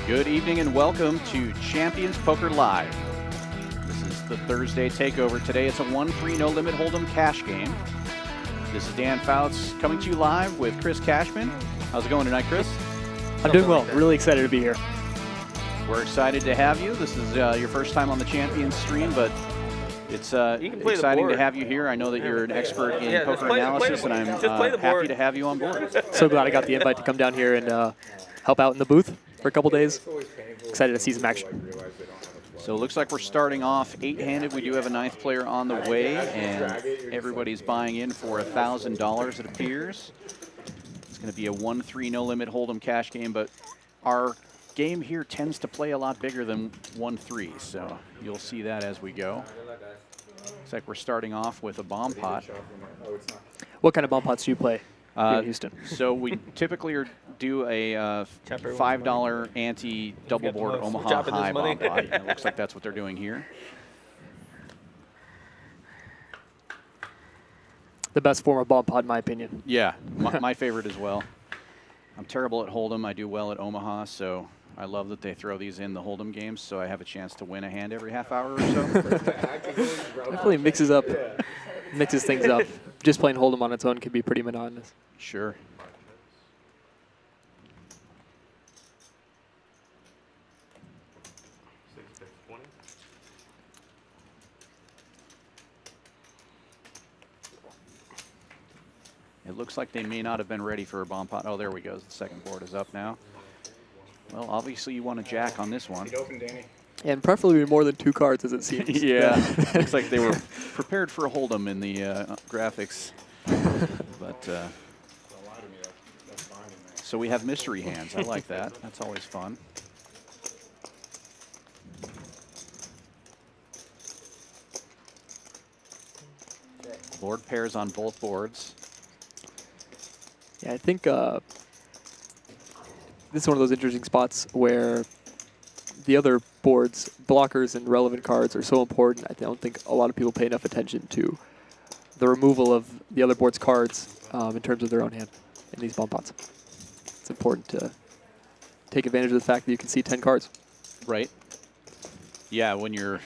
Good evening and welcome to Champions Poker Live. This is the Thursday Takeover. Today it's a 1-3 no limit hold'em cash game. This is Dan Fouts coming to you live with Chris Cashman. How's it going tonight, Chris? I'm doing well. Really excited to be here. We're excited to have you. This is your first time on the Champions stream, but it's exciting to have you here. I know that you're an expert in poker analysis, and I'm happy to have you on board. So glad I got the invite to come down here and help out in the booth for a couple days. Excited to see some action. So it looks like we're starting off 8-handed. We do have a 9th player on the way, and everybody's buying in for $1,000, it appears. It's going to be a 1-3 no limit hold'em cash game, but our game here tends to play a lot bigger than 1-3, so you'll see that as we go. Looks like we're starting off with a bomb pot. What kind of bomb pots do you play in Houston? So we typically do a $5 ante double board Omaha high bomb pot. It looks like that's what they're doing here. The best form of bomb pot, in my opinion. Yeah, my favorite as well. I'm terrible at hold'em. I do well at Omaha, so I love that they throw these in the hold'em games, so I have a chance to win a hand every half hour or so. Definitely mixes things up. Just playing hold'em on its own can be pretty monotonous. Sure. It looks like they may not have been ready for a bomb pot. Oh, there we go. The second board is up now. Well, obviously you want a jack on this one. And preferably more than 2 cards, as it seems. Yeah, looks like they were prepared for a hold'em in the graphics. But so we have mystery hands. I like that. That's always fun. Board pairs on both boards. Yeah, I think this is one of those interesting spots where the other boards, blockers and relevant cards are so important. I don't think a lot of people pay enough attention to the removal of the other board's cards in terms of their own hand in these bomb pots. It's important to take advantage of the fact that you can see 10 cards. Right. Yeah, when you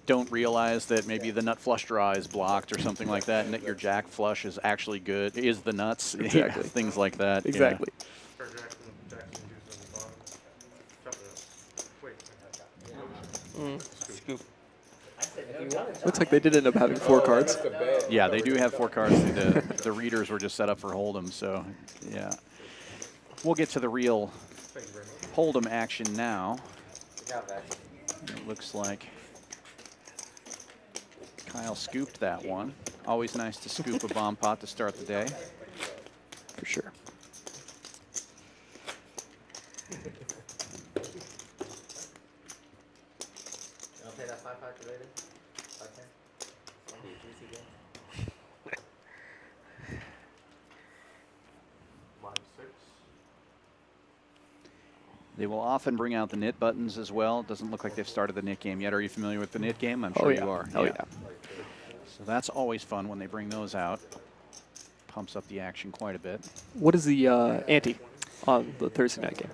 don't realize that maybe the nut flush draw is blocked or something like that, and that your jack flush is actually good, is the nuts, exactly. Things like that. Exactly. Yeah. Scoop. Looks like they did end up having 4 cards. Yeah, they do have 4 cards. The readers were just set up for hold'em, so yeah. We'll get to the real hold'em action now. It looks like Kyle scooped that one. Always nice to scoop a bomb pot to start the day. For sure. They will often bring out the knit buttons as well. It doesn't look like they've started the knit game yet. Are you familiar with the knit game? I'm sure you are. Oh, yeah. So that's always fun when they bring those out. Pumps up the action quite a bit. What is the ante on the Thursday night game?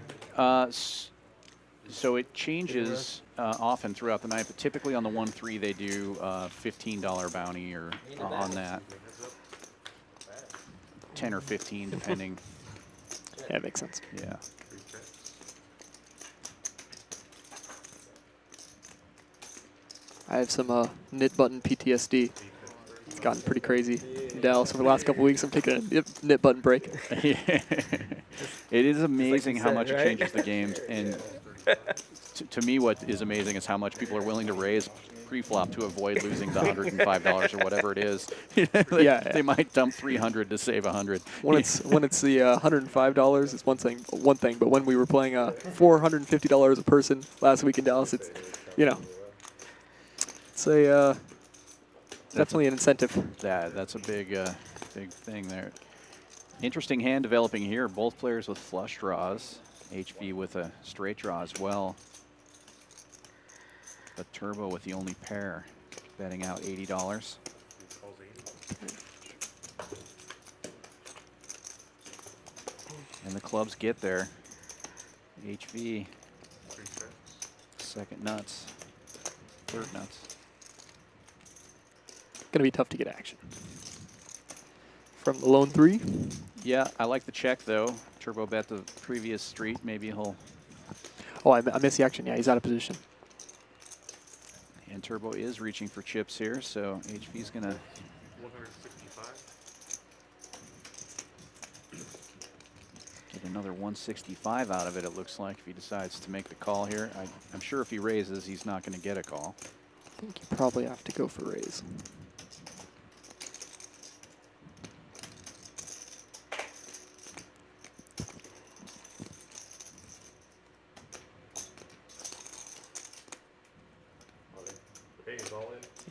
So it changes often throughout the night, but typically on the 1-3 they do $15 bounty or on that. 10 or 15 depending. Yeah, makes sense. Yeah. I have some knit button PTSD. It's gotten pretty crazy in Dallas over the last couple weeks. I'm taking a knit button break. It is amazing how much it changes the games, and to me what is amazing is how much people are willing to raise pre-flop to avoid losing the $105 or whatever it is. They might dump 300 to save 100. When it's the $105, it's one thing. But when we were playing $450 a person last week in Dallas, it's it's a definitely an incentive. That's a big thing there. Interesting hand developing here. Both players with flush draws. HV with a straight draw as well. But Turbo with the only pair, betting out $80. And the clubs get there. HV, second nuts, third nuts. Gonna be tough to get action. From the lone 3. Yeah, I like the check though. Turbo bet the previous street. Maybe he'll. Oh, I missed the action. Yeah, he's out of position. And Turbo is reaching for chips here, so HV's gonna. 165. Get another 165 out of it, it looks like, if he decides to make the call here. I'm sure if he raises, he's not going to get a call. I think you probably have to go for raise.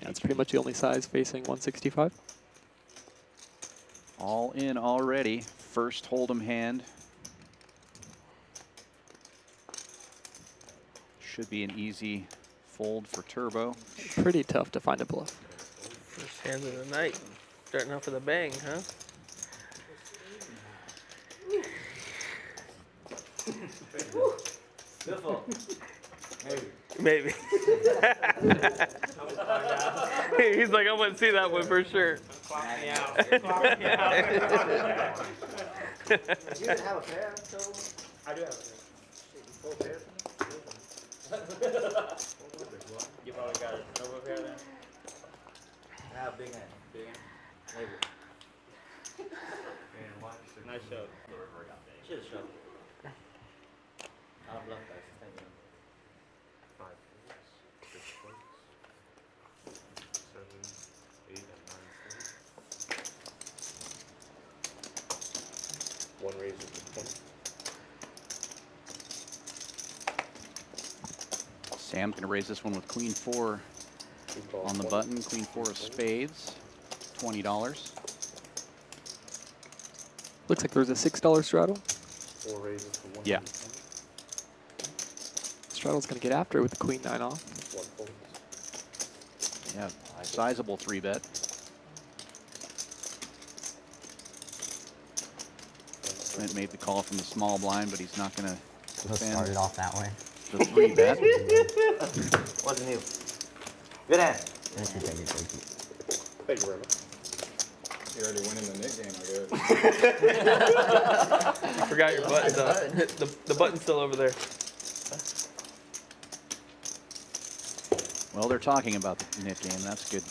Yeah, it's pretty much the only size facing 165. All in already. First hold'em hand. Should be an easy fold for Turbo. Pretty tough to find a bluff. First hand of the night. Starting off with a bang, huh? Maybe. He's like, I want to see that one for sure. Clock me out. Clock me out. You have a pair, so I do have a full pair. You probably got a turbo pair then? I have big hand. Big hand. Maybe. Nice shot. Should have shot. I'll bluff guys. Thank you. 5, 6, 7, 8, and 9. 1 raises to 20. Sam's going to raise this one with Queen 4 on the button. Queen 4 of spades, $20. Looks like there's a $6 straddle. 4 raises to 1. Yeah. Straddle's going to get after it with the Queen 9 off. 1 fold. Yeah, sizable 3-bet. Trent made the call from the small blind, but he's not going to Let's start it off that way. the 3-bet. Wasn't you? Good hand. Thank you very much. You're already winning the Nick game, I guess. You forgot your buttons on. The button's still over there. Well, they're talking about the net game. That's good.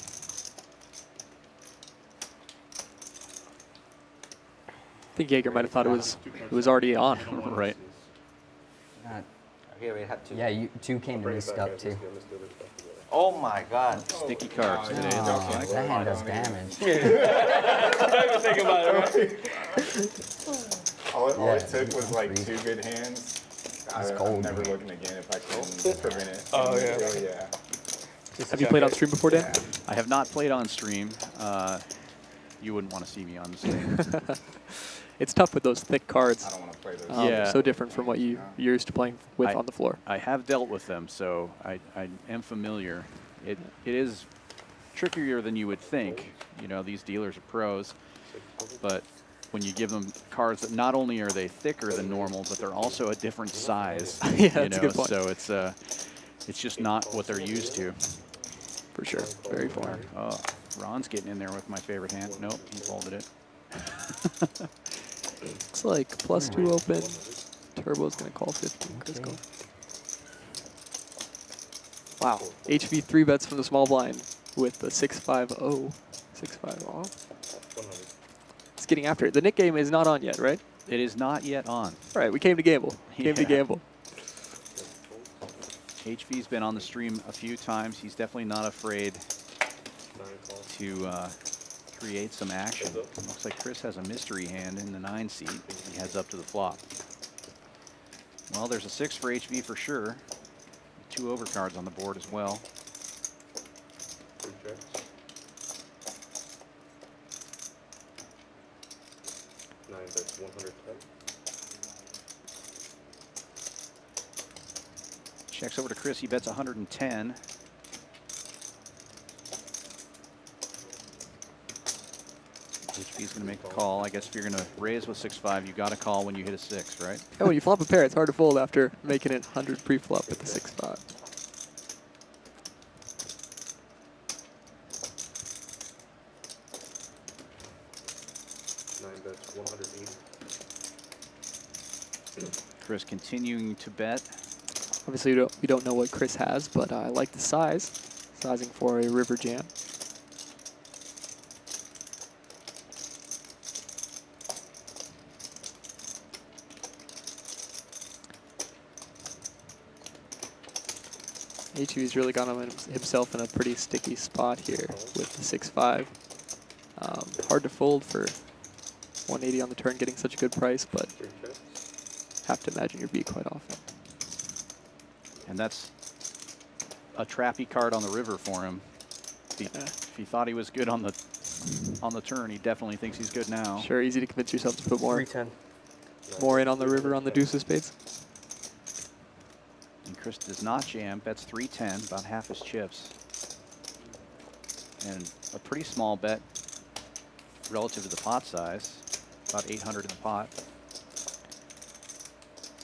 I think Jaeger might have thought it was already on. Right. Here we have 2. Yeah, you 2 came to me stuck too. Oh my God. Sticky cards today. it Oh, looks like. that hand does damage. I didn't think about it, right? All it Yeah, took was like freeze. 2 good hands. It's I'm cold, never man. looking again if I can prevent it. Oh, yeah. So, yeah. Have you played on stream before, Dan? I have not played on stream. You wouldn't want to see me on the stream. It's tough with those thick cards. I don't want to play those. Yeah. So different from what you're used to playing with on the floor. I have dealt with them, so I am familiar. It is trickier than you would think. You know, these dealers are pros, but when you give them cards that not only are they thicker than normal, but they're also a different size. Yeah, you that's a know, good point. so it's just not what they're used to. For sure. Very foreign. Oh, Ron's getting in there with my favorite hand. Nope, he folded it. Looks like +2 open. Turbo's going to call 15. Chris Okay. go. Wow. HV 3 bets from the small blind with the 6-5-0. 6-5-0. It's getting after it. The Nick game is not on yet, right? It is not yet on. Right, we came to gamble. Came to Yeah. gamble. HV's been on the stream a few times. He's definitely not afraid to create some action. Looks like Chris has a mystery hand in the 9 seat. He heads up to the flop. Well, there's a 6 for HV for sure. 2 overcards on the board as well. 3 checks. 9 bets 110. Checks over to Chris. He bets 110. HB's going to make a call. I guess if you're going to raise with 6-5, you got to call when you hit a 6, right? Oh, when you flop a pair, it's hard to fold after making it 100 pre-flop with the 6-5. Nine bets, 180. Chris continuing to bet. Obviously, we don't know what Chris has, but I like the size. Sizing for a river jam. HB's really got himself in a pretty sticky spot here with the 6-5. Hard to fold for 180 on the turn, getting such a good price, but Three checks. have to imagine your beat quite often. And that's a trappy card on the river for him. If he thought he was good on the turn, he definitely thinks he's good now. Sure, easy to convince yourself to put more 310. in on the river on the deuce of spades. And Chris does not jam, bets 310, about half his chips. And a pretty small bet relative to the pot size, about 800 in the pot.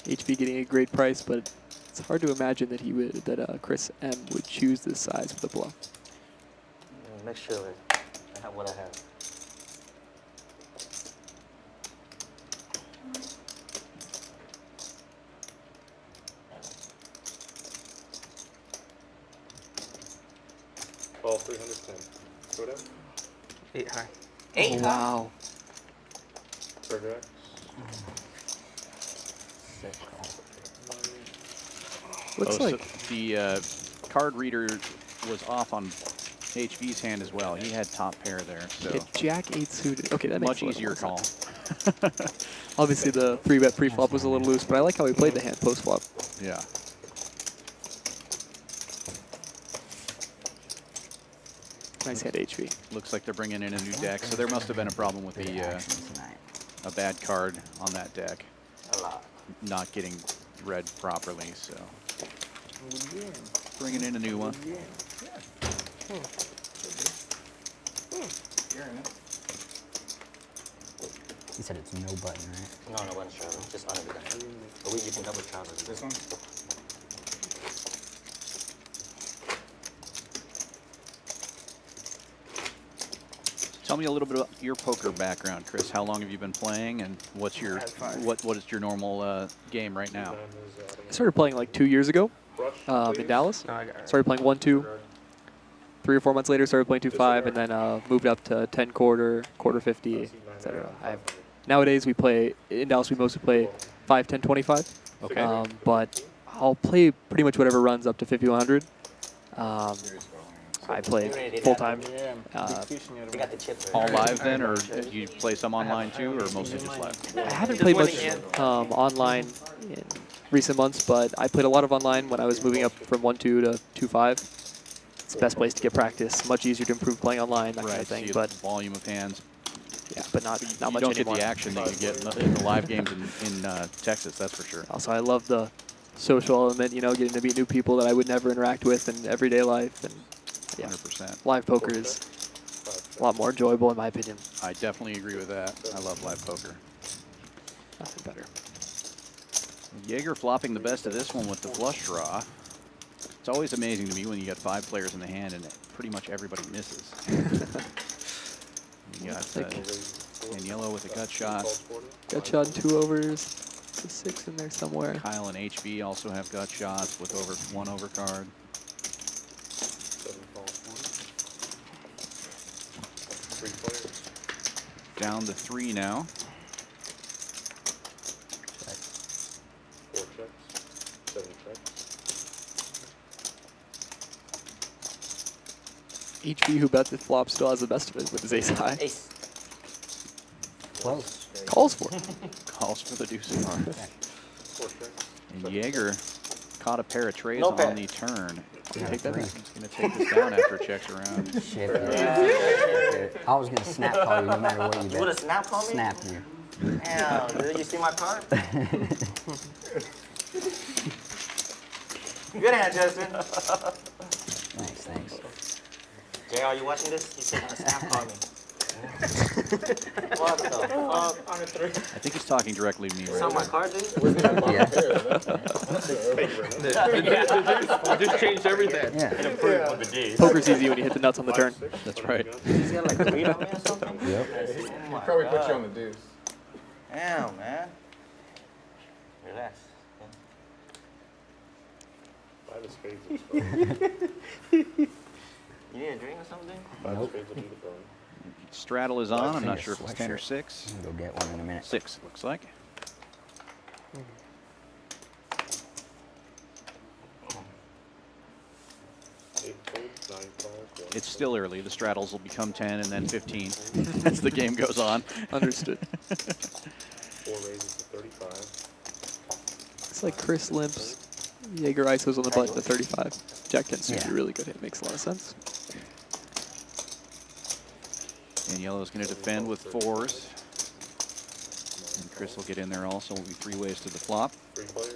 HB getting a great price, but it's hard to imagine that Chris M would choose this size with a bluff. Make sure that I have what I have. Call 310. Go down. 8 high. Oh, wow. Trigger X. Looks Oh, like so the card reader was off on HB's hand as well. He had top pair there, so hit Jack 8 suited. Okay, that makes much a lot easier more call. sense. Obviously, the 3-bet pre-flop was a little loose, but I like how he played the hand post-flop. Yeah. Nice hand, HB. Looks like they're bringing in a new deck, so there must have been a problem with the a bad card on that deck, A lot. not getting read properly. So bringing in a new one. You said it's no button, right? No, one travel. Just under the gun. But you can double travel. This one? Tell me a little bit about your poker background, Chris. How long have you been playing, and what's your what is your normal game right now? I started playing like 2 years ago Brush, in Dallas. No, I got it. Started playing 1-2. 3 or 4 months later, started playing 2-5, and then moved up to 10 quarter, quarter 50, etc. Nowadays, we play in Dallas. We mostly play 5, 10, 25. Okay. But I'll play pretty much whatever runs up to 5100. I play full time. They got the chip. All live then, or do you play some online too, or mostly just live? I haven't played much online in recent months, but I played a lot of online when I was moving up from 1-2 to 2-5. It's the best place to get practice. Much easier to improve playing online, that kind of thing. So But volume of hands. yeah, but not You much don't anymore. get the action that you get in the live games in Texas, that's for sure. Also, I love the social element. You know, getting to meet new people that I would never interact with in everyday life, and yeah, 100%. live poker is a lot more enjoyable in my opinion. I definitely agree with that. I love live poker. Nothing better. Jaeger flopping the best of this one with the flush draw. It's always amazing to me when you get 5 players in the hand and pretty much everybody misses. You got Daniello with a gut shot. Gut shot and 2 overs. It's a 6 in there somewhere. Kyle and HB also have gut shots with over 1 overcard. 7 calls, 1. 3 players. Down to 3 now. 4 checks. 7 checks. HB, who bet the flop, still has the best of it with his ace high. Ace. Close. Calls for it. Calls for the deuce of hearts. 4 checks. And Jaeger caught a pair of trades No on pair. the turn. Take that back. He's going to take this down after it checks around. Shit. Yeah. I was gonna snap call you no matter what you You bet. would have snap called me? Snap you. Damn, did you see my card? Good hand, Justin. Thanks. Jay, are you watching this? He's taking a snap call me. What the fuck? On a 3. I think he's talking directly to me. It's on my card, dude? Yeah. Thank you very much. It just changed everything. Yeah. Poker's easy when you hit the nuts on the turn. That's right. He's got like a read on me or something? Yep. Oh my Probably put God. you on the deuce. Damn, man. Relax. 5 of spades is fine. You need a drink or something? 5 of spades will do the burn. Straddle is on. I'm not sure if it's 10 or 6. Go get one in a minute. 6, it looks like. Eight spades, 9 cards, 1 It's still early. The straddles will become 10 and then 15 as the game goes on. Understood. 4 raises to 35. It's like Chris limps. Jaeger ISOs on the button to 35. Jack 10 seems to be really good. It makes a lot of sense. And yellow's going to defend with 4s. And Chris will get in there also. Will be 3 ways to the flop. 3 players.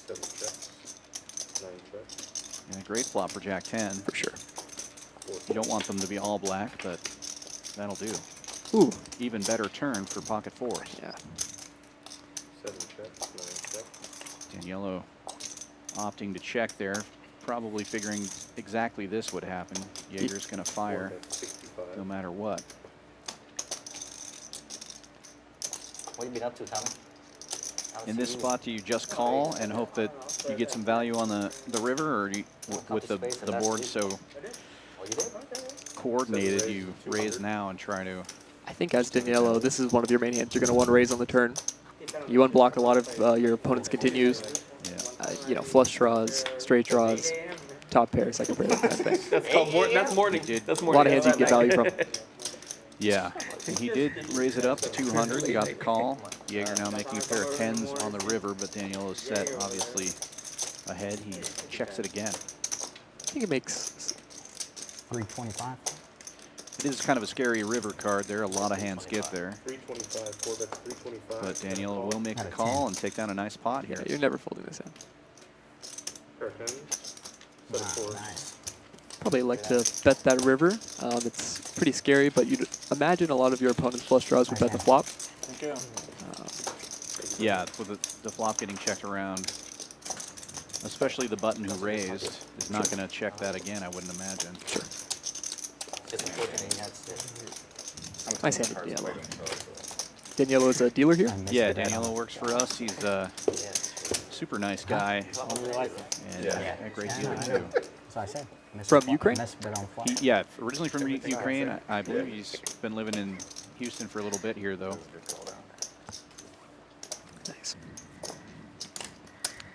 7 checks. 9 checks. And a great flop for Jack 10. For sure. 4 You don't want them to be all black, but that'll do. Ooh. Even better turn for pocket 4s. Yeah. 7 checks, 9 checks. Daniello opting to check there, probably figuring exactly this would happen. Jaeger's going to fire 4 bet 65. no matter what. What you been up to, Tommy? In this spot, do you just call and hope that you get some value on the river, or do you, with the board so Oh, you did? coordinated, you raise now and try to... I think as Daniello, this is one of your main hands. You're going to want to raise on the turn. You unblock a lot of your opponent's continues. Yeah. You know, flush draws, straight draws, top pair, second pair, that kind of thing. That's called that's morning. He did. That's A morning. lot of hands you can get value from. Yeah, and he did raise it up to 200. He got the call. Jaeger now making a pair of 10s on the river, but Daniello's set obviously ahead. He checks it again. I think it makes 325. It is kind of a scary river card there. A lot of hands get there. 325, 4 bets 325. But Daniello will make the call and take down a nice pot here. you're never folding this hand. Pair of 10s. Set of 4s. Nice. Probably like to bet that river. It's pretty scary, but you'd imagine a lot of your opponent's flush draws would bet the flop. Thank you. Yeah, with the flop getting checked around, especially the button who raised is not going to check that again, I wouldn't imagine. Sure. Just unfortunately, that's it. Nice hand, Daniello. Daniello is a dealer here? Yeah, Daniello works for us. He's a Yes. super nice guy and a great dealer too. So I said. From Ukraine? Yeah, originally from Ukraine. I believe he's been living in Houston for a little bit here, though. Nice.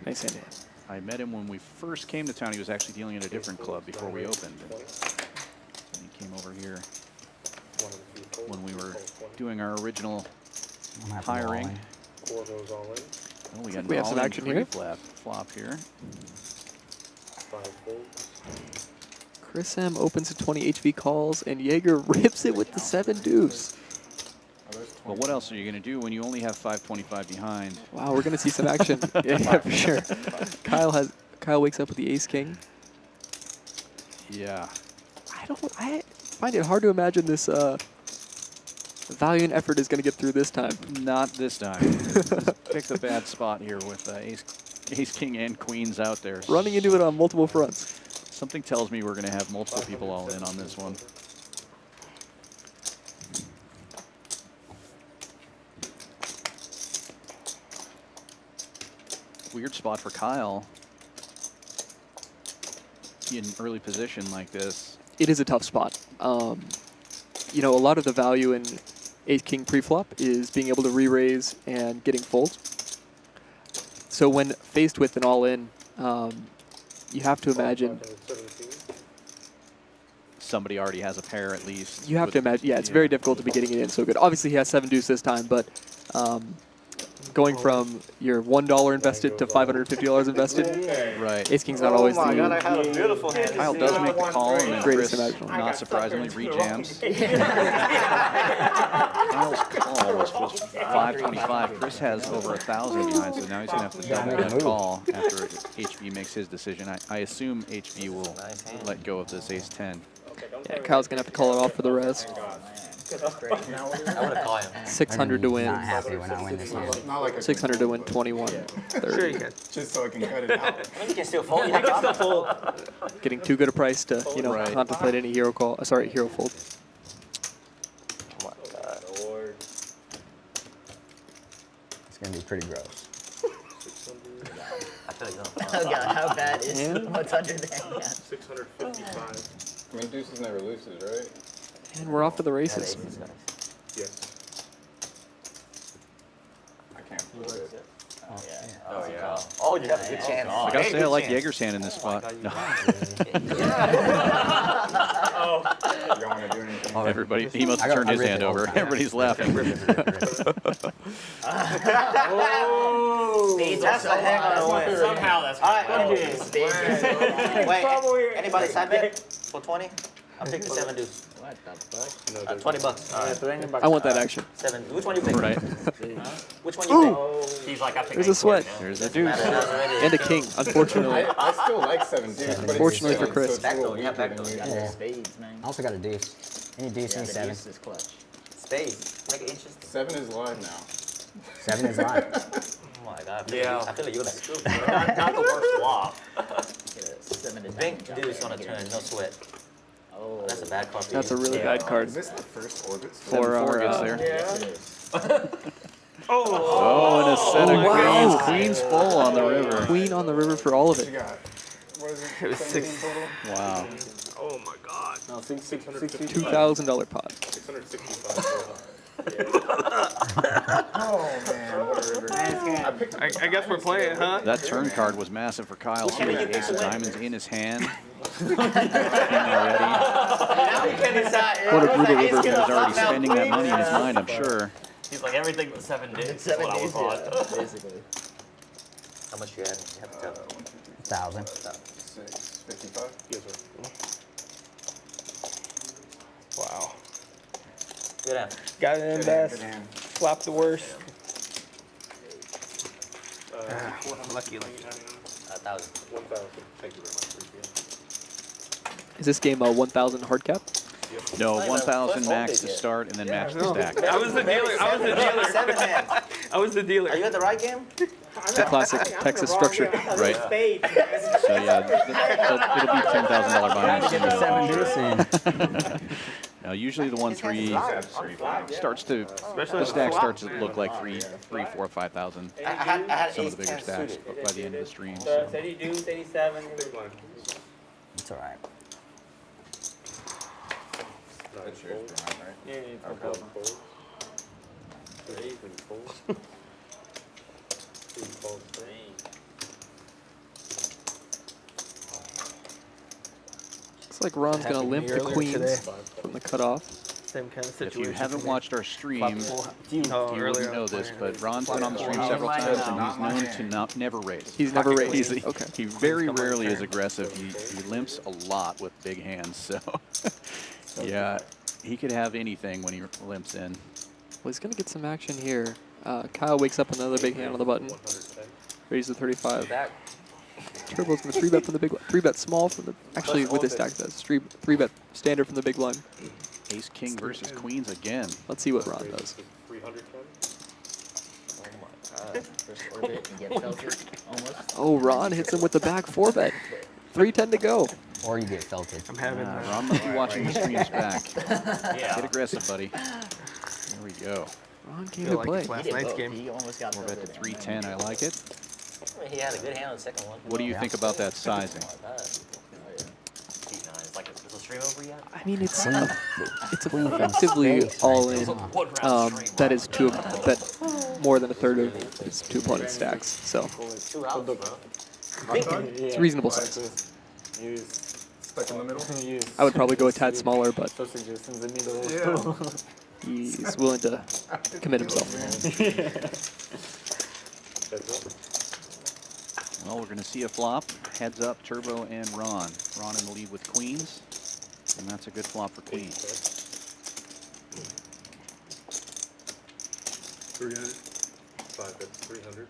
Nice hand. I met him when we first came to town. He was actually dealing at a different club before we opened. And he came over here when we were doing our original hiring. 4 goes all in. Oh, we got we have some action here. Flop here. 5 folds. Chris M opens to 20 HV calls, and Jaeger rips it with the 7 deuce. Well, what else are you going to do when you only have 525 behind? Wow, we're going to see some action. Yeah, for sure. Kyle wakes up with the ace king. Yeah. I find it hard to imagine this valiant effort is going to get through this time. Not this time. Picked a bad spot here with ace, king, and queens out there. Running into it on multiple fronts. Something tells me we're going to have multiple people all in on this one. Weird spot for Kyle in early position like this. It is a tough spot. You know, a lot of the value in ace-king pre-flop is being able to re-raise and getting folds. So when faced with an all-in, you have to imagine... Somebody already has a pair at least. You have to imagine, yeah, it's very difficult to be getting it in so good. Obviously, he has 7 deuce this time, but going from your $1 invested to $550 invested, right. ace king's not always the had a beautiful hand. Kyle does make the call, and then Greatest Chris, imaginable. not surprisingly, rejams. Kyle's call almost was 525. Chris has over 1,000 behind, so now he's going to have to double that call after HV makes his decision. I assume HV will let go of this ace-10. Yeah, Kyle's gonna have to call it off for the rest. I would have called him. 600 to win. Not happy when I win this hand. Not like 600 to win 21. Sure 30. you can. just so I can cut it out. You can still fold. I can still fold. Getting too good a price to, you know, Right. contemplate any hero call. Sorry, hero fold. Oh my God. It's gonna be pretty gross. I feel like Oh god, how bad is what's under there? Yeah. 655. I mean, deuces never loses, right? And we're off to the races. Yes. I can't fold it. Oh, yeah. Oh, you have a good chance. I gotta say, I like Jaeger's hand in this spot. No. You don't want to do anything. Everybody, he must have turned his hand over. Everybody's laughing. Spades are That's so a heck of a hard. win. Somehow that's right. Spades are so hard. Wait, anybody side bet for 20? I'm taking 7 deuce. What the fuck? 20 bucks. All right. I want that action. 7. Which one you pick? Right. Which one you pick? He's like, I pick There's a sweat. There's a deuce. And a king, unfortunately. I still like 7 deuce, but it's Unfortunately for 7, Chris. so it's a little Backdoor, yeah, weaker than backdoor. usual. Yeah. Spades, man. I also got a deuce. Any deuce, Yeah, any the 7. deuce is clutch. Spades. Make it interesting. 7 is live now. 7 is live. Oh my God. I feel like you're gonna screw. Not the worst flop. Get a 7 to Big nine. deuce on a turn, no sweat. Oh, That's a bad card for That's a you. really bad card Is this the first orbit? for our. 7-4 gets there. yes, it is. Oh, and a set of wow. queens. Queens full on the river. Queen on the river for all of What you it. got? What is it? It was 17 6. total? Wow. Oh my God. No, 665. $2,000 pot. 665. Oh man, what a river. I picked I guess we're playing, huh? That turn card was massive for Kyle. He with the ace of diamonds in his hand. Already. Now we can decide. What a brutal river. He was already spending that money in his mind, I'm sure. He's like everything but 7 deuce. 7 That's days, what I was on. yeah, basically. How much you had? You have to tell me. 1,000. 655. Yes, sir. Wow. Good hand. Got it in Good best. hand. Flop the worst. I'm lucky. 1,000. 1,000. Thank you very much. Appreciate it. Is this game a 1,000 hard cap? No, Not even 1,000 plus max old to yet. start and then match the No. stack. I was the dealer. I was the dealer. 7 hands. I was the dealer. Are you at the right game? The classic Texas structure. Right. So yeah, it'll be $10,000 buy-in. Get the 7 deuce in. Now usually the 1-3 starts to, the stack starts to look like 3, 4, 5,000. I had Some ace of the bigger 10 stacks suited. by the end of the stream. So. 32, 37. It's alright. That's yours, Brian, right? Yeah, yeah, Okay. Fold. 3, fold. 2, fold. Looks like Ron's gonna Happened to limp me the earlier queens today. from the cutoff. Same kind of If situation. you haven't for me. watched our stream, you earlier wouldn't know this, but Ron's been on the stream several times and he's known to never raise. He's never raised. He's, Okay. He very rarely is aggressive. He limps a lot with big hands, so yeah, he could have anything when he limps in. Well, he's gonna get some action here. Kyle wakes up another big hand on the button. 110. Raises to 35. Back. Turbo's gonna 3-bet from the big one. 3-bet small from the. Actually, with this stack, that's 3-bet standard from the big line. Ace King versus Queens again. Let's see what Ron does. 310. First orbit and get felted. Almost. Oh, Ron hits him with the back 4-bet. 310 to go. Or you get felted. I'm having Ron must be watching the streams back. Yeah. Get aggressive, buddy. There we go. Ron came feel to like play. it's He last did night's both. game. He almost got We're at the felted. 310. I like it. I mean, he had a good hand on the second one. What do you think about that sizing? Oh my God. Beat 9. It's like, is the stream over yet? I mean, it's effectively all in. That is that more than a third of his two opponent's stacks. So 2 outs, bro. it's reasonable size. Stuck in the middle? I would probably go a tad smaller, but Yeah. he's willing to commit himself. Well, we're going to see a flop. Heads up, Turbo and Ron. Ron in the lead with Queens, and that's a good flop for Queens. 5 bets, 300.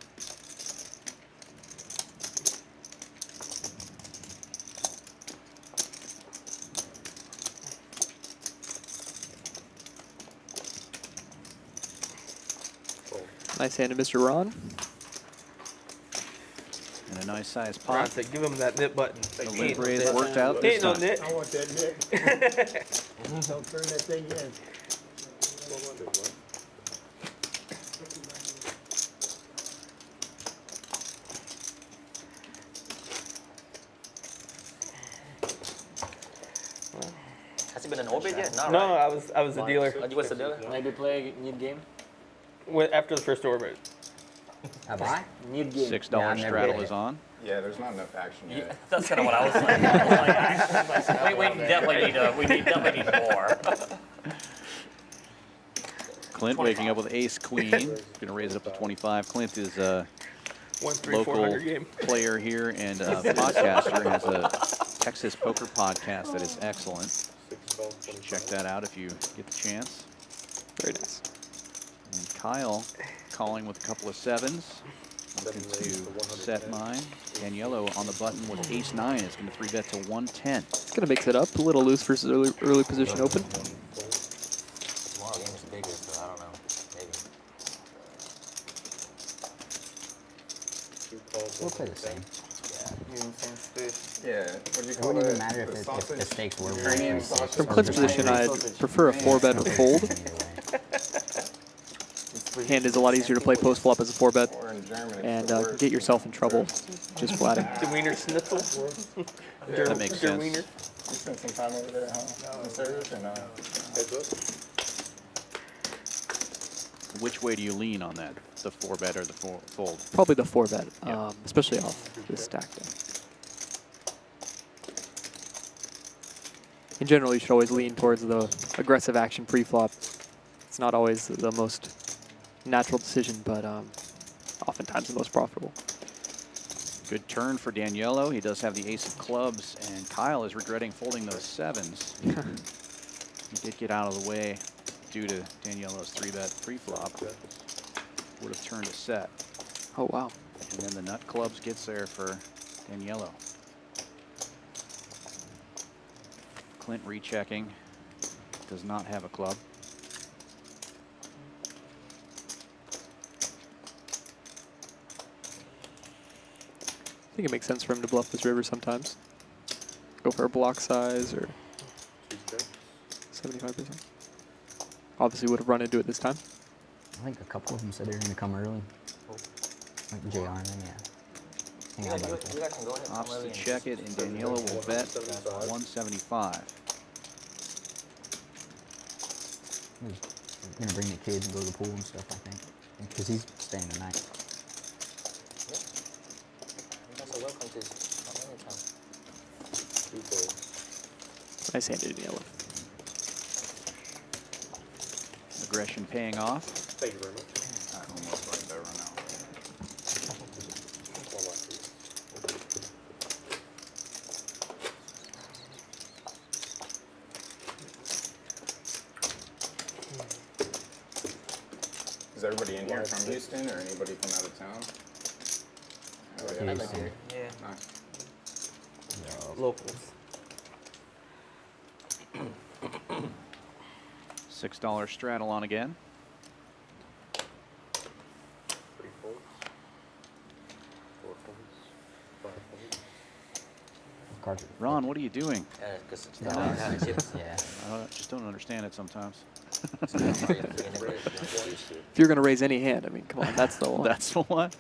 Nice hand to Mr. Ron. And a nice size Ron pot. said, give him that knit button. The He lip ain't no raise knit. worked out He this ain't no time. knit. I want that Nick. Don't turn that thing in. 400, what? Has he been an orbit yet? Not No, right. I was the dealer. Oh, you was the dealer? Maybe play a new game. After the first orbit. Have I? New game. $6 Yeah, I've never straddle played is it. on. Yeah, there's not enough action Yeah, yet. that's kind of what I was like. We definitely need more. Clint waking up with ace queen. Going to raise it up to 25. Clint is a 1-3-400 local game. player here and a podcaster. Has a Texas poker podcast that is excellent. 6, 12, 25. Check that out if you get the chance. Very nice. And Kyle calling with a couple of sevens. Looking Seven raise to to set 110. mine. Daniello on the button with ace 9 is going to 3-bet to 110. Gonna mix it up. A little loose versus early position open. Tomorrow game is bigger, so I don't know. Maybe. 2 calls, We'll play the same. Yeah, what do you It call wouldn't that? even matter if The the sausage? stakes were Ukrainian 1-3-6. sausage? From Clint's position, I'd prefer a 4-bet or fold. Hand is a lot easier to play post flop as a 4-bet, Or in German, it's and the word. get yourself in trouble just flatting. The wiener schnitzel. That makes Der sense. wiener. You spent some time over there, huh? In service or not? Heads up. Which way do you lean on that? The 4-bet or the fold? Probably the 4-bet, Yeah. especially off this stack there. In general, you should always lean towards the aggressive action pre-flop. It's not always the most natural decision, but oftentimes the most profitable. Good turn for Daniello. He does have the ace of clubs, and Kyle is regretting folding those sevens. He did get out of the way due to Daniello's 3-bet pre-flop. Would have turned a set. Oh, wow. And then the nut clubs gets there for Daniello. Clint rechecking. Does not have a club. I think it makes sense for him to bluff this river sometimes. Go for a block size or 2 bets. 75%. Obviously would have run into it this time. I think a couple of them said they were going to come early. Like JR and then, yeah. Hang out about You guys can go ahead. I'm Opts to ready. check it, and Daniello will bet 175. He's going to bring the kids and go to the pool and stuff, I think. Because he's staying the night. You guys are welcome to come anytime. 2 calls. Nice hand to Daniello. Aggression paying off. Thank you very much. I almost like that run out. One last piece. Is everybody in here from Houston or anybody from out of town? Oh, yeah. He's here. Yeah. Nice. Locals. $6 straddle on again. 3 folds. 4 folds. 5 folds. Cards are Ron, what are you doing? Yeah, because it's Yeah. not having chips. Yeah. Just don't understand it sometimes. It's not very If you're going to raise any hand, I mean, come on, that's the one. That's the one.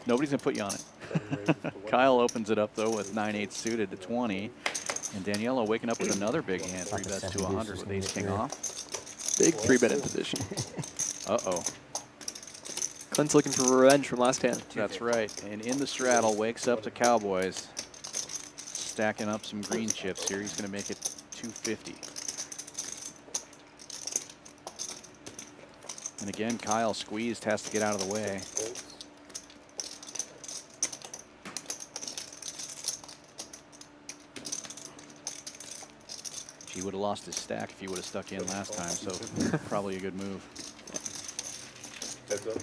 Nobody's going to put you on it. 7 raises to 1. Kyle opens it up, though, with 9-8 suited to 20. And Daniello waking up with another big hand, 3-bets to 100 with ace-king off. Big 3-bet in position. Uh-oh. Clint's looking for revenge from last hand. That's right. And in the straddle, wakes up to Cowboys. Stacking up some green chips here. He's going to make it 250. And again, Kyle squeezed, has to get out of the way. Folds. He would have lost his stack if he would have stuck in last time, so probably a good move. Heads up.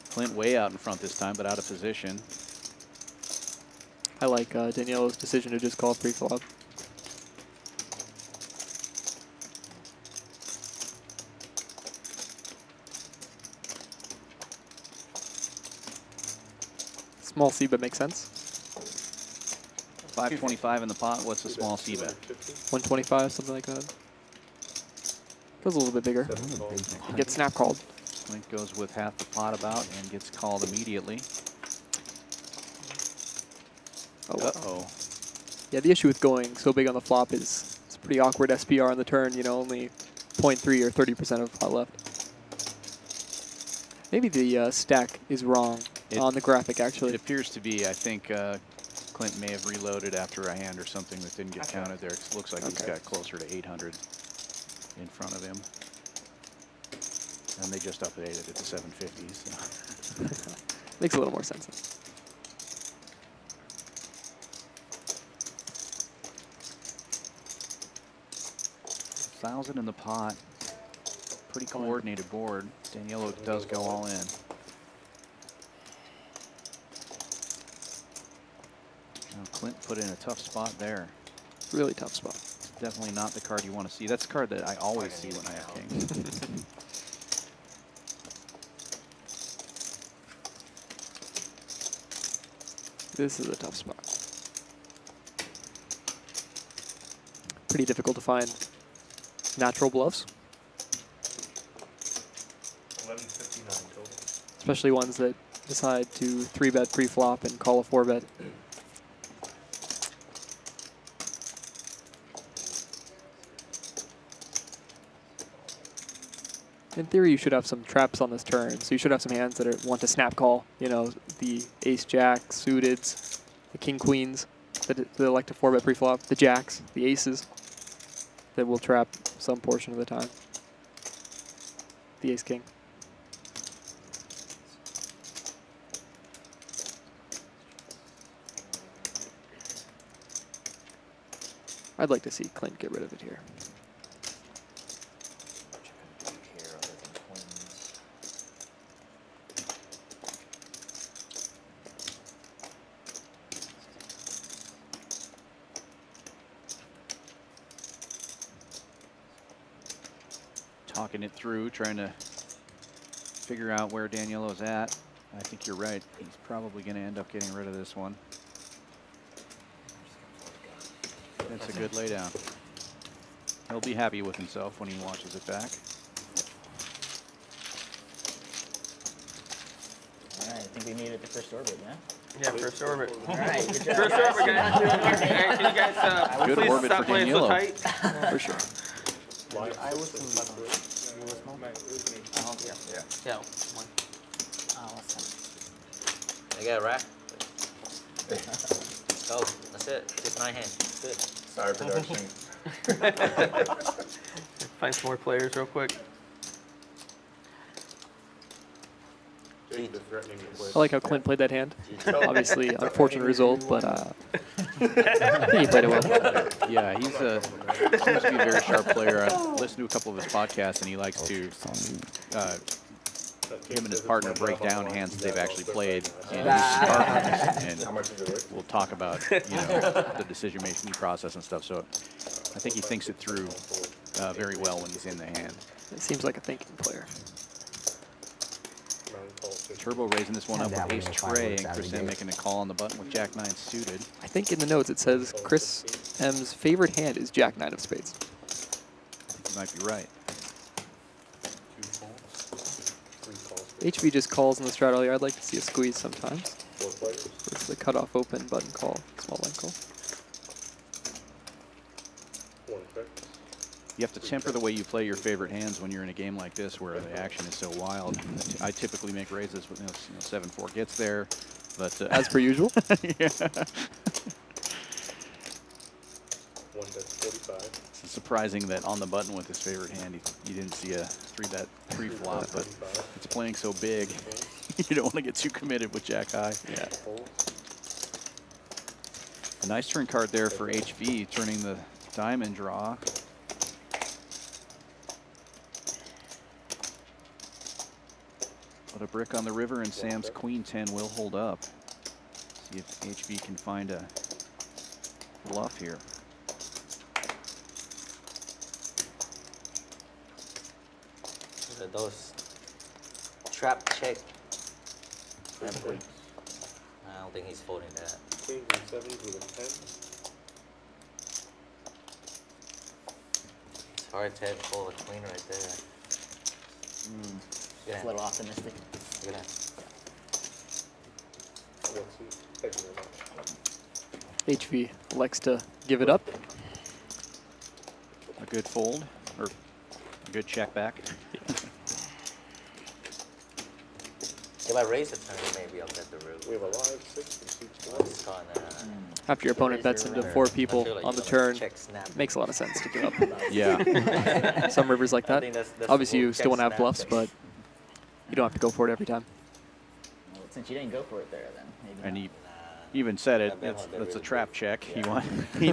Clint way out in front this time, but out of position. I like Daniello's decision to just call pre-flop. Small C-bet makes sense. 525 in the pot. What's the small C-bet? 125, something like that. Goes a little bit bigger. You get snap called. Clint goes with half the pot about and gets called immediately. Oh, Uh-oh. yeah, the issue with going so big on the flop is it's pretty awkward SPR on the turn, you know, only 0.3 or 30% of pot left. Maybe the stack is wrong on the graphic, actually. It appears to be. I think Clint may have reloaded after a hand or something that didn't get counted there. It looks like he's got closer to 800 in front of him. And they just updated it to 750. So. Makes a little more sense. 1,000 in the pot. Pretty coordinated board. Daniello does go all in. Now Clint put in a tough spot there. Really tough spot. Definitely not the card you want to see. That's the card that I always see when I have kings. This is a tough spot. Pretty difficult to find natural bluffs. 1159 total. Especially ones that decide to 3-bet pre-flop and call a 4-bet. In theory, you should have some traps on this turn, so you should have some hands that want to snap call. You know, the ace-jack, suiteds, the king-queens that like to 4-bet pre-flop, the jacks, the aces that will trap some portion of the time. The ace-king. I'd like to see Clint get rid of it here. Talking it through, trying to figure out where Daniello's at. I think you're right. He's probably going to end up getting rid of this one. That's a good laydown. He'll be happy with himself when he watches it back. All right, I think we made it to first orbit, yeah? Yeah, first orbit. All right, good job. First orbit, guys. Hey, can you guys Good please orbit stop for playing so Daniello. tight? For sure. I listen. Yeah. Oh, what's that? I got a rack. Oh, that's it. Just 9 hands. That's it. Sorry, production. Find some more players real quick. I like how Clint played that hand. Obviously, unfortunate result, but I think he played it well. Yeah, he's seems to be a very sharp player. I've listened to a couple of his podcasts, and he likes to him and his partner break down hands that they've actually played in his partners, and we'll talk about the decision-making process and stuff. So I think he thinks it through very well when he's in the hand. It seems like a thinking player. Turbo raising this one up with ace tray, and Chris M making a call on the button with jack 9 suited. I think in the notes it says Chris M's favorite hand is jack 9 of spades. I think you might be right. HV just calls in the strat earlier. I'd like to see a squeeze sometimes. Versus the cutoff open button call, small line call. You have to temper the way you play your favorite hands when you're in a game like this where the action is so wild. I typically make raises with 7-4 gets there, but as per usual. Yeah. It's surprising that on the button with his favorite hand, you didn't see a 3-bet pre-flop, but it's playing so big, you don't want to get too committed with jack high. Yeah. A nice turn card there for HV, turning the diamond draw. Put a brick on the river, and Sam's queen 10 will hold up. See if HB can find a bluff here. Look at those trap check. I don't think he's folding that. Kings and sevens with a 10. It's hard to fold a queen right there. It's a little optimistic. Look at that. Let's see. Thank you very much. HV likes to give it up. A good fold, or a good check back. If I raise the turn, maybe I'll get the root. We have a live 6 and 2 I'm just calling After your opponent bets into 4 people on the turn, check snap. makes a lot of sense to give up. Yeah. Some rivers like I that. think that's Obviously, the you still want to have check bluffs, snap. but you don't have to go for it every time. Well, since you didn't go for it there, then maybe And not. he even said it. I bet It's, I'll bet that's a really trap big. check. Yeah. He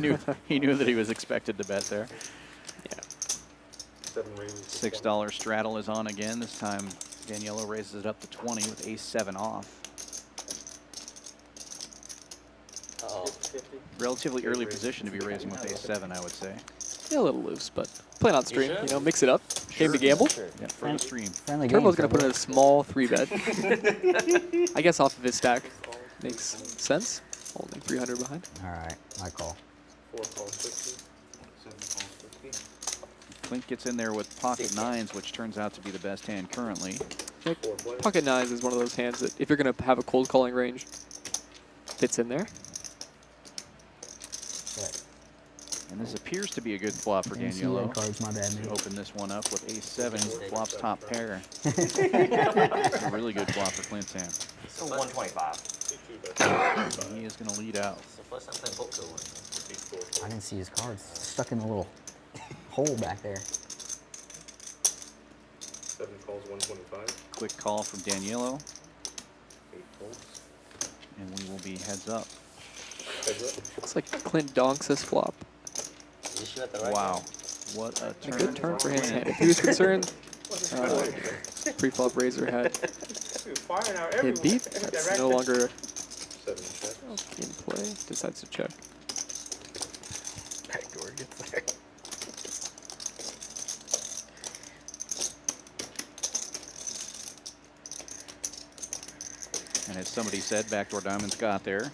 knew that he was expected to bet there. 7 raises. $6 straddle is on again. This time Daniela raises it up to 20 with ace 7 off. Uh-oh. Relatively early position to be raising with ace 7, I would say. Yeah, a little loose, but playing on stream, sure? you know, mix it up. Game to gamble. Yeah, for the stream. Friendly game. Turbo's going to put in a small 3-bet. I guess off of his stack. Makes sense. Only 300 behind. All right, my call. 4 calls 50. 7 calls 50. Clint gets in there with pocket 9s, which turns out to be the best hand currently. 4 players. Pocket 9s is one of those hands that if you're going to have a cold calling range, fits in there. But And this appears to be a good flop for didn't see red Daniela. cards, my bad, mate. Open this one up with ace 7, flops top pair. It's a really good flop for Clint's hand. So 125. 2 bets. He is going to lead out. It's the first time playing poker one. I didn't see his cards. Stuck in the little hole back there. 7 calls 125. Quick call from Danielo, 8 folds. and we will be heads up. Heads up. Looks like Clint donks his flop. Did you shoot at the right Wow. one? What a A turn. good turn for his hand. If he was concerned, pre-flop razor had Firing out him beat. That's no longer 7 checks. in play. Decides to check. Backdoor gets there. And as somebody said, backdoor diamonds got there.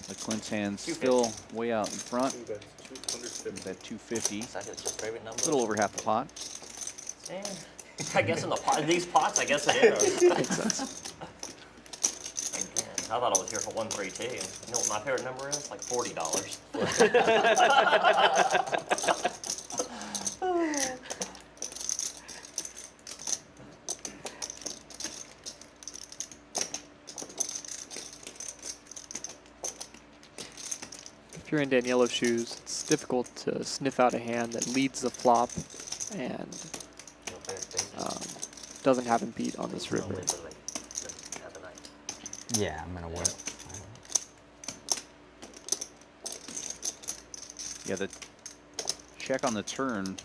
But Clint's hand's still way out in front. 2 bets. 250. He's at 250. Is that your favorite number? A little over half the pot. I guess in the pot, these pots, I guess it is. Makes sense. Again, I thought I was here for 132. You know what my favorite number is? Like $40. If you're in Danielo's shoes, it's difficult to sniff out a hand that leads the flop and doesn't have him beat on this river. Yeah, I'm gonna work. Yeah, the check on the turn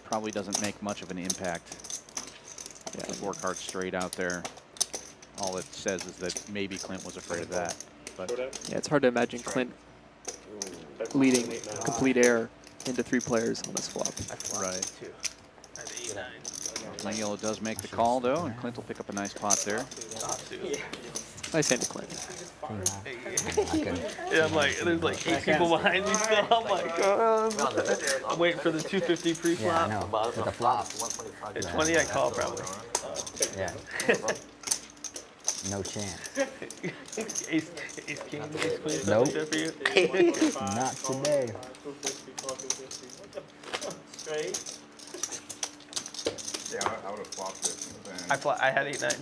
probably doesn't make much of an impact. Yeah, the 4 cards straight out there. All it says is that maybe Clint was afraid of that. But Showdown. Yeah, it's hard to imagine Clint That's leading 8 now. complete air into 3 players on this flop. right. Two. At 8-9. Daniela does make the call though, and Clint will pick up a nice pot there. Nice hand to Clint. Yeah, I'm like, there's like 8 people behind me still. I'm like, I'm waiting for the 250 Yeah, I pre-flop. know. With the flop. At 20, I call probably. Yeah. No chance. Ace king, ace queen, something Nope. like that for you. Not today. 250, Straight. Yeah, I would have flopped it. Then, I had 8-9.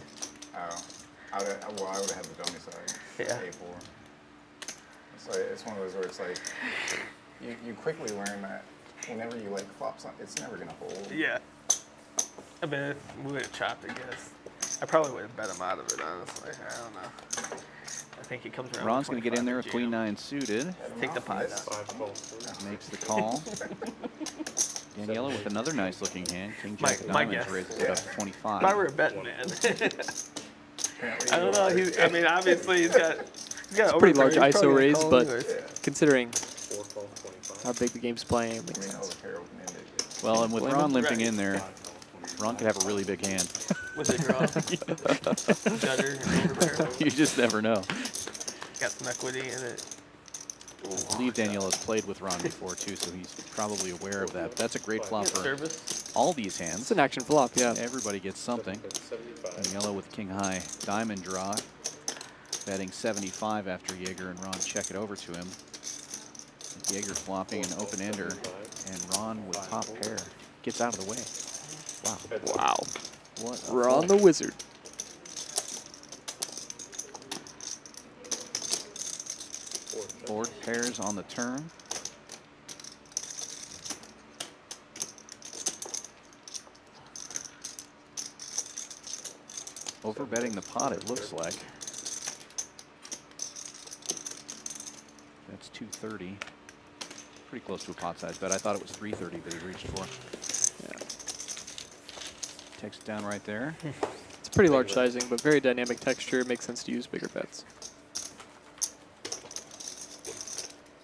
I would have had the dummy side. Yeah. A4. It's one of those where it's like, you quickly learn that whenever you like flop something, it's never gonna hold. Yeah. I mean, we would have chopped, I guess. I probably would have bet him out of it, honestly. I don't know. I think he comes around. Ron's going to get in there with 25 queen jam. 9 suited. Take the pot. 5 calls. Makes the call. Daniela with another nice looking hand. King Jack of My Diamonds guess. raises it up to 25. If I were a betting man, Apparently I don't know. I mean, obviously he's got It's a pretty large overpair. He's ISO probably gonna raise, call but anyways. considering 4, 12, 25. how big the game's playing, it I makes mean, sense. overpair open-ended. Well, and with Blame Ron him. limping in there, Ron could have a really big hand. With a draw, gutter, and overpair. You just never know. Got some equity in it. I believe Daniel has played with Ron before too, so he's probably aware of that. But that's a great flop for Service. all these It's hands. an action flop, yeah. Everybody gets something. 75. Daniela with King High Diamond draw, betting 75 after Jaeger, and Ron check it over to him. Jaeger flopping an open ender, and Ron with top pair gets out of the way. Wow. Wow. What a We're on fold. the wizard. Board pairs on the turn. Over betting the pot, it looks like. That's 230. Pretty close to a pot size bet. I thought it was 330, but he reached for. Yeah. Takes it down right there. It's pretty large sizing, but very dynamic texture. Makes sense to use bigger bets.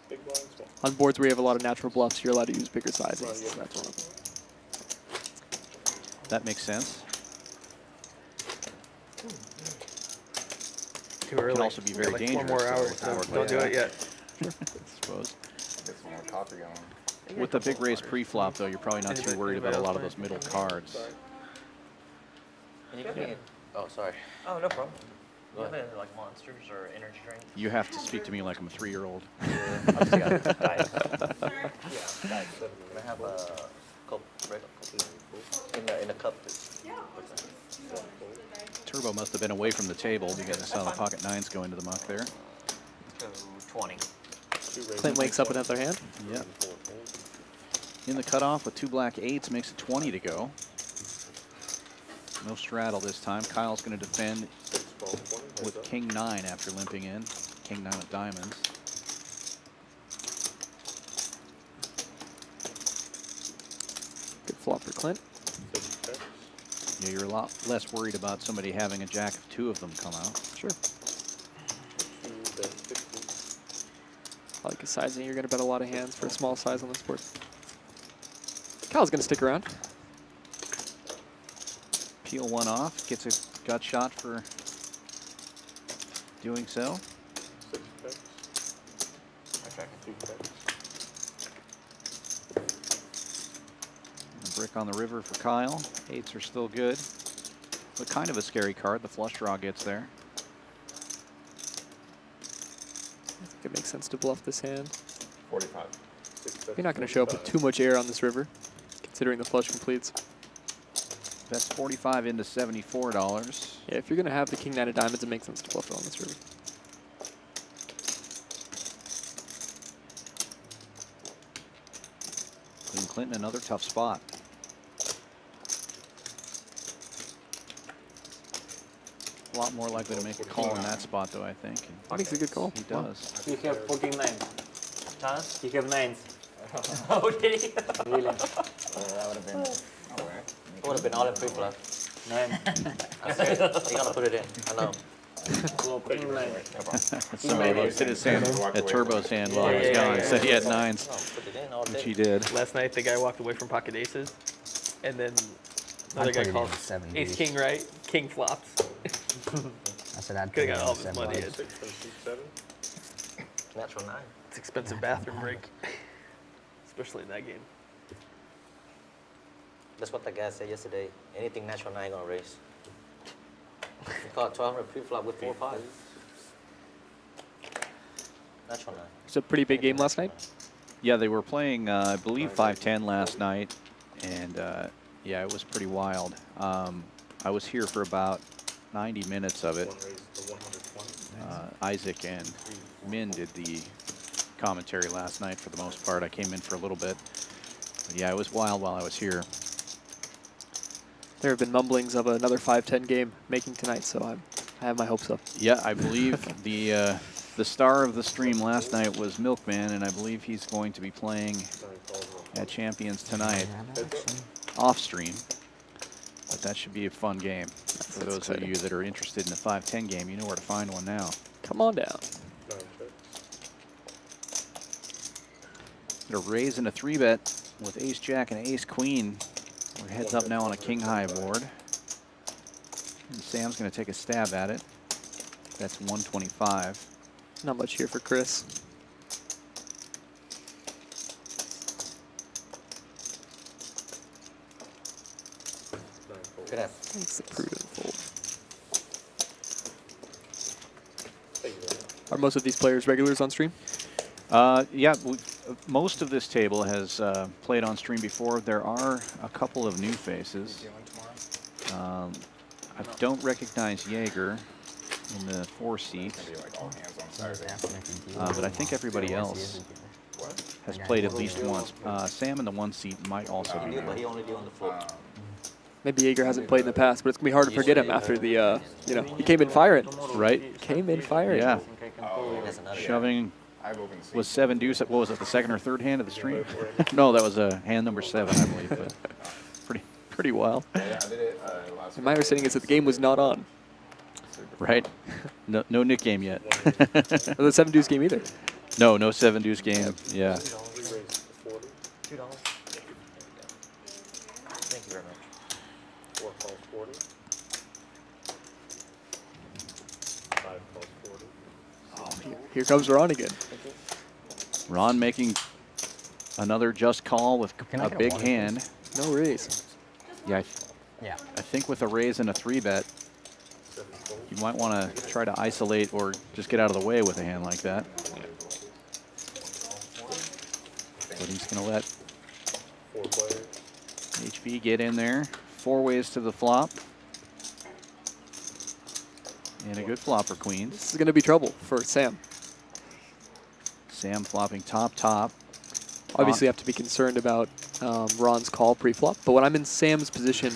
Big blind, small. On boards where you have a lot of natural bluffs, you're allowed to use bigger sizes. So that's one of them. That makes sense. Too early. Can also be very Like dangerous. 4 more though, hours. with the So board don't like do that, it yet. I suppose. Get some more coffee going. With the big raise pre-flop, though, you're probably not too worried about a lot of those middle cards. And you can oh, sorry. Oh, no problem. You have any, like monsters or energy drinks? You have to speak to me like I'm a 3-year-old. Obviously got diet. Can I have a cup, regular cup? In the cup. Turbo must have been away from the table because I saw the pocket nines go into the muck there. So 20. Clint wakes up another hand. Yep. In the cutoff with 2 black 8s makes it 20 to go. No straddle this time. Kyle's going to defend with King 9 after limping in. King 9 of diamonds. Good flop for Clint. Yeah, you're a lot less worried about somebody having a jack of 2 of them come out. Sure. I like his sizing. You're going to bet a lot of hands for a small size on this board. Kyle's going to stick around. Peel one off, gets a gut shot for doing so. A brick on the river for Kyle. 8s are still good, but kind of a scary card. The flush draw gets there. I think it makes sense to bluff this hand. 45. You're not going to show up with too much air on this river, considering the flush completes. That's 45 into $74. Yeah, if you're going to have the King 9 of diamonds, it makes sense to bluff it on this river. Clean Clinton, another tough spot. A lot more likely to make a call in that spot, though, I think. And He makes a good call. he does. You have 49. Huh? You have 9s. Oh, did he? Really? That would have been. Oh, right. It would have been all in pre-flop. 9. I said, you gotta put it in. I know. King 9. Somebody looked at his hand, at Turbo's hand while he was gone, and said he had 9s, No, put it in all which day. he did. Last night, the guy walked away from pocket aces, and then another I'd guy put it called in 70s. ace king right, king flops. I said I'd put Could it have got all in of his money in. 70s. 6 and 7. Natural 9. It's expensive bathroom break, especially in that game. That's what the guy said yesterday. Anything natural 9 gonna raise. He caught 1200 pre-flop with 4 5. Natural 9. It's a pretty big game last night. Yeah, they were playing, I believe, 5-10 last night, and yeah, it was pretty wild. I was here for about 90 minutes of it. One raised to 120. Isaac and Min did the commentary last night for the most part. I came in for a little bit. But yeah, it was wild while I was here. There have been mumblings of another 5-10 game making tonight, so I have my hopes up. Yeah, I believe the star of the stream last night was Milkman, and I believe he's going to be playing 9 calls, 1 at Champions tonight, off stream. But that should be a fun game. For those exciting. of you that are interested in the 5-10 game, you know where to find one now. Come on down. 9-6. Gonna raise in a 3-bet with ace jack and ace queen. We're heads up now on a king high board. And Sam's gonna take a stab at it. That's 125. Not much here for Chris. Good app. It's the prudent fold. Are most of these players regulars on stream? Yeah, most of this table has played on stream before. There are a couple of new faces. I don't recognize Jaeger in the 4 seat, but I think everybody else has played at least once. Sam in the 1 seat might also be But he there. only did on the floor. Maybe Jaeger hasn't played in the past, but it's gonna be hard to forget him after the, you know, he came in firing. Right? Came in firing. Yeah. That's another Shoving I've opened seats. was 7 deuce. What was it? The 2nd or 3rd hand of the stream? No, that was hand number 7, I believe. But pretty wild, Yeah, I did it last And my understanding is that the game was not on. right? No Nick game yet. Or the 7 deuce game either. No 7 deuce game. Yeah. 3 raises to 40. $2. Thank you very much. 4 calls 40. 5 calls 40. Oh, here comes Ron again. Ron making another just call with Can I a get a big one, hand. No raise. Yeah, Yeah. I think with a raise and a 3-bet, 7 calls. you might want to try to isolate or just get out of the way with a hand like that. But he's going to let 4 players. HV get in there. 4 ways to the flop. And a good flop for queens. This is gonna be trouble for Sam. Sam flopping top. Obviously, I have to be concerned about Ron's call pre-flop. But when I'm in Sam's position,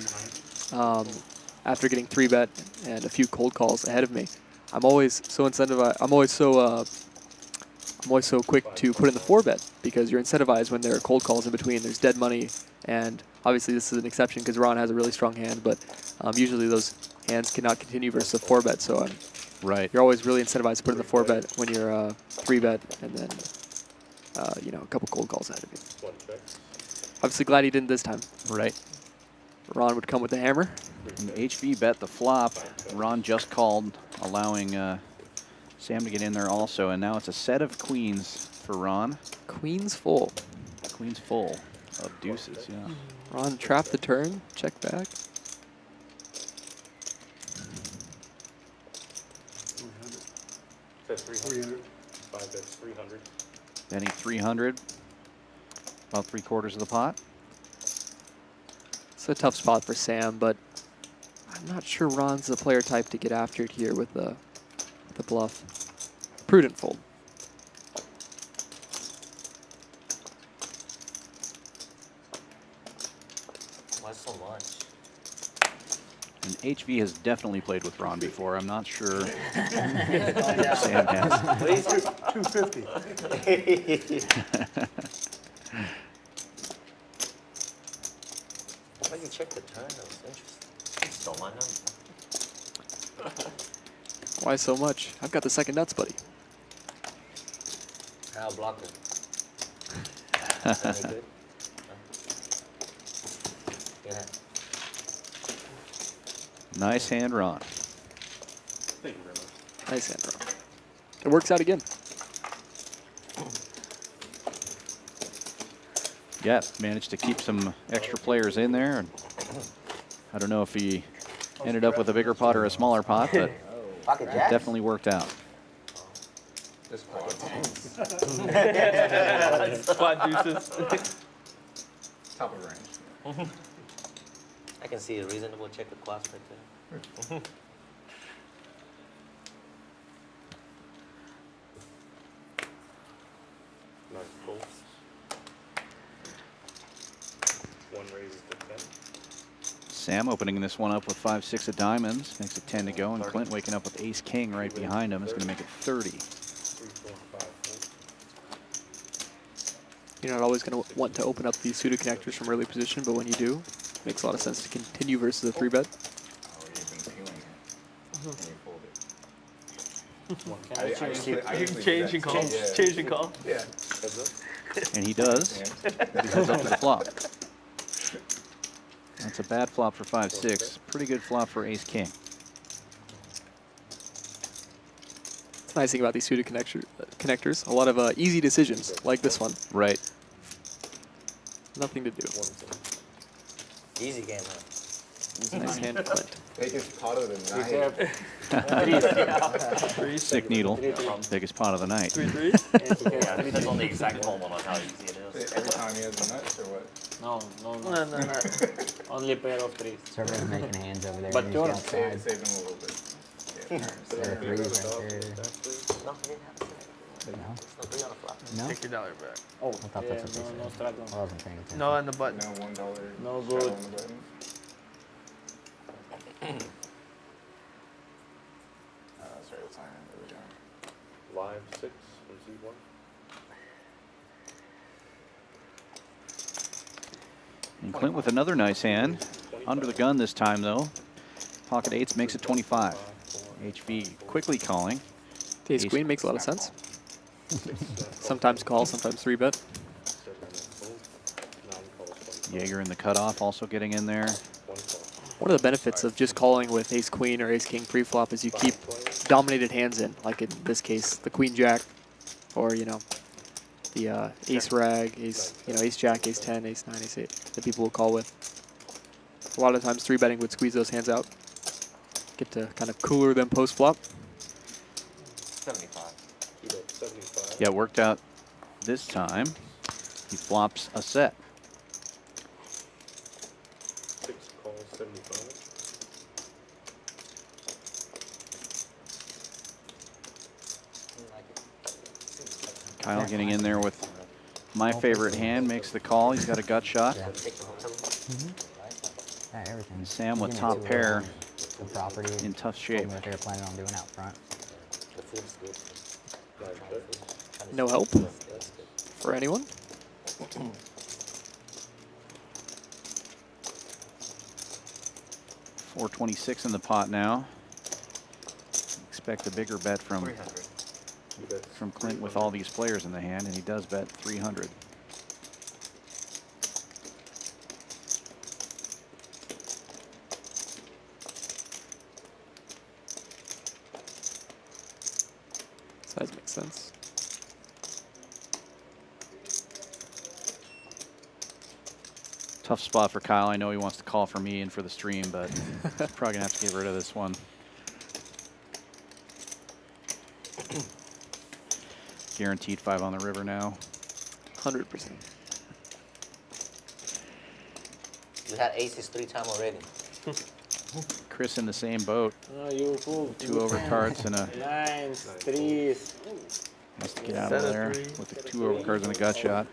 after getting 3-bet and a few cold calls ahead of me, I'm always so incentivized. I'm always so quick to put in the 4-bet because you're incentivized when there are cold calls in between. There's dead money, and obviously this is an exception because Ron has a really strong hand. But usually those hands cannot continue versus a 4-bet. So Right. you're always really incentivized to put in the 4-bet when you're 3-bet and then you know, a couple cold calls ahead of you. 1 check. Obviously glad he didn't this time. Right. Ron would come with the hammer. And HV bet the flop. Ron just called, allowing Sam to get in there also. And now it's a set of queens for Ron. Queen's full. Queens full of deuces, yeah. Ron trapped the turn. Check back. 300. Says 300. 300. 5 bets 300. Betting 300, about 3/4 of the pot. It's a tough spot for Sam, but I'm not sure Ron's the player type to get after it here with the bluff. Prudent fold. Why so much? And HV has definitely played with Ron before. I'm not sure Sam has. Please. 250. Why you check the turn? That was interesting. Stole my number. Why so much? I've got the second nuts, buddy. I'll block it. Any good? Yeah. Nice hand, Ron. Thank you very much. Nice hand, Ron. It works out again. Yeah, managed to keep some extra players in there. And I don't know if he ended up with a bigger pot or a smaller pot, but Pocket it jack? definitely worked out. This quad. Spot deuces. Top of range. I can see a reasonable check with quads right there. Nine folds. 1 raises to 10. Sam opening this one up with 5-6 of diamonds. Makes it 10 to go. And Clint waking up with ace-king right behind him is going to make it 30. 3, 4, and 5 folds. You're not always going to want to open up these suited connectors from early position, but when you do, it makes a lot of sense to continue versus a 3-bet. Oh, you've been peeling it. And you fold it. What can I I choose? usually do Change that and call. too, yeah. Change and call. Yeah. And he does. Yeah. He heads up to the flop. That's a bad flop for 5-6. Pretty good flop for ace-king. It's the nice thing about these suited connectors. A lot of easy decisions, like this one. Right. Nothing to do. Easy game, huh? Nice hand, Clint. Biggest pot of the night. Sick needle. Biggest pot of the night. 3-3. Yeah, it depends on the exact moment on how easy it is. Every time he has the nuts or what? No. No. Only pair of threes. Server's making hands over there. But He's you're- got Save sides. him a little bit. Yeah, There are threes right there. No, he didn't have a set. No? No three on the flop. No? Take your dollar back. Oh, I thought that's what they said. no struggle. I wasn't paying attention. No, and the button. no $1. No shadow good. on the button. That's right. What's on it? There we go. Live 6 or Z1. And Clint with another nice hand. Under the gun this time, though. Pocket eights makes it 25. HV quickly calling. The ace queen makes a lot of sense. Sometimes call, sometimes 3-bet. Jaeger in the cutoff also getting in there. One of the benefits of just calling with ace queen or ace king pre-flop is you keep dominated hands in, like in this case, the queen jack, or the ace rag, ace jack, ace 10, ace 9, ace 8 that people will call with. A lot of times 3-betting would squeeze those hands out. Get to kind of cooler them post-flop. 75. Yeah, it worked out this time. He flops a set. 6 calls, 75. Kyle getting in there with my favorite hand, makes the call. He's got a gut shot. Yeah. Yeah, everything. Sam with Give me top two pair the property. in tough Told shape. me what they were planning on doing out front. The food's good. No help for anyone. $426 in the pot now. Expect a bigger bet from Clint with all these players in the hand, and he does bet 300. Size makes sense. Tough spot for Kyle. I know he wants to call for me and for the stream, but he's probably gonna have to get rid of this one. Guaranteed 5 on the river now. 100%. You had aces 3 times already. Chris in the same boat. Oh, you fool. 2 overcards and a Nines, threes. has to get out of there with the 2 overcards and a gut shot.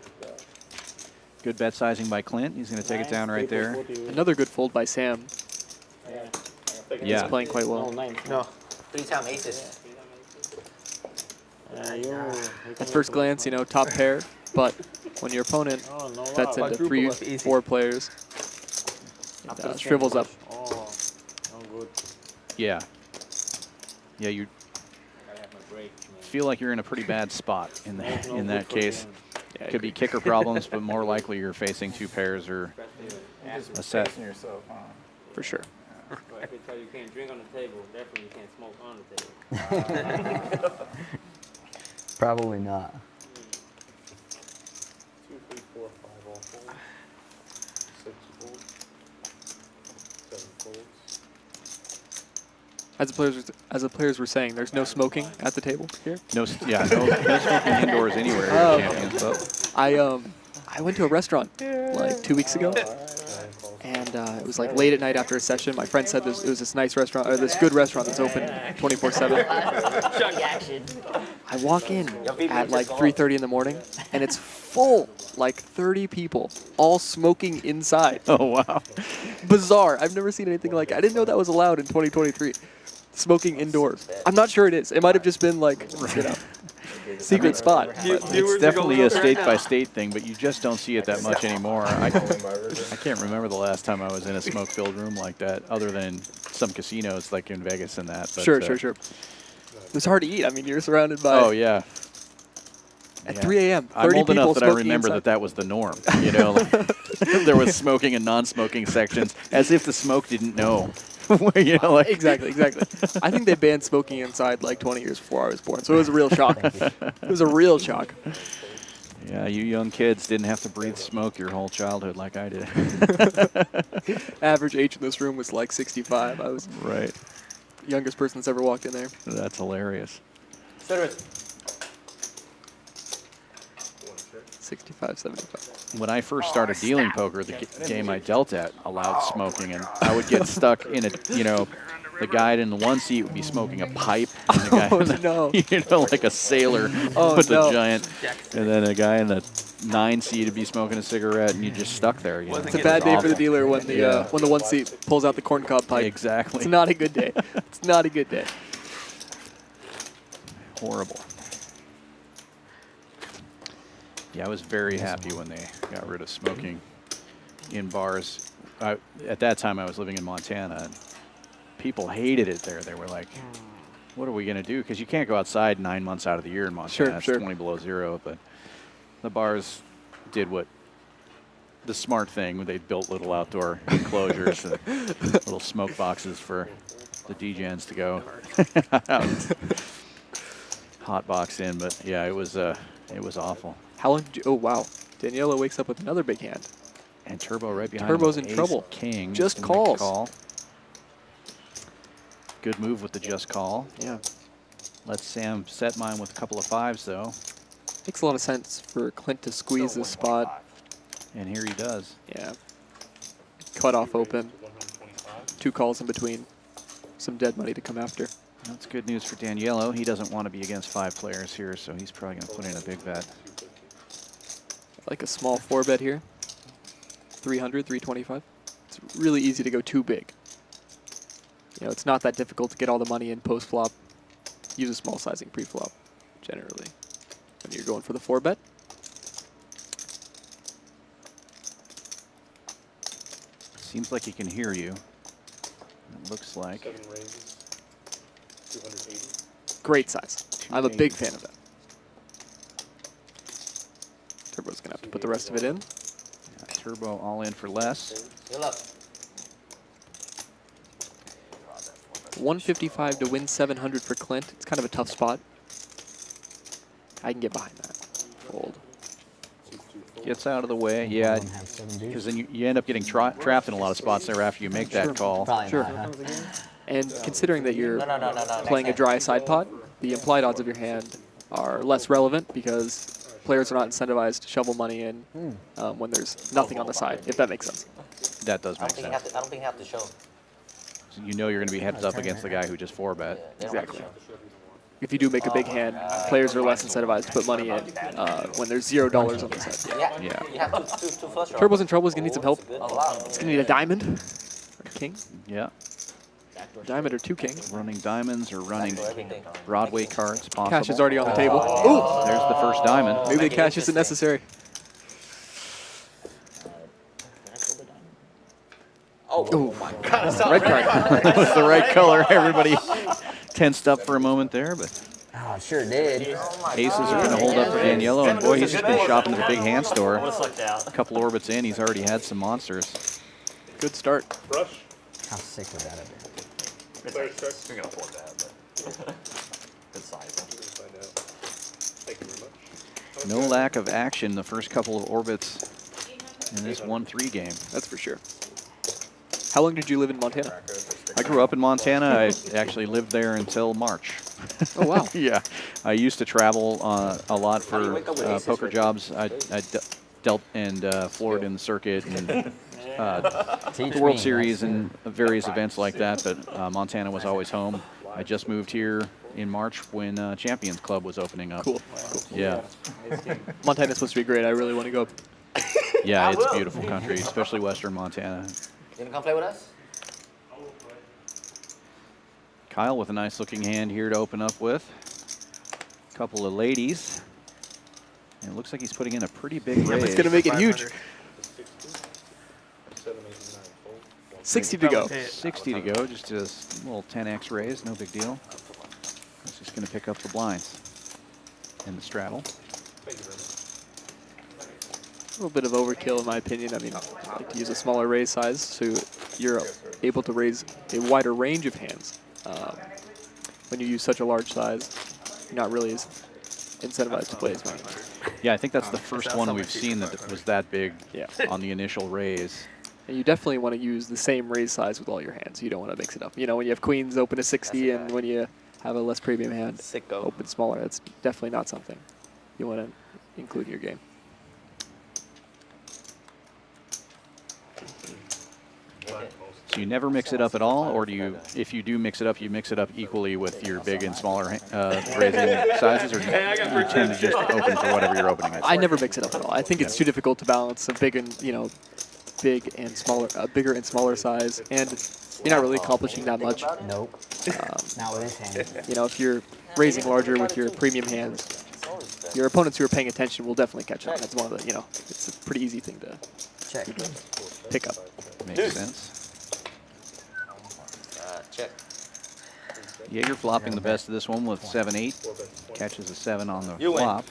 Good bet sizing by Clint. He's going to take it down right there. Another good fold by Sam. He's Yeah. playing quite well. No. 3 times aces. At first glance, top pair, but when your opponent bets into 3, Quadruple easy. 4 players, it shrivels up. Oh, no good. Yeah. Yeah, you feel like you're in a pretty bad spot in that case. Yeah, Could be kicker problems, but more likely you're facing 2 pairs or a set. Facing yourself, huh? for sure. If they tell you can't drink on the table, definitely you can't smoke on the table. Probably not. 2, 3, 4, 5 all folds. 6 folds. 7 folds. As the players were saying, there's no smoking at the table here. No smoking indoors anywhere here Oh. at Champions Club. I went to a restaurant like 2 weeks ago, and it was like late at night after a session. My friend said it was this nice restaurant, or this good restaurant that's open 24/7. I walk in at like 3:30 in the morning, and it's full, like 30 people, all smoking inside. Oh, wow. Bizarre. I've never seen anything like it. I didn't know that was allowed in 2023. Smoking indoors. I'm not sure it is. It might have just been like, secret spot. It's definitely a state-by-state thing, but you just don't see it that much anymore. I can't remember the last time I was in a smoke-filled room like that, other than some casinos like in Vegas and that. But, Sure. It was hard to eat. I mean, you're surrounded by. Oh, yeah. At 3 a.m. I'm old enough that I remember inside. that was the norm. You know, like, there was smoking and non-smoking sections, as if the smoke didn't know. You know, like Exactly. I think they banned smoking inside like 20 years before I was born, so it was a real shock. It was a real shock. Yeah, you young kids didn't have to breathe smoke your whole childhood like I did. Average age in this room was like 65. I was Right. the youngest person that's ever walked in there. That's hilarious. 65, 75. When I first started dealing poker, the game I dealt at allowed smoking, and I would get stuck in a, you know, the guy in the one seat would be smoking a pipe, and the guy in the, no. you know, like a sailor with a giant, and then a guy in the 9 seat would be smoking a cigarette, and you're just stuck there. You know? It's a bad day for the dealer when the one seat pulls out the corncob pipe. Exactly. It's not a good day. It's not a good day. Horrible. Yeah, I was very happy when they got rid of smoking in bars. At that time, I was living in Montana, and people hated it there. They were like, what are we going to do? Because you can't go outside 9 months out of the year in Montana. Sure. It's 20 below zero. But the bars did what the smart thing. They built little outdoor enclosures, and little smoke boxes for the DJs to go hot box in. But yeah, it was awful. How long did you? Oh wow, Daniela wakes up with another big hand. And Turbo right behind Turbo's him. in Ace trouble. King. Just Gonna make a calls. Call. Good move with the just call. Yeah. Let Sam set mine with a couple of 5s though. Makes a lot of sense for Clint to squeeze this spot. And here he does. Yeah. Cut off open. 2 calls in between. Some dead money to come after. That's good news for Daniello. He doesn't want to be against 5 players here, so he's probably going to put in a big bet. Like a small 4-bet here. 300, 325. It's really easy to go too big. You know, it's not that difficult to get all the money in post-flop. Use a small sizing pre-flop, generally. When you're going for the 4-bet. Seems like he can hear you. It looks like. 7 ranges. 280. Great size. I'm a big fan of that. Turbo's going to have to put the rest of it in. Yeah, Turbo all in for less. 155 to win 700 for Clint. It's kind of a tough spot. I can get behind that. Fold. Gets out of the way, yeah, because then you end up getting trapped in a lot of spots there after you make that call. Sure. And considering that you're playing a dry side pot, the implied odds of your hand are less relevant because players are not incentivized to shovel money in when there's nothing on the side, if that makes sense. That does make sense. I don't think you have to show. So you know you're going to be heads up against the guy who just 4-bet. Exactly. If you do make a big hand, players are less incentivized to put money in when there's $0 on the side. Yeah. You have to flush draw. Turbo's in trouble. He's going to need some help. He's going to need a diamond or a king. Yeah. Diamond or 2 king. Running diamonds or running Broadway cards possible. Cash is already on the table. Ooh! There's the first diamond. Maybe the cash isn't necessary. Oh my God! Red card. That was the right color. Everybody tensed up for a moment there, but Oh, sure did. aces are going to hold up for Daniello, and boy, he's just been shopping at the big hand store. Almost looked out. A couple orbits in, he's already had some monsters. Good start. Brush. How sick would that have been? Player's check. You're gonna afford that, but good size. Find out. Thank you very much. No lack of action the first couple of orbits in this 1-3 game. That's for sure. How long did you live in Montana? I grew up in Montana. I actually lived there until March. Oh, wow. Yeah. I used to travel a lot for poker jobs. I dealt and floored in the circuit and the World Series and various events like that, but Montana was always home. I just moved here in March when Champions Club was opening up. Cool. Yeah. Montana's supposed to be great. I really want to go. Yeah, it's a beautiful country, especially western Montana. You gonna come play with us? Kyle with a nice looking hand here to open up with. Couple of ladies. And it looks like he's putting in a pretty big Yeah, raise. but it's going to make it huge. 60, 7, 8, 9, fold. 60 to go. 60 to go, just a little 10x raise, no big deal. He's just going to pick up the blinds and the straddle. Thank you very much. A little bit of overkill, in my opinion. I mean, I like to use a smaller raise size so you're able to raise a wider range of hands. When you use such a large size, you're not really as incentivized to play as many. Yeah, I think that's the first one we've seen that was that big on the initial raise. And you definitely want to use the same raise size with all your hands. You don't want to mix it up. You know, when you have queens open to 60 and when you have a less premium hand open smaller, that's definitely not something you want to include in your game. So you never mix it up at all, or do you, if you do mix it up, you mix it up equally with your big and smaller raising sizes, or do you tend to just open for whatever you're opening it? I never mix it up at all. I think it's too difficult to balance a big and, you know, big and smaller, a bigger and smaller size, and you're not really accomplishing that much. Nope. Not with his hand. You know, if you're raising larger with your premium hands, your opponents who are paying attention will definitely catch up. That's one of the, you know, it's a pretty easy thing to pick up. Makes sense. Check. Yeah, you're flopping the best of this one with 7-8. Catches a 7 on the flop.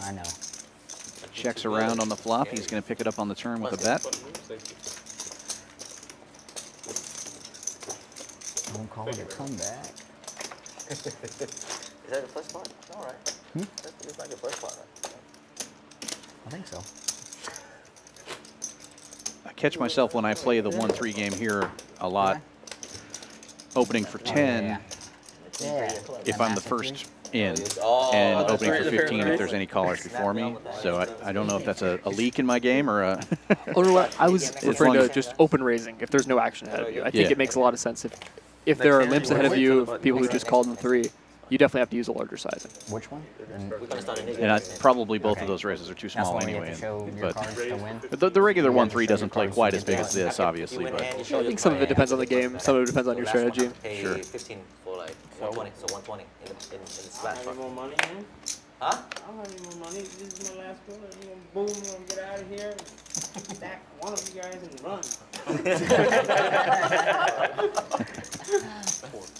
I know. Checks around on the flop. He's going to pick it up on the turn with a bet. Don't call it a comeback. Is that your first spot? All right. That's like your first spot, right? I think so. I catch myself when I play the 1-3 game here a lot, opening for 10 if I'm the first in, and opening for 15 if there's any callers before me. So I don't know if that's a leak in my game or a... Oh, no, I was referring to just open raising if there's no action ahead of you. I think it makes a lot of sense if there are limps ahead of you, people who just called in 3, you definitely have to use a larger sizing. Which one? And probably both of those raises are too small anyway. But the regular 1-3 doesn't play quite as big as this, obviously. But I think some of it depends on the game, some of it depends on your strategy. Sure. 15 for like 120, so 120 in the splash. Have any more money, man? Huh? I don't have any more money. This is my last quarter. I'm gonna boom, I'm gonna get out of here, stack one of you guys and run.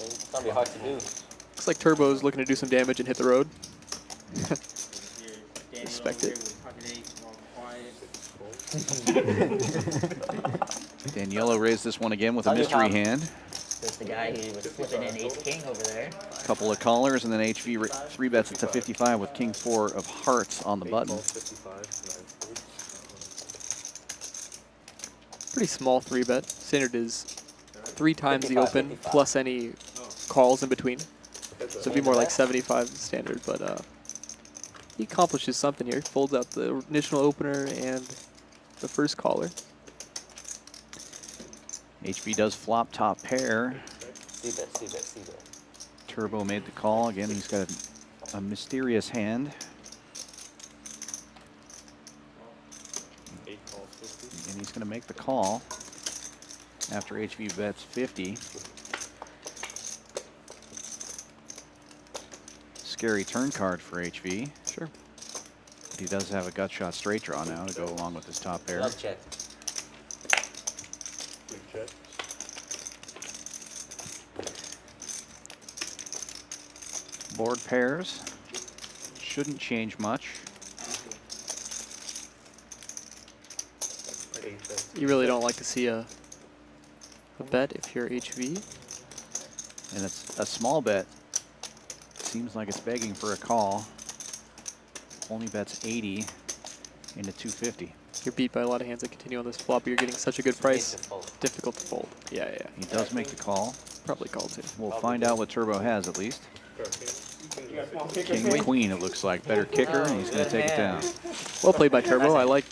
It's gonna be hard to do. Looks like Turbo's looking to do some damage and hit the road. Respect it. Daniello raised this one again with a mystery hand. There's the guy who was flipping in ace-king over there. Couple of callers, and then HV 3 bets it to 55 with king 4 of hearts on the button. Pretty small 3 bet. Standard is 3 times the open plus any calls in between. So it'd be more like 75 standard, but he accomplishes something here. He folds out the initial opener and the first caller. HV does flop top pair. C-bet, C-bet, C-bet. Turbo made the call. Again, he's got a mysterious hand. And he's going to make the call after HV bets 50. Scary turn card for HV. Sure. But he does have a gut shot straight draw now to go along with his top pair. Love check. Board pairs shouldn't change much. You really don't like to see a bet if you're HV. And it's a small bet. Seems like it's begging for a call. Only bets 80 into 250. You're beat by a lot of hands that continue on this flop, but you're getting such a good price. Difficult to fold. Yeah, yeah. He does make the call. Probably call too. We'll find out what Turbo has at least. King Queen, it looks like. Better kicker, and he's going to take it down. Well played by Turbo. I like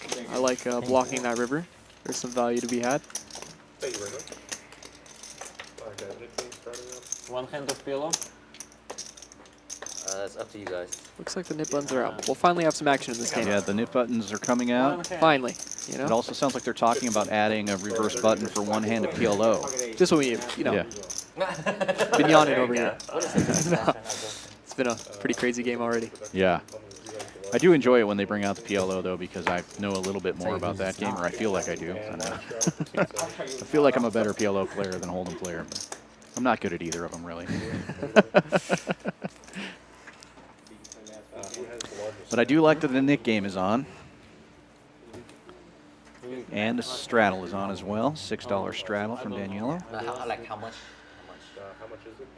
blocking that river. There's some value to be had. Thank you very much. One hand of pillow. That's up to you guys. Looks like the nip buttons are out. We'll finally have some action in this game. Yeah, the nip buttons are coming out. Finally. You know? It also sounds like they're talking about adding a reverse button for one-handed PLO. Just what we, you know, Yeah. been yawning over here. It's been a pretty crazy game already. Yeah. I do enjoy it when they bring out the PLO, though, because I know a little bit more about that game, or I feel like I do. I feel like I'm a better PLO player than Hold'em player. But I'm not good at either of them, really. But I do like that the Nick game is on. And the straddle is on as well. $6 straddle from Daniela. Like how much? How much is it?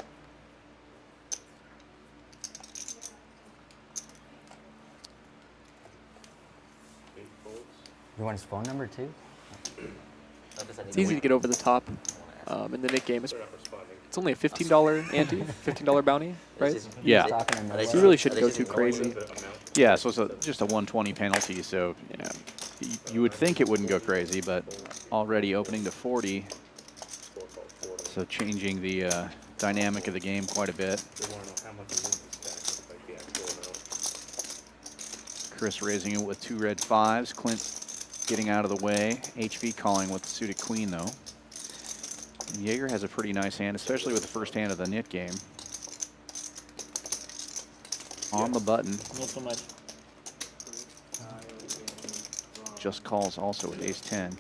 You want his phone number too? It's easy to get over the top in the Nick game. It's only a $15 ante, $15 bounty, right? Yeah. So you really shouldn't go too crazy. Yeah, so it's just a 120 penalty, so yeah, you would think it wouldn't go crazy, but already opening to 40, so changing the dynamic of the game quite a bit. Chris raising it with 2 red 5s. Clint getting out of the way. HV calling with the suited queen, though. And Jaeger has a pretty nice hand, especially with the first hand of the Nit game. On the button. Not so much. Just calls also with ace-10.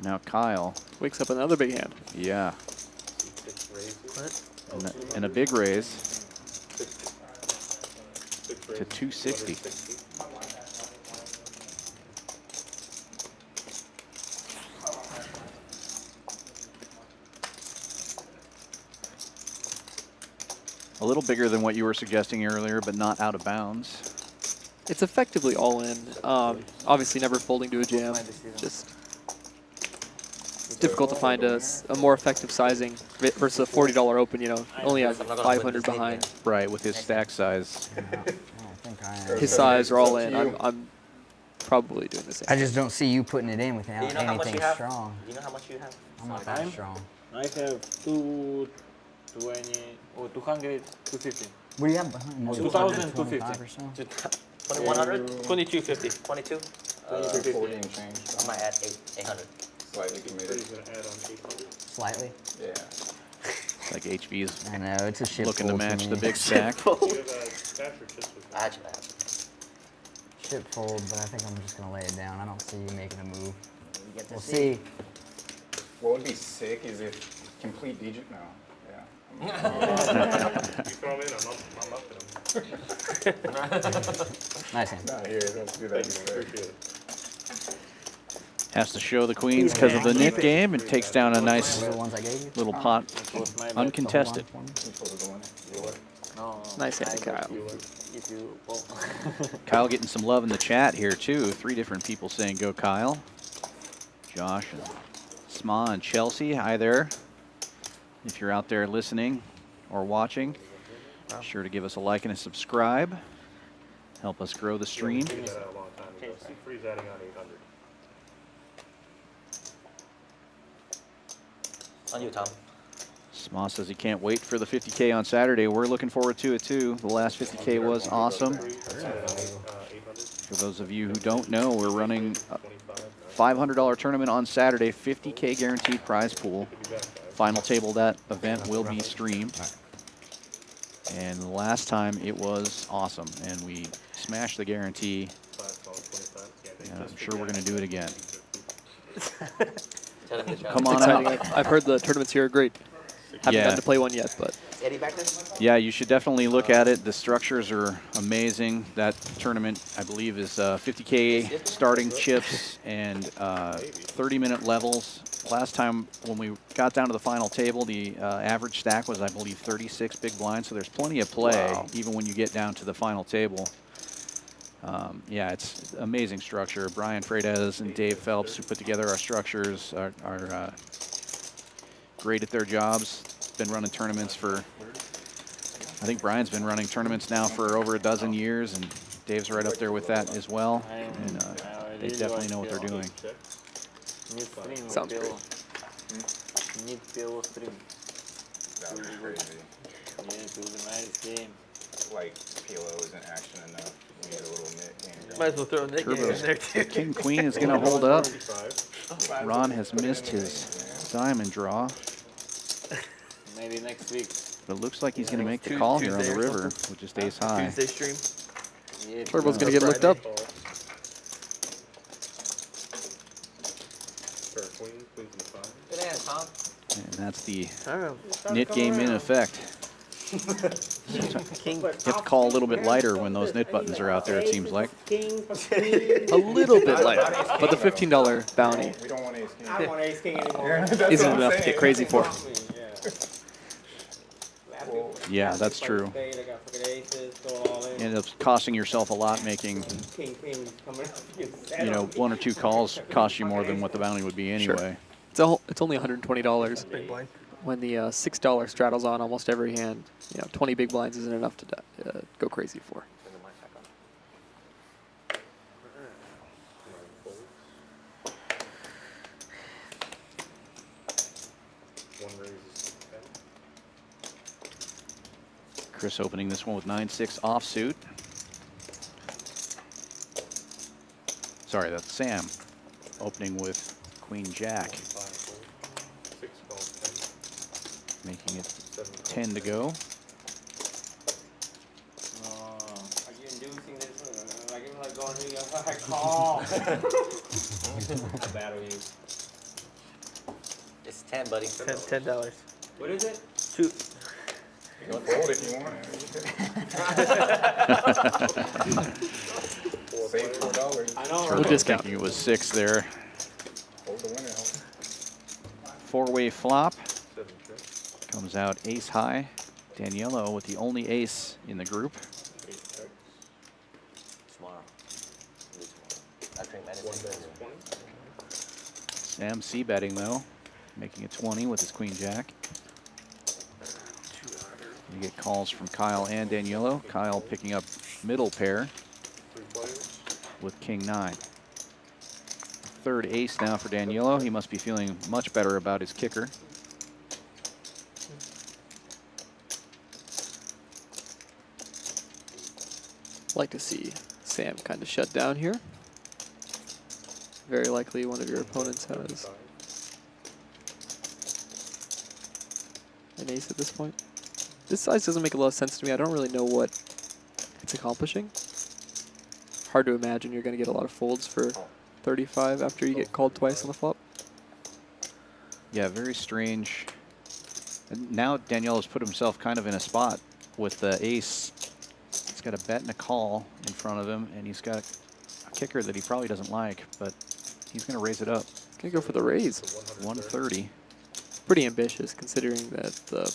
Now Kyle. Wakes up another big hand. Yeah. And a big raise to 260. A little bigger than what you were suggesting earlier, but not out of bounds. It's effectively all in. Obviously never folding to a jam. Just it's difficult to find a more effective sizing versus a $40 open, you know. Only have 500 behind. Right, with his stack size. His size are all in. I'm probably doing the same. I just don't see you putting it in without Do you know how much anything you have? strong. Do you know how much you have? I'm not that strong. I have 220 or 200, 250. What do you have behind? 2,000, 25 or so? 2100? 2250. 22? 40 and change. I might add 800. Slightly committed. Slightly? Yeah. Like HV's I know, it's a shit looking to fold for match me. the big stack. I actually have. Chip fold, but I think I'm just going to lay it down. I don't see you making a move. We'll see. What would be sick is if complete digit now. Yeah. You throw him in, I'm up to him. Nice hand. Not here, let's do that instead. Appreciate it. Has to show the queens because of the Nit game and takes down a nice Those are the ones I gave you? little pot, uncontested. Nice hand, Kyle. Kyle getting some love in the chat here too. 3 different people saying go Kyle. Josh and Sma and Chelsea, hi there. If you're out there listening or watching, be sure to give us a like and a subscribe. Help us grow the stream. Figured that out a long time ago. Freeze adding on 800. On you, Tom. Sma says he can't wait for the 50K on Saturday. We're looking forward to it too. The last 50K was awesome. For those of you who don't know, we're running a $500 tournament on Saturday, 50K guaranteed prize pool. Final table of that event will be streamed. And the last time it was awesome, and we smashed the guarantee. And I'm sure we're going to do it again. Come on out. I've heard the tournaments here are great. Haven't gotten to play one yet, but Eddie back there? Yeah, you should definitely look at it. The structures are amazing. That tournament, I believe, is 50K starting chips and 30-minute levels. Last time when we got down to the final table, the average stack was, I believe, 36 big blinds. So there's plenty of play, even when you get down to the final table. Yeah, it's amazing structure. Brian Freitas and Dave Phelps, who put together our structures, are great at their jobs. Been running tournaments for, I think Brian's been running tournaments now for over a dozen years, and Dave's right up there with that as well. And they definitely know what they're doing. sounds great. Need PLO stream. That would be crazy. Yeah, it was a nice game. Like, PLO isn't action enough. We need a little Nit game. Might as well throw a Nick game in there too. King Queen is going to hold up. Ron has missed his diamond draw. Maybe next week. But it looks like he's going to make the call here on the Tuesday or river with just ace high. Tuesday stream. Turbo's going to get looked up. Pair of queens, queens and five. Good hand, Tom. And that's the I don't know. nit game in effect. King. You have to call a little bit lighter when those nit buttons are out there, it seems like. A little bit lighter, but the $15 bounty We don't want ace king. I don't want ace king anymore. That's isn't what I'm enough to saying. get crazy for. Yeah, that's true. They got fucking aces, go all in. You end up costing yourself a lot, making, King coming up against you know, 1 or 2 calls cost you more than what the bounty would be anyway. It's only $120. Big blind. When the $6 straddles on almost every hand, you know, 20 big blinds isn't enough to go crazy for. Turn the mic back on. One raises 10. Chris opening this one with 9-6 offsuit. Sorry, that's Sam opening with Queen Jack, 5 fold. 6 calls 10. making it 7 calls. 10 to go. Are you inducing this? Like, even like going to your call. How bad are you? It's 10, buddy. $10. What is it? Two. You can fold if you want. Save $4. I know. Turbo discount. thinking it was 6 there. Hold the winner. 4-way flop. 7 check. Comes out ace high. Daniello with the only ace in the group. 8 checks. Tomorrow. Maybe tomorrow. I drink 1 medicine. bets 20. Sam c-betting though, making it 20 with his Queen Jack. You get calls from Kyle and Daniello. Kyle picking up middle pair 3 players. with King 9. Third ace now for Daniello. He must be feeling much better about his kicker. Like to see Sam kind of shut down here. Very likely one of your opponents has 5. an ace at this point. This size doesn't make a lot of sense to me. I don't really know what it's accomplishing. Hard to imagine you're going to get a lot of folds for 35 after you get called twice on the flop. Yeah, very strange. And now Daniello's put himself kind of in a spot with the ace. He's got a bet and a call in front of him, and he's got a kicker that he probably doesn't like, but he's going to raise it up. He's going to go for the raise. 130. Pretty ambitious considering that the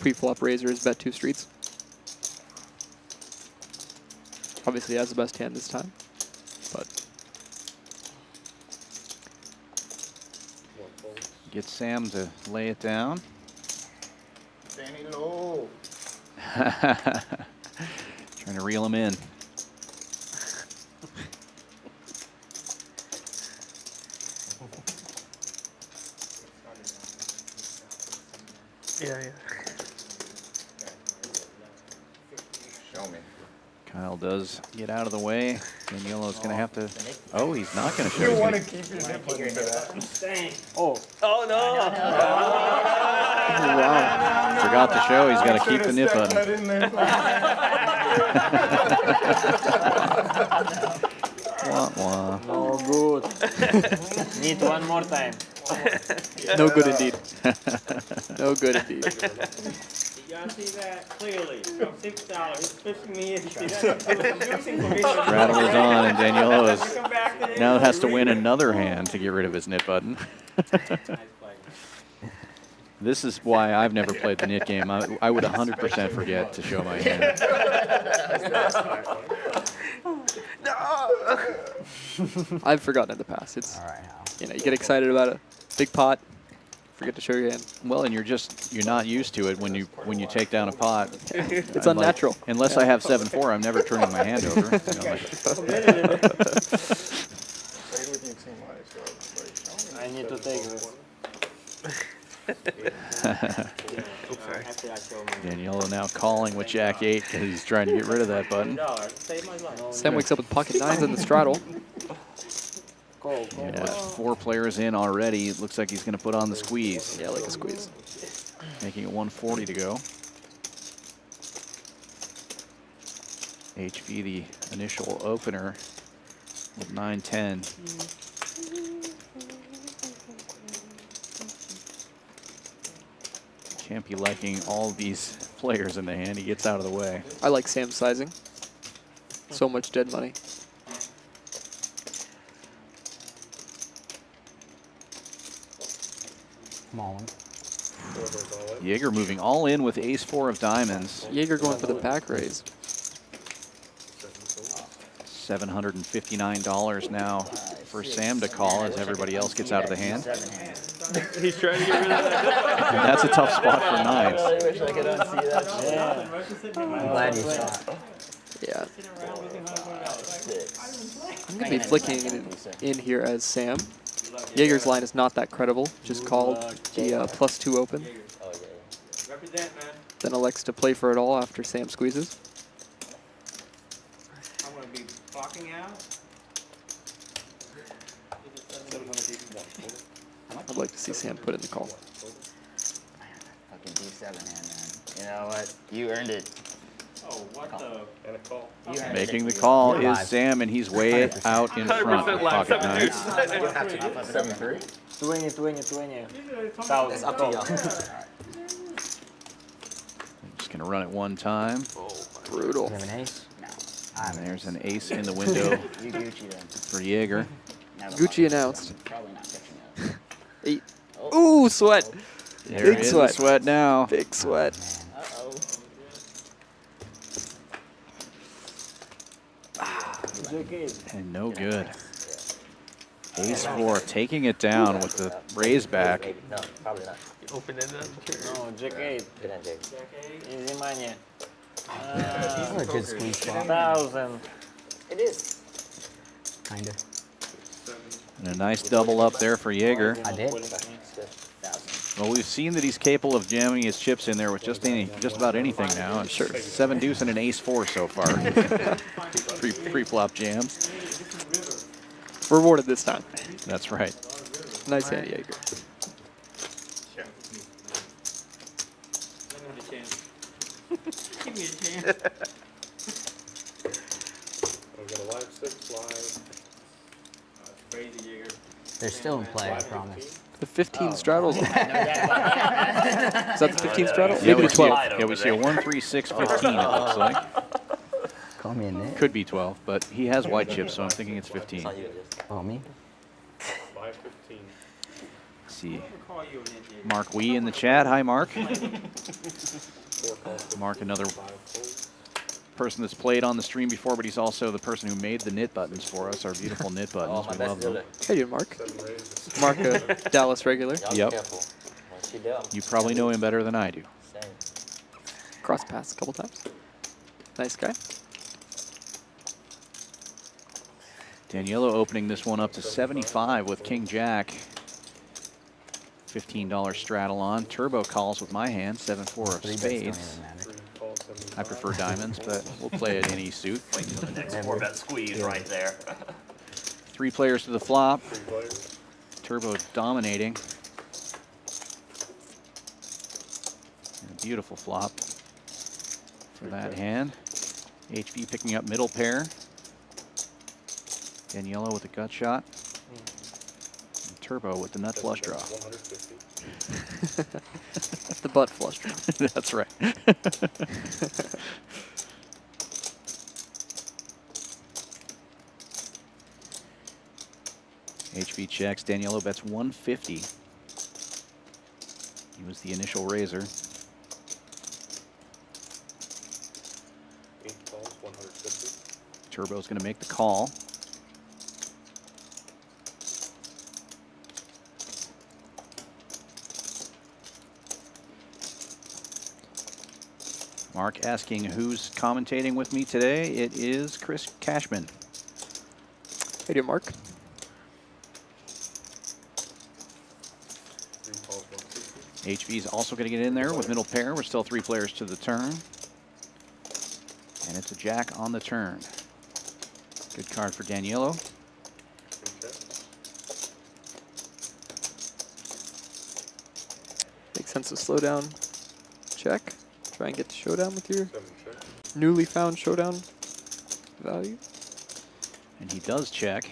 pre-flop raiser is bet 2 streets. Obviously he has the best hand this time, but 1 fold. Get Sam to lay it down. Danny low. Trying to reel him in. Yeah. Show me. Kyle does get out of the way. Daniello's going to have to... Oh, he's not going to show. You He's want gonna- to keep your nip button for that. Dang. Oh no! wow. Forgot to show. He's got to keep the Should've nip stuck button. that in there. Wah, wah. Oh, good. Need one more time. No good indeed. No good indeed. You gotta see that clearly. From $6, he's pushing me in. See that? Inducing for me to- Rattlers on, and Daniello is Come back to now this, has to win read it. another hand to get rid of his nip button. Nice play. This is why I've never played the nit game. I would 100% forget to show my hand. I've forgotten in the past. It's, All right, Hal. you know, you get excited about a big pot, forget to show your hand. Well, and you're not used to it when you take down a pot. It's I'm like, unnatural. unless I have 7-4, I'm never turning my hand over. You know, like, Played with you too much. So it's like, show me. I need to take this. Daniello now calling with Jack 8 because he's trying to get rid of that button. Save my life. Sam wakes up with pocket 9s in the straddle. Yeah, 4 players in already. It looks like he's going to put on the squeeze. Yeah, like a squeeze. making it 140 to go. HV, the initial opener with 9-10. Can't be liking all these players in the hand. He gets out of the way. I like Sam's sizing. So much dead money. Small one. Jaeger moving all in with ace-4 of diamonds. Jaeger going for the back raise. $759 now for Sam to call as everybody else gets out of the hand. He's trying to get rid of that. And that's a tough spot for nines. I wish I could unsee that. I'm glad you saw it. Yeah. I'm going to be flicking it in here as Sam. Jaeger's line is not that credible. Just called the +2 open. Represent, man. Then elects to play for it all after Sam squeezes. I'm gonna be blocking out. I'd like to see Sam put in the call. Fucking D7 hand, man. You know what? You earned it. Oh, what the? And a call. You earned Making it. the call You're is live. Sam, and he's way out in front with pocket nines. 7-3. 20. That's up to y'all. Just going to run it one time. Brutal. You have an ace? No. And there's an ace in the window You Gucci then. for Jaeger. Never Gucci mind. announced. Probably not catching up. 8. Ooh, sweat. There Big is sweat. the sweat now. Big sweat. Uh-oh. And no good. Ace-4 taking it down with the raise back. Maybe. No, probably not. Open it up. No, Jack 8. Good on Jake. Easy money. That's a good squeeze spot. 1,000. It is. Kinda. And a nice double up there for Jaeger. I did. Well, we've seen that he's capable of jamming his chips in there with just about anything now. I'm sure 7 deuce and an ace-4 so far. Pre-flop jams. Rewarded this time. That's right. Nice hand, Jaeger. Give me a chance. I've got a live 6 live. Crazy Jaeger. They're still in play, I promise. The 15 straddles. Is that the 15 straddle? Yeah, Maybe we the 12. see a 1, 3, 6, 15 it looks like. Call me a nit. Could be 12, but he has white chips, so I'm thinking it's 15. It's not you, it is. Oh, me? Live 15. Let's see. Call you an idiot. Mark Wee in the chat. Hi, Mark. 4 calls. Mark, another 5 folds. person that's played on the stream before, but he's also the person who made the knit buttons for us, our beautiful knit Oh, buttons. my We best love them. dealer. How you doing, Mark? 7 raises. Mark, Dallas regular. Y'all Yep. be careful. Once you do, You probably know him better than I do. same. Cross pass a couple times. Nice guy. Daniello opening this one up to 75 with King Jack. $15 straddle on. Turbo calls with my hand, 7-4 of 3 bets don't spades. even matter. 3 calls, 75. I prefer diamonds, but we'll play it any suit. Never. Bet squeeze right there. 3 players to the flop. 3 players. Turbo dominating. And a beautiful flop for that hand. HV picking up middle pair. Daniello with a gut shot. And Turbo with the nut flush draw. 150. The butt flush draw. That's right. HV checks. Daniello bets 150. He was the initial raiser. 8 calls, 150. Turbo's going to make the call. Mark asking who's commentating with me today. It is Chris Cashman. How you doing, Mark? 3 calls, 150. HV's also going to get in there with middle pair. We're still 3 players to the turn. And it's a jack on the turn. Good card for Daniello. Okay. Makes sense to slow down check. Try and get the showdown with your 7 check. newly found showdown value. And he does check.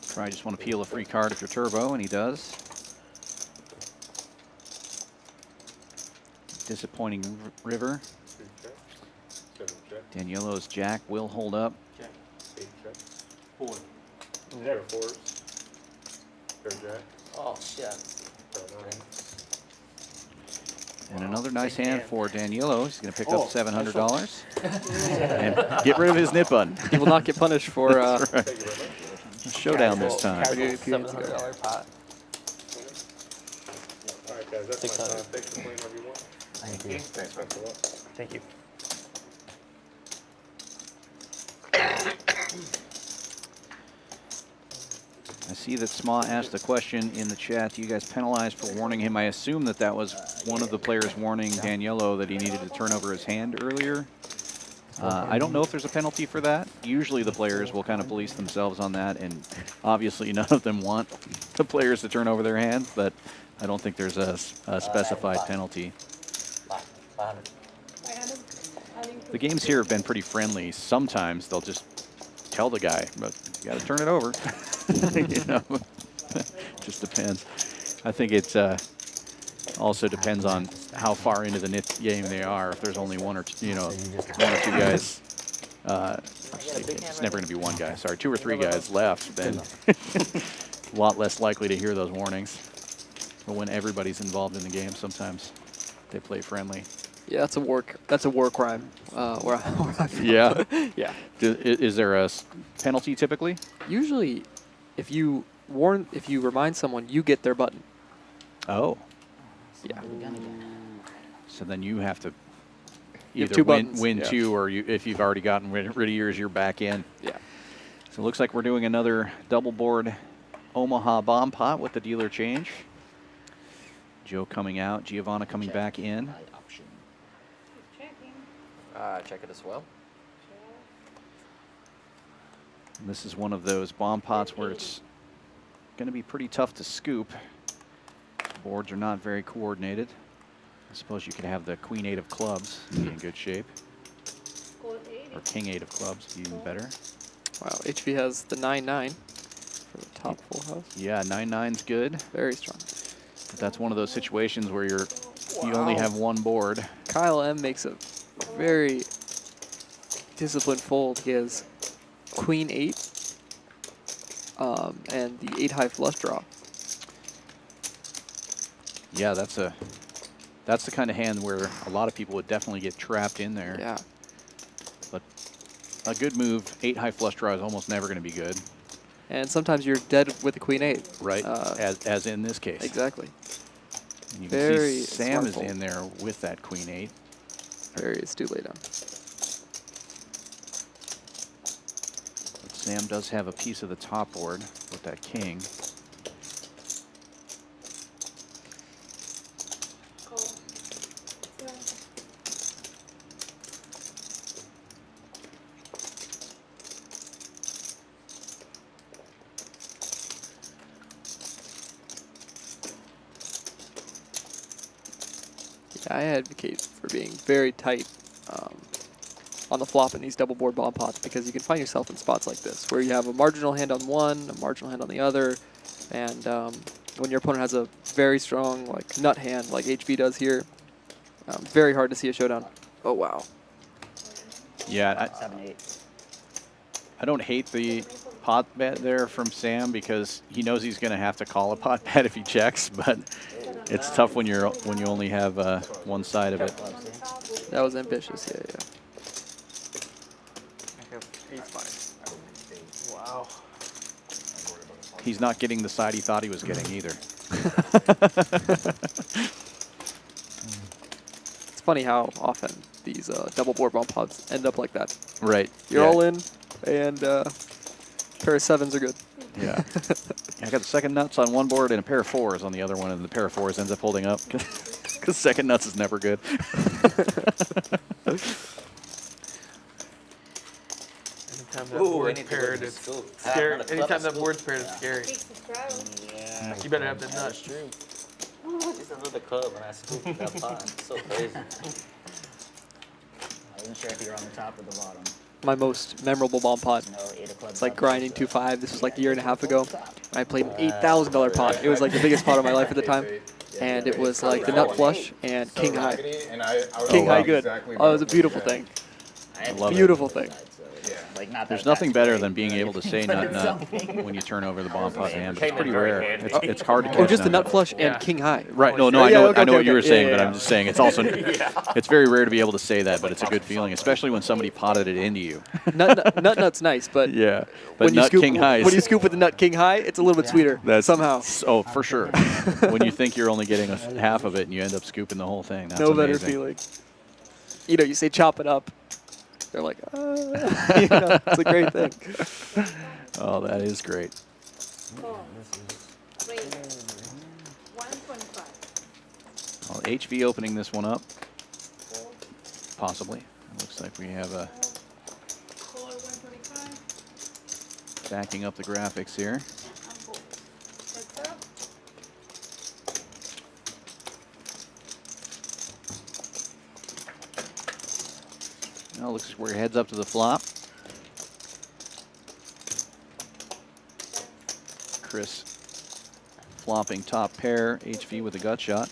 Try just want to peel a free card if you're turbo, and he does. Disappointing river. 3 check. 7 check. Daniello's jack will hold up. Check. 8 check. 4. Pair 4s. Pair jack. Oh, shit. Pair 9. And another nice hand for Daniello. He's going to pick up Oh, $700 and get rid of his nip button. He will not get punished for That's right. Thank you very much. Showdown this time. $700 pot. Alright guys, that's my 600. time. Thanks for playing everyone. Thank you. Thanks a lot. Thank you. I see that Sma asked a question in the chat. Do you guys penalize for warning him? I assume that that was one of the players warning Daniello that he needed to turn over his hand earlier. I don't know if there's a penalty for that. Usually the players will kind of police themselves on that, and obviously none of them want the players to turn over their hands, but I don't think there's a specified penalty. 500. The games here have been pretty friendly. Sometimes they'll just tell the guy, but you got to turn it over. You know, just depends. I think it's also depends on how far into the nit game they are. If there's only one or two, you know, one or two guys, actually, it's never going to be one guy. Sorry, 2 or 3 guys left, then a lot less likely to hear those warnings. But when everybody's involved in the game, sometimes they play friendly. Yeah, that's a war crime. Where I feel. Yeah. Yeah. Is there a penalty typically? Usually, if you remind someone, you get their button. Oh. Yeah. So then you have to You have either 2 buttons. win Yeah. 2, or if you've already gotten rid of yours, you're back in. Yeah. So it looks like we're doing another double board Omaha bomb pot with the dealer change. Joe coming out, Giovanna coming back in. Check it as well. And this is one of those bomb pots where it's going to be pretty tough to scoop. The boards are not very coordinated. I suppose you could have the Queen 8 of clubs be in good shape. Or King 8 of clubs be even better. Wow, HV has the 9-9 for the top full house. Yeah, 9-9's good. Very strong. But that's one of those situations where you only have one board. Kyle M makes a very disciplined fold. He has Queen 8 and the 8 high flush draw. Yeah, that's the kind of hand where a lot of people would definitely get trapped in there. Yeah. But a good move, 8 high flush draw is almost never going to be good. And sometimes you're dead with the Queen 8. Right, as in this case. Exactly. And you can Very see Sam is smart in there with that Queen 8. Very astute laydown. But Sam does have a piece of the top board with that king. I advocate for being very tight on the flop in these double board bomb pots, because you can find yourself in spots like this where you have a marginal hand on one, a marginal hand on the other, and when your opponent has a very strong nut hand like HB does here, very hard to see a showdown. Oh wow. Yeah, 7-8. I don't hate the pot bet there from Sam because he knows he's going to have to call a pot bet if he checks, but it's tough when you only have one side of it. That was ambitious, yeah. Wow. He's not getting the side he thought he was getting either. It's funny how often these double board bomb pots end up like that. Right. You're all in, and pair of 7s are good. Yeah. I got the second nuts on one board and a pair of 4s on the other one, and the pair of 4s ends up holding up because second nuts is never good. Anytime that Ooh, board's anything with paired, the it's scoop. scary. Another club Anytime that scoop. board's paired, it's scary. Yeah. You better have the nut. It's another club and I scooped that pot. It's so crazy. I wasn't sure if you were on the top or the bottom. My most memorable bomb pot. No, 8 o'clock. It's like grinding 2-5. This was like a year and a half ago. I played an $8,000 pot. It was like the biggest pot of my life at the time. And it was like the nut flush and king high. King high good. Oh, it was a beautiful thing. I love it. Beautiful thing. Like not There's that nothing fast, better right? than being able to say nut nut when you turn over the bomb pot hand. It's pretty very rare. handy. It's hard to catch. Oh, just the nut nut flush Yeah. and king high. Right. No, no, Yeah, I know, okay, I know what okay, you were okay. saying, Yeah, but yeah, I'm just saying it's also it's very rare to be able to say that, but it's a good feeling, especially when somebody potted it into you. Nut's nice, but Yeah. But when you nut scoop king high when you scoop with the nut king high, it's a little bit sweeter. that's somehow. Oh, for sure. When you think you're only getting half of it and you end up scooping the whole thing. That's No better amazing. feeling. You know, you say chop it up. They're like, you know, it's a great thing. Oh, that is great. Well, HV opening this one up. Possibly. It looks like we have a backing up the graphics here. Now looks like we're heads up to the flop. Chris flopping top pair, HV with a gut shot.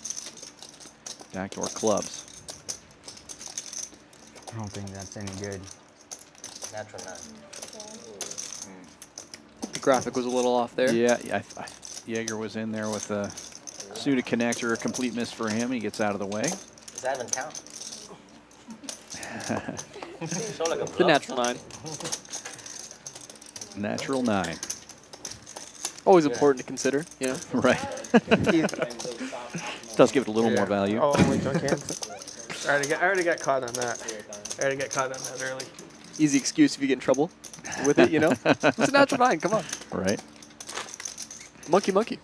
Backdoor clubs. I don't think that's any good. Natural nut. The graphic was a little off there. Yeah, Jaeger was in there with a suited connector, a complete miss for him. He gets out of the way. Does that even count? Show like a The bluff. natural 9. Natural 9. Always important to consider, you know. Right. Does give it a little more value. Oh, wait, I can't. I already got caught on that. I already got caught on that early. Easy excuse if you get in trouble with it, you know. It's a natural 9. Come on. Right. Monkey, monkey.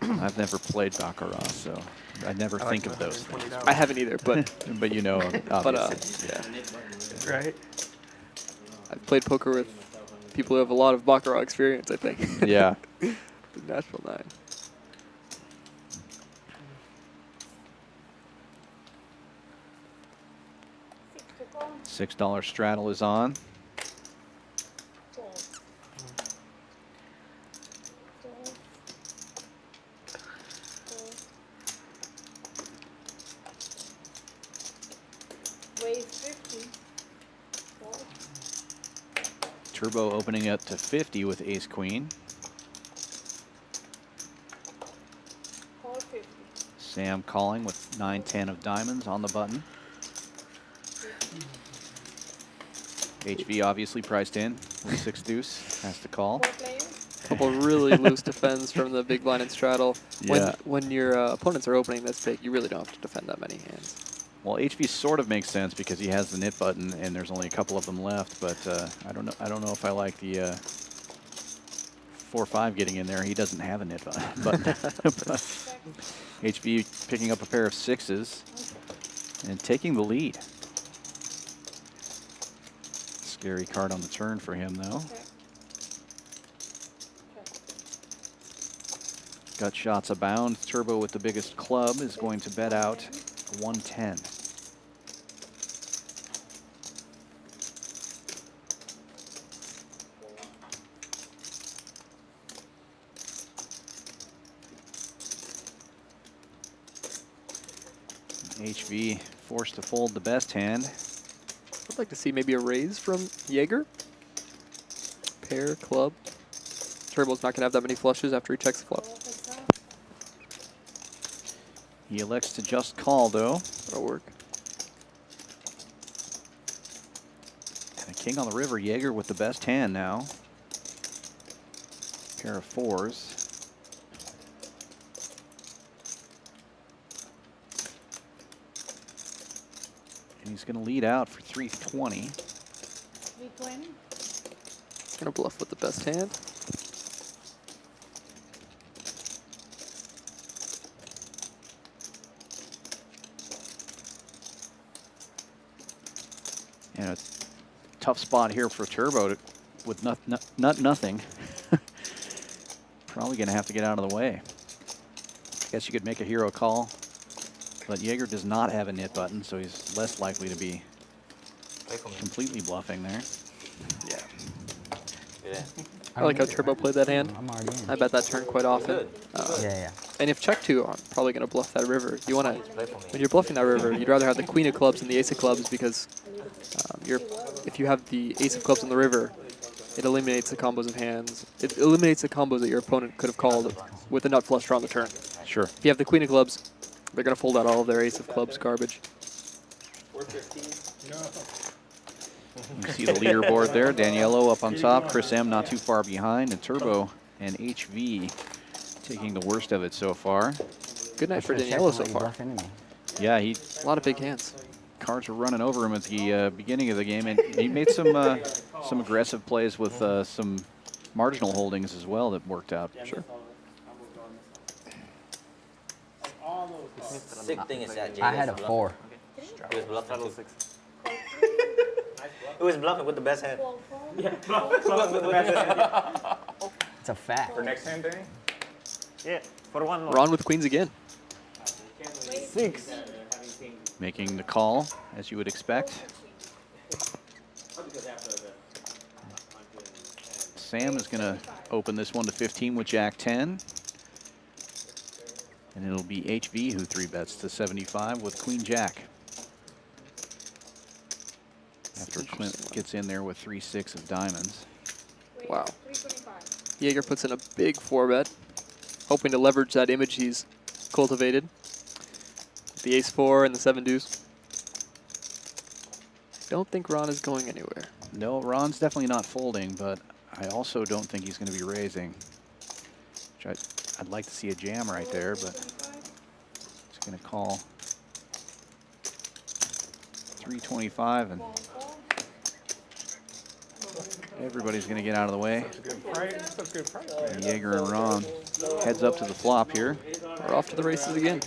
I've never played Baccarat, so I never I think like of those things. $120. I haven't either, but But you know, but obviously. yeah. Right? I've played poker with people who have a lot of Baccarat experience, I think. Yeah. The natural 9. $6 straddle is on. Turbo opening up to 50 with ace queen. Sam calling with 9-10 of diamonds on the button. HV obviously priced in with 6 deuce, has to call. Couple really loose defends from the big blind and straddle. Yeah. When your opponents are opening this big, you really don't have to defend that many hands. Well, HV sort of makes sense because he has the knit button and there's only a couple of them left, but I don't know if I like the 4-5 getting in there. He doesn't have a knit button. HV picking up a pair of 6s and taking the lead. Scary card on the turn for him, though. Gut shots abound. Turbo with the biggest club is going to bet out 110. HV forced to fold the best hand. I'd like to see maybe a raise from Jaeger. Pair, club. Turbo's not going to have that many flushes after he checks the flop. He elects to just call, though. That'll work. And a king on the river. Jaeger with the best hand now. Pair of 4s. And he's going to lead out for 320. 320? Gonna bluff with the best hand. And tough spot here for Turbo with nothing. Probably going to have to get out of the way. Guess you could make a hero call, but Jaeger does not have a knit button, so he's less likely to be completely bluffing there. Yeah. Yeah. I like how Turbo played that hand. I'm already in. I bet that turn quite often. Yeah. And if check 2, I'm probably going to bluff that river. You want to, Play for me. when you're bluffing that river, you'd rather have the queen of clubs than the ace of clubs because if you have the ace of clubs on the river, it eliminates the combos of hands. It eliminates the combos that your opponent could have called with a nut flush draw on the turn. Sure. If you have the queen of clubs, they're going to fold out all of their ace of clubs garbage. You see the leaderboard there. Daniello up on top, Chris M not too far behind, and Turbo and HV taking the worst of it so far. Good night for Check Daniello and so let you far. bluff into me. Yeah, A lot of big hands. cards were running over him at the beginning of the game, and he made some aggressive plays with some marginal holdings as well that worked out. Sure. Sick thing is that Jay I had a was 4. He was bluffing too. He was bluffing with the best hand. It's a fact. For next hand, Danny? Yeah, for one more. Ron with queens again. 6. Making the call, as you would expect. Sam is going to open this one to 15 with Jack 10. And it'll be HV who 3-bets to 75 with Queen Jack. After Clint gets in there with 3-6 of diamonds. Wow. Jaeger puts in a big 4-bet, hoping to leverage that image he's cultivated. The ace-4 and the 7 deuce. Don't think Ron is going anywhere. No, Ron's definitely not folding, but I also don't think he's going to be raising. Which I'd like to see a jam right there, but he's going to call 325, and everybody's going to get out of the way. And Jaeger and Ron heads up to the flop here. We're off to the races again.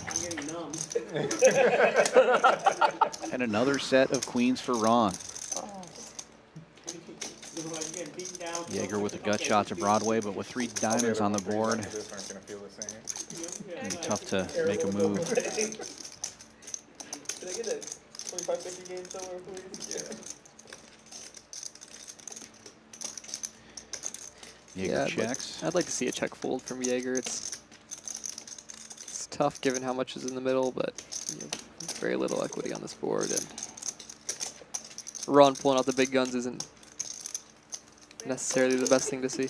And another set of queens for Ron. Jaeger with a gut shot to Broadway, but with 3 diamonds on the board, This one's gonna feel the same. it'll be tough to make a move. Can I get a 25-50 game somewhere, please? Jaeger checks. I'd like to see a check fold from Jaeger. It's tough given how much is in the middle, but you have very little equity on this board, and Ron pulling out the big guns isn't necessarily the best thing to see.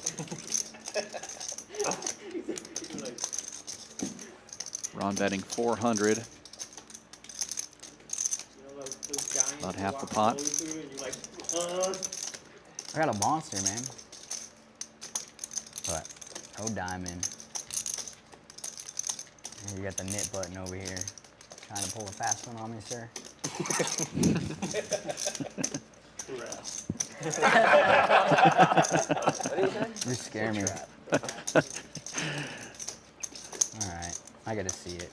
Ron betting 400. About half the pot. I got a monster, man. But no diamond. And you got the knit button over here. Trying to pull a fast one on me, sir. You scare me. Alright, I gotta see it.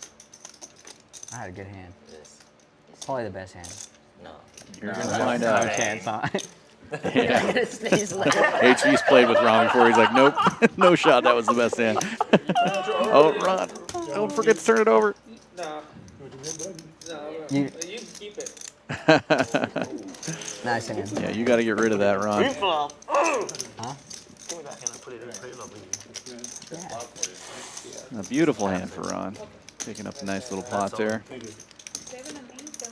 I had a good hand. Yes. Probably the best hand. No. You're going to find out. No chance on it. Yeah. HV's played with Ron before. He's like, nope, no shot. That was the best hand. Oh, Ron, don't forget to turn it over. No. You, You keep it. nice hand. Yeah, you got to get rid of that, Ron. Flop. Huh? Give me that hand. I put it in pre-flop. Yeah. A beautiful hand for Ron. Picking up a nice little pot there.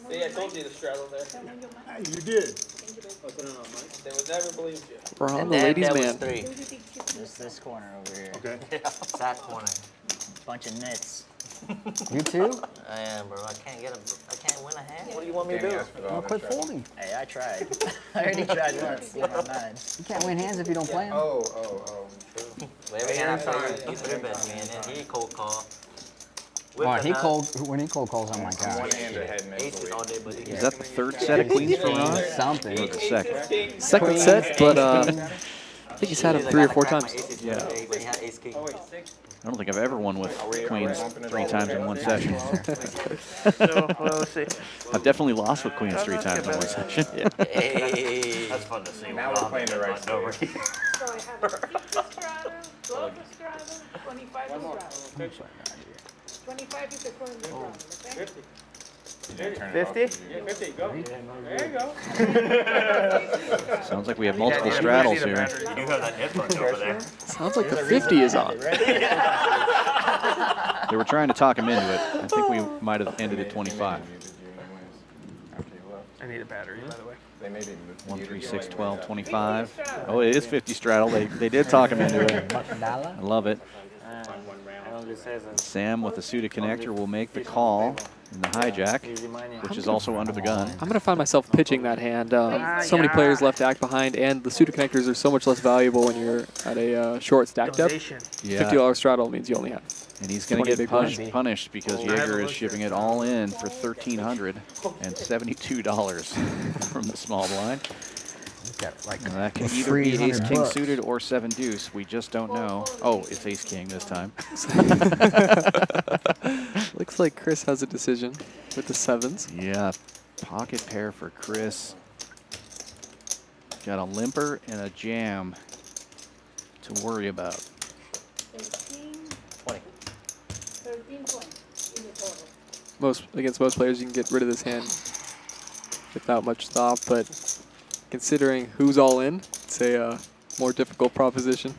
See, I told you to straddle there. You did. They would never believe you. Ron, And the then ladies' that was man. 3. This corner over here. Okay. Sad corner. Bunch of nits. You too? I am, bro. I can't win a hand. What do you want me to Danny do? asked for the Well, other quit shot. folding. Hey, I tried. I already tried once. You know, nine. You can't win hands if you don't play them. Oh. Well, every hand I turn, he 3-bets me, and then he cold call. With Oh, the he nut, when he cold calls, oh my One gosh. hand ahead aces mentally. all day, but he Is that the 3rd set of queens for Ron? Something. Or the 2nd? Second set, but think he's had him 3 or 4 times. Yeah. When he had ace king. Oh wait, 6. I don't think I've ever won with queens 3 times in one session. So well, let's see. I've definitely lost with queens 3 times in one session. Yeah. Hey. That's fun to see. Now we're playing the right over side. here. So I have 50 strata, 12 strata, 25 strata. 25 is the current round, okay? 50. Turn it off 50? if you- Yeah, 50, go. There you go. Sounds like we have multiple straddles here. You do have that headphone over there. Sounds like the 50 is on. They were trying to talk him into it. I think we might have ended at 25. Muted you anyways after you left. I need a battery, by the way. They maybe 1, 3, muted 6, you 12, anyways 25. Oh, it is 50 straddle. They did talk him into it. Dollar? I love it. I don't just says Sam with the suited connector will make the call in the hijack, which is also under the gun. I'm going to find myself pitching that hand. So many players left to act behind, and the pseudo connectors are so much less valuable when you're at a short stack depth. Donation. Yeah, $50 straddle means you only have. and he's going 20 to big get blind. punished because Jaeger is shipping it all in for $1,372 from the small blind. Got like And that can either be 300 ace king bucks. suited or 7 deuce. We just don't know. Oh, it's ace king this time. Looks like Chris has a decision with the 7s. Yeah, pocket pair for Chris. Got a limper and a jam to worry about. 13, 20. 13, 20 in the total. Against most players, you can get rid of this hand without much thought, but considering who's all in, it's a more difficult proposition.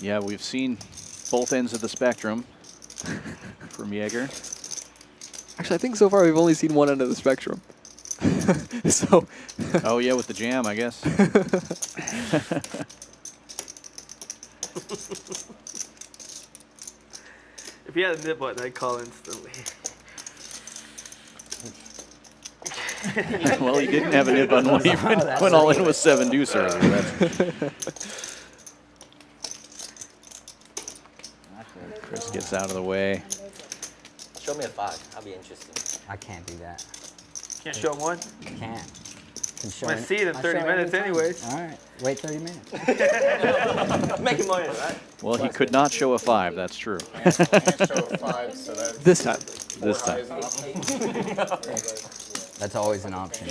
Yeah, we've seen both ends of the spectrum from Jaeger. Actually, I think so far we've only seen one end of the spectrum. So. Oh yeah, with the jam, I guess. If you had a nip button, I'd call instantly. Well, he didn't have a nib on when he went all in with 7 deuce earlier. Chris gets out of the way. Show me a 5. I'll be interested. I can't do that. Can't show him one? Can't. Can show I'm gonna it- see it in I 30 show minutes every time. anyways. All right, wait 30 minutes. Making money, right? Well, he could not show a 5, that's true. Can't show a 5, so that's This time. This four high time. is an option. That's always an option.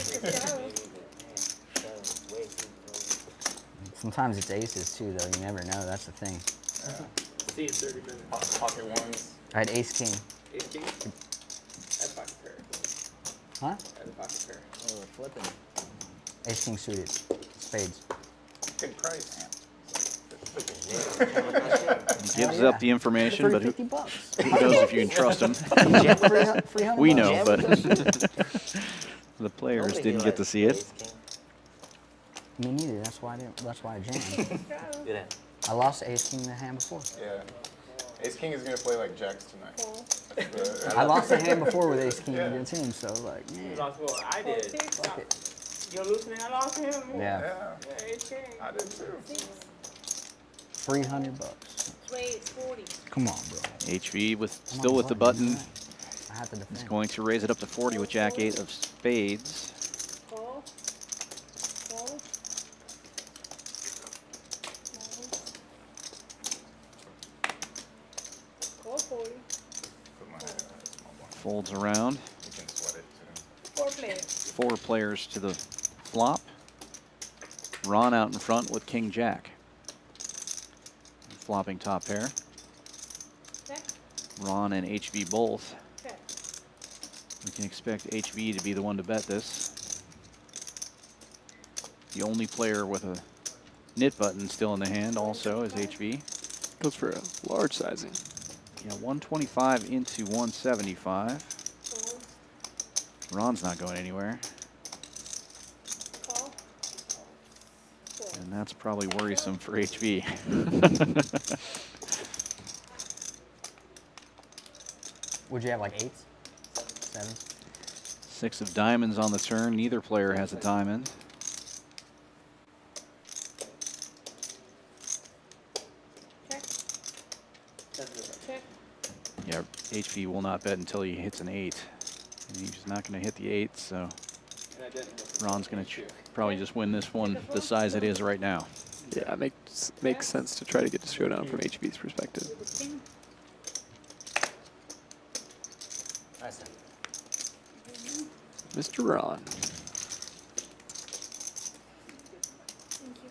Sometimes it's aces too, though. You never know. That's the thing. See in 30 minutes. Pocket ones. I had ace king. Ace king? That's pocket pair. Huh? That's pocket pair. Oh, we're flipping. Ace king suited. Spades. Good price. He gives up the information, but who $350. who knows if you can trust him? $300 We bucks. know, but the players didn't get to see it. Me neither. That's why I didn't. That's why I jammed. Good hand. I lost ace king the hand before. Yeah. Ace king is gonna play like jacks tonight. That's the- I lost the hand before with ace king Yeah. against him, so like, You man. lost what I did. Fuck it. You're losing, I lost him. Yeah. Yeah, Yeah, ace king. I did too. $300 bucks. Wait, 40. Come on, bro. HV with I'm still on with the button. I have to He's defend. going to raise it up to 40 with Jack 8 of spades. Call. Call. Call 40. Put my head on a small one. Folds around. You can sweat it too. 4 players. 4 players to the flop. Ron out in front with King Jack. Flopping top pair. Check. Ron and HV both. Check. We can expect HV to be the one to bet this. The only player with a knit button still in the hand also is HV. Goes for a large sizing. Yeah, 125 into 175. Fold. Ron's not going anywhere. Call. Fold. And that's probably worrisome for HV. Would you have like eights? Sevens? 6 of diamonds on the turn. Neither player has a diamond. Check. Check. Yeah, HV will not bet until he hits an 8. And he's not going to hit the 8, so Ron's going to probably just win this one the size it is right now. Yeah, makes sense to try to get the showdown from HV's perspective. Nice. Mr. Ron. Thank you.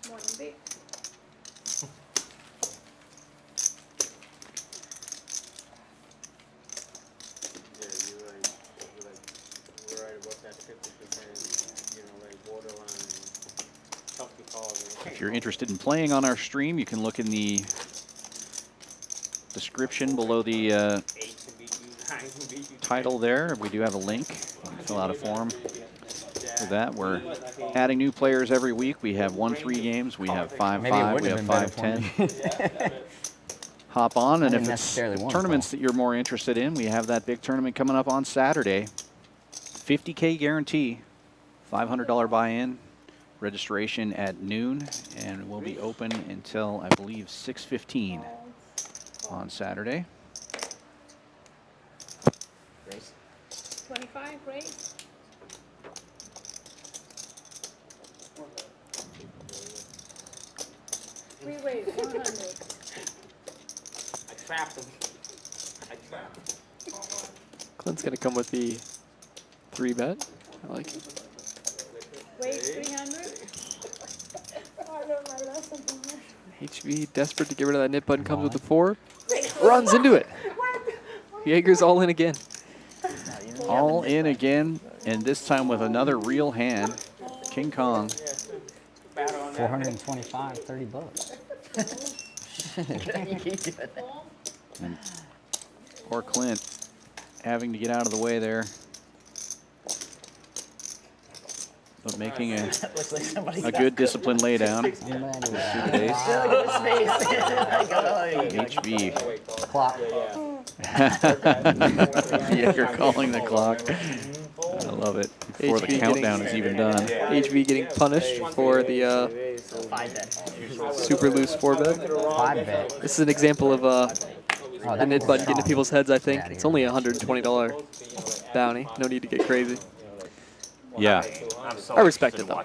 Small and big. Yeah, you're right about that 50%, you know, like borderline tough to call. If you're interested in playing on our stream, you can look in the description below the title there. We do have a link. You can fill out a form for that. We're adding new players every week. We have 1-3 games. We have 5-5. We have 5-10. Hop on, and if it's tournaments that you're more interested in, we have that big tournament coming up on Saturday. 50K guarantee, $500 buy-in, registration at noon, and we'll be open until, I believe, 6:15 on Saturday. 25, raise. Three raise, 100. I trapped him. I trapped him. Clint's going to come with the 3-bet. I like it. Raise 300. Oh, I learned my lesson. HV desperate to get rid of that nip button, comes with the 4. Runs into it. Jaeger's all in again. All in again, and this time with another real hand. King Kong. 425, 30 bucks. And poor Clint having to get out of the way there. But making a good disciplined laydown. HV. Clock. Yeah, you're calling the clock. I love it. Before the countdown is even done. HV getting punished for the super loose 4-bet. 5-bet. This is an example of a nip button getting to people's heads, I think. It's only a $120 bounty. No need to get crazy. Yeah. I respect it, though.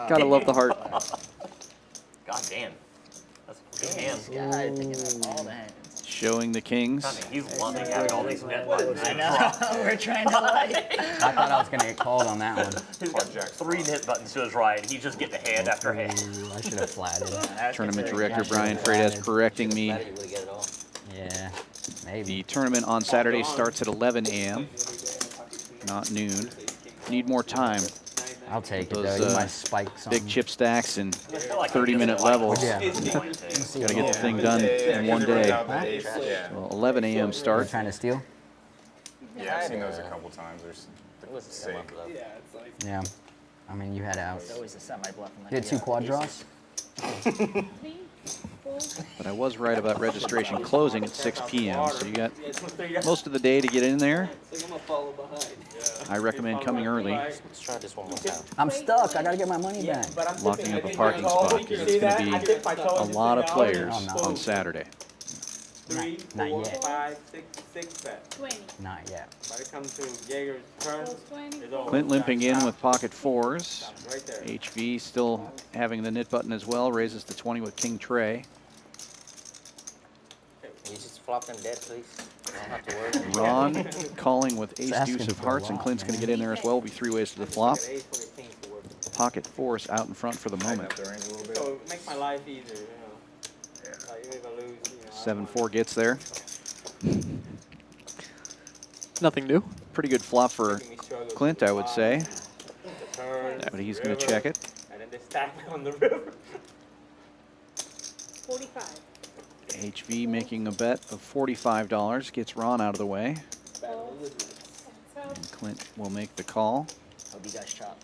Gotta love the heart. God damn. That's a good hand. Showing the kings. He's loving having all these net buttons. I know. We're trying to like. I thought I was going to get called on that one. He's got 3 net buttons to his right. He's just getting hand after hand. Ooh, I should have flatted. Tournament director Brian Freitas correcting me. Yeah, maybe. The tournament on Saturday starts at 11 a.m., not noon. Need more time. I'll take Those, it, though. You might spike something. big chip stacks and 30-minute levels. Yeah. Got to get the thing done in one day. Well, 11 a.m. start. Trying to steal? Yeah, I've seen those a couple times. They're sick. Yeah. I mean, you had out. Did 2 quad draws? But I was right about registration closing at 6 p.m., so you got most of the day to get in there. I recommend coming early. Let's try this one more time. I'm stuck. I got to get my money back. Locking up a parking spot because it's going to be a lot of players on Saturday. 3, Not 4, yet. 5, 6 bet. 20. Not yet. When it comes to Jaeger's turn, Close 20. it's over. Clint limping in with pocket 4s. Right there. HV still having the nit button as well. Raises to 20 with King Trey. Can you just flop them dead, please? I don't have to worry. Ron calling with ace asking deuce of for a hearts, and lot, Clint's going to man. get in there as well. Will be 3 ways to the flop. Ace for the king to work. Pocket 4s out in front for the moment. So it makes my life easier, you know. Like if I lose, you know. 7-4 gets there. Nothing new. Pretty good flop for Clint, I would say. Turn, But he's going to check it. and then they stack me on the river. 45. HV making a bet of $45. Gets Ron out of the way. And Clint will make the call. Hope you guys chop.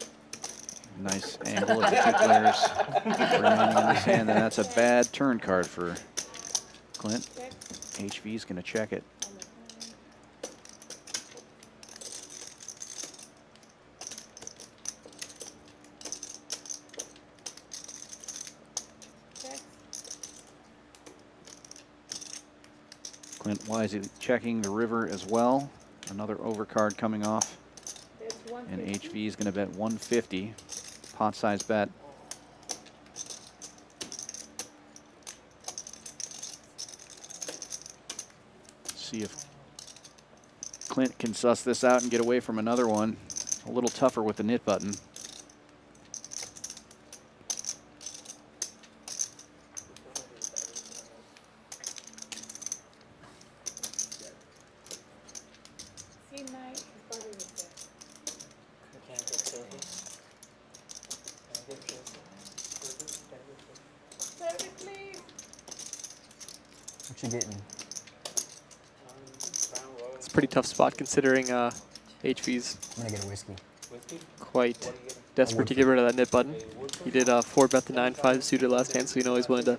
Nice angle of the 2 players remaining in his hand. And that's a bad turn card for Clint. HV's going to check it. Clint wisely checking the river as well. Another overcard coming off. And HV is going to bet 150. Pot size bet. See if Clint can suss this out and get away from another one. A little tougher with the knit button. C9 is better with that. Service, please. What you getting? It's a pretty tough spot considering HV's I'm gonna get a whiskey. quite desperate to get rid of that knit button. He did 4-bet the 9-5 suited last hand, so you know he's willing to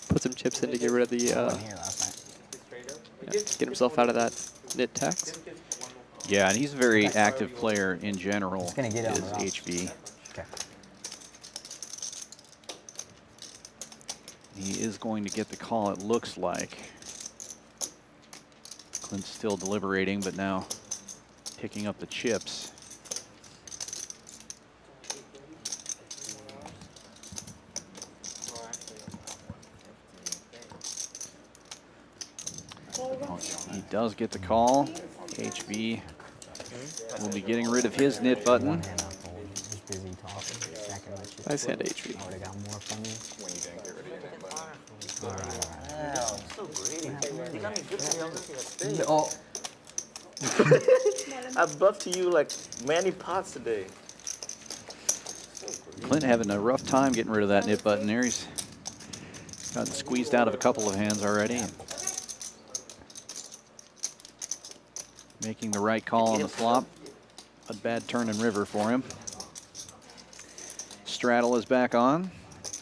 put some chips in to get rid of the, I wasn't here last night. yeah, get himself out of that knit tax. Yeah, and he's a very active player in general, Just gonna get it on is the rocks. HV. Okay. He is going to get the call, it looks like. Clint's still deliberating, but now picking up the chips. He does get the call. HV will be getting rid of his knit button. One hand I'll fold. Just busy talking. Stacking my chips. Nice hand, HV. I would have got more from you. When you didn't get rid of your knit button. Alright. Wow, so greedy. You got me good for you. Oh. I buffed to you like many pots today. Clint having a rough time getting rid of that knit button there. He's gotten squeezed out of a couple of hands already. Making the right call on the flop. A bad turn in river for him. Straddle is back on.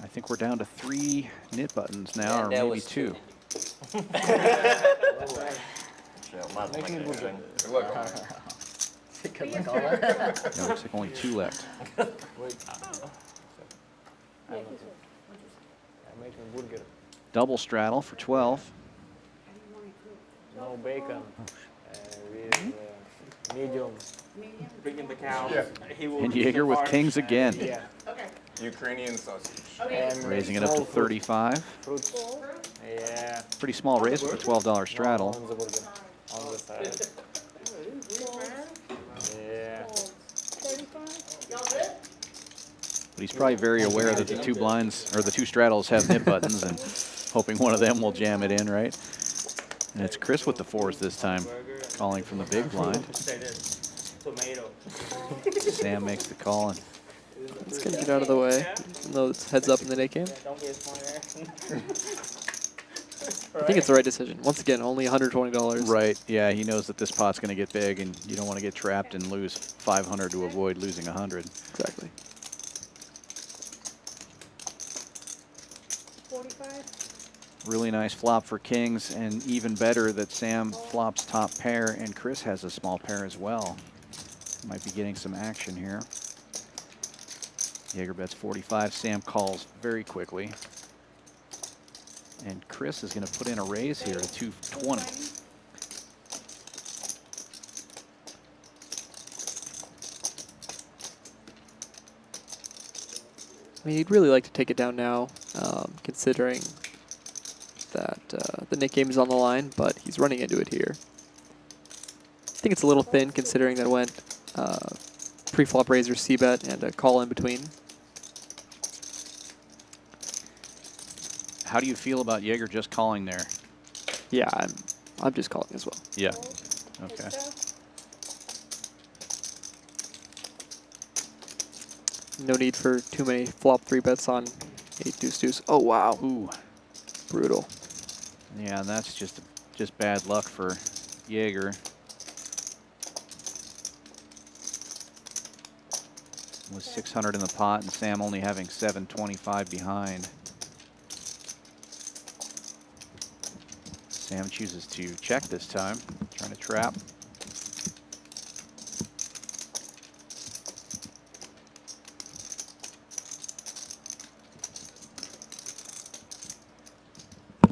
I think we're down to 3 knit buttons now, or that maybe was 2. Good luck. No, looks like only 2 left. Double straddle for 12. No bacon. Medium. Bring in the cows. Yeah. He will And eat the Jaeger with parts. kings again. Yeah. Ukrainian sausage. And Raising it up to small fruit. 35. Fruits. Yeah. Pretty small raise with a $12 straddle. On the side. Yeah. 35? But he's probably very aware that the 2 blinds, or the 2 straddles have knit buttons, and hoping one of them will jam it in, right? And it's Chris with the 4s this time, calling from the big blind. Say this. Tomato. Sam makes the call, and It's going to get out of the way, even though it's heads up in the late game. Don't get smart. I think it's the right decision. Once again, only $120. right, yeah, he knows that this pot's going to get big, and you don't want to get trapped and lose 500 to avoid losing 100. Exactly. 45? Really nice flop for kings, and even better that Sam flops top pair, and Chris has a small pair as well. Might be getting some action here. Jaeger bets 45. Sam calls very quickly. And Chris is going to put in a raise here at 220. I mean, he'd really like to take it down now, considering that the Nick game is on the line, but he's running into it here. I think it's a little thin considering that it went pre-flop razor C-bet and a call in between. How do you feel about Jaeger just calling there? Yeah, I'm just calling as well. Yeah. Okay. No need for too many flop 3-bets on 8 deuce deuce. Oh wow. Ooh. Brutal. Yeah, and that's just bad luck for Jaeger. With 600 in the pot, and Sam only having 725 behind. Sam chooses to check this time, trying to trap.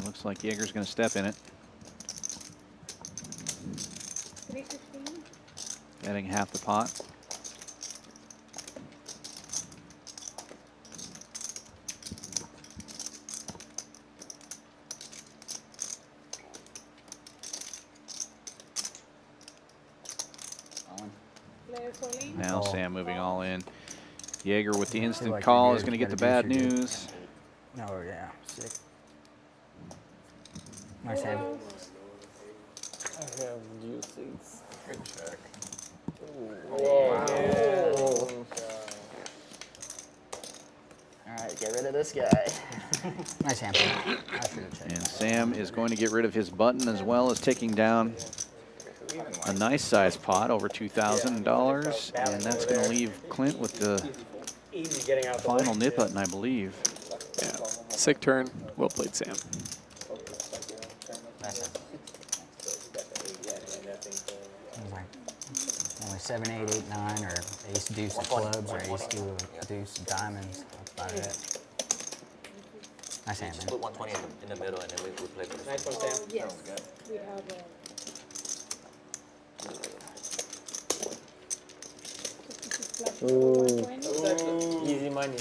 Looks like Jaeger's going to step in it. 315? Betting half the pot. Now Sam moving all in. Jaeger with the feel instant like call you're is good. going to You get the gotta bad do what you're good. news. Oh, yeah. Sick. Nice hand. I have deuces. Good check. All right, get rid of this guy. Nice hand. I should have checked. And Sam is going to get rid of his button as well as taking down a nice size pot, over $2,000. And that's going to leave Clint with the Easy getting out the final way. nip button, I believe. Yeah. Sick turn. Well played, Sam. Nice hand. It was like only 7, 8, 8, 9, or ace deuce of clubs, or ace deuce of diamonds. That's about it. Nice hand, Just man. put 120 in the middle and then we play for the Nice one, Sam. Yes, we have a. Easy money.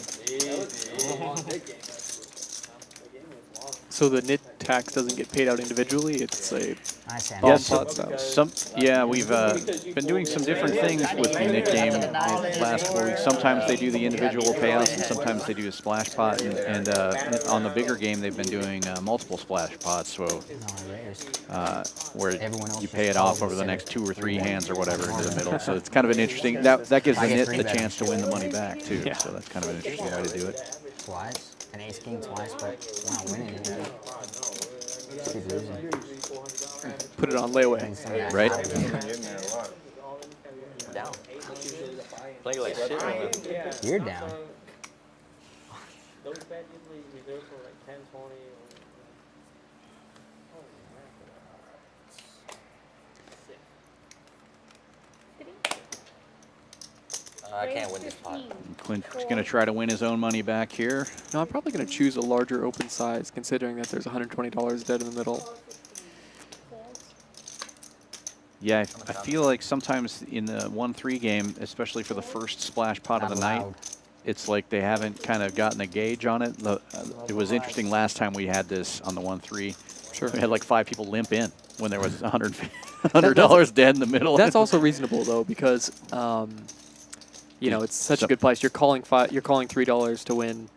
So the nit tax doesn't get paid out individually. It's a Nice hand. Yes, pot style. yeah, we've been doing some different things with the Nick game the last couple weeks. Sometimes they do the individual payouts, and sometimes they do a splash pot. And on the bigger game, they've been doing multiple splash pots, so where you pay it off over the next 2 or 3 hands or whatever into the middle. So it's kind of an interesting. That gives the Nit the chance to win the money back too. Yeah. So that's kind of an interesting way to do it. Twice. An ace king twice, but we're not winning anything. Keep losing. Put it on layaway. Right. Getting there a lot. Down. Playing like shit right now. You're down. Those bets usually reserved for like 10, 20. I can't win this pot. Clint's going to try to win his own money back here. No, I'm probably going to choose a larger open size, considering that there's $120 dead in the middle. Yeah, I feel like sometimes in the 1-3 game, especially for the first splash pot of the night, it's like they haven't kind of gotten a gauge on it. It was interesting last time we had this on the 1-3. Sure. We had like 5 people limp in when there was $100 dead in the middle. That's also reasonable though, because you know, it's such a good price. You're calling $3 to win,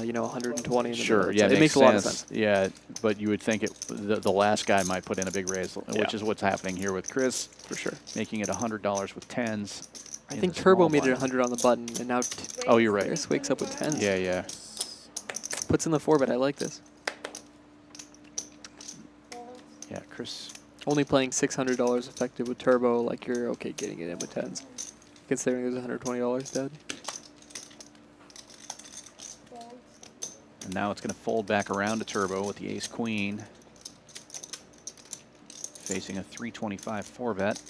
you know, 120 in the middle. Yeah, it makes a lot of sense. Yeah, but you would think the last guy might put in a big raise, which is what's happening here with Chris. For sure. Making it $100 with 10s. I think Turbo made it 100 on the button, and now oh, you're right. Chris wakes up with 10s. Yeah, yeah. Puts in the 4-bet. I like this. Yeah, Chris. Only playing $600 effective with Turbo, like you're okay getting it in with 10s, considering there's $120 dead. And now it's going to fold back around to Turbo with the ace-queen. Facing a 325 4-bet.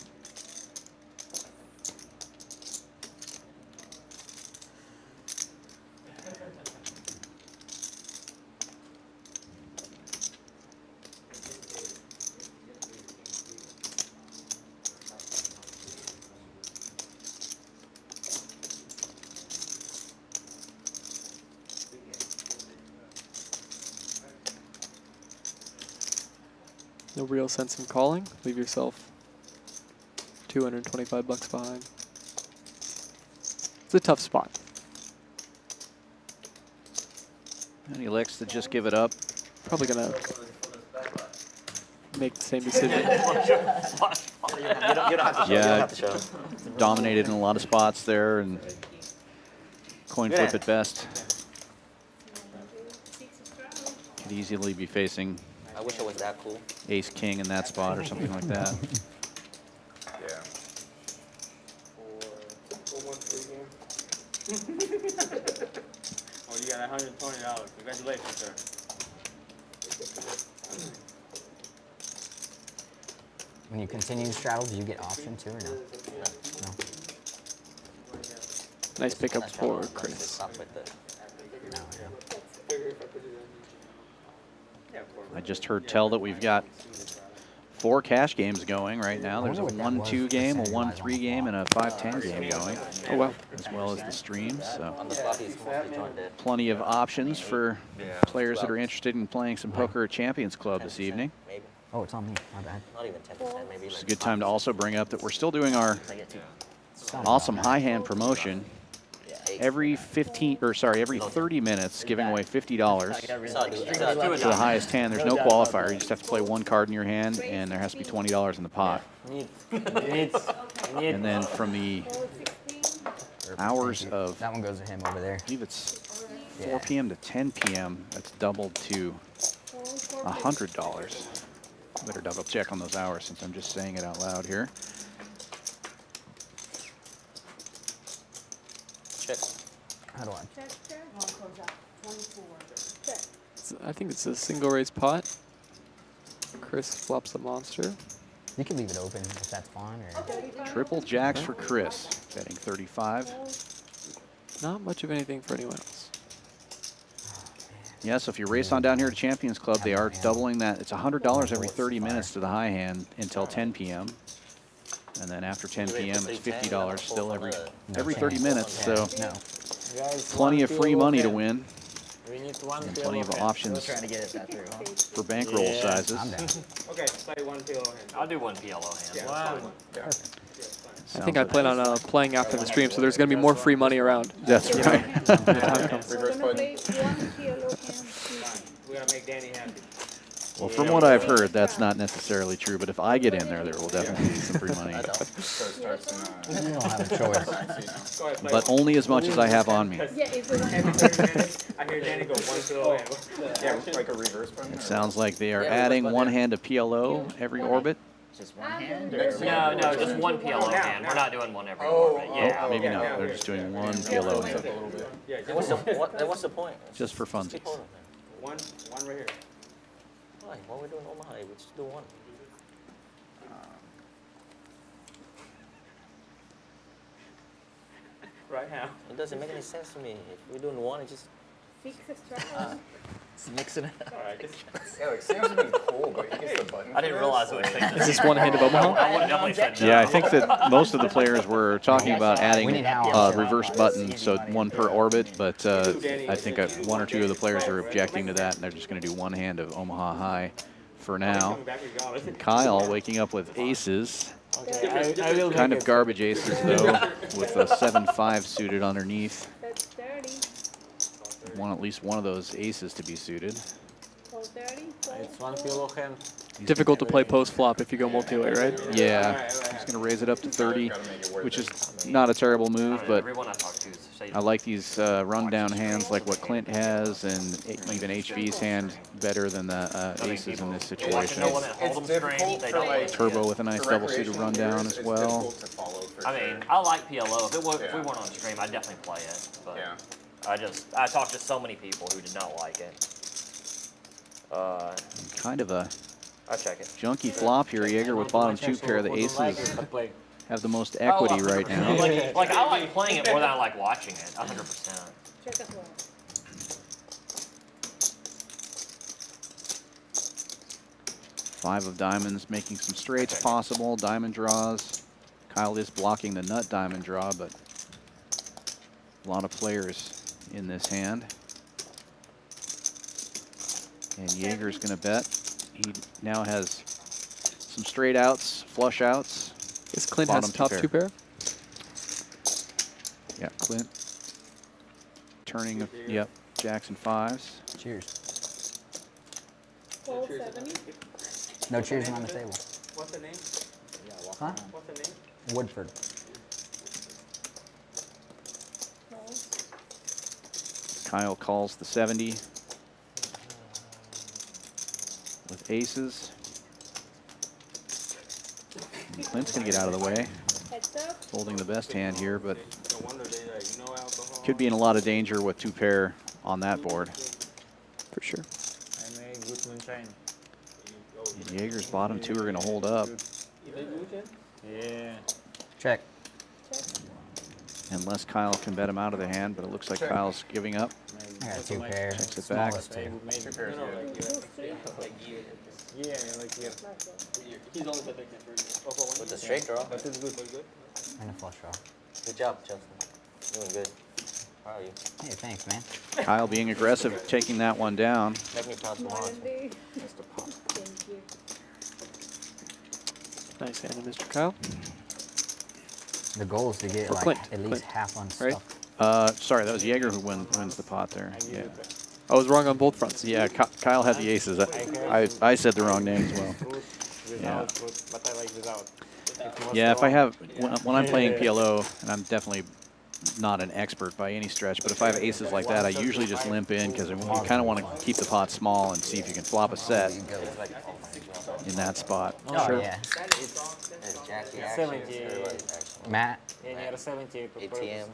No real sense in calling. Leave yourself $225 behind. It's a tough spot. And he elects to just give it up. Probably gonna make the same decision. Yeah, dominated in a lot of spots there, and coin flip at best. Could easily be facing I wish I was that cool. ace king in that spot or something like that. Yeah. Oh, you got $120. Congratulations, sir. When you continue straddle, do you get option too or no? No. Nice pickup for Chris. Stop with the No, yeah. I just heard tell that we've got 4 cash games going right now. There's a 1-2 game, a 1-3 game, and a 5-10 game going. Oh, wow. As well as the streams. So on the spot he's mostly joined dead. plenty of options for players that are interested in playing some poker at Champions Club this evening. Maybe. Oh, it's on me. My bad. Not even 10%, maybe It's like a good time to also bring up that we're still doing our I get 2. Awesome high hand promotion. Every 30 minutes, giving away $50 to the highest hand. There's no qualifier. You just have to play one card in your hand, and there has to be $20 in the pot. And then from the hours of, that one goes to him over there. I believe it's 4 p.m. to 10 p.m. That's doubled to $100. Better double check on those hours since I'm just saying it out loud here. Check. How do I? I think it's a single raise pot. Chris flops the monster. You can leave it open if that's fine. Or Triple jacks for Chris, betting 35. Not much of anything for anyone else. Yeah, so if you race on down here to Champions Club, they are doubling that. It's $100 every 30 minutes to the high hand until 10 p.m. And then after 10 p.m., it's $50 still every 30 minutes. So plenty of free money to win. And plenty of options for bankroll sizes. Okay, play one PLO hand. I'll do one PLO hand. Yeah, Wow. I think I plan on playing after the stream, so there's going to be more free money around. That's right. Reverse button. We're gonna make Danny happy. Well, from what I've heard, that's not necessarily true, but if I get in there, there will definitely be some free money. So it starts in, you don't have a choice. Go ahead, play But only as much as I have on me. every 30 minutes, I hear Danny go one PLO hand. yeah, like a reverse button. It sounds like they are adding one hand of PLO every orbit. Just one hand? No, no, just one PLO hand. We're not doing one every orbit. Yeah. Oh, maybe not. They're just doing one PLO hand. Yeah, What's the point? Just for funsies. one right here. Why? Why are we doing Omaha? We just do one. Right now. It doesn't make any sense to me. If we're doing one, it just Mixing it up. Alright, Yeah, like Sam's been cool, but he gets the button. I didn't realize what it Is this one hand of Omaha? I would have definitely said no. Yeah, I think that most of the players were talking about adding reverse buttons, so one per orbit, but I think one or two of the players are objecting to that, and they're just going to do one hand of Omaha High for now. Kyle waking up with aces. Kind of garbage aces, though, with a 7-5 suited underneath. That's 30. Want at least one of those aces to be suited. 30. It's one PLO hand. Difficult to play post flop if you go multi-way, right? Yeah, he's going to raise it up to 30, which is not a terrible move, but Everyone I talk to say I like these rundown hands like what Clint has, and even HV's hand better than the aces in this situation. It's difficult for like Turbo with a nice double suited rundown as well. I mean, I like PLO. If we weren't on stream, I'd definitely play it. But Yeah. I talked to so many people who did not like it. Kind of a I check it. junky flop here. Jaeger with bottom two pair. The aces have the most equity right now. Like I like playing it more than I like watching it. 100%. Check as well. Five of diamonds, making some straights possible. Diamond draws. Kyle is blocking the nut diamond draw, but a lot of players in this hand. And Jaeger's going to bet. He now has some straight outs, flush outs. Is Clint has top two pair? Yeah, Clint. Turning, yep, jacks and fives. Cheers. 1270. No cheers on the table. What's the name? Huh? What's the name? Woodford. Kyle calls the 70 with aces. And Clint's going to get out of the way. Heads up. Holding the best hand here, but No wonder they like no alcohol. could be in a lot of danger with two pair on that board. For sure. I made good moonshine. And Jaeger's bottom two are going to hold up. Yeah. Check. Unless Kyle can bet him out of the hand, but it looks like Kyle's giving up. I got two pair. Checks it back. Smallest two. Two pairs good. Yeah, like yeah. He's only the big With the straight draw. But it's good. Good. And a flush draw. Good job, Justin. Doing good. Proud of you. Hey, thanks, man. Kyle being aggressive, taking that one down. Make me proud tomorrow. Monday. Mr. Pop. Thank you. Nice hand of Mr. Kyle. The goal is to get like Clint, at least half unstuck. right? Sorry, that was Jaeger who wins the pot there. Yeah. I was wrong on both fronts. Yeah, Kyle had the aces. I said the wrong name as well. Yeah. But I like without. Yeah, if I have, when I'm playing PLO, and I'm definitely not an expert by any stretch, but if I have aces like that, I usually just limp in because you kind of want to keep the pot small and see if you can flop a set in that spot. Oh, sure. Yeah. Jackie 70. Matt. Yeah, near 70. ATM.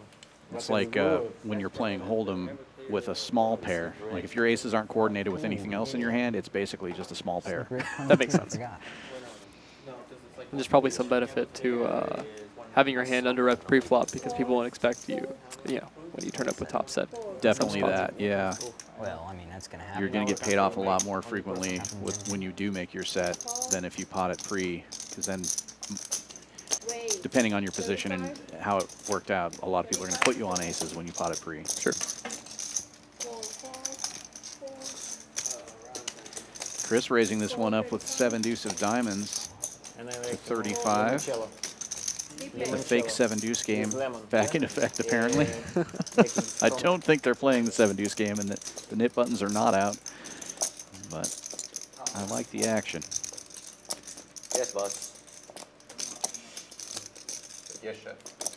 It's like when you're playing Hold'em with a small pair. Like if your aces aren't coordinated with anything else in your hand, it's basically just a small pair. That makes sense. And there's probably some benefit to having your hand under rep pre-flop because people won't expect you, when you turn up with top set. Definitely that, yeah. Well, I mean, that's going to happen. You're going to get paid off a lot more frequently when you do make your set than if you pot it pre, because then depending on your position and how it worked out, a lot of people are going to put you on aces when you pot it pre. Sure. Chris raising this one up with 7 deuce of diamonds And I to like 35. The fake 7 deuce game back in effect, apparently. I don't think they're playing the 7 deuce game, and the nit buttons are not out. But I like the action. Yes, boss. Yes, chef.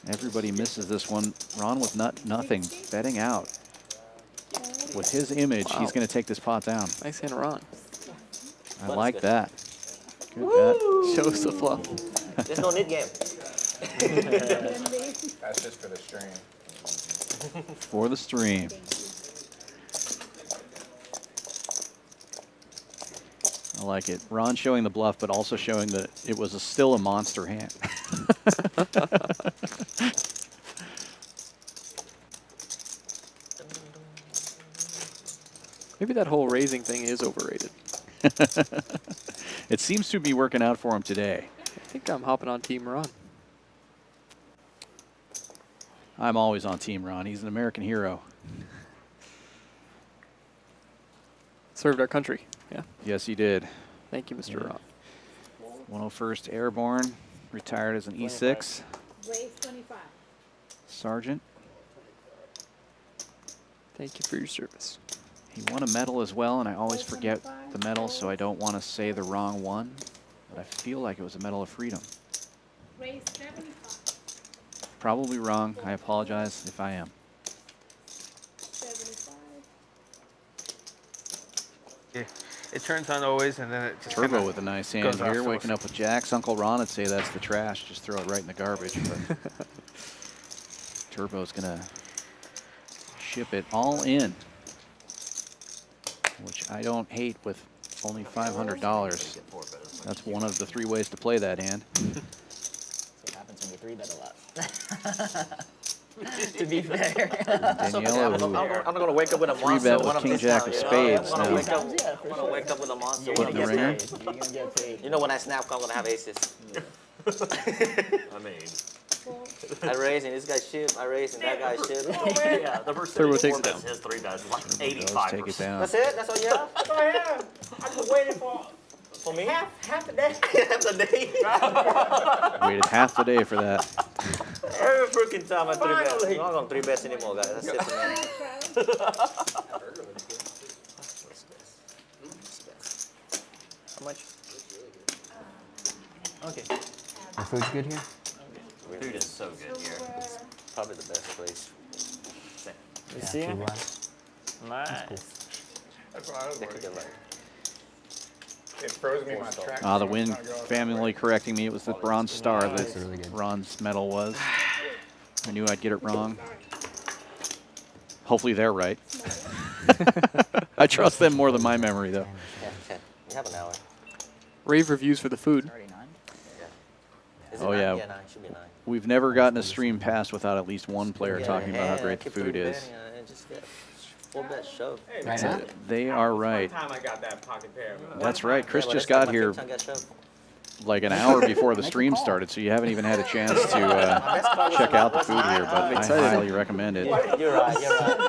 Everybody misses this one. Ron with nothing, betting out. With his image, he's going to take this pot down. Nice hand, Ron. I like that. Good bet. Shows the fluff. There's no nit game. That's just for the stream. For the stream. I like it. Ron showing the bluff, but also showing that it was still a monster hand. Maybe that whole raising thing is overrated. It seems to be working out for him today. I think I'm hopping on Team Ron. I'm always on Team Ron. He's an American hero. Served our country. Yeah. Yes, he did. Thank you, Mr. Ron. 101st Airborne, retired as an E6 Raise 25. sergeant. Thank you for your service. He won a medal as well, and I always forget the medal, so I don't want to say the wrong one. But I feel like it was a Medal of Freedom. Raise 75. Probably wrong. I apologize if I am. 75. It turns on always, and then it just Turbo kinda with a nice hand goes off here, to waking a- up with jacks. Uncle Ron would say that's the trash. Just throw it right in the garbage. But Turbo's going to ship it all in, which I don't hate with only $500. That's one of the 3 ways to play that hand. That's what happens when you 3-bet a lot. To be fair. Daniela, I'm not going to wake up with a 3 monster. bet with King Jack of Spades I'm now. going to wake up with a monster. Hitting the ringer. You're going to get paid. You know when I snap, I'm going to have aces. I mean, I raise and this guy ship. I raise and that guy ship. yeah, the Turbo percentage takes of it down. his 3 bets is like Does 85%. take it down. That's it? That's all you have? That's all I have. I've been waiting for me? half the day. Half the day. Waited half the day for that. Every freaking time I 3-bet. Finally. I'm not going to 3-bet anymore, guys. That's it for me. How much? Okay. The food's good here? Food is so good here. Probably the best place. You see? Food-wise. Nice. That's what I was They could worried. get like. It froze me in my tracks. The Win family correcting me. It was the Bronze Star That's that really good. Ron's medal was. I knew I'd get it wrong. Hopefully they're right. I trust them more than my memory, though. Yeah, okay. You have an hour. Rave reviews for the food. Is it Oh, 9? yeah. Yeah, 9. Should be 9. We've never gotten a stream passed without at least one player Yeah, talking about how yeah, great the keep food 3-betting, is. and just get full bet shove. Right now? They are right. One time I got that pocket pair. That's right. Chris Yeah, but just that's got my here 5th time got shoved. like an hour before the stream started, so you haven't even had a chance to check out the food here, but I highly recommend it. You're right, you're right.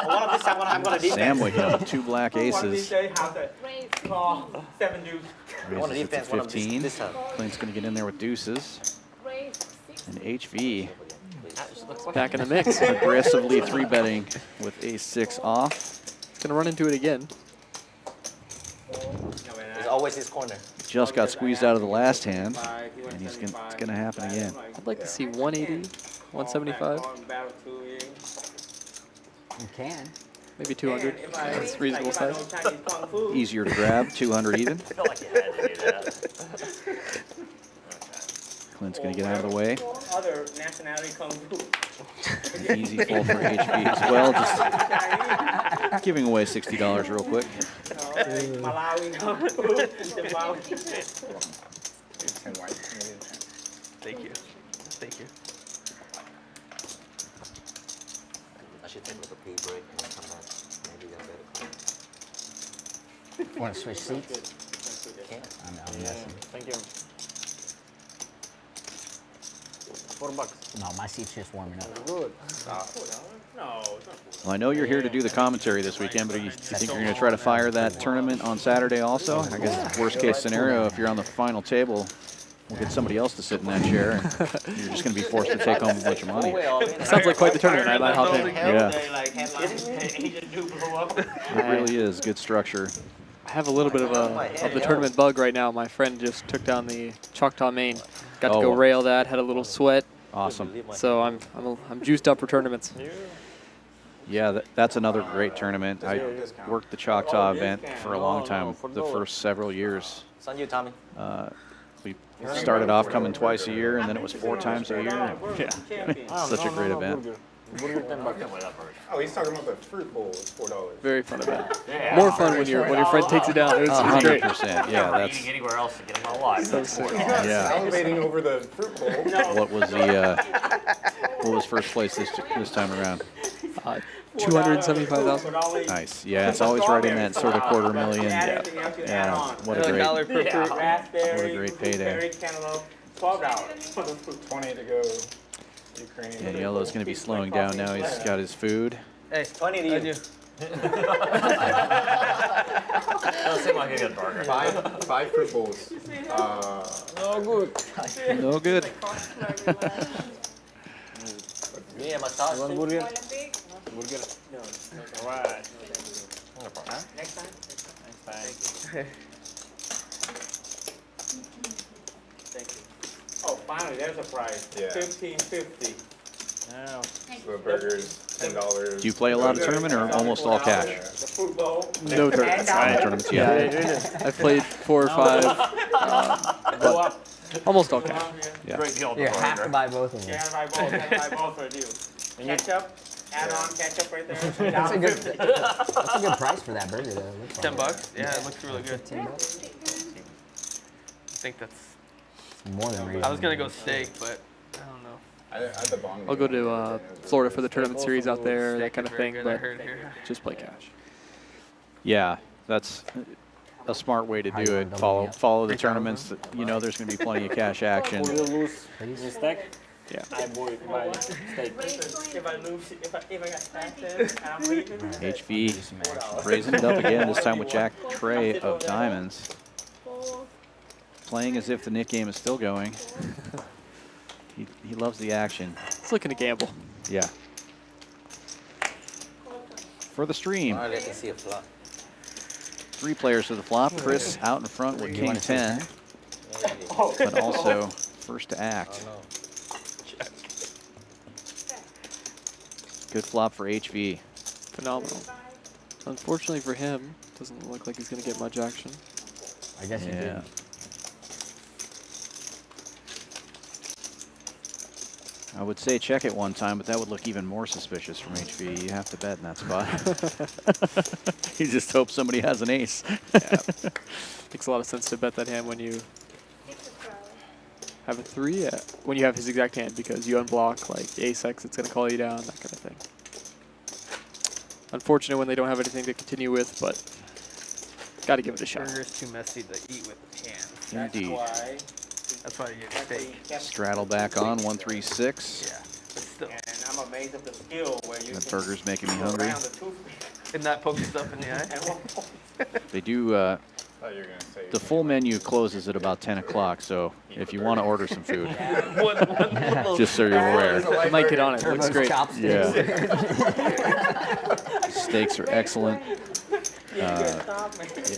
One of these time I'm going to defense. Sam waking up with 2 black One of these aces. days, have to Raise call 7 deuce. One of Raises it to defense, one of these 15. this time. Clint's going to get in there with deuces. Raise 60. And HV Back in the mix. aggressively 3-betting with ace-6 off. Gonna run into it again. It's always his corner. Just got squeezed out of the last hand, and it's going to happen again. I'd like to see 180, 175. You can. Maybe 200. That's reasonable size. Easier to grab, 200 even. Clint's going to get out of the way. Other nationality kung fu. An easy fold for HV as well. Just giving away $60 real quick. Malawi kung fu. Thank you. Thank you. I should take like a pee break and then come back. Maybe get better. Want to switch seats? Can't. I'm messing. Thank you. $4. No, my seat's just warming up. Good. Well, I know you're here to do the commentary this weekend, but do you think you're going to try to fire that tournament on Saturday also? I guess worst case scenario, if you're on the final table, we'll get somebody else to sit in that chair, and you're just going to be forced to take home a bunch of money. Sounds like quite the tournament. I might hop in. Yeah, It it really is. Good structure. I have a little bit of the tournament bug right now. My friend just took down the Choctaw Main. Got to go rail that. Had a little sweat. Awesome. So I'm juiced up for tournaments. Yeah, that's another great tournament. I worked the Choctaw event for a long time, the first several years. It's on you, Tommy. We started off coming twice a year, and then it was 4 times a year. Yeah, such a great event. Oh, he's talking about the fruit bowl. It's $4. Very fun event. More fun when your friend takes it down. It was great. 100%. Yeah, that's anywhere else to get them alive. So sick. yeah. Salivating over the fruit bowl. What was first place this time around? 275,000. Nice. Yeah, it's always right in that sort of $250,000. Yeah. What a great payday. $12. 20 to go. Ukrainian. And Yellow's going to be slowing down now. He's got his food. Hey, 20 to you. Doesn't seem like a good burger. Five fruit bowls. No good. No good. Me and massage. One burger. Olympic? Burger. Alright. Next time. Thank you. Oh, finally, there's a prize. Yeah. $15.50. Now. The burgers, $10. Do you play a lot of tournament or almost all cash? The fruit bowl. No tournaments. No tournaments, yeah. I've played 4 or 5. But almost all cash. Yeah. Great deal. You have to buy both of them. Yeah, buy both for you. Ketchup, add on ketchup right there. That's a good price for that burger, though. It looks like $10? Yeah, it looks really good. $15. I think that's. More than reasonable. I was gonna go steak, but I don't know. I'll go to Florida for the tournament series out there, that kind of thing, Good, I but heard here. just play cash. Yeah, that's a smart way to do it. Follow the tournaments. You know there's going to be plenty of cash action. Will you lose mistake? Yeah. I buy steak. If I lose, if I got taxes, I'm leaving. HV raising it up again, this time with Jack Trey of diamonds. Playing as if the Nick game is still going. He loves the action. It's looking to gamble. Yeah. For the stream. All right, let me see a flop. 3 players to the flop. Chris out in front with King 10, but also first to act. Good flop for HV. Phenomenal. Unfortunately for him, doesn't look like he's going to get much action. I guess he did. I would say check it one time, but that would look even more suspicious from HV. You have to bet in that spot. You just hope somebody has an ace. Yeah. Makes a lot of sense to bet that hand when you have a 3, when you have his exact hand, because you unblock like ace-x, it's going to call you down, that kind of thing. Unfortunate when they don't have anything to continue with, but got to give it a shot. Burger's too messy to eat with hands. Indeed. That's why you get steak. Straddle back on 136. Yeah, but still. And I'm amazed at the skill where you That can burger's making me go hungry. around the toothpick And not poke yourself in the eye. at one point. They do. I thought you were going to say The full menu closes at about 10 o'clock, so if you want to order some food, just so you're aware. I might get on it. It looks great. Yeah. Steaks are excellent.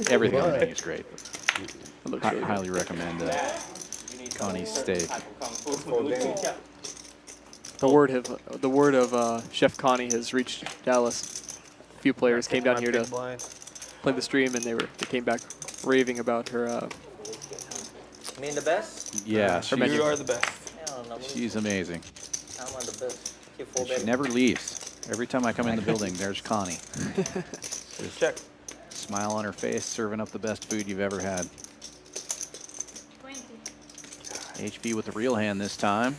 Everything on the menu is great. Highly recommend Connie's steak. The word of Chef Connie has reached Dallas. A few players came down here to play the stream, and they came back raving about her. Mean the best? Yeah, You are the best. she's amazing. I'm on the best. She never leaves. Every time I come in the building, there's Connie. Just Check. smile on her face, serving up the best food you've ever had. 20. HV with the real hand this time.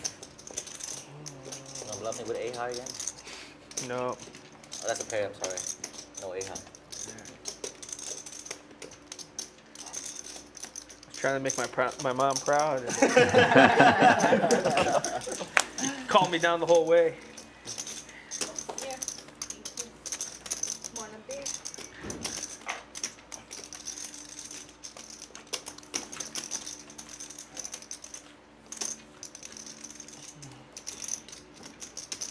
Love me with A high again? No. Oh, that's a pair, I'm sorry. No A high. Trying to make my mom proud. Calm me down the whole way. Yeah. Wanna be?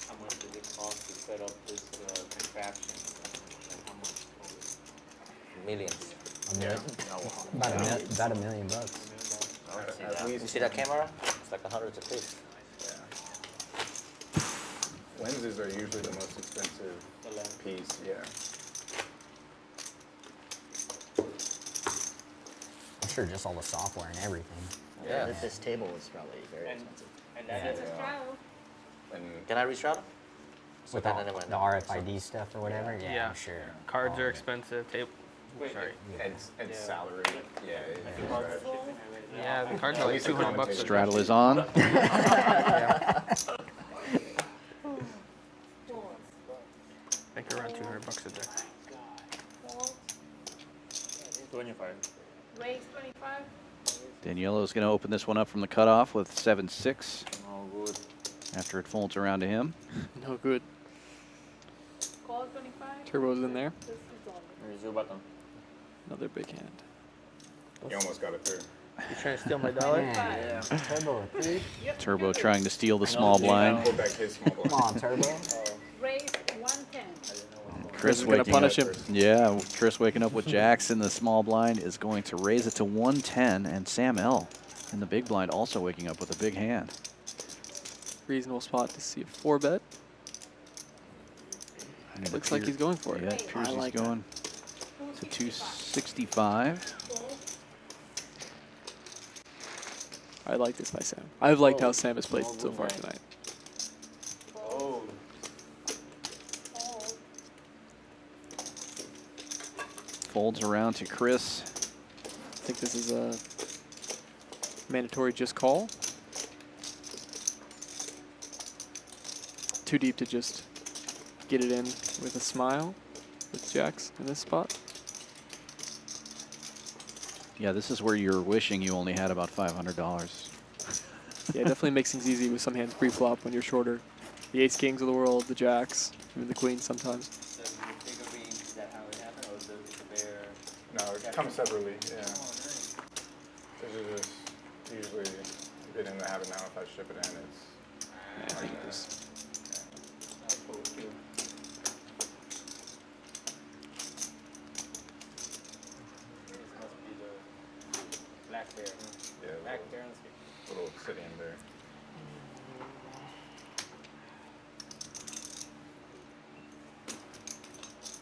How much does it cost to set up this contraption? Like how much? Millions. About $1 million bucks. You see that camera? It's like $100 a piece. Lenses are usually the most expensive piece, yeah. I'm sure just all the software and everything. Yeah. This table is probably very expensive. And That's that's a straddle. And Can I restraddle? With that all anyway. the RFID stuff or whatever. Yeah, Yeah. I'm sure. Cards are expensive. Tape. Sorry. and salary, yeah. Yeah, the cards are At like least the $200 bucks. Straddle is on. I think around $200 a day. Raise 25. Daniello's going to open this one up from the cutoff with 7-6 Oh, good. after it folds around to him. No good. Call 25. Turbo's in there. This is all. Where's your button? Another big hand. You almost got it through. You trying to steal my dollar? Yeah. Turbo, dude. Turbo trying to steal the small blind. Pull back his small blind. Come on, Turbo. Raise 110. Chris is gonna waking punish up. him. Yeah, Chris waking up with jacks in the small blind is going to raise it to 110, and Sam L in the big blind also waking up with a big hand. Reasonable spot to see a 4-bet. And it Looks like he's going for it. Yeah, it appears I he's like going to 265. I like this by Sam. I've liked how Sam has played so far tonight. Oh. Folds around to Chris. I think this is a mandatory just call. Too deep to just get it in with a smile with jacks in this spot. Yeah, this is where you're wishing you only had about $500. Yeah, it definitely makes things easy with some hands pre-flop when you're shorter. The ace kings of the world, the jacks, even the queens sometimes. Is that how it happened, or the bear? No, it comes separately, yeah. This is just usually get in the habit now. If I ship it in, it's. Yeah, I think it is. Black bear. Yeah, Black bear and little city in there.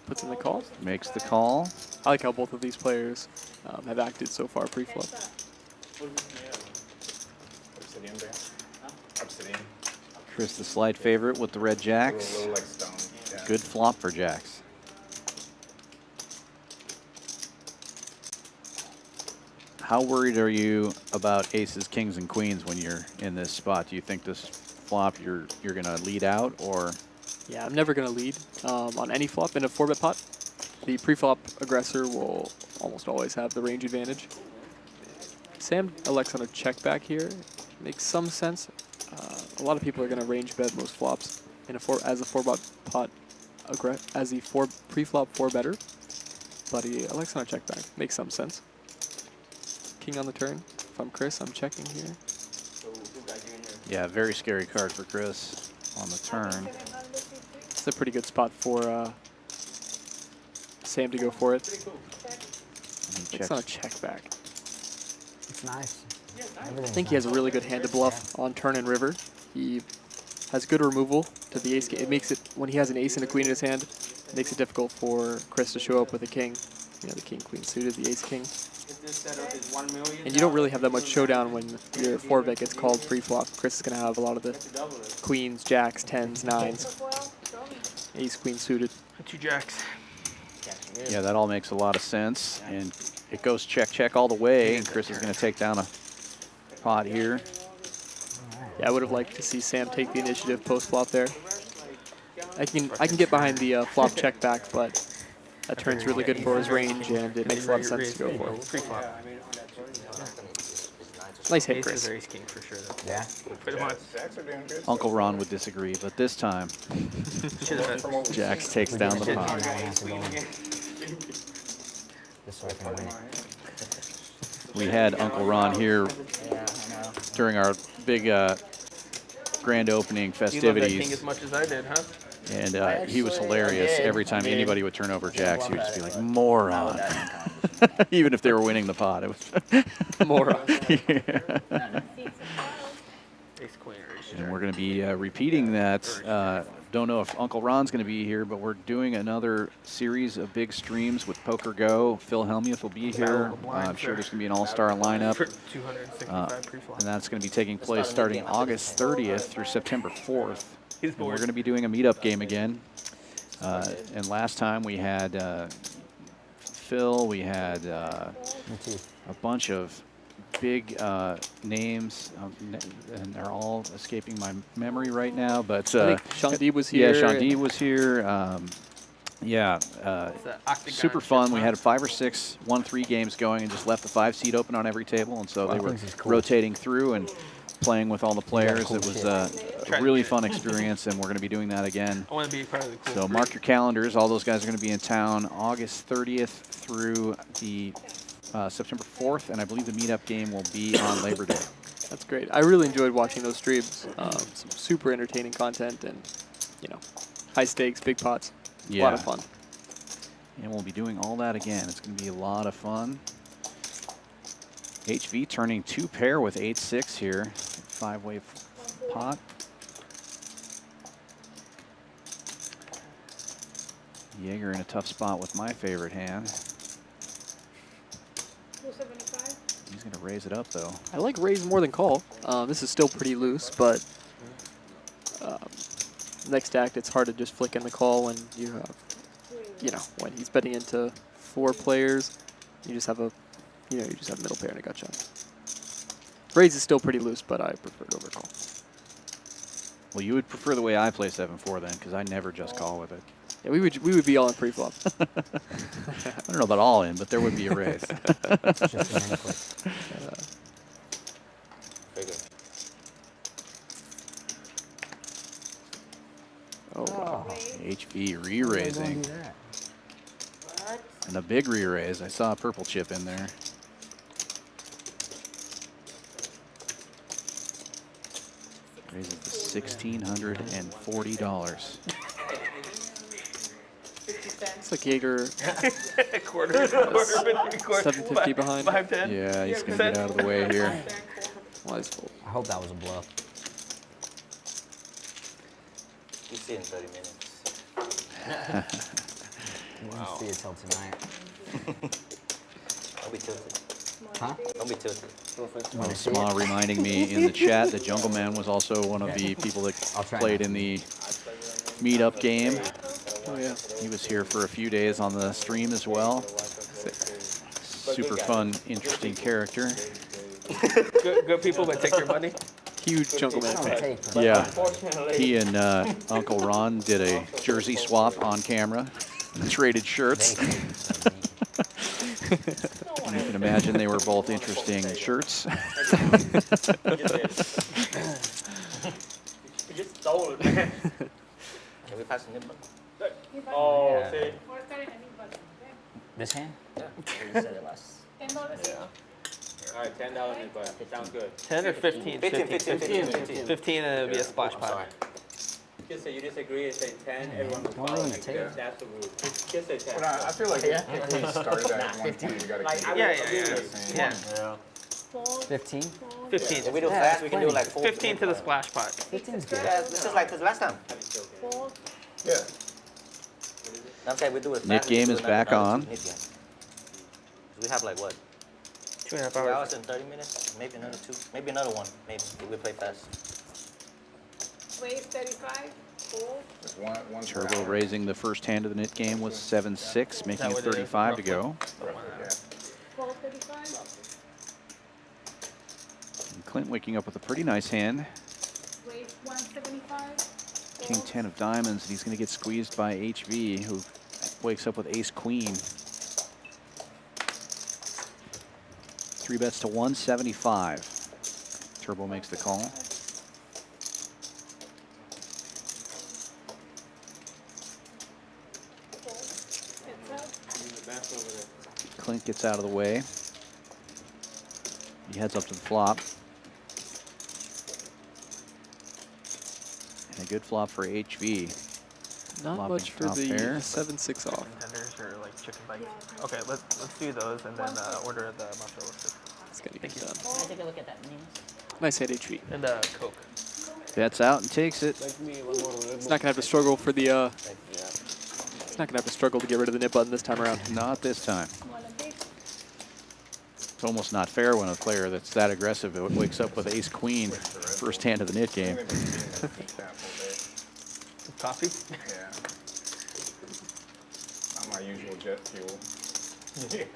Puts in the call. Makes the call. I like how both of these players have acted so far pre-flop. Obsidian bear. Obsidian. Chris the slight favorite with the red jacks. Little like stone. Yeah. Good flop for jacks. How worried are you about aces, kings, and queens when you're in this spot? Do you think this flop you're gonna lead out, or? Yeah, I'm never going to lead on any flop in a 4-bet pot. The pre-flop aggressor will almost always have the range advantage. Sam elects on a check back here. Makes some sense. A lot of people are going to range bet most flops in as a 4-bet pot as the pre-flop 4-better. But he elects on a check back. Makes some sense. king on the turn. If I'm Chris, I'm checking here. Yeah, very scary card for Chris on the turn. It's a pretty good spot for Sam to go for it. It's not a check back. It's nice. I think he has a really good hand to bluff on turn and river. He has good removal to the ace. It makes it, when he has an ace and a queen in his hand, it makes it difficult for Chris to show up with a king. You know, the king, queen suited, the ace, king. And you don't really have that much showdown when your 4-bet gets called pre-flop. Chris is going to have a lot of the queens, jacks, 10s, 9s, ace, queen suited. 2 jacks. Yeah, that all makes a lot of sense. And it goes check, check all the way. And Chris is going to take down a pot here. Yeah, I would have liked to see Sam take the initiative post-flop there. I can get behind the flop check back, but that turn's really good for his range, and it makes a lot of sense to go for it. Nice hit, Chris. Ace king for sure. Though. Yeah. Pretty much. Jacks are doing good. Uncle Ron would disagree, but this time, Jax takes down the pot. Just so I can win it. We had Uncle Ron here during our big grand opening You love that king festivities. as much as I did, huh? And he was hilarious. Every time anybody would turn over jacks, he would just be like, moron. Even if they were winning the pot. It was moron. Yeah. Ace queen or ace And jack. we're going to be repeating that. Don't know if Uncle Ron's going to be here, but we're doing another series of big streams with Poker Go. Phil Hellmuth will be here. I'm sure there's going to be an all-star lineup. 265 pre-flop. And that's going to be taking place starting August 30th through September 4th. And we're going to be doing a meetup game again. And last time we had Phil, we had a bunch of big names, and they're all escaping my memory right now. But I think Sean D was here. Yeah, Sean D was here. Super fun. We had 5 or 6 1-3 games going, and just left the 5 seat open on every table, and so they were rotating through and playing with all the players. It was a really fun experience, and we're going to be doing that again. I want to be part of the cool So mark your calendars. All those guys are going to be in town August 30th through the September 4th, and I believe the meetup game will be on Labor Day. That's great. I really enjoyed watching those streams. Some super entertaining content, and high stakes, big pots. A lot of fun. And we'll be doing all that again. It's going to be a lot of fun. HV turning 2 pair with 8-6 here. 5-way pot. Jaeger in a tough spot with my favorite hand. 275. He's going to raise it up, though. I like raise more than call. This is still pretty loose, but next act, it's hard to just flick in the call when you have, when he's betting into 4 players, you just have a, you just have a middle pair and a gut shot. Raise is still pretty loose, but I prefer it over call. Well, you would prefer the way I play 7-4 then, because I never just call with it. Yeah, we would be all in pre-flop. I don't know about all in, but there would be a raise. Oh, HV re-raising. And a big re-raise. I saw a purple chip in there. Raises to $1,640. It's like Jaeger. quarter. 750 behind. 510. Yeah, he's going to get out of the way here. Wise fold. I hope that was a bluff. You see in 30 minutes. Wow. See it till tonight. Don't be tilted. Huh? Don't be tilted. Sma reminding me in the chat that Jungle Man was also one of the people that played in the meetup game. Oh, yeah. He was here for a few days on the stream as well. Super fun, interesting character. Good people that take their money. Huge Jungle Man fan. Yeah. He and Uncle Ron did a jersey swap on camera. Traded shirts. And you can imagine they were both interesting shirts. You just stole it, man. Can we pass the nipple? Oh, Yeah. see? We're starting a new button. This hand? Yeah. You said it last. $10 each. All right, $10 in buy. Sounds good. 10 or 15? 15 and it'll be a splash pot. Just say you disagree and say 10, everyone will Don't follow ruin you. the table. That's the rule. Just say 10. But I feel like if we started at 120, you gotta keep Yeah, it. yeah. 15? 15. If we do Yeah, fast, we can do like 4. 15 to the splash pot. 15's good. Yeah, this is like this last time. Yeah. I'm saying we do it fast. Knit game is back on. We have like what? 2.5 2 hours. hours and 30 minutes? Maybe another 2. Maybe another 1. Maybe if we play fast. Wait, 35, fold. Just one per Turbo hour. raising the first hand of the knit game was 7-6, making it what it is? 35 to go. Yeah. Fold 35. And Clint waking up with a pretty nice hand. Wait, 175. King 10 of diamonds, and he's going to get squeezed by HV, who wakes up with ace queen. 3 bets to 175. Turbo makes the call. Clint gets out of the way. He heads up to the flop. And a good flop for HV. Not Flopping much for top the pair. 7-6 off. Tenders or like chicken bites. Okay, let's do those and then order the mozzarella stick. It's gonna get done. Can I take a look at that menu? Nice hit, HV. And Coke. Bets out and takes it. He's not gonna have to struggle for the. He's not gonna have to struggle to get rid of the nip button this time around. Not this time. It's almost not fair when a player that's that aggressive wakes up with ace queen first hand of the knit game. Coffee? Yeah. Not my usual jet fuel. Yeah.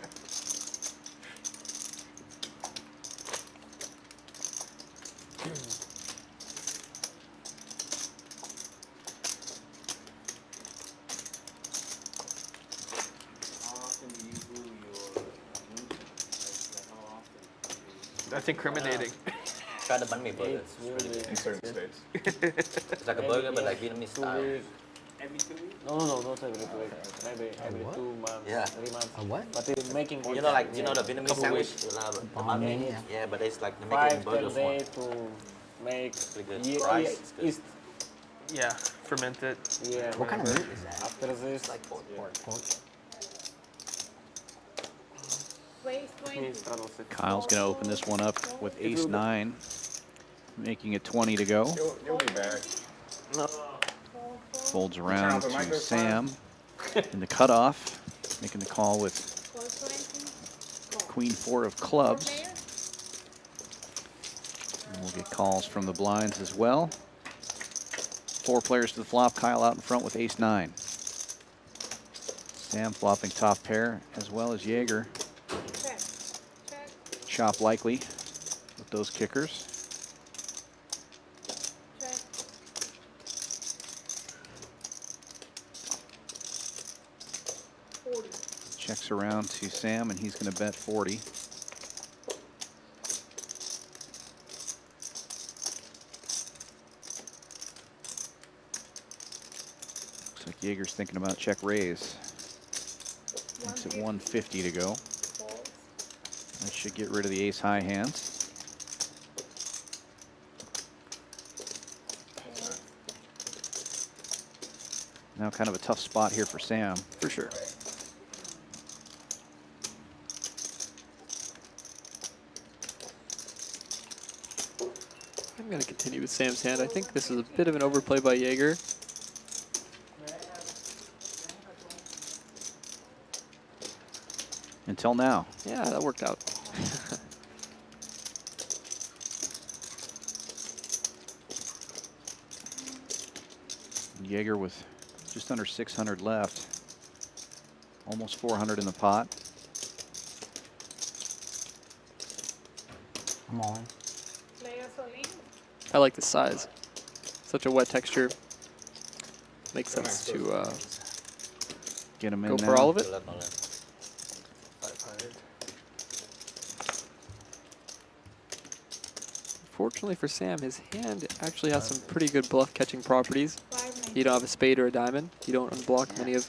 That's incriminating. Try the banh mi burger. It's really In certain states. It's like a burger, but like Vietnamese 2 style. weeks. No, not every 2 weeks. Maybe every 2 months, Yeah. 3 months. A what? But they're making more. You know, like, you know the Vietnamese Couple sandwich? weeks. You love it. The Banh mi, banh mi? yeah. Yeah, but it's like they're making 5, 10 burgers for days to make Pretty good. Rice is good. yeast. Yeah, ferment it. Yeah. What kind of whatever. meat is that? After this, like pork. Pork. Wait, 20. Kyle's going to open this one up with ace 9, making it 20 to go. You'll be back. Folds Turn around off the to microphone. Sam in the cutoff, making the call with 420. queen 4 of clubs. Player. And we'll get calls from the blinds as well. 4 players to the flop. Kyle out in front with ace 9. Sam flopping top pair, as well as Jaeger. Check. Check. Chop likely with those kickers. Check. Checks around to Sam, and he's going to bet 40. Looks like Jaeger's thinking about check raise. Makes it 150 to go. That should get rid of the ace high hands. Now kind of a tough spot here for Sam. For sure. I'm going to continue with Sam's hand. I think this is a bit of an overplay by Jaeger. Until now. Yeah, that worked out. Jaeger with just under 600 left. Almost 400 in the pot. I'm all in. Player Solin. I like the size. Such a wet texture. Makes sense to Get him in go now. for all of it. Good luck on that. 500. Fortunately for Sam, his hand actually has some pretty good bluff catching properties. 590. You don't have a spade or a diamond. You don't unblock many of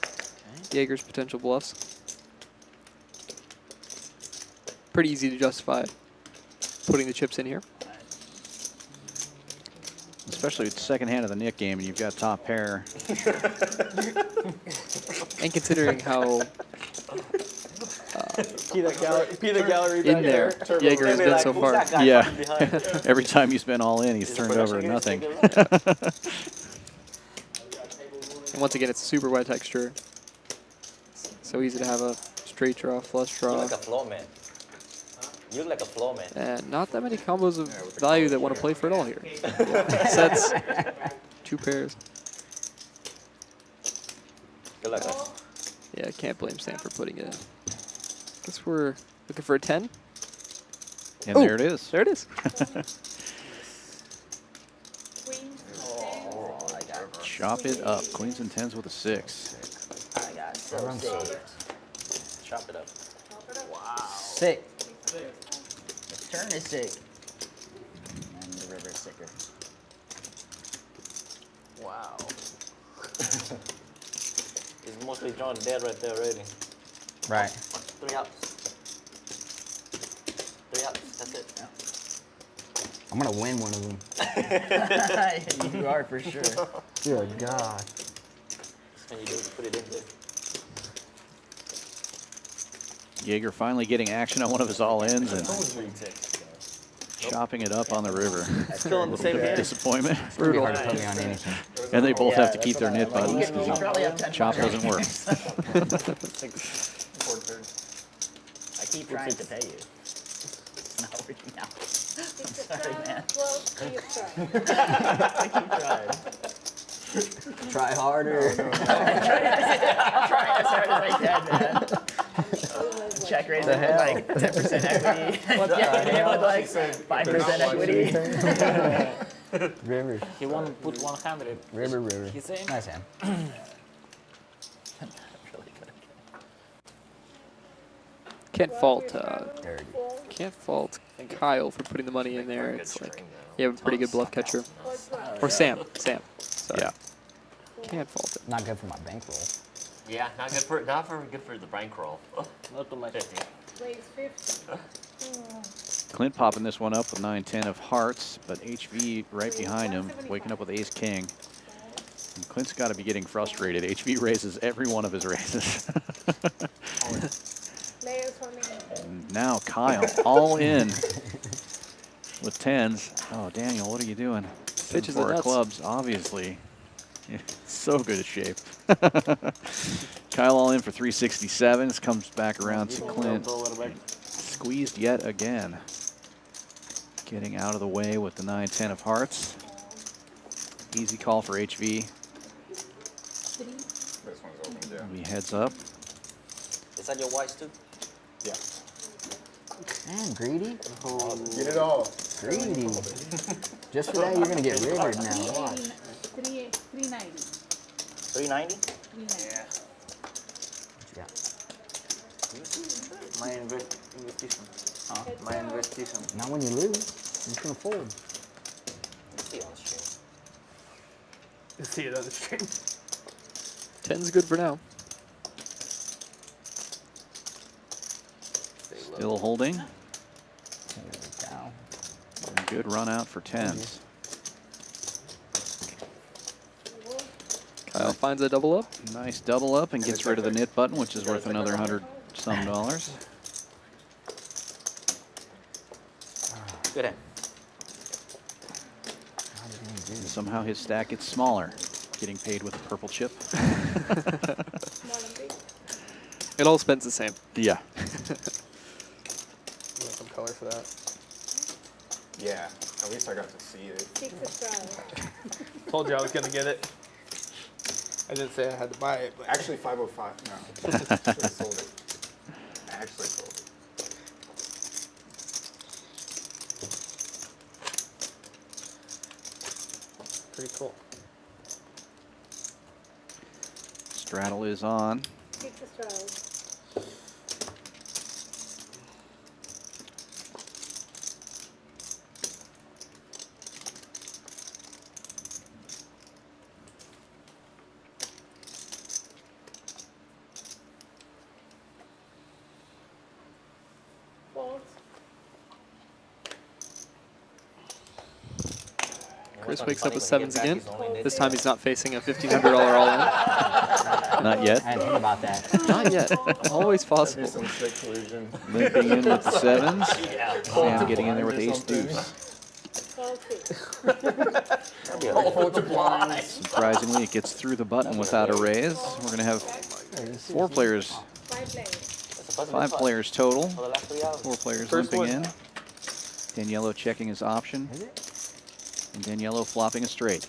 Jaeger's potential bluffs. Pretty easy to justify putting the chips in here. Especially with the second hand of the Nick game, and you've got top pair. And considering how Peanut gallery in there Jaeger has been so far. Yeah. Every time he's been all in, he's turned over nothing. And once again, it's super wet texture. So easy to have a straight draw, flush You're draw. like a floor man. You look like a floor man. And not that many combos of value that want to play for it all here. Sets, 2 pairs. Good luck, guys. Yeah, I can't blame Sam for putting it in. Guess we're looking for a 10. And Oh, there it is. There it is. Chop it up. Queens and 10s with a 6. I got so saved. Chop it up. Sick. The turn is sick. And the river is sicker. Wow. He's mostly drawn dead right there already. Right. 3 ups. 3 ups. That's it. Yeah. I'm gonna win one of them. You are for sure. Good God. And you just put it in there. Jaeger finally getting action on one of his all-ins and chopping it up on the river. Still in the same hand. Disappointment. It's gonna be hard to put me on anything. And they both have to keep their knit buttons You probably have 10 chop buttons. doesn't work. I keep trying to pay you. It's not working out. Sorry, man. I keep trying. Try harder. I'm trying as hard as I can, man. Check raise it with like 10% equity. Yeah, with like 5% equity. River. He won't put 100. River. He's saying? Nice hand. Can't fault Dirty. can't fault Kyle for putting the money in there. It's like you have a pretty good bluff catcher. Or Sam. Sorry. Yeah. Can't fault it. Not good for my bankroll. Yeah, not good for the bankroll. Not too much. Plays 50. Clint popping this one up with 9-10 of hearts, but HV right behind him, waking up with ace-king. And Clint's got to be getting frustrated. HV raises every one of his raises. Players only. And now Kyle all in with 10s. Oh, Daniel, what are you doing? Pitches are for nuts. clubs, obviously. Yeah, so good at shape. Kyle all in for 367. This comes back around to Clint. Squeezed yet again. Getting out of the way with the 9-10 of hearts. Easy call for HV. This one's open, yeah. He heads up. Is that your whites too? Yeah. Man, greedy. Get it all. Greedy. Just for that, you're gonna get rivered now. Watch. 390. 390? 390. What you got? My investigation. My investigation. Not when you lose. You're just gonna fold. Let's see on the stream. You see it on the stream. 10's good for now. Still holding. There we go. Good run out for 10s. Kyle finds a double up. Nice double up and gets rid of the knit button, which is worth another $100-some. Good hand. Somehow his stack gets smaller, getting paid with a purple chip. It all spends the same. Yeah. You want some color for that? Yeah, at least I got to see it. 6 Estrada. Told you I was gonna get it. I didn't say I had to buy it, but Actually, 505. No, should have sold it. I actually sold it. pretty cool. Straddle is on. 6 Estrada. Chris wakes up with sevens again. This time he's not facing a $1,500 all-in. Not yet. I didn't think about that. Not yet. Always possible. Some sick collusion. Limping in with the sevens. Sam getting in there with ace deuce. Surprisingly, it gets through the button without a raise. We're going to have 4 players, 5 players total. 4 players limping in. Daniello checking his option. And Daniello flopping a straight.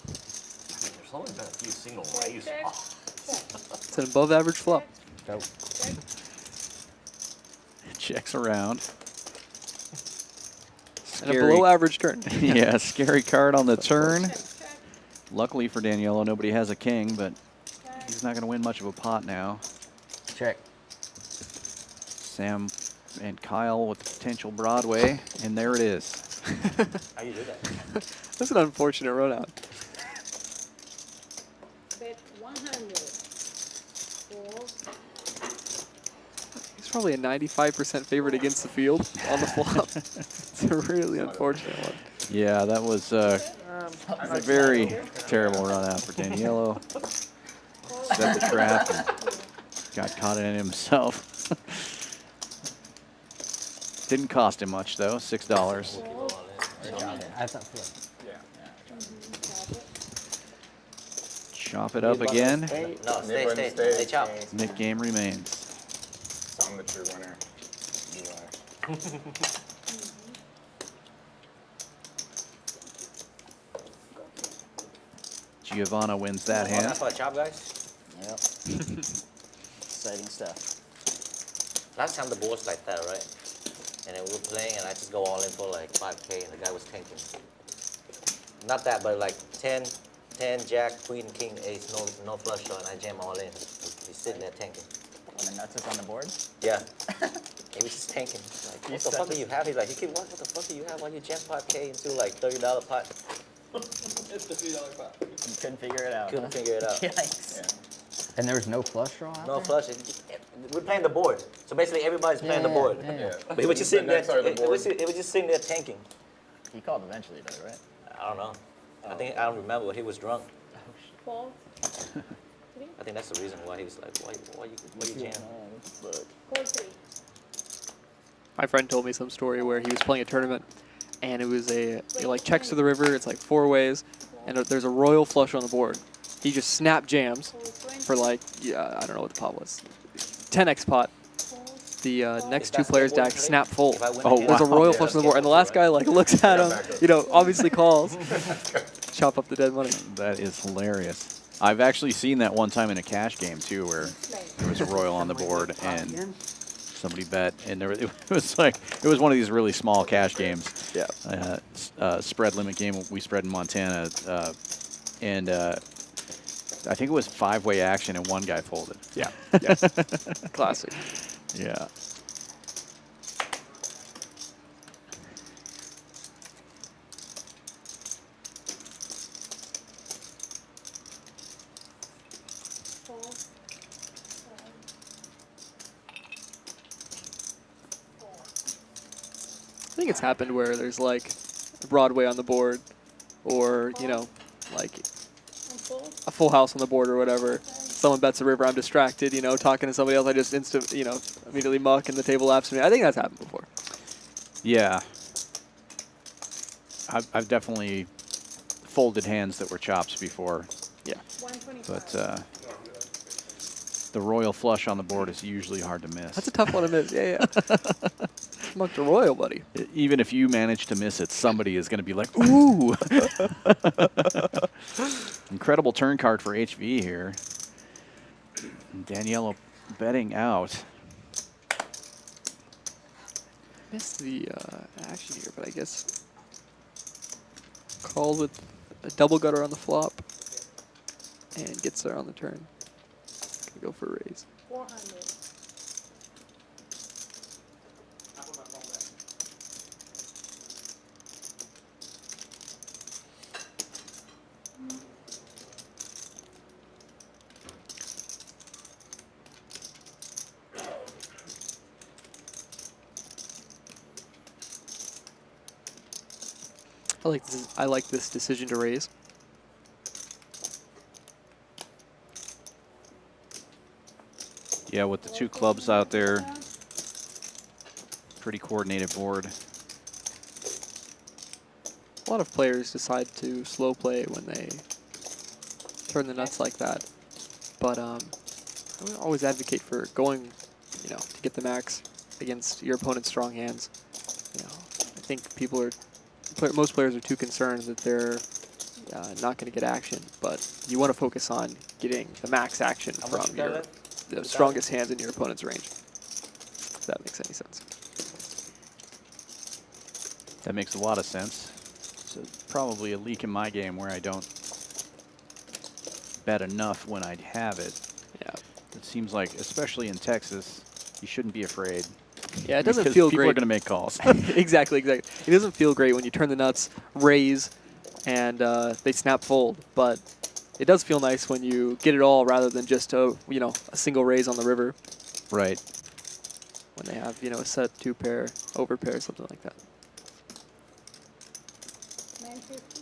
There's only been a few single raise. It's an above-average flop. Checks around. And a below-average turn. Yeah, scary card on the turn. Luckily for Daniello, nobody has a king, but he's not going to win much of a pot now. Check. Sam and Kyle with the potential Broadway, and there it is. How you do that? That's an unfortunate run out. Bet 100. He's probably a 95% favorite against the field on the flop. It's a really unfortunate one. Yeah, that was a very terrible run out for Daniello. Set the trap and got caught in it himself. Didn't cost him much though, $6. I thought flip. Chop it up again. No, stay. They chop. Mid game remains. So I'm the true winner. Giovanna wins that hand. That's why chop, guys. Yep. Exciting stuff. Last time the board's like that, right? And then we were playing, and I just go all in for like 5K, and the guy was tanking. Not that, but like 10, Jack, Queen, King, Ace, no flush draw, and I jam all in. He's sitting there tanking. When the nuts is on the board? Yeah. He was just tanking. Like, what the fuck do you have? He's like, what the fuck do you have? Why you jam 5K into like $30 pot? It's the $3 pot. You couldn't figure it out. Couldn't figure it out. Yikes. Yeah. And there was no flush draw out No there? flush. We're playing the board. So basically everybody's playing the board. Yeah. But he was just sitting there. It was just sitting there tanking. He called eventually though, right? I don't know. I don't remember, but he was drunk. Fold. I think that's the reason why he was like, why you jam? Call 3. My friend told me some story where he was playing a tournament, and it was like checks to the river. It's like 4 ways, and there's a royal flush on the board. He just snap jams for like, I don't know what the pot was, 10x pot. The next 2 players deck snap fold. Oh, There's a wow. royal flush on the board, and the last guy like looks at him, obviously calls, chop up the dead money. That is hilarious. I've actually seen that one time in a cash game too, where there was a royal on the board and somebody bet, and it was one of these really small cash games. Yeah. Spread limit game we spread in Montana, and I think it was 5-way action, and one guy folded. Yeah. Classic. Yeah. I think it's happened where there's like a Broadway on the board, or like a full house on the board or whatever. Someone bets a river, I'm distracted, talking to somebody else, I just immediately muck and the table laps me. I think that's happened before. Yeah. I've definitely folded hands that were chops before. Yeah. But the royal flush on the board is usually hard to miss. That's a tough one to miss. Yeah. Mucked a royal, buddy. Even if you manage to miss it, somebody is going to be like, ooh. Incredible turn card for HV here. And Daniello betting out. Missed the action here, but I guess called with a double gutter on the flop and gets there on the turn. Gonna go for a raise. 400. I like this decision to raise. Yeah, with the two clubs out there, pretty coordinated board. A lot of players decide to slow play when they turn the nuts like that, but I would always advocate for going, you know, to get the max against your opponent's strong hands. You know, I think most players are too concerned that they're not going to get action, but you want to focus on getting the max action from the strongest hands in your opponent's range. If that makes any sense. That makes a lot of sense. So probably a leak in my game where I don't bet enough when I have it. Yeah. It seems like, especially in Texas, you shouldn't be afraid. Yeah, it doesn't feel people great. are going to make calls. Exactly. It doesn't feel great when you turn the nuts, raise, and they snap fold. But it does feel nice when you get it all rather than just a single raise on the river. Right. When they have a set 2-pair, overpair, something like that. 950.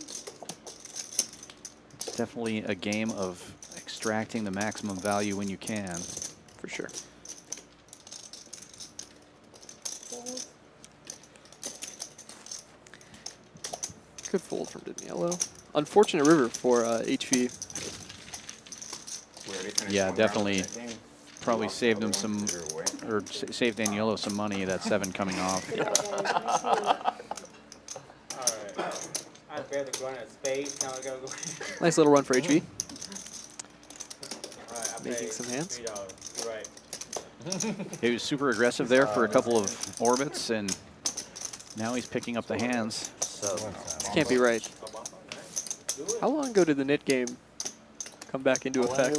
It's definitely a game of extracting the maximum value when you can. For sure. Fold. Good fold from Daniello. Unfortunate river for HV. We already finished Yeah, one round of definitely. that game. Probably Lost saved the him other some, one either way. or saved Daniello some money, that 7 coming off. Alright. I barely run a space. Now I gotta go. Nice little run for HV. Alright, I Making paid some hands. $3. You're right. He was super aggressive there for a couple of orbits, and now he's picking up the hands. So, Can't be right. How long ago did the knit game come back into effect?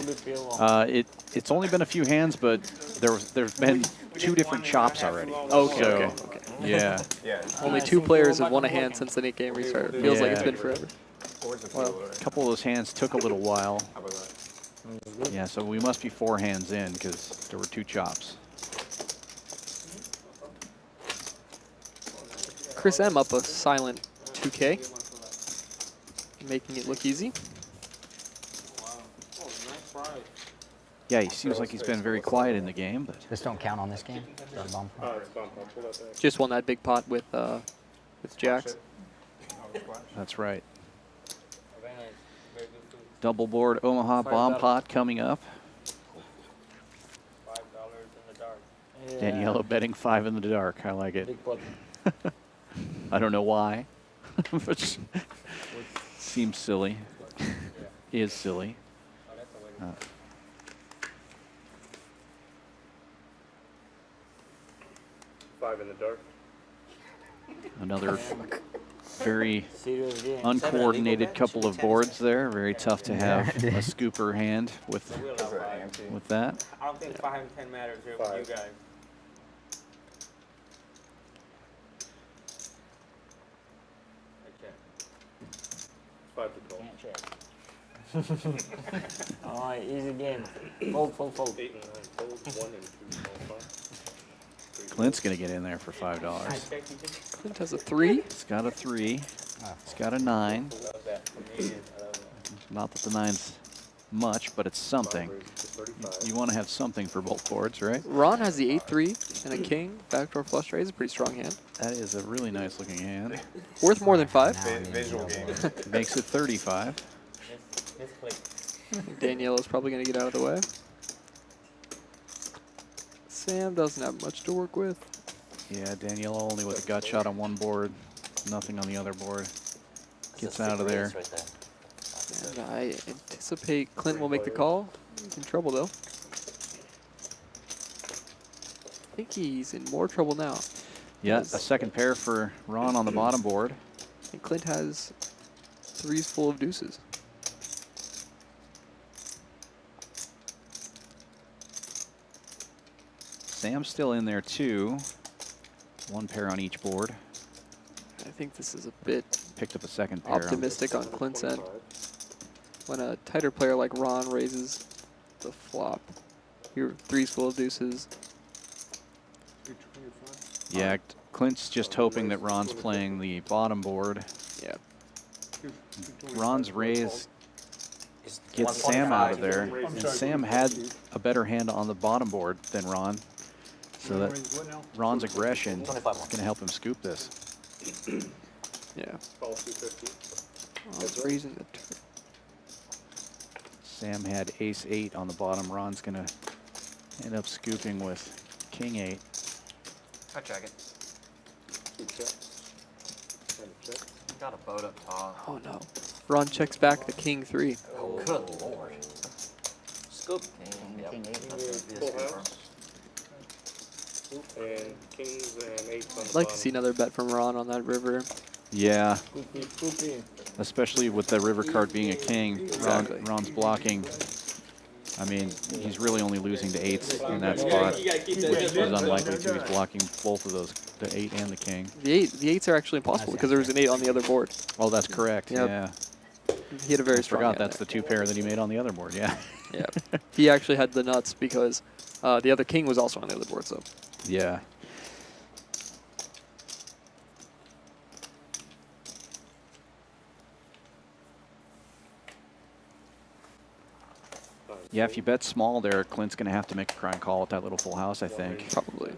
It's only been a few hands, but there's been 2 different chops already. Okay, So, okay. yeah. Yeah. Only 2 players have won a hand since the knit game restarted. Feels like it's been forever. Boards a few Well, lower. a couple of those hands took a little while. How about that? Yeah, so we must be 4 hands in because there were 2 chops. Chris M up a silent 2K, making it look easy. Yeah, he seems like he's been very quiet in the game, but Just don't count on this game. Don't bump. Just won that big pot with jacks. that's right. Very nice. Very good food. Double board Omaha bomb pot coming up. $5 in the dark. Daniello betting 5 in the dark. I like it. Big pot. I don't know why, but seems silly. Is silly. Oh, that's a winner. Five in the dark. Another very Serious game. uncoordinated couple of boards there. Very tough to have a scooper hand with We'll allow Is that 5. ante? with that. I don't think 5 and 10 matters here with you Five. guys. I check. Five to 12. Can't check. Alright, easy game. Fold, fold, fold. 8 and 9 fold. 1 and 2 small five. Clint's gonna get in there for $5. I check you just Clint has a 3. He's got a 3. He's got a 9. love that. Canadian. I love that. Not that the 9's much, but it's something. Raise to 35. You want to have something for both boards, right? Ron has the 8-3 and a king. Backdoor flush raise, a pretty strong hand. That is a really nice looking hand. Worth more than 5. Visual game. Makes it 35. Misclick. Daniello's probably going to get out of the way. Sam doesn't have much to work with. Yeah, Daniello only with a gut shot on one board, nothing on the other board. Gets out of there. Right there. And I anticipate Clint will make the call. He's in trouble, though. I think he's in more trouble now. Yeah, a second pair for Ron on the bottom board. And Clint has 3s full of deuces. Sam's still in there too. 1 pair on each board. I think this is a bit Picked up a second pair. optimistic on Clint's end. When a tighter player like Ron raises the flop, your 3s full of deuces. Yeah, Clint's just hoping that Ron's playing the bottom board. Yeah. Ron's raise It's gets Sam out of 125. there, and Sam had a better hand on the bottom board than Ron, so that Ron's aggression is 25 going to help him scoop this. Yeah. Call 250. Ron's raising the turn. Sam had ace-8 on the bottom. Ron's going to end up scooping with king-8. I check it. 2 checks. And a check. Got a boat up top. Oh no. Ron checks back the king-3. Oh, good lord. Scoop. King, king 8. Full house. And kings and 8s on the I'd like to see another bet from Ron on that river. Yeah, Scoopy, scoopy. especially with the river card being a king. Exactly. Ron's blocking. I mean, he's really only losing to 8s in that spot, which is unlikely to. He's blocking both of those, the 8 and the king. The 8s are actually impossible because there was an 8 on the other board. Oh, that's correct. Yep. Yeah. He had a very I strong forgot hand that's the 2 pair that he made on the other board. Yeah. there. Yeah. He actually had the nuts because the other king was also on the other board. So Yeah. Yeah, if you bet small there, Clint's going to have to make a crying call with that little full house, I think. probably.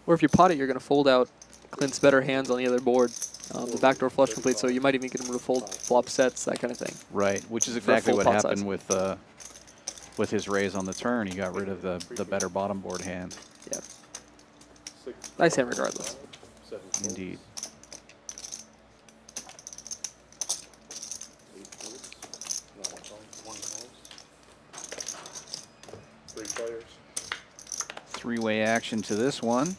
Or if you pot it, you're going to fold out Clint's better hands on the other board. The backdoor flush complete, so you might even get him to fold flop sets, that kind of thing. Right, which is For exactly full what pot happened size. with his raise on the turn. He got rid of the better bottom board hand. Yeah. 6. Nice hand regardless. 7 folds. Indeed. 8 folds. No, 1 calls. 3 players. 3-way action to this one.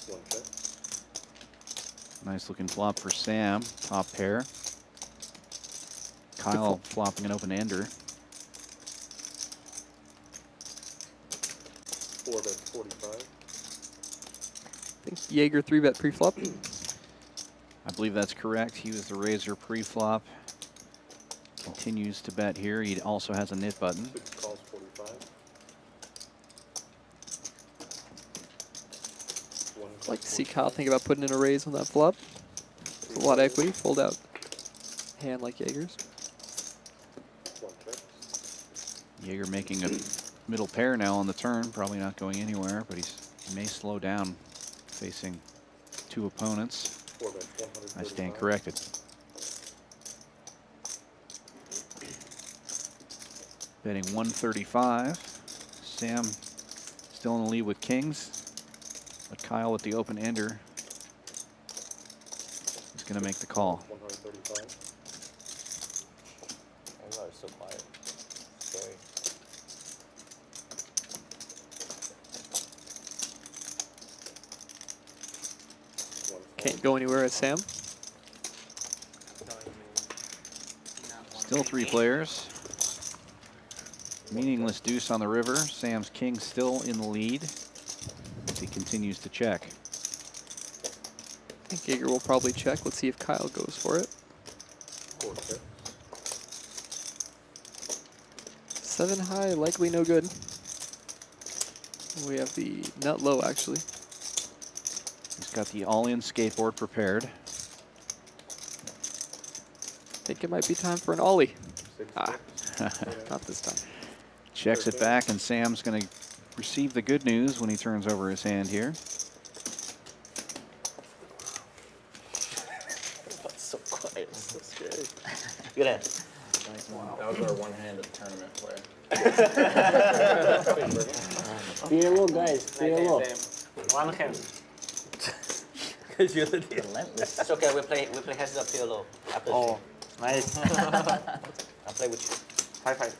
1 check. Nice looking flop for Sam. Top pair. Kyle flopping an open ender. 4 bet 45. I think Jaeger 3-bet pre-flop. I believe that's correct. He was the raiser pre-flop. Continues to bet here. He also has a knit button. 6 calls 45. 1 I'd like to see Kyle think about putting in a raise on that flop. It's a lot of equity. Fold out hand like Jaeger's. 1 check. Jaeger making a middle pair now on the turn. Probably not going anywhere, but he may slow down facing 2 opponents. 4 bet 135. I stand corrected. Betting 135. Sam still in the lead with kings, but Kyle with the open ender is going to make the call. 135. Oh, no, it's so quiet. Scary. Can't go anywhere as Sam. Still 3 players. Meaningless deuce on the river. Sam's king still in the lead as he continues to check. I think Jaeger will probably check. Let's see if Kyle goes for it. 4 checks. 7 high, likely no good. We have the nut low, actually. He's got the all-in skateboard prepared. Think it might be time for an ollie. 6 Ah, checks. not this time. Checks it back, and Sam's going to receive the good news when he turns over his hand here. That's so quiet. It's so scary. Good hand. That was our one-handed tournament play. Feel low, guys. Feel low. One hand. Because you're the relentless. It's okay. We play heads up here low. After the Oh, nice. I'll play with you. 5-5.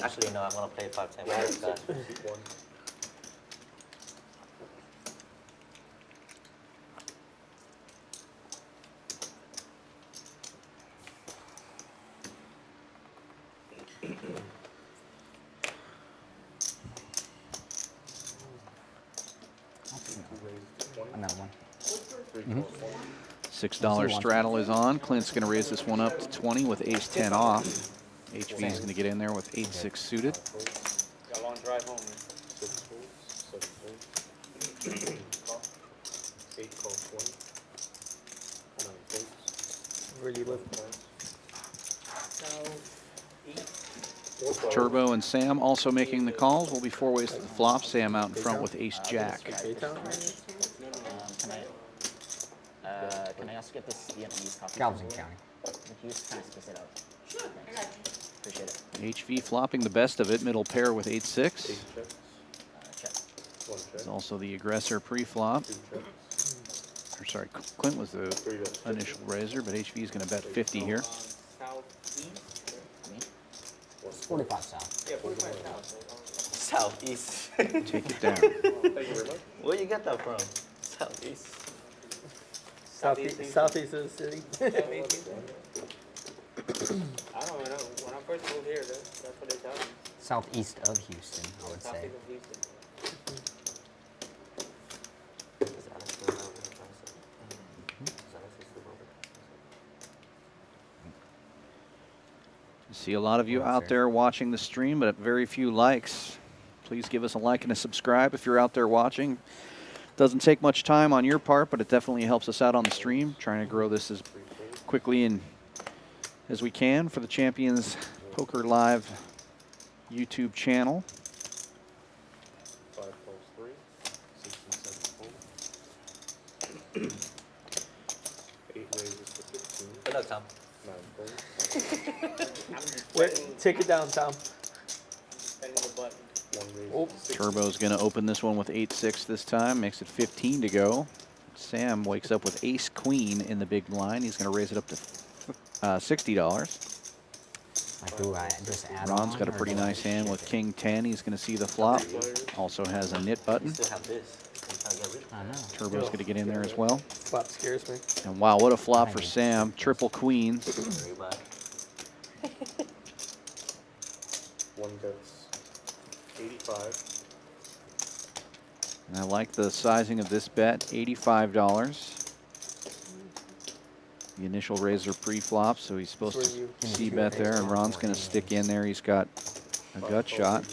Actually, no. I'm gonna play 5-10. Oh, God. 1. On that one. 3 calls 20. $6 straddle is on. Clint's going to raise this one up to 20 with ace-10 off. HV is going to get in there with 8-6 suited. Got a long drive home. 6 Where do you live? Turbo and Sam also making the calls. Will be 4 ways to the flop. Sam out in front with ace jack. Can I also get this Vietnamese coffee? Galveston County. If you just kind of space it out. Sure. Appreciate it. HV flopping the best of it. Middle pair with 8-6. Check. He's also the aggressor pre-flop. Or sorry, Clint was the initial raiser, but HV is going to bet 50 here. Me? 45 south. Yeah, 45 south. Southeast. Take it down. Where you get that from? Southeast. Southeast of the city. I don't know. When I first moved here, that's what they tell me. Southeast of Houston, I would say. Southeast of Houston. See a lot of you out there watching the stream, but very few likes. Please give us a like and a subscribe if you're out there watching. Doesn't take much time on your part, but it definitely helps us out on the stream, trying to grow this as quickly and as we can for the Champions Poker Live YouTube channel. 5 calls 3, 6 and 7 calls. 8 raises for 15. Good luck, Tom. 9 calls. Wait, take it down, Tom. Spending the button. 1 raise. Oh. for 6. Turbo's going to open this one with 8-6 this time, makes it 15 to go. Sam wakes up with ace queen in the big blind. He's going to raise it up to $60. Like, do I just add Ron's on, got a or pretty do I nice hand shift with it? king 10. He's going to see the flop. Also has a knit You button. still have this. You can't get rid of it. I know. Turbo's going to get in there as well. Flop scares me. And wow, what a flop for Sam. Triple queens. Very bad. 1 bets 85. And I like the sizing of this bet, $85. The initial raiser pre-flop, so he's supposed Where to you- c-bet there, and Ron's going to stick in there. He's got a gut shot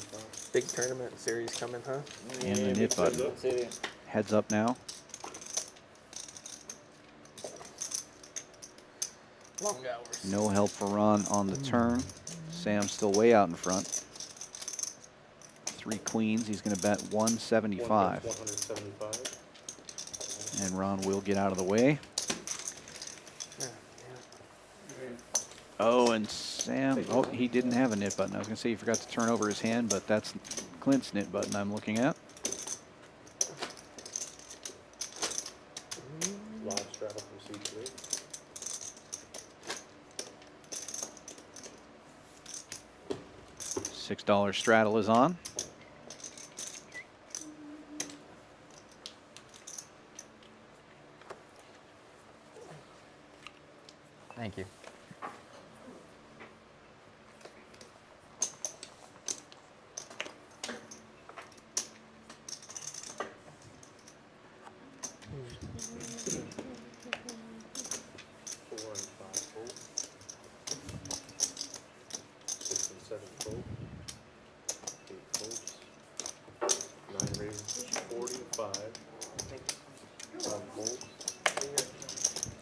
Big tournament series coming, huh? and the knit button. Heads up now. Long hours. No help for Ron on the turn. Sam's still way out in front. 3 queens. He's going to bet 175. 175. And Ron will get out of the way. Oh, and Sam, oh, he didn't have a knit button. I was going to say he forgot to turn over his hand, but that's Clint's knit button I'm looking at. Live straddle from C3. $6 straddle is on. Thank you.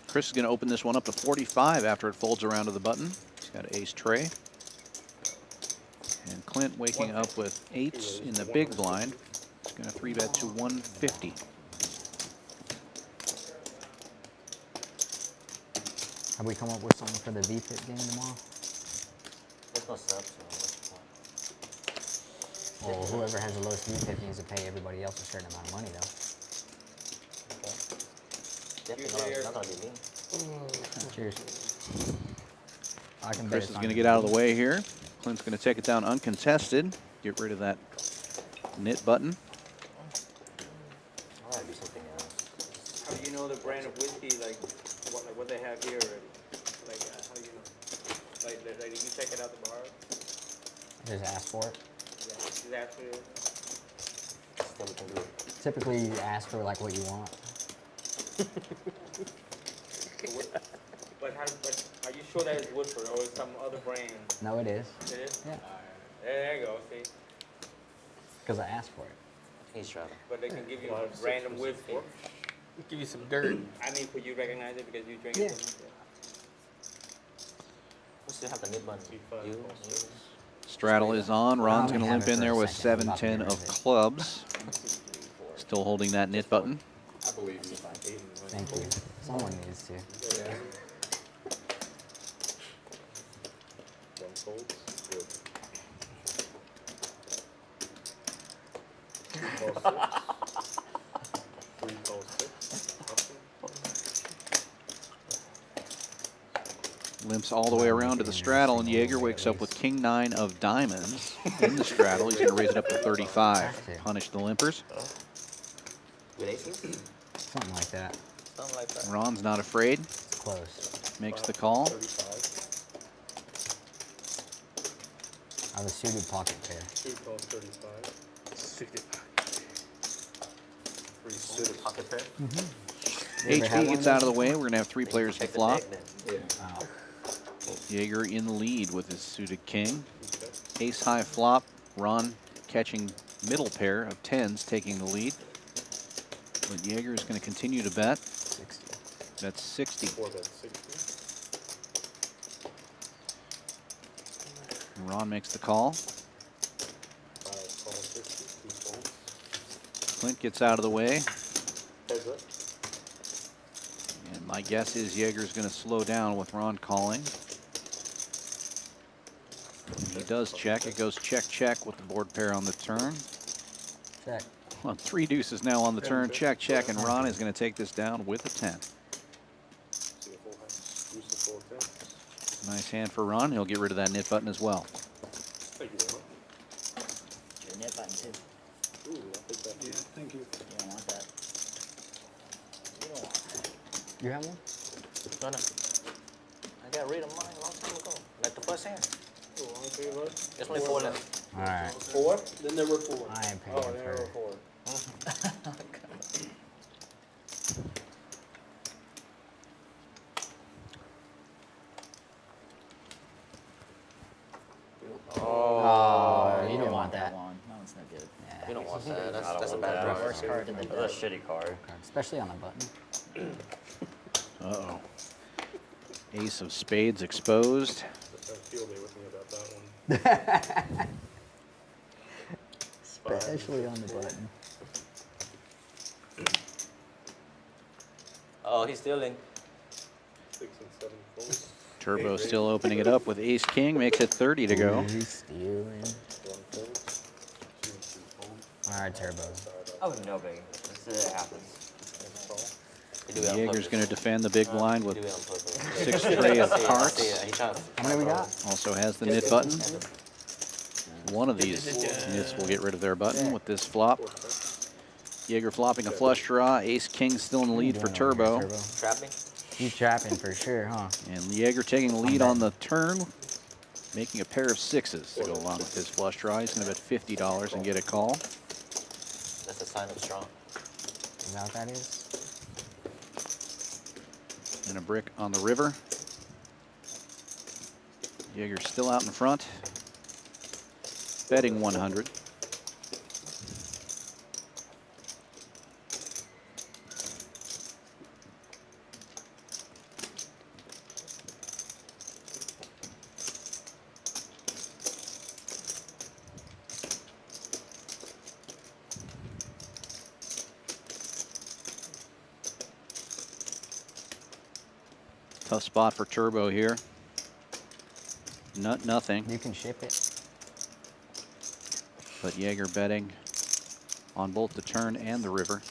Chris is going to open this one up to 45 after it folds around to the button. He's got ace tray. And Clint waking up with 8s in the big blind. He's going to 3-bet to 150. Have we come up with something for the VPIP game tomorrow? There's no subs. Well, whoever has the lowest VPIP needs to pay everybody else a certain amount of money, though. Definitely not gonna be me. Cheers. I can bet Chris it's is not going to gonna get be out of me. the way here. Clint's going to take it down uncontested. Get rid of that knit button. I want to do something else. How do you know the brand of whiskey, like what they have here already? Like, how do you know? Like you check it out the bar? Just ask for it. Yeah, just ask for it. Still we can do it. Typically, you ask for like what you want. But are you sure that it's Woodford or is some other brand? No, it is. It is? Yeah. There you go, see? Because I asked for it. He's traveling. But they can give you a random whiskey. Give you some dirt. I mean, could you recognize it because you drink Yeah. it? still have the mid button. You. Straddle is on. Ron's I'll going to have limp it in for there a with second. I'm about to 7-10 get rid of of it. clubs. Still holding that knit button. I believe you. Thank you. Someone needs to. Yeah. One folds. Good. 2 calls 6. 3 calls 6. Limps all the way around to the straddle, and Jaeger wakes up with king 9 of diamonds in the straddle. He's going to raise it up to 35. Punish the limpers. With aces? Something like that. Something like that. Ron's not afraid. It's close. Makes the call. 35. I have a suited pocket pair. 2 calls 35. 3 Suited pocket pair. HP gets out of the way. We're going to have 3 players to Take the flop. deck then. Oh. Jaeger in the lead with his suited king. Ace high flop. Ron catching middle pair of 10s, taking the lead. But Jaeger is going to continue to bet. 60. That's 60. 4 bet 60. And Ron makes the call. 5 calls 60. 2 folds. Clint gets out of the way. Heads up. And my guess is Jaeger's going to slow down with Ron calling. He does check. It goes check, check with the board pair on the turn. Check. Well, 3 deuces now on the turn. Check, check, and Ron is going to take this down with a 10. See a full house. Use the 4 10. Nice hand for Ron. He'll get rid of that knit button as well. Thank you very much. Your net button too. Ooh, I'll take that. Yeah, thank you. You don't want that. You don't want that. You have one? No, no. I got rid of mine a long time ago. Like the first hand. Oh, okay, bud. There's only 4 left. All right. 4? Then there were 4. I am paying Oh, there were for 4. Oh, you don't want that. No, it's not good. You don't want that. That's a bad draw. Worst card in the deck. That's a shitty card. Especially on a button. Uh-oh. Ace of spades exposed. I feel they with me about that one. Especially on the button. Oh, he's stealing. 6 and 7 folds. Turbo still opening it up with ace king. Makes it 30 to go. He's stealing. 1 folds. 2 and 3 folds. All right, Turbo. Oh, no, big. This happens. Next call. He do it on Jaeger's purpose. going to defend the big blind He with do it on purpose. 6 tray of I see it. hearts. He tries. How many we got? Also has the knit button. One of these knits will get rid of their button with this flop. 4 10. Jaeger flopping a flush draw. Ace king still in the lead for Turbo. Trap me. You trapping for sure, huh? And Jaeger taking the lead on the turn, making a pair of 6s to go along with his flush draw. He's going to bet $50 and get a call. That's a sign of strong. Is that what that is? And a brick on the river. Jaeger's still out in front. Betting 100. Tough spot for Turbo here. Nothing, You can ship it. but Jaeger betting on both the turn and the river.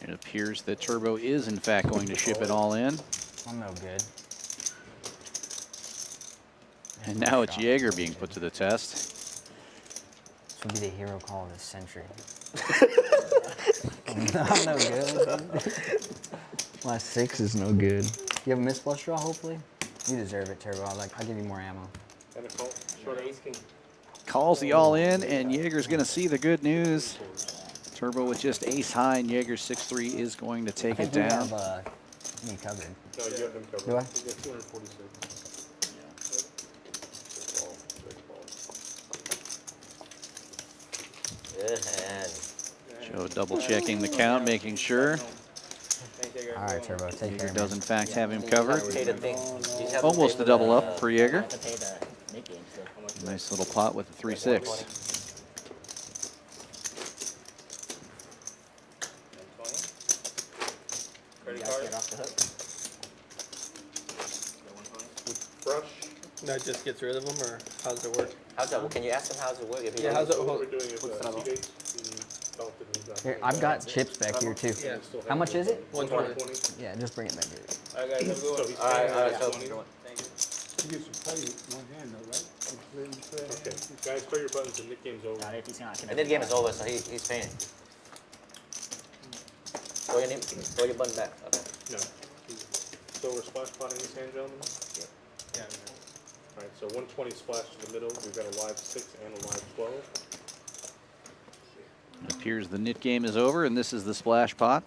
It appears that Turbo is in fact going to ship it all in. I'm no good. And now it's Jaeger being put to the test. This would be the hero call of the century. I'm no good. My 6 is no good. You have a missed flush draw, hopefully? You deserve it, Turbo. I'll give you more ammo. And a call. Short ace king. Calls the all in, and Jaeger's going to see the good news. Turbo with just ace high, and Jaeger's 6-3 is going to take it down. You have me covered. No, you have him covered. Do I? You get 246. Good hand. Joe double checking the count, making sure. All right, Turbo, take Jaeger care. does in fact have him covered. Pay the thing. You have to Almost pay a double up the, for Jaeger. To pay the Nick game still. Nice little pot with the 3-6. 120. Credit Guys card. get off the hook. Brush. That just gets rid of them, or how does it work? How's that? Can you ask him how's it work? If he Yeah, how's it So what hold? we're doing is Seagate. He felt that he's not Here, playing I've got well. chips back here, too. Yeah. How much is it? 120. Yeah, just bring it back here. All right, guys, have a good one. So he's All right, playing all right, at so- 20. Thank you. Okay, guys, play your buttons. The Nick game's over. Not if he's not And then the game is over, so he's paying. Throw your button back. Okay. No. So we're splash potting this hand, gentlemen? Yeah. All right, so 120 splash to the middle. We've got a live 6 and a live 12. It appears the knit game is over, and this is the splash pot.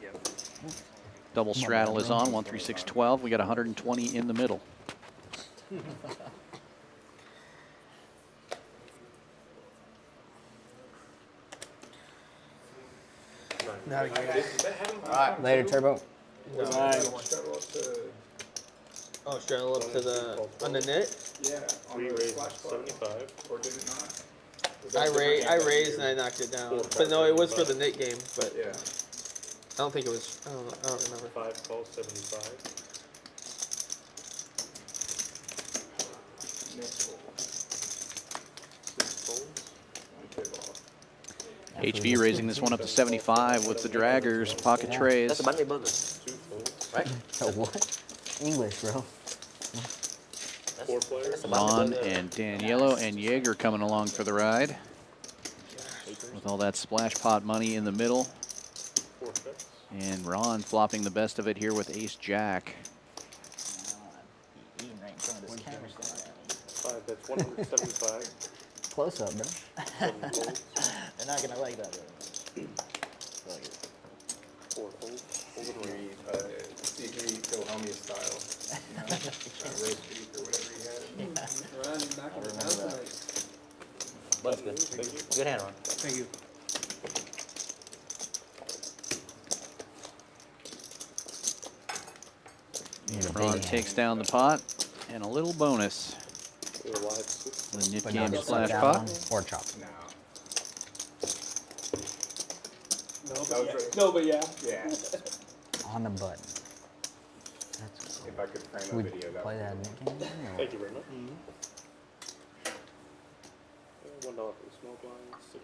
Double straddle is on, 1, 3, 6, 12. We got 120 in the middle. Not again. All right, later, Turbo. Straddle up to, Oh, straddle up to the on the net. Yeah, on we the raised splash button. 75. Or did it not? Was I that different? raised and I knocked it down. But no, it was for the net game. But Yeah. I don't think it was. I don't remember. 5 calls, 75. Next roll. 6 folds. One tip off. HV raising this one up to 75 with the draggers, pocket That's trays. a Monday burger, 2 folds. right? So what? English, bro. That's, 4 players. that's a Monday Ron burger. and Daniello and Jaeger coming along for the ride. With all that splash pot money in the middle. 4 checks. And Ron flopping the best of it here with ace jack. Eating right in front of this camera stand. 5, that's 175. Close up, bro. 7 folds. They're not gonna like that. Though. 4 folds. Secret, secret Philhelmia style. You know? Roast beef or whatever he had. I remember that. Button's good. Thank you. Good hand, Ron. Thank you. Ron takes down the pot and a little bonus. We're live 6. The knit But game not get splash sucked pot. out on or chop. No. No, That was right. No, but yeah. Yeah. On the button. That's cool. If I could frame Should a we video, that play would that be Nick game? Or Thank you very much. $1 for the small blind, 6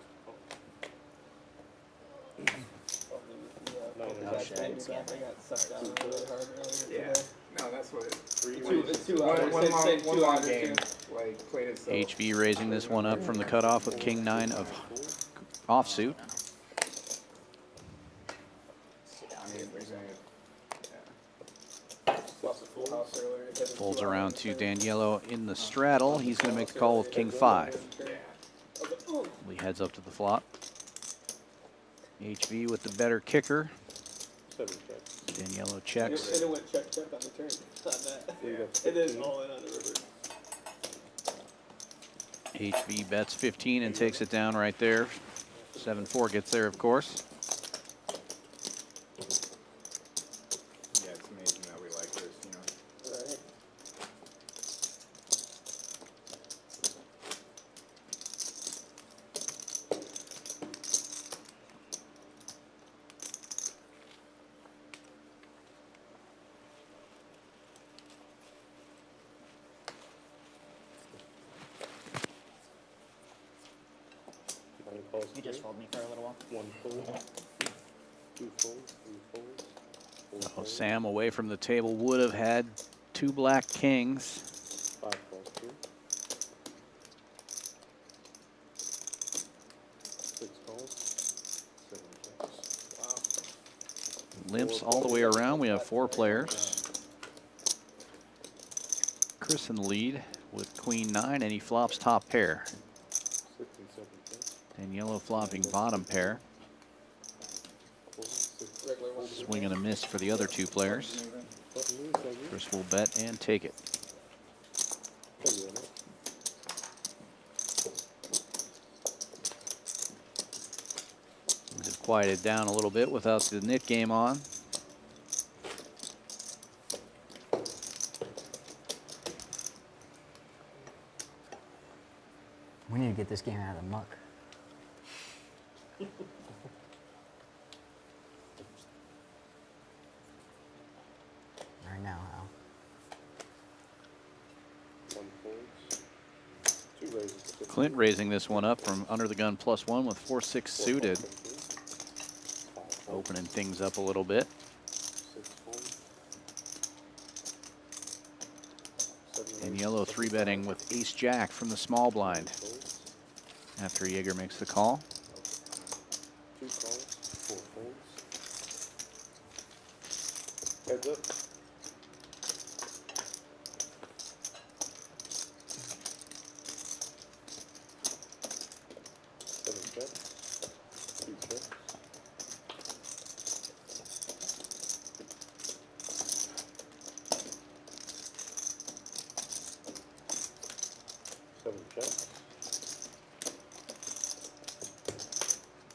Yeah. No, that's what. It's 2 One, hours. one Same- long, same one 2 long hours, game. yeah. Like played it so. HV raising this one up from the cutoff with king 9 of offsuit. I mean, there's any- Folds around to Daniello in the straddle. He's going to make the call with king 5. Lee heads up to the flop. HV with the better kicker. 7 checks. Daniello checks. it went check on the turn. On that. Yeah. And then all in on the river. HV bets 15 and takes it down right there. 7-4 gets there, of course. Yeah, it's amazing that we like this, you know. Nine calls, You just fold me for a little while. 1 fold. 2 folds, 3 folds. 4 Oh, folds, Sam away from the table would have had 2 black kings. 5 calls through. 6 calls. 7 checks. limps all the way around. We have 4 players. Chris in the lead with queen 9, and he flops top pair. 6 and 7. Daniello flopping bottom pair. 4, 6. Swing and a miss for the other 2 players. Chris will bet and take it. Things have quieted down a little bit without the knit game on. We need to get this game out of the muck. Right now, Al. 1 folds. 2 raises. Clint raising this one up from under the gun +1 with 4-6 suited. Opening things up a little bit. 6 folds. Daniello 3-betting with ace-jack from the small blind after Jaeger makes the call. 2 calls. 4 folds. Heads up. 7 checks. 2 checks. 7 checks.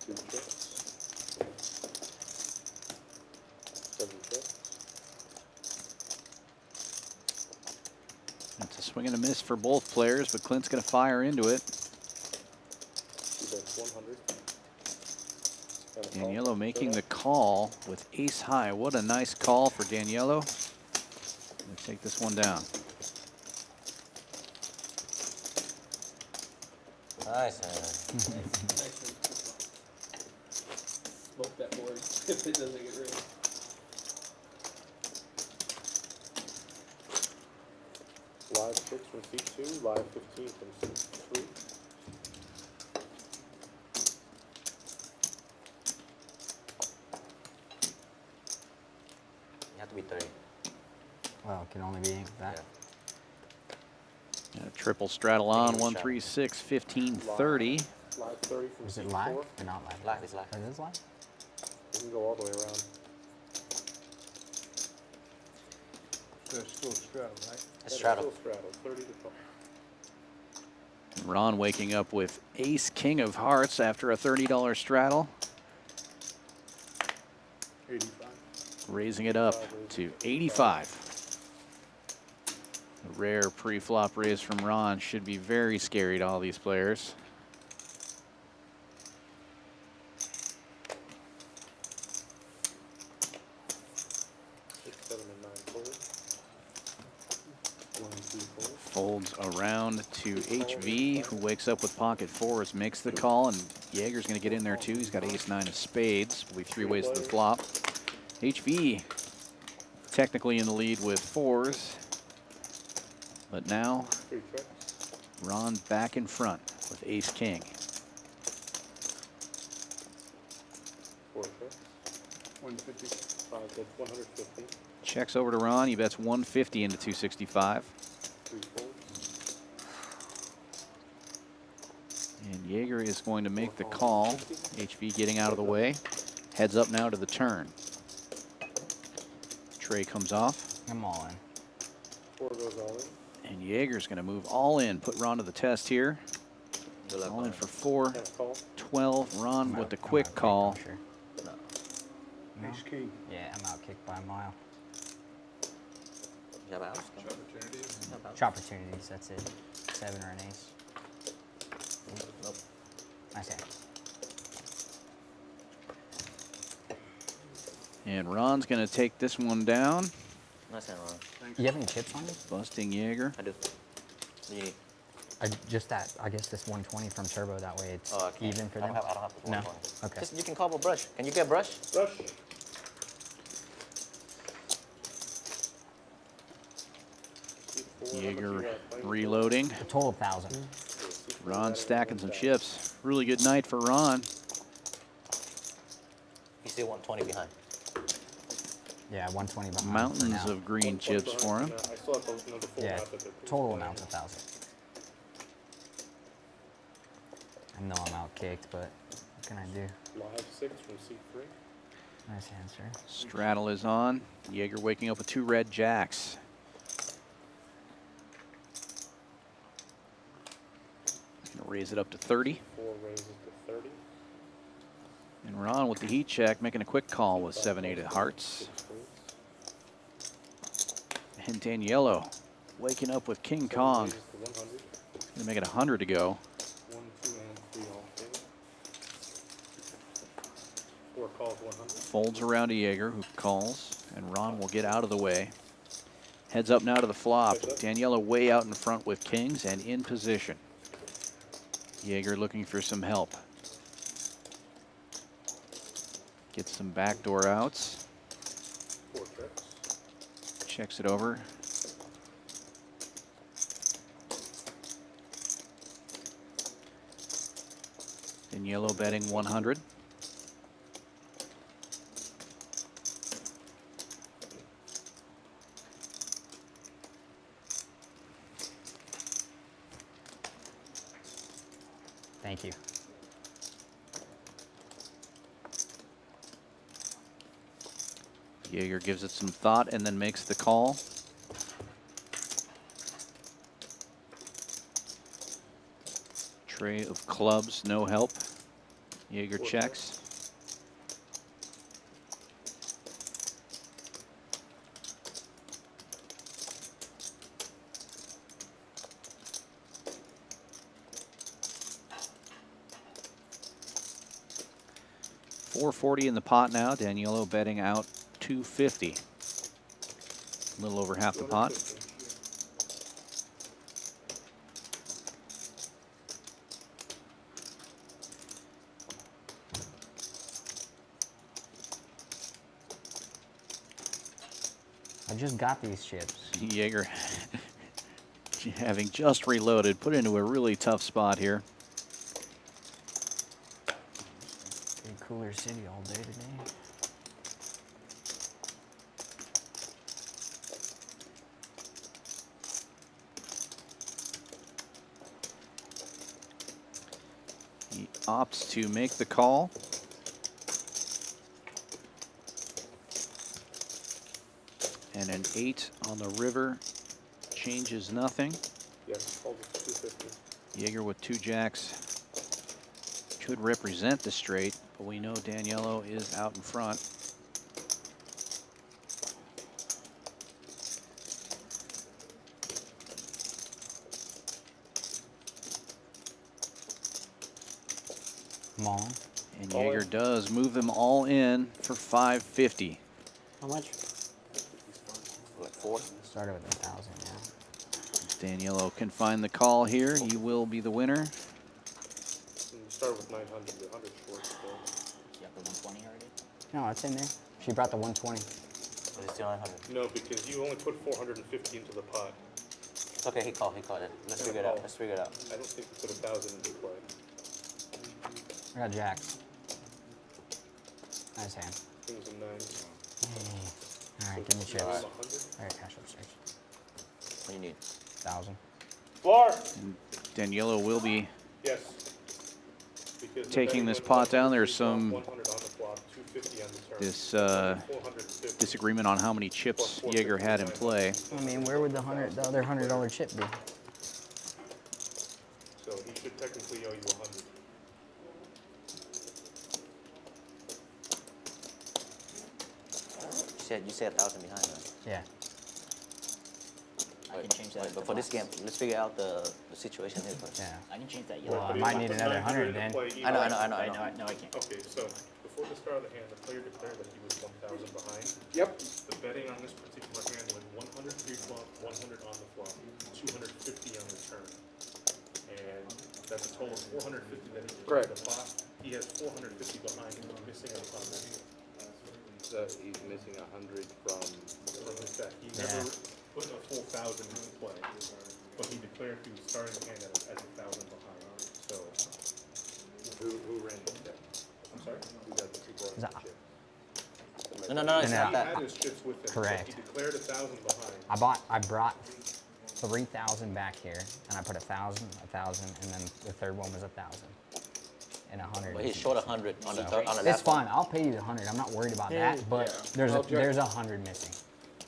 2 checks. 7 checks. It's a swing and a miss for both players, but Clint's going to fire into it. 2 bets 100. And a call. Daniello making the call with ace high. What a nice call for Daniello. Gonna take this one down. Nice. Smoke that board if it doesn't get raised. Live 6 from C2, live 15 from C3. You have to be 30. Well, it can only be that. Yeah. Triple straddle on 1, 3, 6, 15, 30. Live 30 from Is C4. it live or not live? Live is live. It is live? You can go all the way around. There's still straddle, right? It's straddle. Still straddle, 30 to 12. Ron waking up with ace king of hearts after a $30 straddle. 85. Raising it up to 85. A rare pre-flop raise from Ron should be very scary to all these players. 6, 7, and 9 folds. 1, 2 folds. Folds around to HV, who wakes up with pocket 4s, makes the call, and Jaeger's going to get in there too. He's got ace 9 of spades. Will be 3 ways to the flop. HV technically in the lead with 4s, but now 3 checks. Ron back in front with ace king. 4 checks. 150. 5 bets 150. Checks over to Ron. He bets 150 into 265. 3 folds. And Jaeger is going to make the call. HV getting out of the way. Heads up now to the turn. Tray comes off. I'm all in. 4 goes all in. And Jaeger's going to move all in. Put Ron to the test here. Good luck. All in for 4, Half call. 12. Ron with the I'm quick out call. kicked, I'm sure. No? Ace king. Yeah, I'm out kicked by a mile. You have a house? Chop opportunities, that's it. 7 or an ace. Nope. Nice hand. And Ron's going to take this one down. Nice hand, Ron. You have any chips on you? Busting Jaeger. I do. You need. Just that, I guess this 120 from Turbo, that way it's Oh, I can't. even for I them? don't have this No. 120. Okay. Just, you can cobble brush. Can you get brush? Brush. Jaeger reloading. A total of 1,000. Ron stacking some chips. Really good night for Ron. He's still 120 behind. Yeah, 120 behind. Mountains of green chips for him. I still have to know the full Yeah, amount that they're total playing. amount's 1,000. I know I'm out kicked, but what can I do? Live 6 from C3. Nice answer. Straddle is on. Jaeger waking up with 2 red jacks. Gonna raise it up to 30. 4 raises to 30. And Ron with the heat check, making a quick call with 7-8 of hearts. 6 queens. And Daniello waking up with King Kong. Raises to 100. Gonna make it 100 to go. 1, 2, and 3 all fade. 4 calls 100. Folds around to Jaeger, who calls, and Ron will get out of the way. Heads up now to the flop. Daniello way out in front with kings and in position. Jaeger looking for some help. Gets some backdoor outs. 4 trips. Checks it over. Daniello betting 100. Thank you. Jaeger gives it some thought and then makes the call. Tray of clubs, no help. Jaeger checks. $440 in the pot now. Daniello betting out 250. A little over half the pot. I just got these chips. Jaeger having just reloaded, put into a really tough spot here. Big cooler city all day today. He opts to make the call. And an 8 on the river changes nothing. Yes, calls it 250. Jaeger with 2 jacks could represent the straight, but we know Daniello is out in front. Long. And Jaeger does move them all in for 550. How much? Like 4. Started with 1,000, yeah. Daniello can find the call here. He will be the winner. And you start with 900, the 100 short still. You have the 120 already? No, it's in there. She brought the 120. Is it still 900? No, because you only put 450 into the pot. It's okay, he called it. Let's figure it out. Let's figure it out. I don't think you put 1,000 into play. I got jacks. Nice hand. Kings and 9s. All right, give me chips. All All right. right, cash upstairs. What do you need? 1,000. Floor! And Daniello will be Yes. Because the taking betting this went pot 100, down. There's you got some 100 on the flop, 250 on the turn. this 450. disagreement on how many chips Jaeger had in play. I mean, where would the other $100 chip be? So he should technically owe you 100. You said 1,000 behind us. Yeah. I can change that. But into for this game, box. let's figure out the situation here first. Yeah. I can change that Well, yellow. I might need another 100 then. I know. No, I can't. Okay, so before the start of the hand, the player declared that he was 1,000 behind. Yep. The betting on this particular hand went 100 pre-flop, 100 on the flop, 250 on the turn. And that's a total of 450 that he took Correct. in the pot. He has 450 behind him, missing a 100. So he's missing 100 from. From his bet. He never put a full 1,000 in play, but he declared he was starting the hand as 1,000 behind. So, Who ran the check? I'm sorry? Who got the 2 Is that- chip? The No, it's No, not He that. had his chips with him. Correct. So he declared 1,000 behind. I brought 3,000 back here, and I put 1,000, 1,000, and then the third one was 1,000, and 100. But he's short 100 on the So, third, on the it's last one. fine. I'll pay you the 100. I'm not worried about that. But there's 100 missing.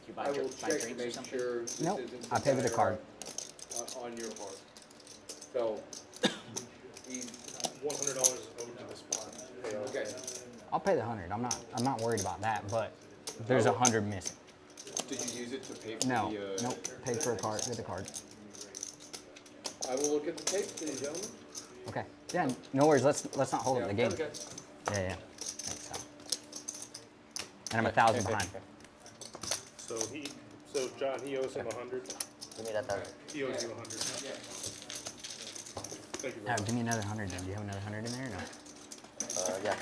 You buy, I will buy check to drinks or make something? sure this Nope. isn't I pay with a card. on your part. So, he's, $100 is owed to the spot. okay. I'll pay the 100. I'm not worried about that. But there's 100 missing. Did you use it to pay for No, the, nope. Pay for a card with a card. I will look at the tape, ladies and gentlemen. Okay. Yeah. No worries. Let's not hold up the game. Okay. Yeah. Thanks, Sal. And I'm 1,000 behind. So John, he owes him 100. Give me that 1,000. He owes you 100. Thank you very Now, much. give me another 100 then. Do you have another 100 in there or no? Yeah.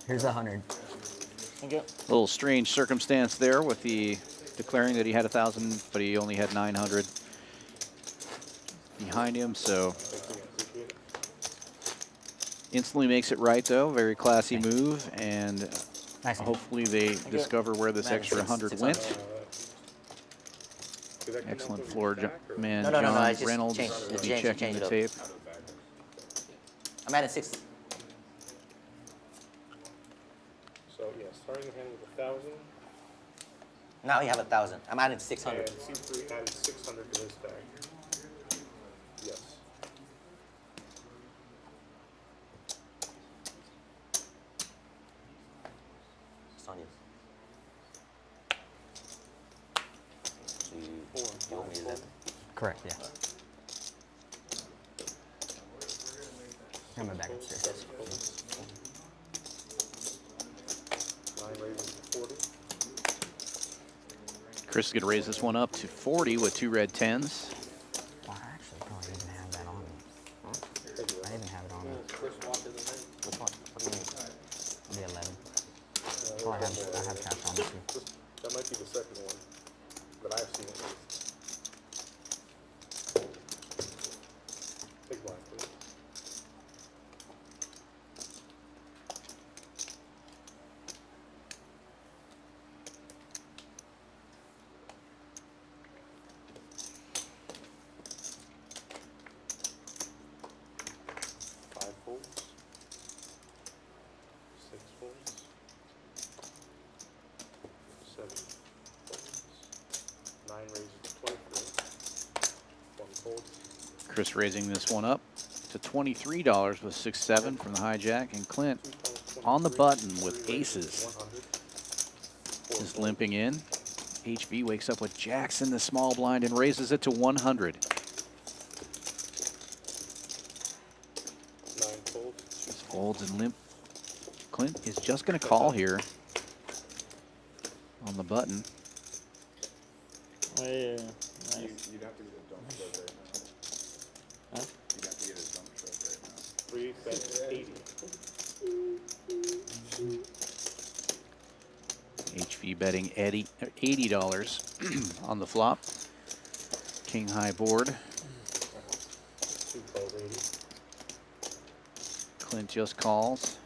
Here's 100. Thank you. A little strange circumstance there with the declaring that he had 1,000, but he only had 900 behind him. So instantly makes it right though. Very classy move, and Nice. hopefully they discover where this extra 100 went. 'Cause that Excellent came floor back, or- man No, I John just Reynolds changed- will be changed checking it the up. tape. I'm adding 6. So yeah, starting the hand with 1,000. Now you have 1,000. I'm adding 600. And C3 added 600 to this bag. Yes. It's on you. So you owe me 11. Correct. Yeah. I'm back upstairs. 9 raises to 40. Chris is going to raise this one up to 40 with 2 red 10s. Well, I actually probably even have that on me. I even have it on me. Which one? What do you mean? The 11. Oh, I have cash on me too. That might be the second one that I've seen at least. Big blind, please. Five folds. 6 folds. 7 folds. 9 raises to 23. 1 fold. Chris raising this one up to $23 with 6-7 from the hijack, and Clint on the button with aces. 100. Just limping in. HV wakes up with jacks in the small blind and raises it to 100. 9 folds. Just folds and limp. Clint is just going to call here on the button. Oh, You'd yeah. have to get a dump truck right now. Huh? You'd have to get a dump truck right now. 3 bet 80. HV betting $80 on the flop. King high board. 2 calls 80. Clint just calls.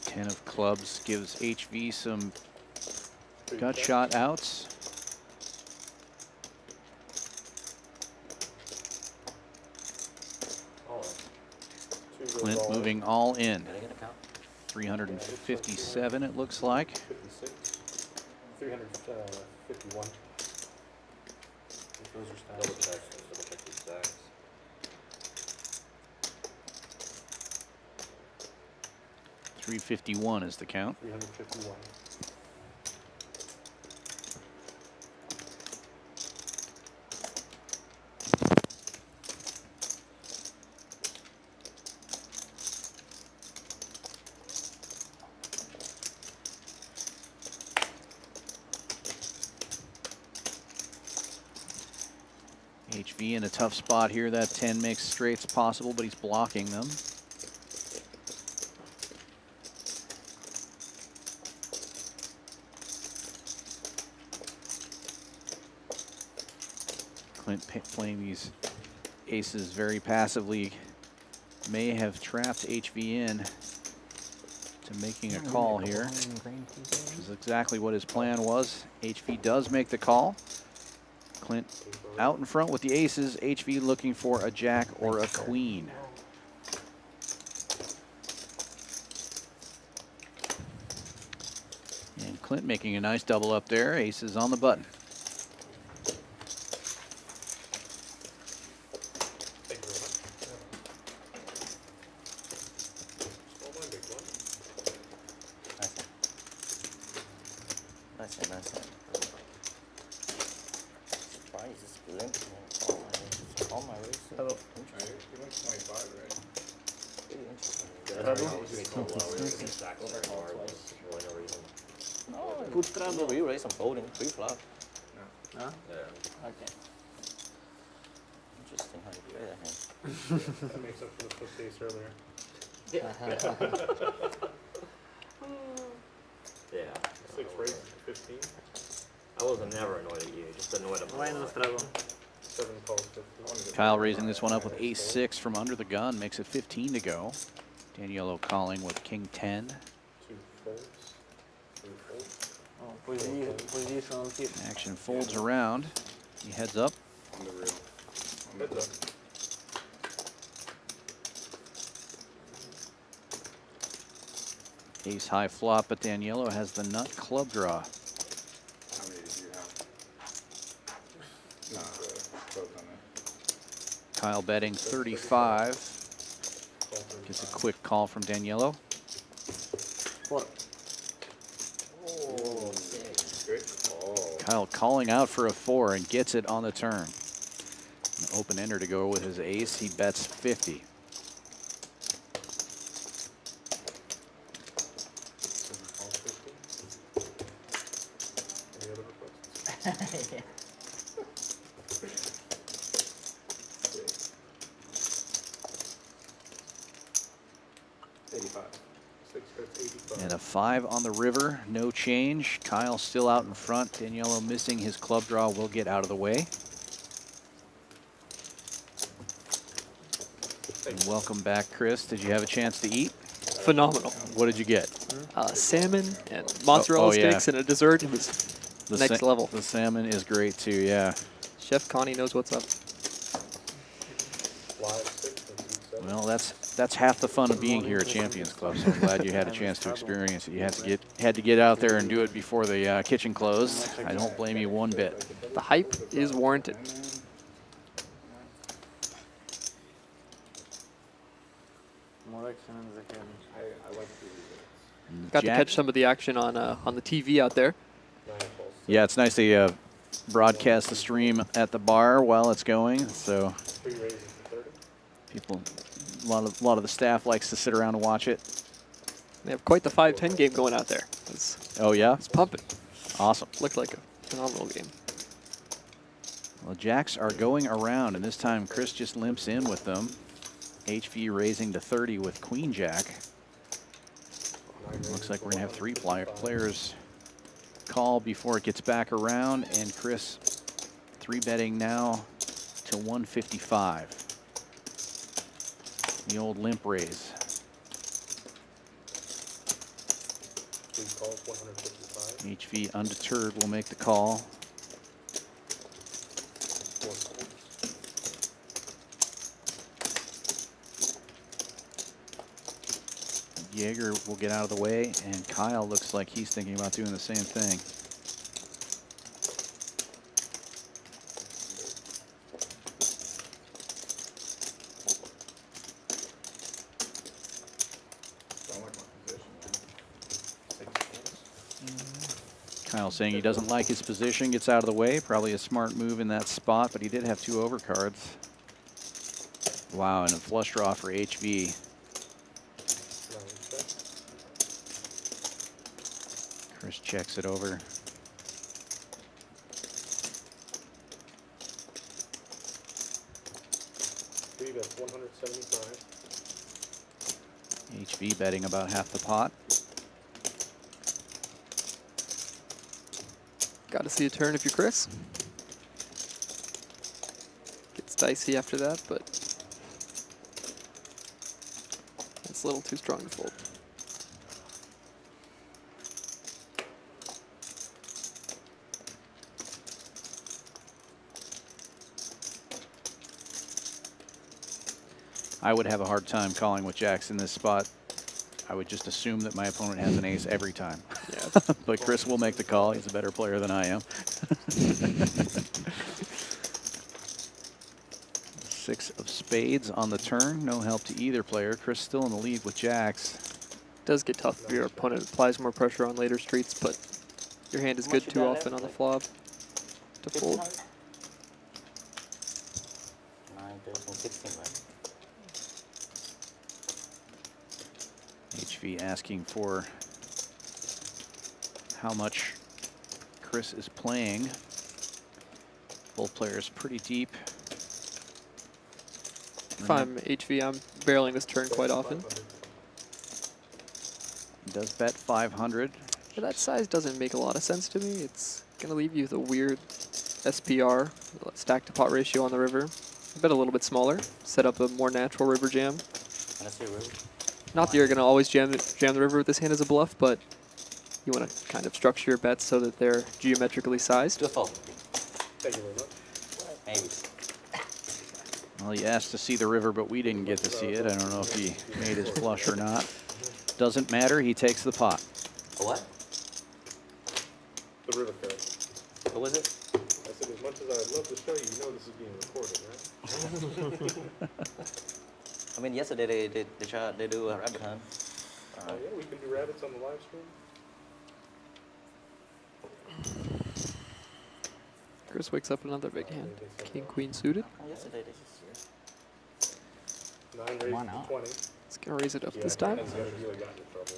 Ten of clubs gives HV some gut shot outs. Clint moving all in. 357 it looks like. 56. 351. Those are Double stacks. check. Double check these stacks. 351 is the count. 351. HV in a tough spot here. That 10 mixed straight's possible, but he's blocking them. Clint playing these aces very passively may have trapped HV in to making a call here, which is exactly what his plan was. HV does make the call. Clint out in front with the aces. HV looking for a jack or a queen. And Clint making a nice double up there. Aces on the button. Thank you very much. Small blind, big blind. Nice one, nice one. Surprise, it's limp. All my races. He went 25, right? Pretty interesting. Good trouble. We raise some folding, pre-flop. Huh? Yeah. Okay. Interesting how you play that hand. That makes up for the flipped ace earlier. Yeah. 6 raises to 15. I wasn't never annoyed at you, just annoyed at Why no my struggle? 7 calls 15. Kyle raising this one up with ace-6 from under the gun, makes it 15 to go. Daniello calling with king-10. 2 folds. 3 folds. Oh, position hit. Action folds around. He heads up. On the real. Heads up. Ace high flop, but Daniello has the nut club draw. How many do you have? Both on that. Kyle betting 35. Gets a quick call from Daniello. 4. Oh, Good. Kyle calling out for a 4 and gets it on the turn. An open ender to go with his ace. He bets 50. Any other requests? Yeah. 85. 6 bets 85. And a 5 on the river, no change. Kyle still out in front. Daniello missing his club draw will get out of the way. And welcome back, Chris. Did you have a chance to eat? Phenomenal. What did you get? Salmon and mozzarella yeah. sticks and a dessert. It was next level. The salmon is great too, yeah. Chef Connie knows what's up. Live 6 and 7. Well, that's half the fun of being here at Champions Club. So I'm glad you had a chance to experience it. You had to get out there and do it before the kitchen closed. I don't blame you one bit. The hype is warranted. More action in the hand. I like the Got to Jack- catch some of the action on the TV out there. 9 calls. Yeah, it's nice to broadcast the stream at the bar while it's going. So 3 raises to 30. people, a lot of the staff likes to sit around and watch it. They have quite the 5-10 game going out there. Oh yeah, It's pumping. awesome. Looked like a phenomenal game. Well, jacks are going around, and this time Chris just limps in with them. HV raising to 30 with queen jack. Looks like we're gonna have 3 players call before it gets back around, and Chris 3-betting now to 155. The old limp raise. 3 calls, 155. HV undeterred will make the call. 4 folds. Jaeger will get out of the way, and Kyle looks like he's thinking about doing the same thing. Don't like my position. 6 folds. Kyle saying he doesn't like his position, gets out of the way. Probably a smart move in that spot, but he did have 2 overcards. Wow, and a flush draw for HV. 9 check. Chris checks it over. Three bets 175. HV betting about half the pot. Got to see a turn if you're Chris. dicey after that, but it's a little too strong to fold. I would have a hard time calling with jacks in this spot. I would just assume that my opponent has an ace every time. Yeah. But Chris will make the call. He's a better player than I am. 6 of spades on the turn. No help to either player. Chris still in the lead with jacks. Does get tough if your opponent applies more pressure on later streets, but your hand is good too often on the flop to fold. 9, 13, 16, right? HV asking for how much Chris is playing. Both players pretty deep. If I'm HV, I'm barreling this turn quite often. He does bet 500. Yeah, that size doesn't make a lot of sense to me. It's going to leave you with a weird SPR, stack to pot ratio on the river. I bet a little bit smaller, set up a more natural river jam. Let's see, river. Not that you're going to always jam the river with this hand as a bluff, but you want to kind of structure your bets so that they're geometrically sized. Good fold. Thank you very much. Maybe. Well, he asked to see the river, but we didn't get to see it. I don't know if he made his flush or not. Doesn't matter. He takes the pot. A what? The river card. What was it? I said, as much as I'd love to show you, you know this is being recorded, right? I mean, yesterday they do a rabbit hunt. Yeah, we can do rabbits on the live stream. Chris wakes up another big hand. King, queen suited. Oh, yesterday they 9 raised Why to not? 20. It's going to raise it up this time. That's really got in trouble.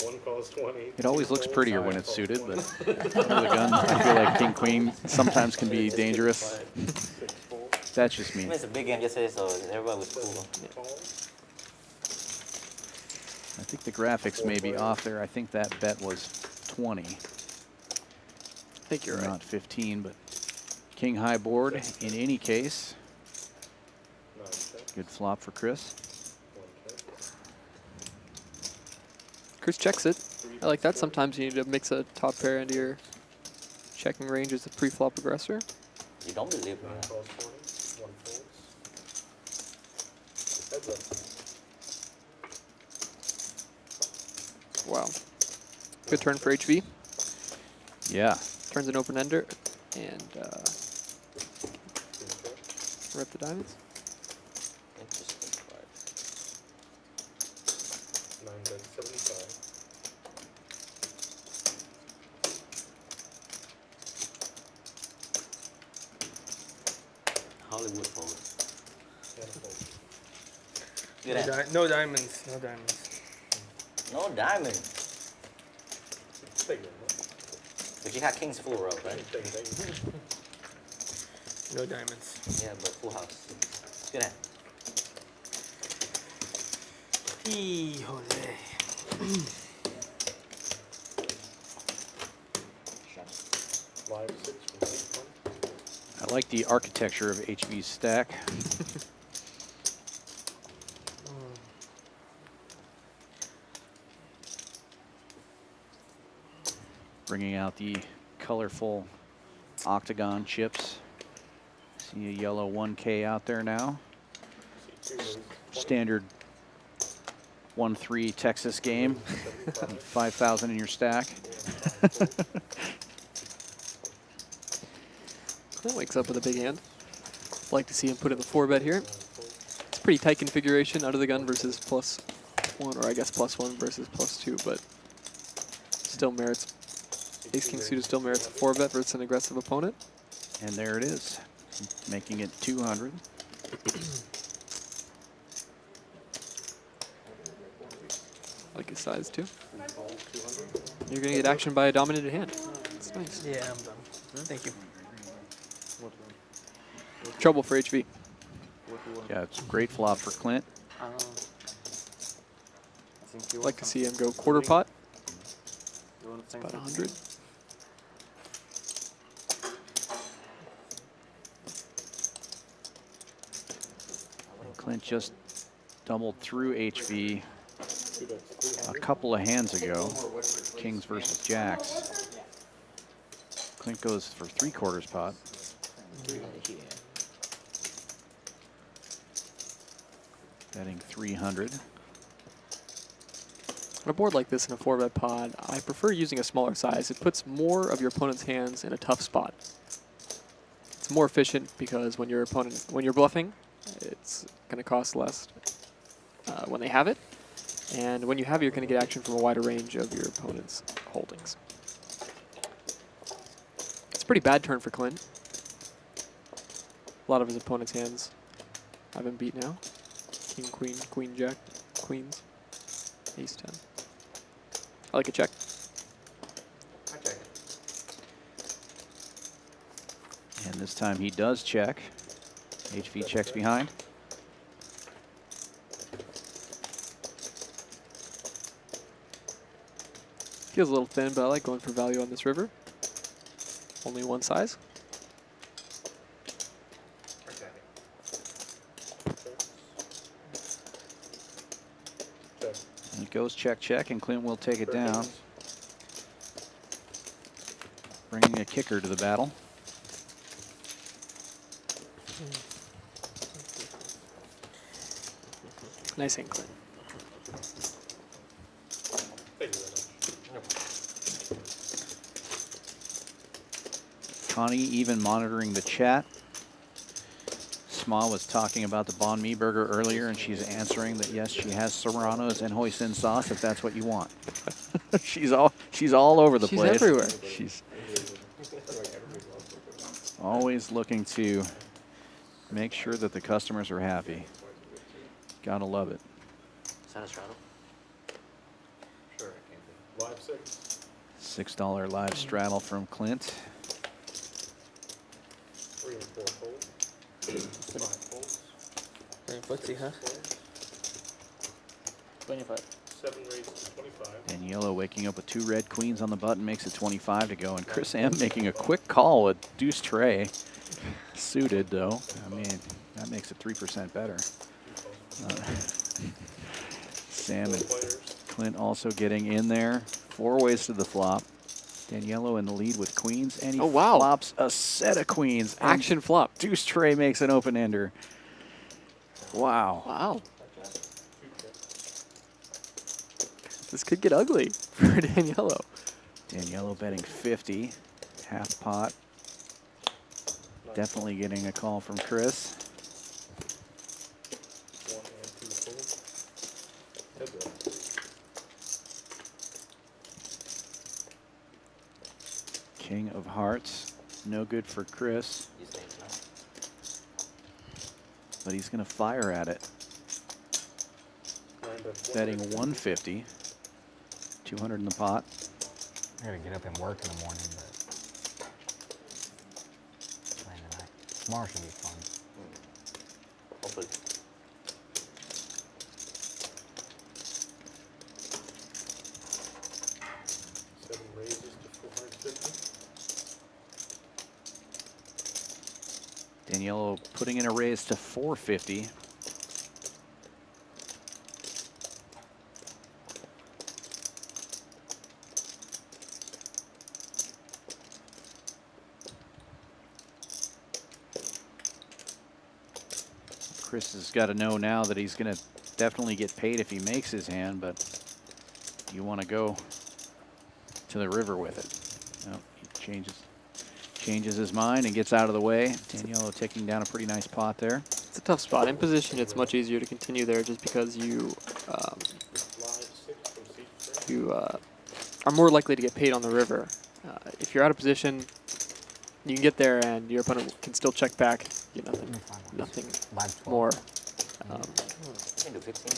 One calls 20. It always looks prettier when it's suited, but under the gun, I feel like king, queen sometimes can be dangerous. That's just me. I mean, it's a big game yesterday, so everybody was cool. I think the graphics may be off there. I think that bet was 20. I think you're right. Not 15, but king high board in any case. Good flop for Chris. Chris checks it. I like that. Sometimes you need to mix a top pair into your checking range as a pre-flop aggressor. You don't believe me. 9 calls 20. 1 folds. Heads up. Wow. Good turn for HV. Yeah. Turns an open-ender and rep the diamonds. Interesting card. 9 bet 75. Hollywood fold. And fold. Look at that. No diamonds. No diamonds. No diamond. Take it, But you had kings full row, right? Take it. No diamonds. Yeah, but full house. Good hand. Híjole. Live 6 from 6 months. I like the architecture of HV's stack. Bringing out the colorful octagon chips. See a yellow 1K out there now. Standard 1-3 Texas game. 5,000 in your stack. Clint wakes up with a big hand. Like to see him put in the 4-bet here. It's a pretty tight configuration under the gun versus +1, or I guess +1 versus +2, but still merits. Ace King suited still merits a 4-bet versus an aggressive opponent. And there it is, making it 200. Like his size too. You're gonna get action by a dominated hand. It's nice. Yeah, I'm done. Thank you. Trouble for HV. Yeah, it's a great flop for Clint. Like to see him go quarter pot. It's about 100. Clint just doubled through HV a couple of hands ago. Kings versus Jacks. Clint goes for 3/4 pot. Betting 300. On a board like this in a 4-bet pod, I prefer using a smaller size. It puts more of your opponent's hands in a tough spot. It's more efficient because when you're bluffing, it's going to cost less when they have it. And when you have it, you're going to get action from a wider range of your opponent's holdings. It's a pretty bad turn for Clint. A lot of his opponent's hands have been beat now. King, queen, queen, jack, queens, ace 10. I like a check. I check. And this time he does check. HV checks behind. Feels a little thin, but I like going for value on this river. Only one size. And it goes check, check, and Clint will take it down. Bringing a kicker to the battle. Nice hand, Clint. Thank you very much. Connie even monitoring the chat. Sma was talking about the banh mi burger earlier, and she's answering that yes, she has serranos and hoisin sauce if that's what you want. she's all over the place. She's everywhere. She's always looking to make sure that the customers are happy. Gotta love it. Is that a straddle? Sure, I can do. Live 6. $6 live straddle from Clint. 3 and 4 fold. 5 folds. Very footsie, huh? 25. 7 raised to 25. And Yellow waking up with 2 red queens on the button makes it 25 to go. And Chris M making a quick call with deuce tray. Suited though. I mean, that makes it 3% better. Sam and Clint also getting in there. 4 ways to the flop. Daniello in the lead with queens, and he flops a set of queens. Action flop. Deuce tray makes an open ender. Wow. Wow. This could get ugly for Daniello. Daniello betting 50, half pot. Definitely getting a call from Chris. 1 and 2 folds. Heads up. King of hearts, no good for Chris. But he's going to fire at it. Betting 150, 200 in the pot. I gotta get up and work in the morning, but playing tonight. Tomorrow should be fun. Hopefully. Raises to 450. Daniello putting in a raise to 450. Chris has got to know now that he's going to definitely get paid if he makes his hand, but you want to go to the river with it. No, he changes his mind and gets out of the way. Daniello taking down a pretty nice pot there. It's a tough spot. In position, it's much easier to continue there just because you are more likely to get paid on the river. If you're out of position, you can get there and your opponent can still check back. Get nothing more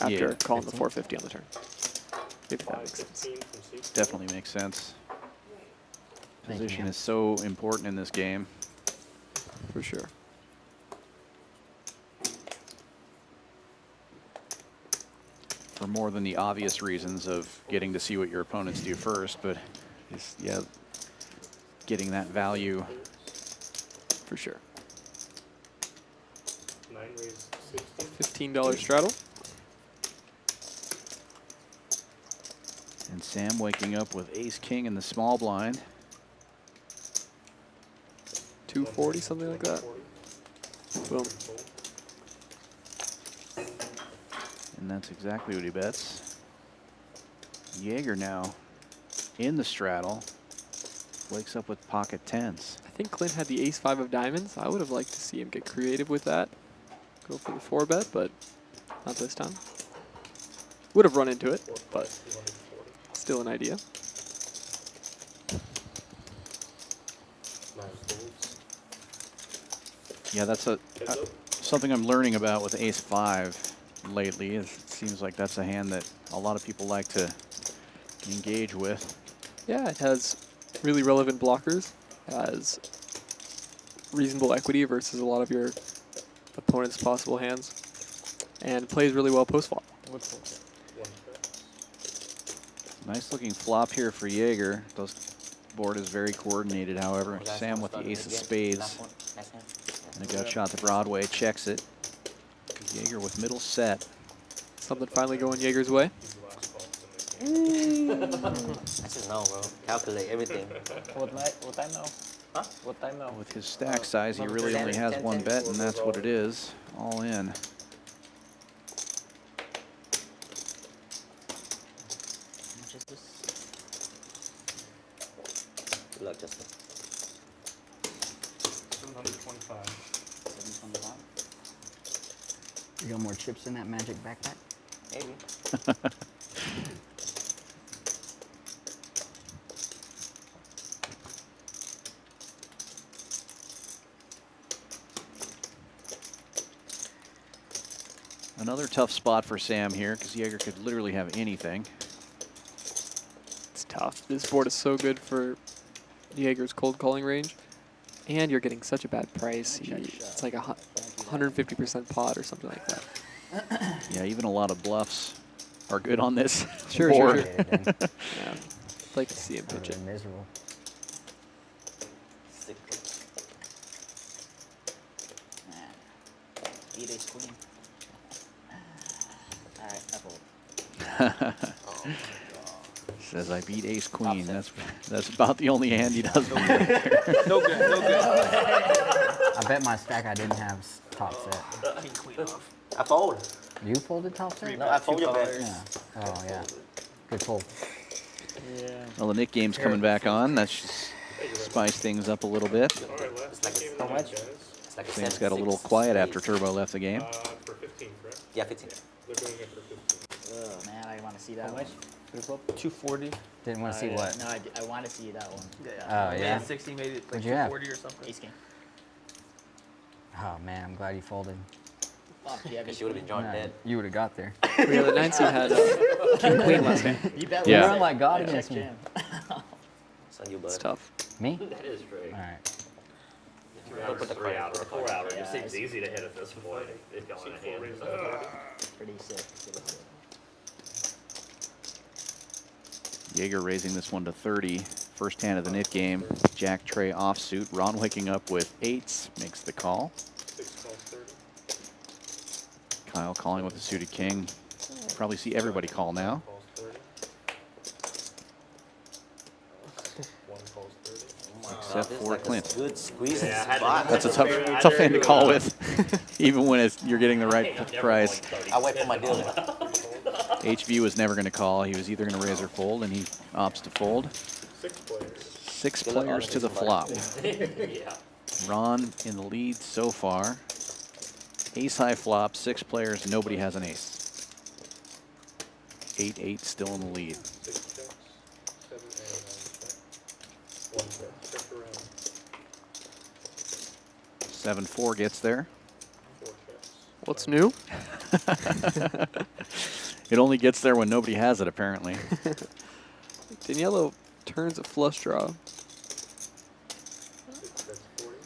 after calling the 450 on the turn. If that makes sense. Definitely makes sense. Position is so important in this game. For sure. For more than the obvious reasons of getting to see what your opponents do first, but yeah, getting that value for sure. 9 raised $15 straddle. And Sam waking up with ace king in the small blind. 240, something like that. Boom. And that's exactly what he bets. Jaeger now in the straddle. Wakes up with pocket tens. I think Clint had the ace-5 of diamonds. I would have liked to see him get creative with that. Go for the 4-bet, but not this time. Would have run into it, but still an idea. Yeah, that's something I'm learning about with ace-5 lately. It seems like that's a hand that a lot of people like to engage with. Yeah, it has really relevant blockers, has reasonable equity versus a lot of your opponent's possible hands, and plays really well post-flop. Nice looking flop here for Jaeger. This board is very coordinated, however. Well, Sam with the ace of again. spades. Last one. Nice hand. And a gut shot to Broadway, checks it. Jaeger with middle set. Something finally going Jaeger's way. That's just no, bro. Calculate everything. What time now? Huh? What time now? With his stack size, he really only has one bet, and that's what it is. All in. Good luck, Justin. 725. 725. You got more chips in that magic backpack? Maybe. Another tough spot for Sam here, because Jaeger could literally have anything. It's tough. This board is so good for Jaeger's cold calling range, and you're getting such a bad price. It's like a 150% pot or something like that. Yeah, even a lot of bluffs are good on this Sure. board. Yeah, I'd like to see him pitch it. Miserable. Beat ace queen. Alright, I fold. Says I beat ace queen. That's about the only hand he does. No good, no good. I bet my stack I didn't have top set. King queen off. I fold. You folded top set? No, I fold your bet. Yeah. Oh, yeah. Good fold. Yeah. Well, the Nick game's coming back on. That's just spice things up a little bit. All right, last It's like game how of the much? night, guys. It's like a Sam's 7, got a little 6, quiet spades. after Turbo left the game. For 15, correct? Yeah, 15. They're doing it for 15. Oh man, I want to see that How one. much? 240. Didn't want to see yeah. what? No, I want to see that one. Oh, yeah? 60 made it like What'd you have? 240 or something. Ace king. Oh, man, I'm glad you folded. Fuck, do you have Because ace you would have been queen? joined No, dead. you would have got there. Yeah, the 9 seed had king queen last game. You bet Yeah. with Run like God I against check me. jam. It's on you, bud. It's tough. Me? That is great. All right. Put the Three card. outer, 4 outer. It just Yeah, seems it's- easy to hit at this point. It's going to hand. Pretty sick. Pretty sick. Jaeger raising this one to 30. First hand of the Nick game. Jack Trey offsuit. Ron waking up with 8s. Makes the call. 6, 12, 30. Kyle calling with the suited king. Probably see everybody call now. Calls 30. 1 calls 30. Except This is for like a Clint. good squeezing Yeah, I had to- spot. That's a That's tough, very- tough hand to very call good. with, even when you're getting the right Never price. going 30. I wait for my dealer. HV was never going to call. He was either going to raise or fold, and he opts to fold. 6 players. 6 Good luck, players to the flop. Yeah. Ron in the lead so far. Ace high flop, 6 players, nobody has an ace. 8-8 still in the lead. 6 checks. 7 and 9 check. 1 check. Check around. 7-4 gets there. 4 checks. What's new? It only gets there when nobody has it, apparently. Daniello turns a flush draw. 6 checks 40.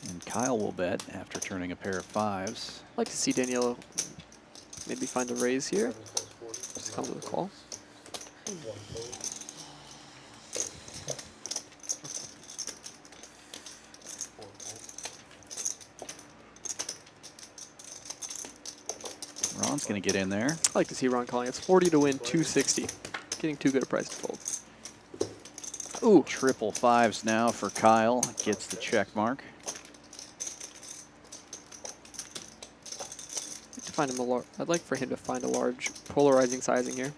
And Kyle will bet after turning a pair of 5s. I'd like to see Daniello maybe find a raise here. 7 calls 40. Just come with a call. 1 fold. 4 fold. Ron's going to get in there. I like to see Ron calling. It's 40 to win, 260. Getting too good a price to fold. Ooh. Triple fives now for Kyle. Gets the check mark. I'd like for him to find a large polarizing sizing here.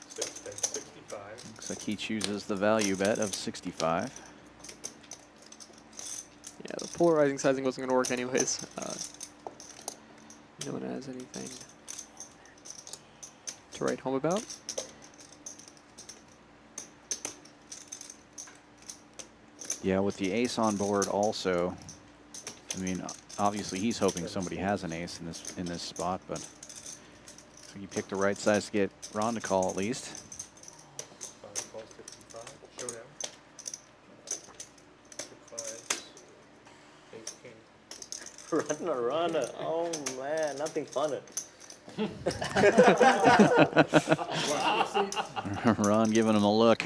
65. Looks like he chooses the value bet of 65. Yeah, the polarizing sizing wasn't going to work anyways. No one has anything to write home about. Yeah, with the ace on board also, I mean, obviously he's hoping somebody has an ace in this spot, but so you picked the right size to get Ron to call at least. 5 calls 55. Showdown. 5s. Ace king. Runner. Oh man, nothing funner. Ron giving him a look.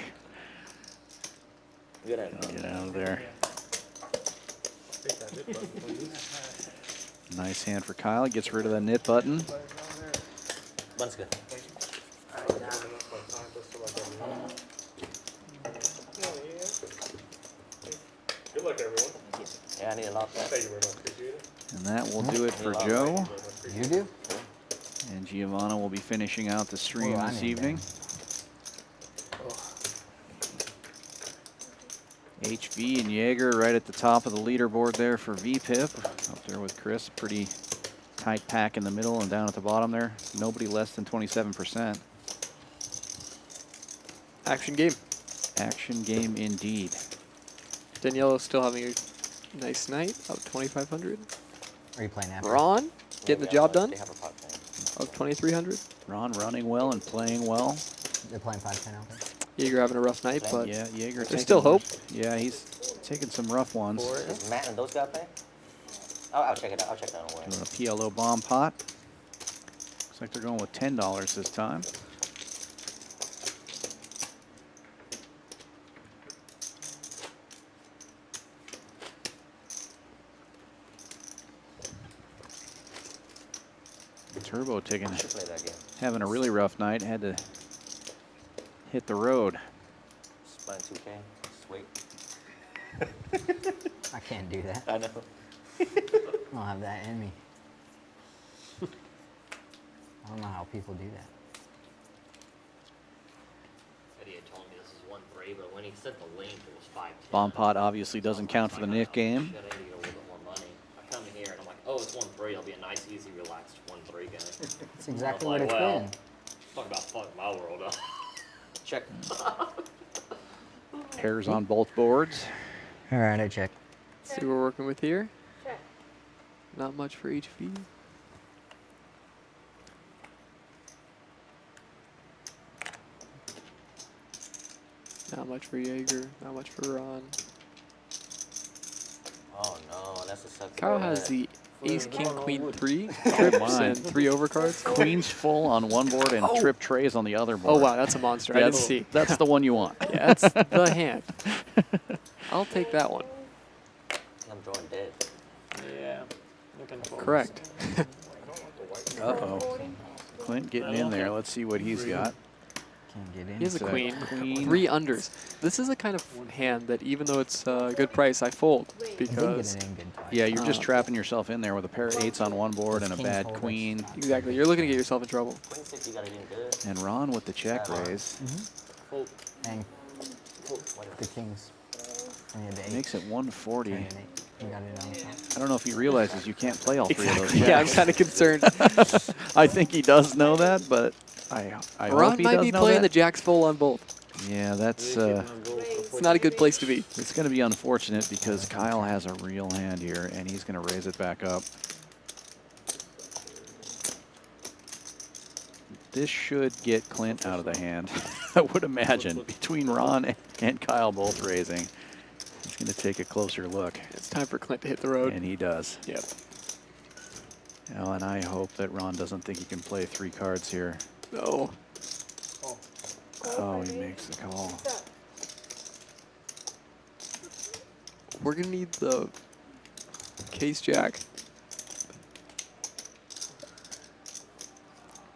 Get out. Get out of there. Take that nip button, please. Nice hand for Kyle. Gets rid of the knit button. Bun's good. Good luck, everyone. Yeah, I need a lot of that. Thank you very much. Appreciate it. And that will do it for Joe. You do? And Giovanna will be finishing out the stream Well, I this need evening. HV and Jaeger right at the top of the leaderboard there for VPIP. Up there with Chris. Pretty tight pack in the middle and down at the bottom there. Nobody less than 27%. Action game. Action game indeed. Daniela still having a nice night of 2,500. Are you playing after? Ron getting the job done They have a pot thing. of 2,300. Ron running well and playing well. They're playing 5-10 out there. Jaeger having a rough night, but Yeah, Jaeger. there's taking- still hope. Yeah, he's taking some rough ones. Is Matt and those guys playing? I'll check it out. I'll check that one. Doing a PLO bomb pot. Looks like they're going with $10 this time. Turbo taking, I should play that game. having a really rough night. Had to hit the road. Just playing 2K. Sweet. I can't do that. I know. I don't have that in me. I don't know how people do that. Eddie had told me this is 1-3, but when he sent the link, it was 5-10. Bomb pot obviously doesn't count for the Nick game. Shit, I need to get a little bit more money. I come in here and I'm like, oh, it's 1-3. I'll be a nice, easy, relaxed 1-3 guy. That's exactly I'm what like, it's well, been. talk about fucking my world up. Check. Pairs on both boards. All right, I check. See what we're working with here. Check. Not much for HV. Not much for Jaeger. Not much for Ron. Oh no, that's a suck. Kyle has the Ace, King, Queen, 3 Oh, trips my. and 3 overcards. Queens full on one board and trip trays on the other board. Oh wow, that's a monster. I didn't That's, see. that's the one you want. Yeah, that's the hand. I'll take that one. I'm drawing dead. Yeah. Looking for Correct. Uh-oh. Clint getting in there. Let's see what he's got. Can't get in. He has a So, queen. queen. 3 unders. This is a kind of hand that even though it's a good price, I fold I did because get it in good twice. Yeah, you're just trapping yourself in there with a pair of 8s on one board and a King's bad holders. queen. exactly you're looking to get yourself in trouble. Queen 6, you got it in good. And Ron with the check raise. And the kings. And you had the 8. Makes it 140. Turned an 8. You got it on the top. I don't know if he realizes you can't play all 3 of those Yeah, I'm jacks. kind of concerned. I think he does know that, but I hope Ron he might does be know playing the that. jacks full on both. Yeah, that's It's not a good place to be. it's going to be unfortunate because Kyle has a real hand here, and he's going to raise it back up. This should get Clint out of the hand, I would imagine. Between Ron and Kyle both raising, he's going to take a closer look, It's time for Clint to hit the road. and he does. Yep. Oh, and I hope that Ron doesn't think he can play 3 cards here. No. Oh, he makes the call. We're gonna need the Case jack.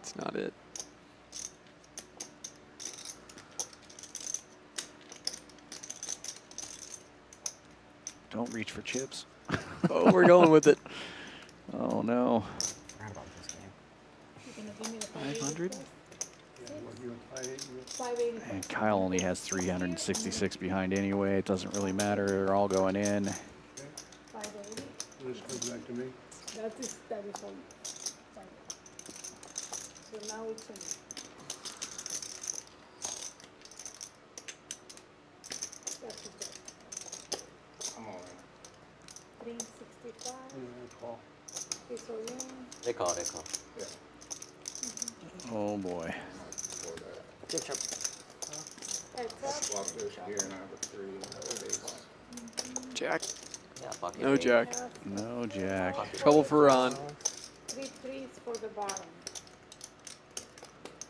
It's not it. Don't reach for chips. Oh, we're going with it. Oh no. Forgot about this game. You're gonna give me the 500. 580. And Kyle only has 366 behind anyway. It doesn't really matter. They're all going in. 580. This comes back to me. That is all. 580. So now it's in. That's it. I'm all in. 365. Call. It's all in. They call, they call. Yeah. Oh boy. For that. Heads up. Flop this here and I have a 3 ace. Jack. Yeah, pocket No eight. jack. No jack. Trouble for Ron. 3 threes for the bottom.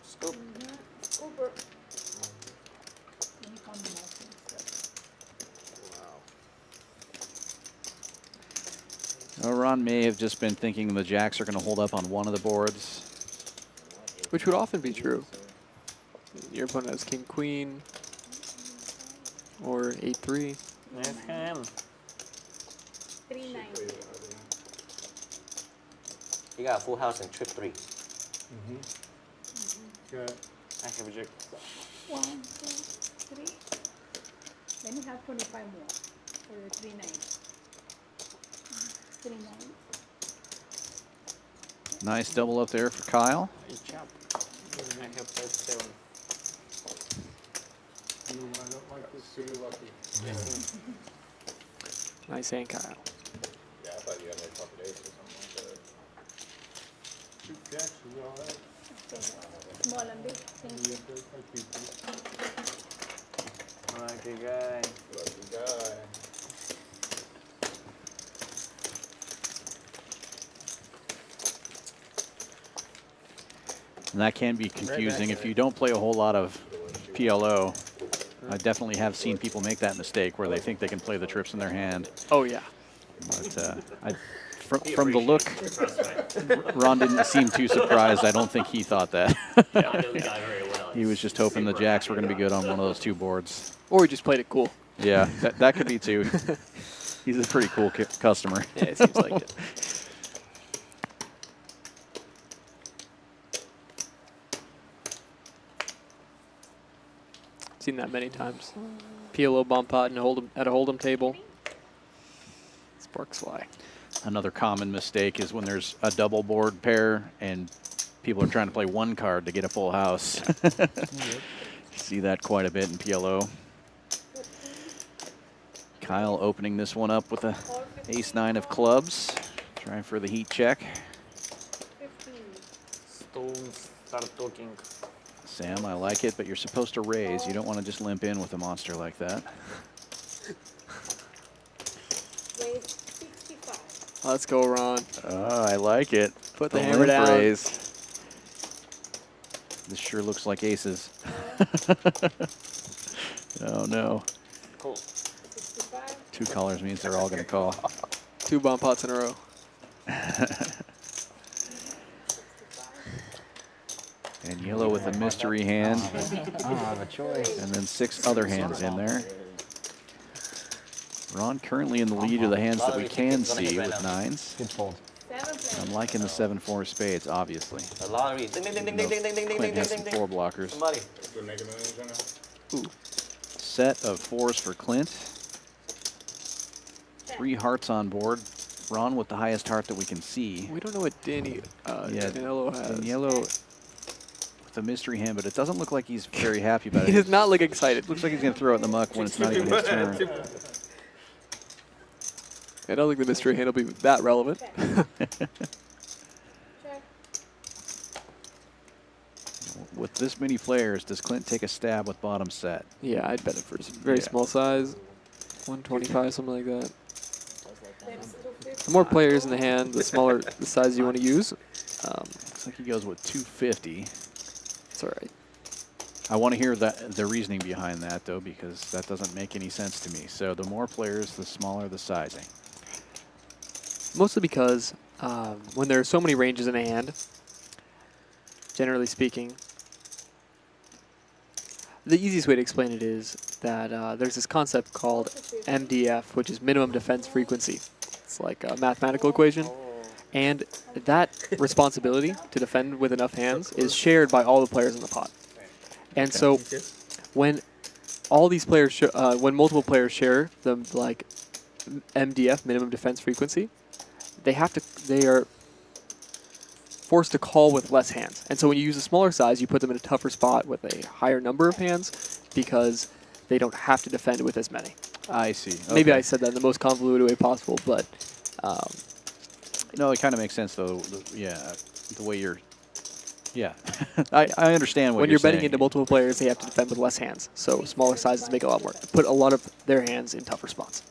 Scoop. Scooper. Let me count the marks. Ron may have just been thinking the jacks are going to hold up on one of the boards. Which would often be true. Your opponent has king queen or 8-3. Nice hand. 390. You got a full house in trip 3. Got I have a jack. 1, 2, 3. Let me have 25 more for the 390. 390. Nice double up there for Kyle. I chop. I have 5-7. you know what I don't like this? Super lucky. Nice hand, Kyle. Yeah, I thought you had like pocket ace or something like that. 2 jacks is all right. Small and big. Thank you. Lucky guy. Lucky guy. And that can be confusing if you don't play a whole lot of PLO. I definitely have seen people make that mistake where they think they can play the trips in their hand. Oh, yeah. But from the look, Ron didn't seem too surprised. I don't think he thought that. I know the guy very well. He was just hoping the jacks were going to be good on one of those 2 boards. Or he just played it cool. Yeah, that could be too. He's a pretty cool customer. Yeah, it seems like it. Seen that many times. PLO bomb pot and at a hold'em table. Sparks fly. Another common mistake is when there's a double board pair and people are trying to play one card to get a full house. See that quite a bit in PLO. Kyle opening this one up with a ace-9 of clubs. Trying for the heat check. 15. Stones start talking. Sam, I like it, but you're supposed to raise. You don't want to just limp in with a monster like that. Raise 65. Let's go, Ron. Oh, I like it. Put the hammer down. Raise. This sure looks like aces. Oh, no. Cool. 65. 2 colors means they're all going to call. 2 bomb pots in a row. And yellow with a mystery hand. I don't have a choice. And then 6 other hands in there. Ron currently in the lead of the hands that we can see with 9s. Good fold. 7 play. I'm liking the 7-4 spades, obviously. The lottery. Ding, ding, ding, ding, ding, ding, ding, ding, ding, Clint ding, has ding, some ding. 4 blockers. Somebody. Do a Mega Millions right now? Ooh. Set of 4s for Clint. 3 hearts on board. Ron with the highest heart that we can see. We don't know what Danilo has. Yellow with the mystery hand, but it doesn't look like he's very happy about it. He does not look excited. Looks like he's going to throw it in the muck when it's not even his turn. I don't think the mystery hand will be that relevant. Check. With this many players, does Clint take a stab with bottom set? Yeah, I'd bet it for very small size. 125, something like that. The more players in the hand, the smaller the size you want to use. Looks like he goes with 250. It's all right. I want to hear the reasoning behind that, though, because that doesn't make any sense to me. So the more players, the smaller the sizing. Mostly because when there are so many ranges in a hand, generally speaking, the easiest way to explain it is that there's this concept called MDF, which is minimum defense frequency. It's like a mathematical equation. And that responsibility to defend with enough hands is shared by all the players in the pot. And so when all these players, when multiple players share the like MDF, minimum defense frequency, they are forced to call with less hands. And so when you use a smaller size, you put them in a tougher spot with a higher number of hands because they don't have to defend with as many. I see. Maybe Okay. I said that in the most convoluted way possible, but No, it kind of makes sense, though. Yeah, the way you're... Yeah, I understand what when you're you're betting saying. into multiple players, they have to defend with less hands. So smaller sizes make a lot more. Put a lot of their hands in tougher spots.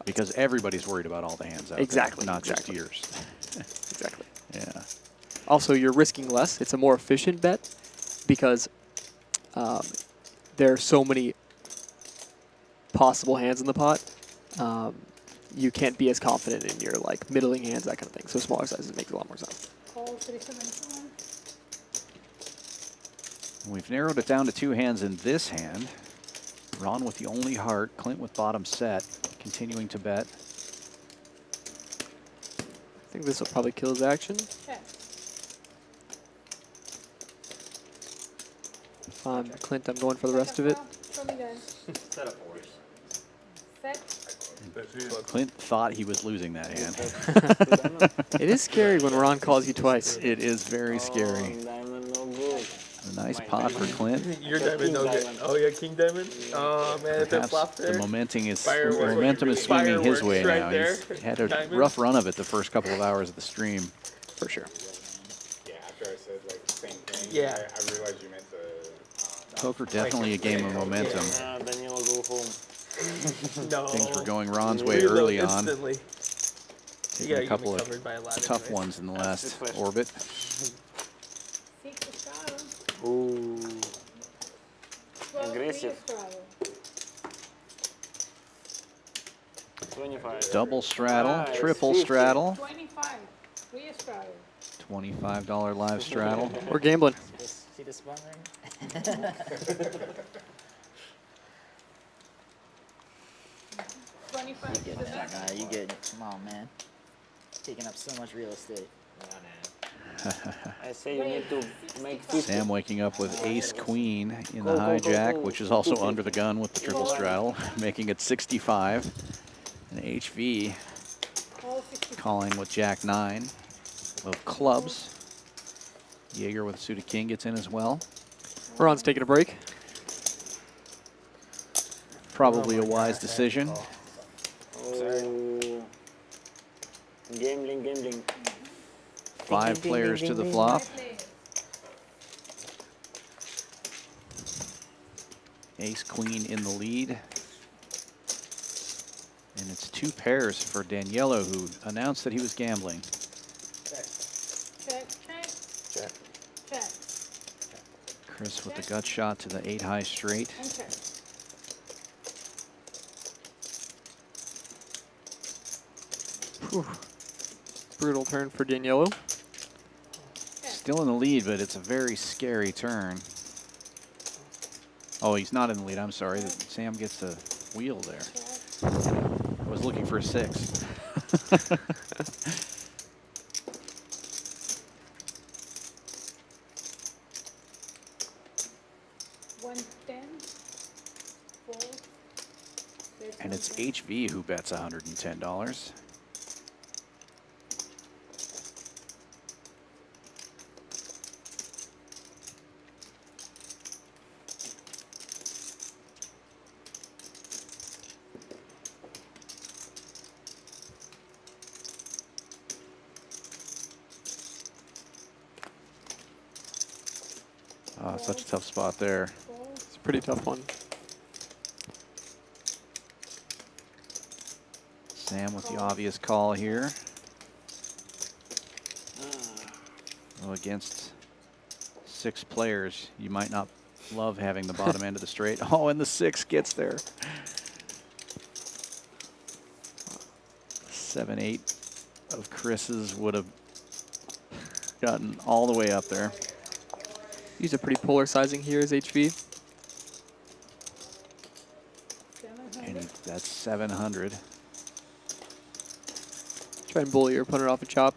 Because everybody's worried about all the hands out Exactly, there, not just exactly. yours. Exactly. Yeah. Also, you're risking less. It's a more efficient bet because there are so many possible hands in the pot. You can't be as confident in your like middling hands, that kind of thing. So smaller sizes make a lot more sense. Call 3721. We've narrowed it down to 2 hands in this hand. Ron with the only heart, Clint with bottom set, continuing to bet. I think this will probably kill his action. Check. If I'm Clint, I'm going for the rest of it. Show me guys. Set up horse. Set. Clint thought he was losing that hand. It is scary when Ron calls you twice. It is very scary. Diamond no good. A nice pot for Clint. Your diamond no good. Oh, yeah, king diamond? Oh, man, if it Perhaps flopped the there. momentum is Fireworks. swinging his way Fireworks right now. there. He's had a Diamond. rough run of it the first couple of hours of the stream. For sure. Yeah, after I said like the same thing, Yeah. I realized you meant the. Poker definitely a game of momentum. Then you'll go home. No. Things were going Ron's way Reload early on. instantly. You Taking gotta a couple get of covered by a lot tough anyways. ones in the last orbit. 6 Estrada. Ooh. 12 Aggressive. Estrada. 25. Double straddle, Nice. triple 50. straddle, 25. 3 Estrada. $25 live straddle. We're gambling. See this one there? 25 You is get the it, next. you get it. Come on, man. Taking up so much real estate. I say you need to make 50. Sam waking up with ace queen in the hijack, which is also under the gun with the triple straddle, making it 65. And HV Call 60. calling with jack 9 of clubs. Jaeger with a suited king gets in as well. Ron's taking a break. Probably a wise decision. Oh. Gambling. 5 players to the flop. Ace queen in the lead. And it's 2 pairs for Daniello, who announced that he was gambling. Check. Check. Chris with the gut shot to the 8 high straight. And check. Whew. Brutal turn for Daniello. Still in the lead, but it's a very scary turn. Oh, he's not in the lead. I'm sorry. Sam gets a wheel there. I was looking for a 6. 110. Fold. There's And it's 110. HV who bets $110. Oh, such a tough spot there. Fold. It's a pretty tough one. Sam with the obvious call here. Well, against 6 players, you might not love having the bottom end of the straight. Oh, and the 6 gets there. 7-8 of Chris's would have gotten all the way up there. Use a pretty polar sizing here as HV. And that's 700. Try and bully your opponent off a chop.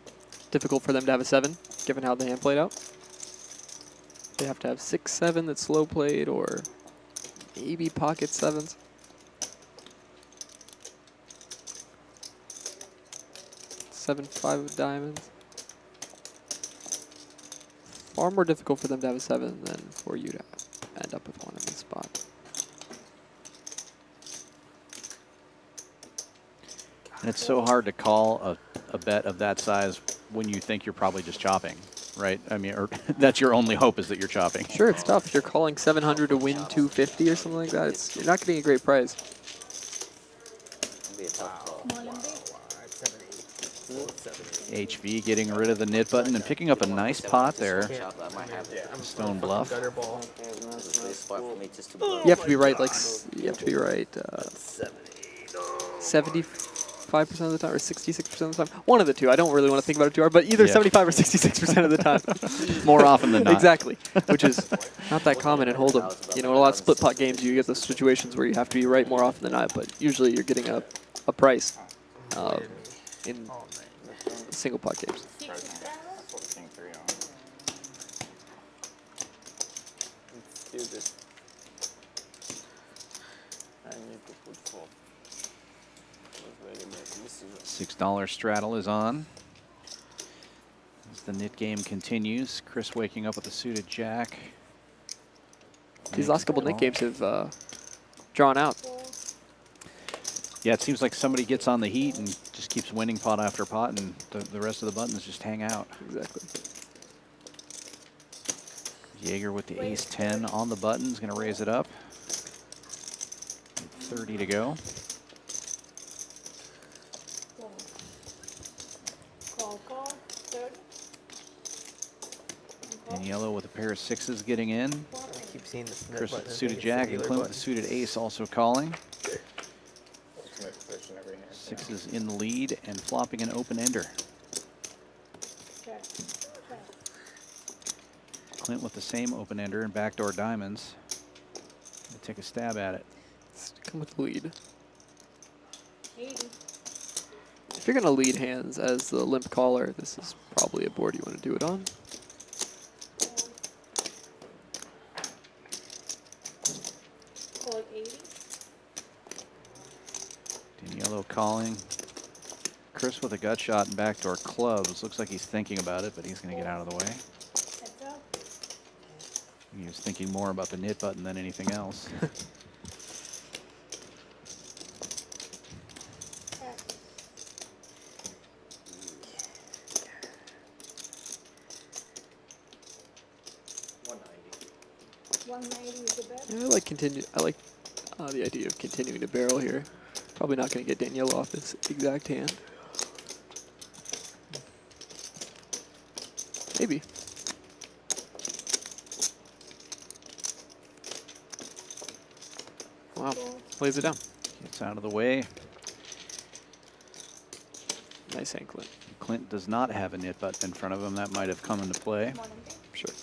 Difficult for them to have a 7, given how the hand played out. They have to have 6-7 that's slow played, or maybe pocket 7s. Seven, 5 of diamonds. Far more difficult for them to have a 7 than for you to end up with one in this spot. And it's so hard to call a bet of that size when you think you're probably just chopping, right? I mean, or that's your only hope is that you're chopping. Sure, it's tough. If you're calling 700 to win 250 or something like that, you're not getting a great price. Be a tough call. HV getting rid of the knit button and picking up a nice pot there. Chop, I might have it. Stone bluff. Gutter ball. This is a great spot for me just to bluff. You have to be right, like, you have to be right 75% of the time or 66% of the time. One of the two. I don't really want to think about it too hard, but either 75 or 66% of the time. More often than not. Exactly, which is not that common in Hold'em. You know, in a lot of split pot games, you get those situations where you have to be right more often than not, but usually you're getting a price in single pot games. King 3 on. Let's do this. I need to put 4. $6 straddle is on. As the knit game continues, Chris waking up with a suited jack. These last couple knit games have drawn out. Yeah, it seems like somebody gets on the heat and just keeps winning pot after pot, and the rest of the buttons just hang out. Exactly. Jaeger with the ace-10 on the buttons, going to raise it up. 30 to go. Call, 30. Daniela with a pair of 6s getting in. I keep seeing this. Chris with the suited jack and Clint with the suited ace also calling. Ultimate position every hand. 6s in the lead and flopping an open-ender. Check. Clint with the same open-ender and backdoor diamonds. Gonna take a stab at it. Come with the lead. 80. If you're going to lead hands as the limp caller, this is probably a board you want to do it on. Call 80. Danielo calling. Chris with a gut shot and backdoor clubs. Looks like he's thinking about it, but he's going to get out of the way. Heads up. He was thinking more about the knit button than anything else. Yeah, I like the idea of continuing to barrel here. Probably not going to get Danielle off this exact hand. Maybe. Wow, lays it down. Gets out of the way. Nice hand, Clint. Clint does not have a knit button in front of him. That might have come into play. Sure.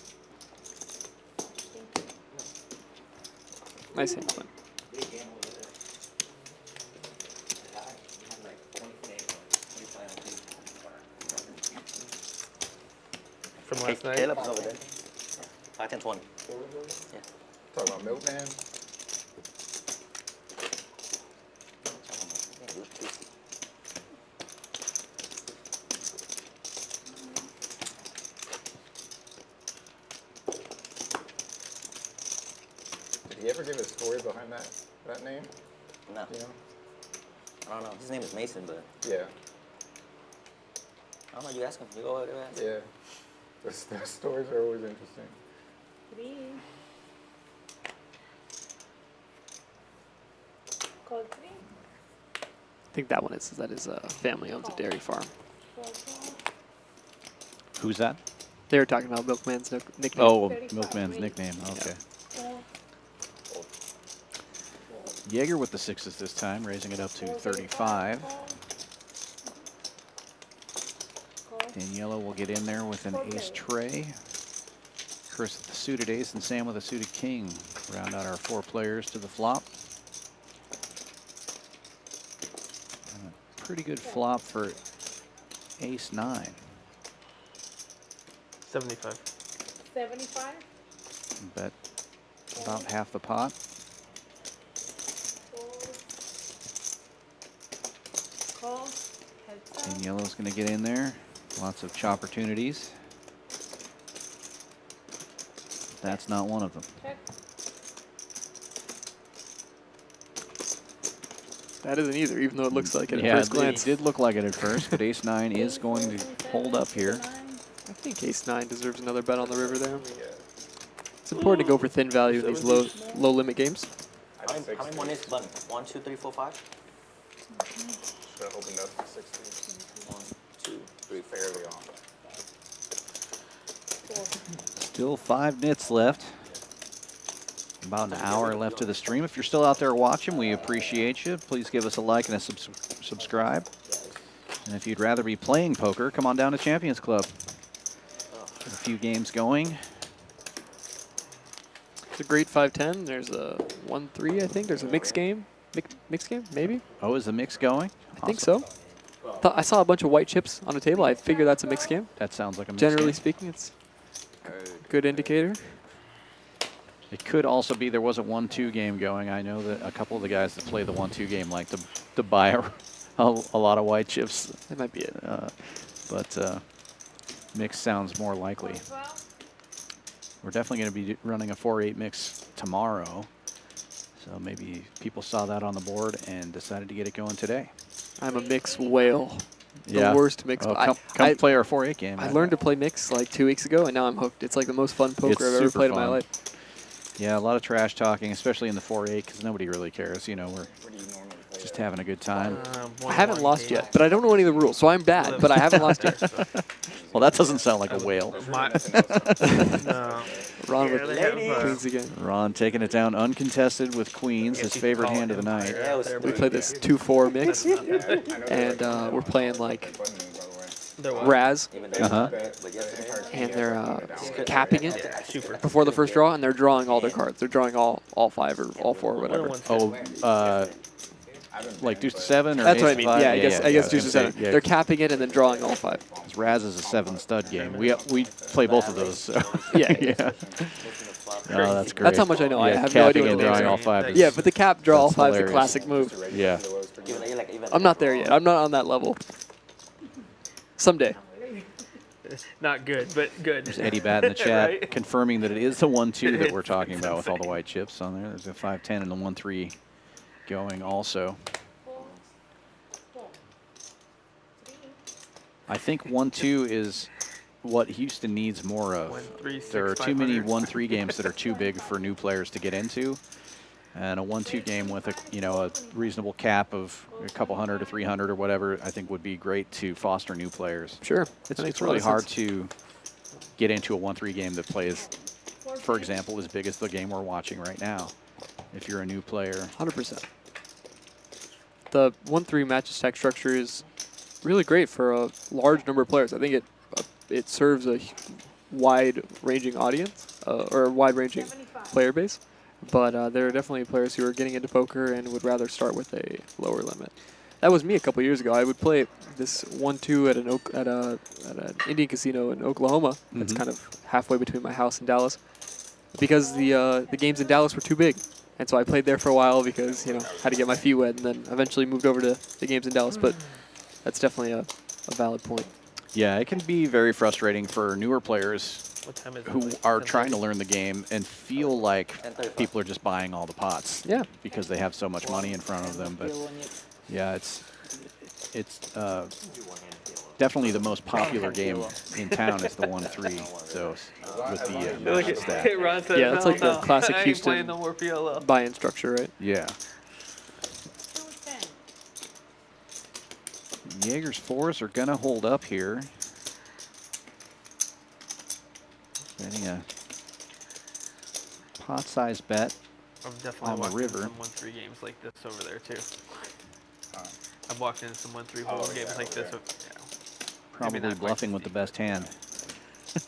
Nice hand, Clint. From last night? Caleb's over there. 5, 10, 20. Yeah. Talking about Milkman. Did he ever give a story behind that name? No. You know? I don't know. His name is Mason, but Yeah. I don't know. You ask him. You go over there and ask him. Yeah. The stories are always interesting. 3. Call 3. I think that one is family owns a dairy farm. Who's that? They were talking about Milkman's nickname. Oh, 35. Milkman's nickname. Okay. 4. Jaeger with the 6s this time, raising it up to 35. And yellow will get in there with an ace tray. Chris with the suited ace and Sam with a suited king. Round out our 4 players to the flop. And a pretty good flop for ace 9. 75. 75? Bet about half the pot. Call. Heads up. And yellow's going to get in there. Lots of opportunities. That's not one of them. Check. That isn't either, even though it looks like it Yeah, at first glance. it did look like it at first, but ace 9 is going to hold up here. I think ace 9 deserves another bet on the river there. It's important to go for thin value in these low limit games. How many one is button? 1, 2, 3, 4, 5? Should have opened up to 60. 1, 2, 3, Fairly on. Still 5 nits left. About an hour left of the stream. If you're still out there watching, we appreciate you. Please give us a like and a subscribe. And if you'd rather be playing poker, come on down to Champions Club. Get a few games going. It's a great 5-10. There's a 1-3, I think. There's a mixed game. Mixed game, maybe? Oh, is the mix going? I think so. I saw a bunch of white chips on the table. I figure that's a mixed game. That sounds like a mixed Generally game. speaking, it's a good indicator. It could also be there was a 1-2 game going. I know that a couple of the guys that play the 1-2 game like to buy a lot of white chips. That might be it. But mix sounds more likely. We're definitely going to be running a 4-8 mix tomorrow. So maybe people saw that on the board and decided to get it going today. I'm a mix whale. Yeah. The worst mix. Oh, come play our 4-8 game. I learned to play mix like 2 weeks ago, and now I'm hooked. It's like the most fun poker I've ever played in my life. Yeah, a lot of trash talking, especially in the 4-8, because nobody really cares. You know, we're just having a good time. I haven't lost yet, but I don't know any of the rules, so I'm bad, but I haven't lost yet. Well, that doesn't sound like a whale. No. Ron with Ladies. queens again. Ron taking it down uncontested with queens, his favorite hand of the night. We played this 2-4 mix, and we're playing like Raz, and they're capping it before the first draw, and they're drawing all their cards. They're drawing all 5 or all 4 or whatever. Oh, like deuce to 7 or that's what I ace to mean. 5? Yeah, I guess deuce to 7. Yeah. They're capping it and then drawing all 5. Raz is a 7 stud game. We play both of those. So. Yeah. Oh, that's great. That's how much I know. I Yeah, have no idea capping what and the names drawing are. all 5 is, Yeah, but the cap draw all that's 5 is a hilarious. classic move. Yeah. I'm not there yet. I'm not on that level. Someday. Not good, but good. There's Eddie Bat in the chat Right? confirming that it is the 1-2 that we're talking about with all the white chips on there. There's a 5-10 and a 1-3 going also. I think 1-2 is what Houston needs more of. 1, 3, 6, There are too many 500. 1-3 games that are too big for new players to get into, and a 1-2 game with a reasonable cap of a couple hundred or 300 or whatever I think would be great to foster new players. Sure. It's really hard to get into a 1-3 game that plays, for example, as big as the game we're watching right now. If you're a new player, 100%. The 1-3 match attack structure is really great for a large number of players. I think it serves a wide-ranging audience or a wide-ranging player base. But there are definitely players who are getting into poker and would rather start with a lower limit. That was me a couple years ago. I would play this 1-2 at an Indian casino in Oklahoma. That's kind of halfway between my house and Dallas, because the games in Dallas were too big. And so I played there for a while because, you know, had to get my feet wet, and then eventually moved over to the games in Dallas. But that's definitely a valid point. yeah, it can be very frustrating for newer players What time is it? who Like are 10:30? too learn the game and feel like people are just buying all the pots. Yeah. Because they have so much money in front of them. But yeah, it's definitely the most popular game in town is the 1-3. So with the match stack. Hey, Ron said, Yeah, that's like the classic I ain't Houston playing no more PLO. buy-in structure, right? Yeah. Jaeger's 4s are going to hold up here. Betting a pot-sized bet I'm definitely on the walking river. some 1-3 games like this over there too. I've walked into some 1-3 hole games like this. Yeah. Probably not quite bluffing with the deep, best hand.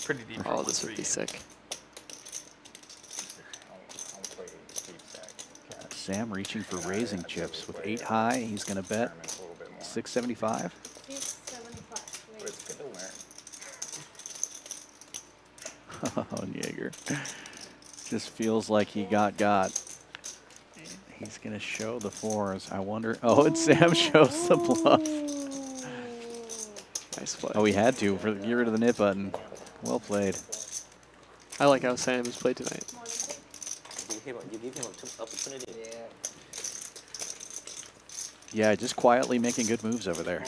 Pretty deep. for Oh, a this would 1-3 be game. sick. I'll play deep stack. Sam reaching for raising chips with 8 high. He's going to bet Experiments a little bit more. 675. 675. But it's good to learn. Oh, Jaeger. Just feels like he got. He's going to show the 4s. I wonder. Oh, and Sam shows the bluff. Nice play. Oh, he had to for get rid of the nip button. Well played. I like how Sam has played tonight. You give him an opportunity. Yeah, just quietly making good moves over there.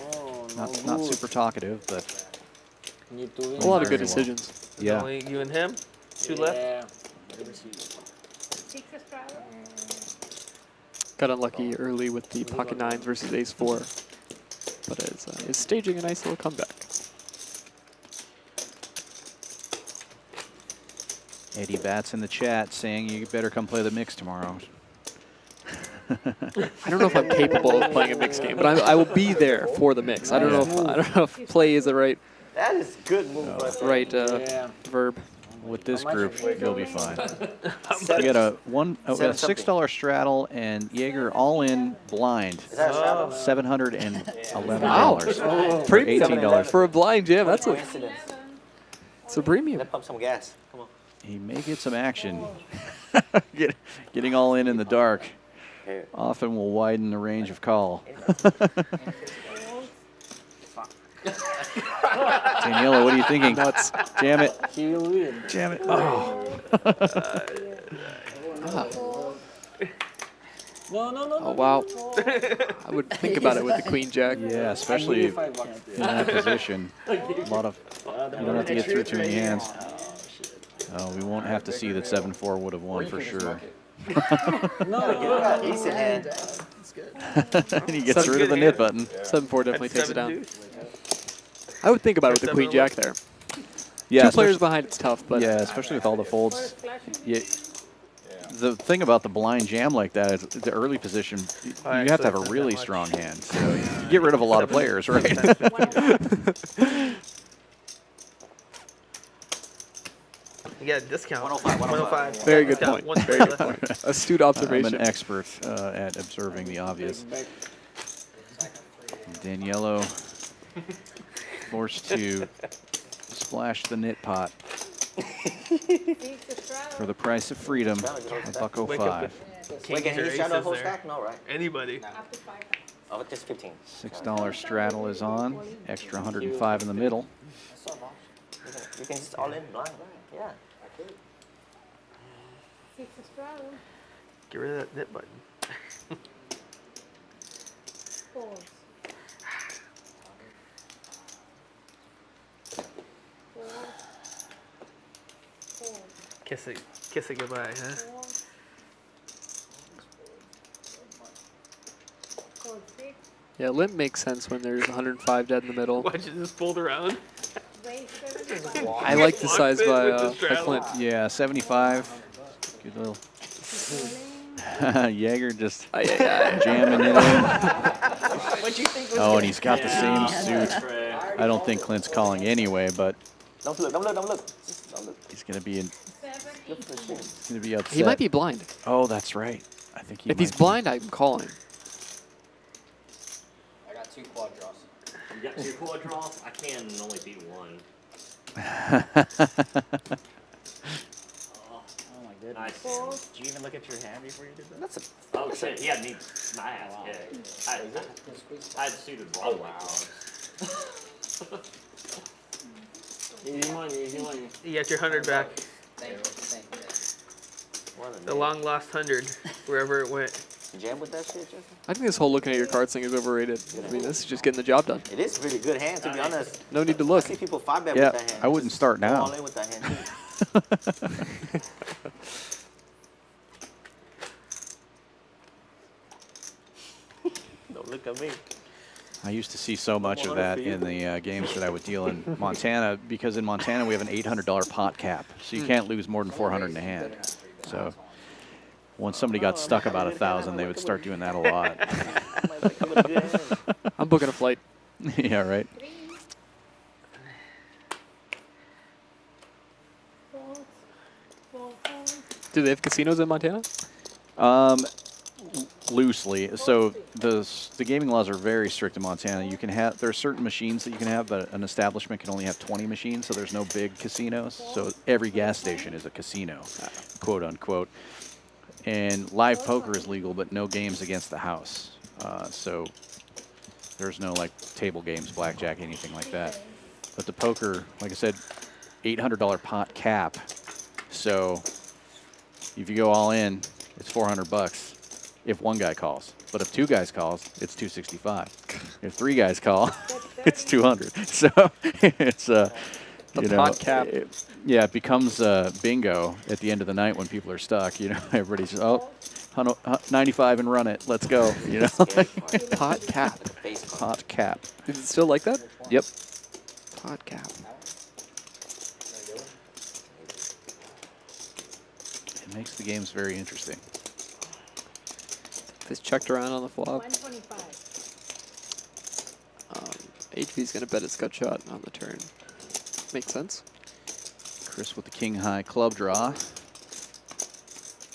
Not super talkative, but Need to win. A lot of good Very well. decisions. There's yeah. only you and him. 2 left. Yeah. 6 Estrada. Got unlucky early with the pocket 9s versus ace 4, but is staging a nice little comeback. Eddie Batts in the chat saying you better come play the mix tomorrow. I don't know if I'm capable of playing a mixed game, but I will be there for the mix. I don't know if play is the right That is good move right there. verb. With this group, you'll be fine. Seven- We got a $6 something. straddle and Jaeger all in blind. Is that a straddle? $711 for Premium $18. for a blind jam. That's a Coincidence. it's a premium. Let's pump some gas. Come on. He may get some action. Getting all in the dark Here. often will widen the range of call. Daniela, what are you thinking? Nuts. Jam it. He will win. Jam it. Oh. No. Oh wow. I would think about it with the queen jack. Yeah, especially in that position. A lot of, you don't have to get through too many hands. Oh, we won't have to see that 7-4 would have won for sure. Decent hand. And he gets rid of the nip button. 7-4 definitely That's takes it 7 down. deuce. I would think about it with the Or queen 7-11. jack there. Yeah, Two players especially- behind it's tough, but yeah, especially with all the folds. Flashing. Yeah, the thing about the blind jam like that is the early position, you have to have a really strong hand. So you get rid of a lot of players, right? You got a discount. 105, 105. very good Discount, point. 1 Very trade good left. point. Astute I'm observation. an expert at observing the obvious. Daniello forced to splash the knit pot 6 Estrada. for the price of freedom. $1.05. Wake up with Wait, kings can or he shadow aces whole there. stack? No, right? Anybody. Up to 5. Oh, just 15. $6 straddle is on. Extra 105 in the middle. You can just all in blind. Yeah. 6 Estrada. Get rid of that nip button. 4. 4. 4. Kiss it goodbye, huh? 4. 4, 6. Yeah, limp makes sense when there's 105 dead in the middle. Watch it just fold around. Raise 75. I like the size Walks in by with the by straddle. Clint. Yeah, 75. Good little. Jaeger just jamming it in. What you think was Oh, and he's got the same suit. I don't think Clint's calling anyway, but Don't look. Just don't look. he's gonna be 7, 8. he's gonna be upset. He might be blind. Oh, that's right. I think he If he's might be. blind, I'm calling. I got 2 quad draws. You got 2 quad draws? I can only beat 1. Oh my goodness. Nice. 4. Did you even look at your hand before you did that? That's a. Oh shit, yeah, me. My ass. Wow. Yeah. I had suited Broadway clubs. Easy money. You got your 100 back. Thank you. The long lost 100, wherever it went. Jam with that shit, Justin? I think this whole looking at your cards thing is overrated. I mean, this is just getting the job done. It is a really good hand, to be honest. No need to I look. see people 5-bet Yeah, with that hand. I wouldn't Just start go now. all in with that hand, too. Don't look at me. I used to see so much of that in the games that I would deal in Montana, because in Montana we have an $800 pot cap, so you can't lose more than 400 in a hand. So once somebody got stuck about 1,000, they would start doing that a lot. I'm booking a flight. Yeah, right. Do they have casinos in Montana? Loosely. So the gaming laws are very strict in Montana. You can have, there are certain machines that you can have, but an establishment can only have 20 machines, so there's no big casinos. So every gas station is a casino, quote unquote. And live poker is legal, but no games against the house. So there's no like table games, blackjack, anything like that. But the poker, like I said, $800 pot cap. So if you go all in, it's $400 if one guy calls. But if two guys calls, it's $265. If three guys call, it's $200. So it's you know, pot cap. Yeah, it becomes bingo at the end of the night when people are stuck. You know, everybody's just, oh, 95 and run it. Let's go. You know, Pot cap. pot cap. Is it still like that? Yep. Pot cap. It makes the games very interesting. This checked around on the flop. 125. HV's going to bet his gut shot on the turn. Makes sense. Chris with the king high club draw.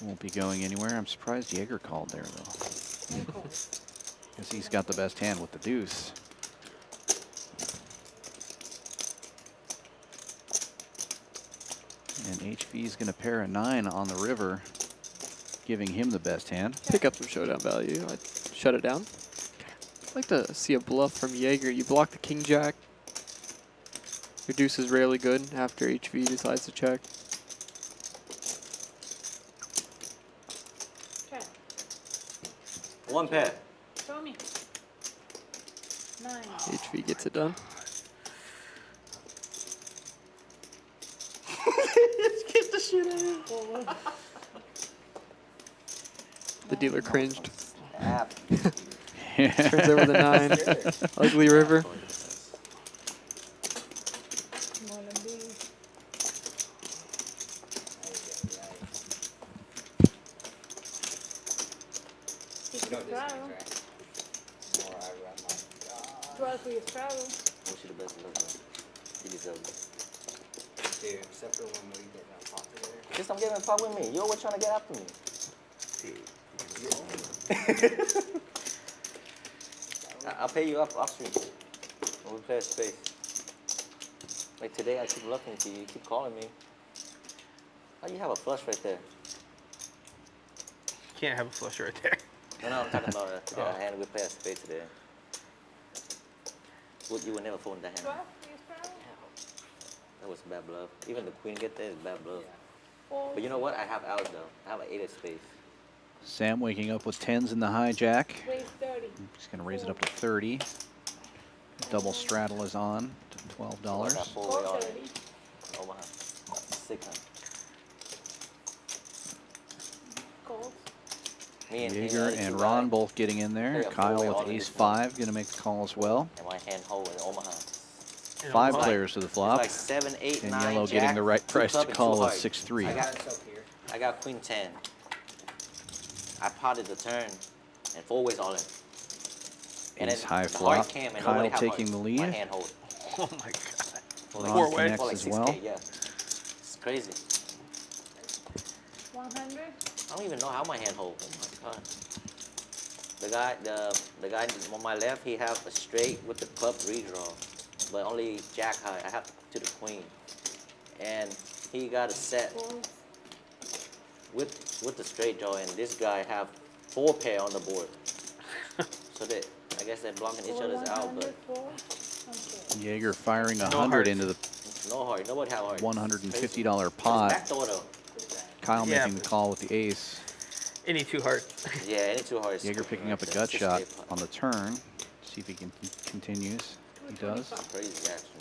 Won't be going anywhere. I'm surprised Jaeger called there, though. Guess he's got the best hand with the deuce. And HV's going to pair a 9 on the river, giving him the best hand. Pick up some showdown value. I'd shut it down. I'd like to see a bluff from Jaeger. You block the king jack. Your deuce is rarely good after HV decides to check. Check. One pair. Show me. 9. HV gets it done. Get the shit out of here. The dealer cringed. App. Turns over the 9. Ugly river. More than these. Straddle. 12 for your straddle. Wish you the best of luck, man. You deserve it. Dude, except for when we get that pop together. Just don't get in a pop with me. You're always trying to get after me. I'll pay you off stream when we play a space. Like today, I keep looking to you. You keep calling me. Oh, you have a flush right there. Can't have a flush right there. No, I'm talking about today. A hand we play a spade today. You would never fold that hand. 12 for your straddle. That was bad bluff. Even the queen get there is bad bluff. Fold. But you know what? I have out though. I have an 8 of spades. Sam waking up with 10s in the hijack. Raise 30. He's going to raise it up to 30. Double straddle is on to $12. Got full way all in. 30. Omaha. 600. Calls. Me and Jaeger him, and two Ron guys. both getting in there. Yeah, Kyle four-way all with in ace this one. 5 going to make the call as well. And my hand hold in Omaha. 5 Omaha. players to the It's flop. like 7, 8, And 9, yellow jack, getting the right two price to club, and call two with heart. 6-3. I got queen 10. I potted the turn and 4 ways all in. And Ace then high the flop. heart came and Kyle nobody had taking heart. the My lead. hand hold. Oh my god. For Ron Four-way. connects for like as 6K, well. yeah. It's crazy. 100. I don't even know how my hand hold. Oh my god. The guy on my left, he have a straight with the club redraw, but only jack high. I have to the queen, and he got a set Calls. with the straight draw, and this guy have 4 pair on the board. So that I guess they're blocking each other's out, but 4. Okay. Jaeger firing No 100 hearts. into the no hard. Nobody have hard. $150 Back pot. door though. Kyle Yeah, making the call with the ace. Any 2 hearts. Yeah, any 2 hard. Jaeger picking up a gut shot on the turn. See if he continues. He does. Crazy action.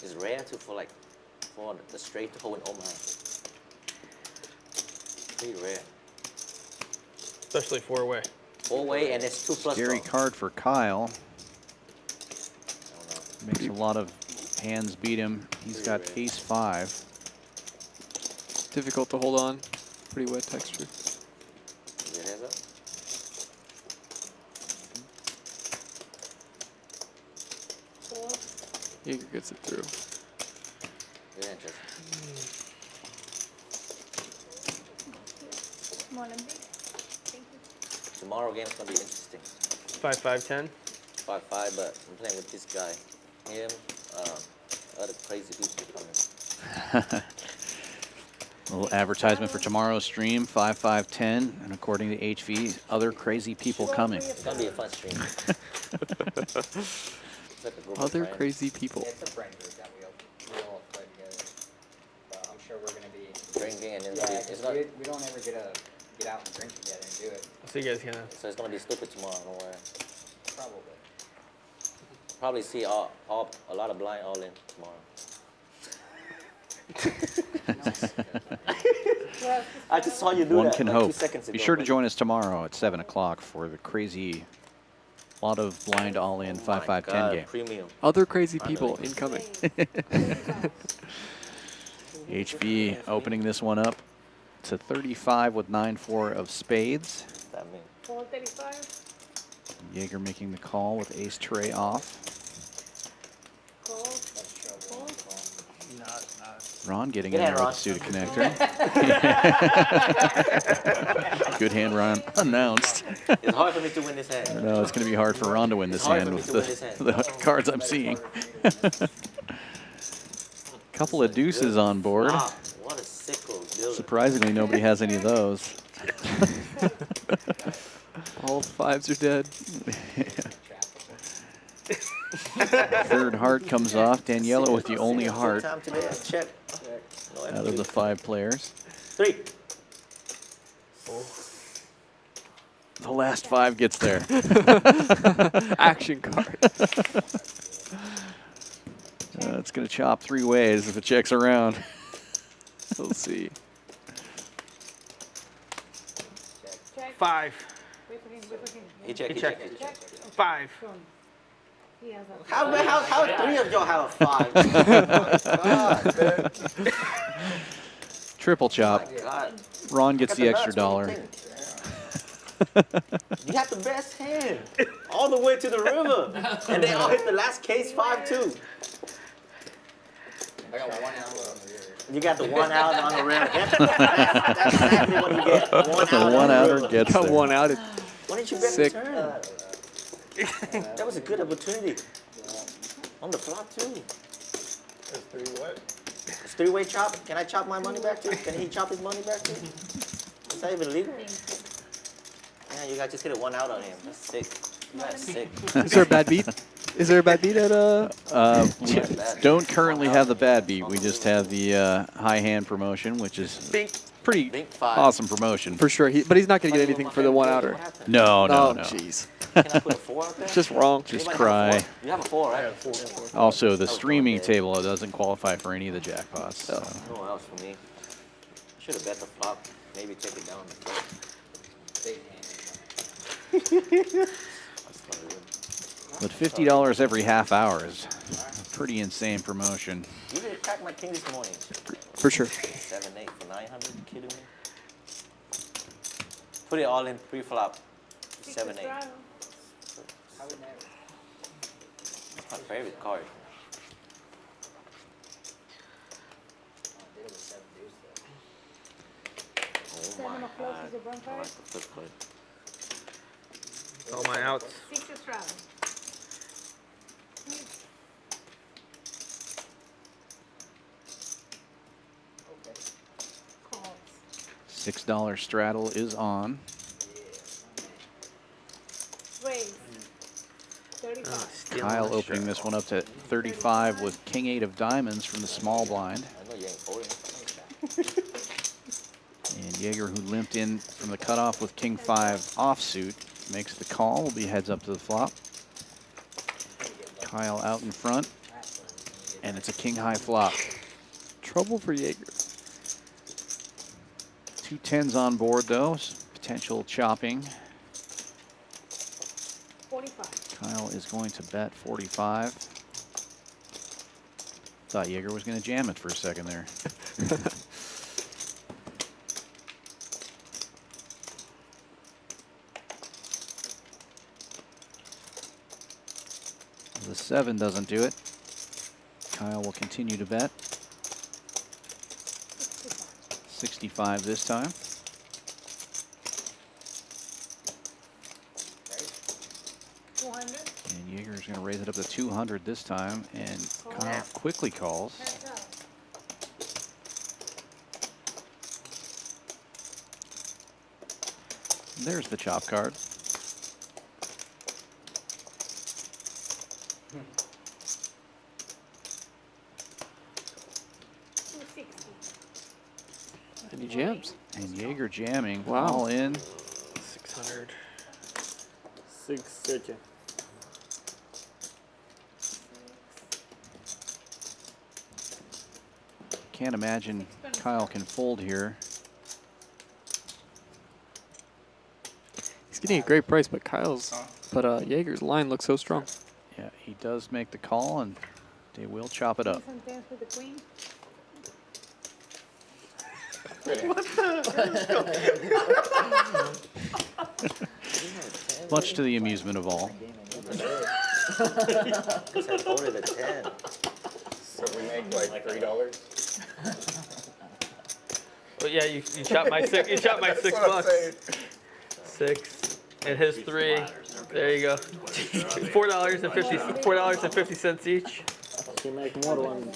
It's rare for the straight to hold in Omaha. Pretty rare. Especially 4-way. 4-way and it's 2 plus. Scary draw. card for Kyle. I don't know. Makes a lot of hands beat him. He's got Pretty rare. ace 5. Difficult to hold on. Pretty wet texture. Is it heads up? Jaeger gets it through. Very interesting. Small and big. Thank you. Tomorrow game's gonna be interesting. 5-5-10. 5-5, but I'm playing with this guy. Him, other crazy people coming. Little advertisement for tomorrow's stream, 5-5-10, and according to HV, other crazy people coming. It's gonna be a fun stream. It's like a group of Other friends. crazy people. It's a friend group that we all play together. But I'm sure we're gonna be. Drinking and it's Yeah, gonna be, 'cause it's not, we don't ever get out and drink together and do it. So you guys gonna. so it's gonna be stupid tomorrow. Don't worry. Probably. Probably see a lot of blind all in tomorrow. I just saw you do One that can like hope. 2 seconds ago. Be sure to but- join us tomorrow at 7 o'clock for the crazy, lot of blind all-in Oh my 5-5-10 God, game. Premium. Other crazy Finally. people incoming. HV opening this one up to 35 with 9-4 of spades. That mean. 435. Jaeger making the call with ace tray off. Call. Call. Ron getting Good in hand, there Ron. with a suited connector. Good hand, Ron. Announced. It's hard for me to win this hand. No, it's going to be hard for Ron to win this hard hand for me with to win this hand. the cards I'm seeing. Couple of deuces on board. Wow, what a sickle builder. Surprisingly, nobody has any of those. All fives are dead. Third heart comes off. Daniela with the only heart Time today, check. No out of the 5 players. 3. The last 5 gets there. Action card. It's going to chop 3 ways if it checks around. We'll see. Check. 5. Wait for him. Wait for him. He check, he He check. check. he check. 5. He has a. How 3 of y'all have a 5? God, man. Triple chop. God. Ron gets Got the extra nuts, what dollar. do you think? You have the best hand. All the way to the river. And they all hit the last case 5-2. I got 1 hour on the rear. You got the 1 out on the river. That's exactly what you get. 1 out The on one the outer river. gets Got there. 1 outed. Why didn't you bet Sick. the turn? That was a good opportunity. On the flop too. There's 3 what? It's 3-way chop. Can I chop my money back too? Can he chop his money back too? Is that even legal? Yeah, you guys just hit a 1 out on him. That's sick. That's sick. Is there a bad beat? Is there a bad beat at We don't currently have the bad beat. We just have the high hand promotion, which is pretty Bink 5. awesome promotion. for sure? But he's not going to get anything for the 1 outer. What happened? No, no, Oh, no. jeez. Can I put a 4 out there? It's just wrong. Just Anybody have a cry. 4? You have a 4, right? Also, the streaming table doesn't qualify for any of the jackpots. So. No else for me. Should have bet the flop. Maybe take it down. Big hand. That's not good. But $50 every half hour is a pretty insane promotion. You did crack my king this morning. For sure. 7-8 for 900. You kidding me? Put it all in pre-flop. 7-8. I would never. It's my favorite card. Did it with 7 deuce though. Oh 7 my o'clock God. is a bronze I like card. the flip card. All my outs. 6 is travel. Okay. Calls. $6 straddle is on. Raise. 35. Kyle opening this one up to 35 with King 8 of diamonds from the small blind. I know you ain't folding. And Jaeger, who limped in from the cutoff with King 5 offsuit, makes the call. Will be heads up to the flop. Kyle out in front. And it's a king high flop. Trouble for Jaeger. 2 10s on board though. Potential chopping. 45. Kyle is going to bet 45. Thought Jaeger was going to jam it for a second there. The 7 doesn't do it. Kyle will continue to bet. 65 this time. And Jaeger's going to raise it up to 200 this time, and Kyle quickly calls. There's the chop card. And he jams. And Jaeger jamming. Wow. All in. 600. 660. Can't imagine Kyle can fold here. He's getting a great price, but Jaeger's line looks so strong. Yeah, he does make the call, and they will chop it up. Much to the amusement of all. Because I voted a 10. So we make like $3. Well, yeah, you shot my six. You shot my $6. $6 and his 3. There you go. $4.50 each. You make more one.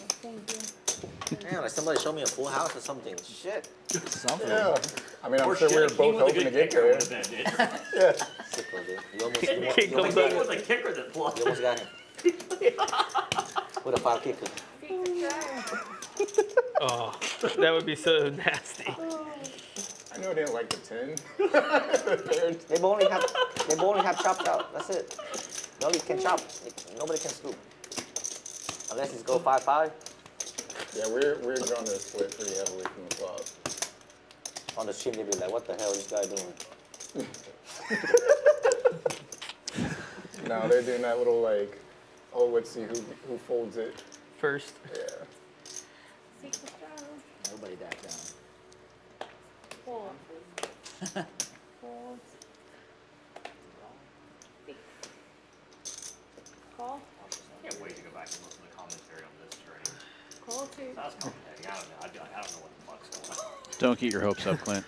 Man, like somebody showed me a full house or something. Shit. Something. Yeah. I mean, I'm sure we were both hoping to get there. Yeah. Sicko, dude. You almost with a kicker that plugged. You almost got him. With a 5 kicker. Oh, that would be so nasty. I know I didn't like the 10. They only have chopped out. That's it. Nobody can chop. Nobody can scoop. Unless it's go 5-5. Yeah, we're going to split pretty heavily from the flop. On the stream, they'd be like, what the hell is this guy doing? No, they're doing that little like, oh, let's see who folds it first. Yeah. Nobody back down. Call. Can't wait to go back and listen to the commentary on this train. Call two. That's commentating. I don't know. I don't know what the fuck's going on. Don't get your hopes up, Clint.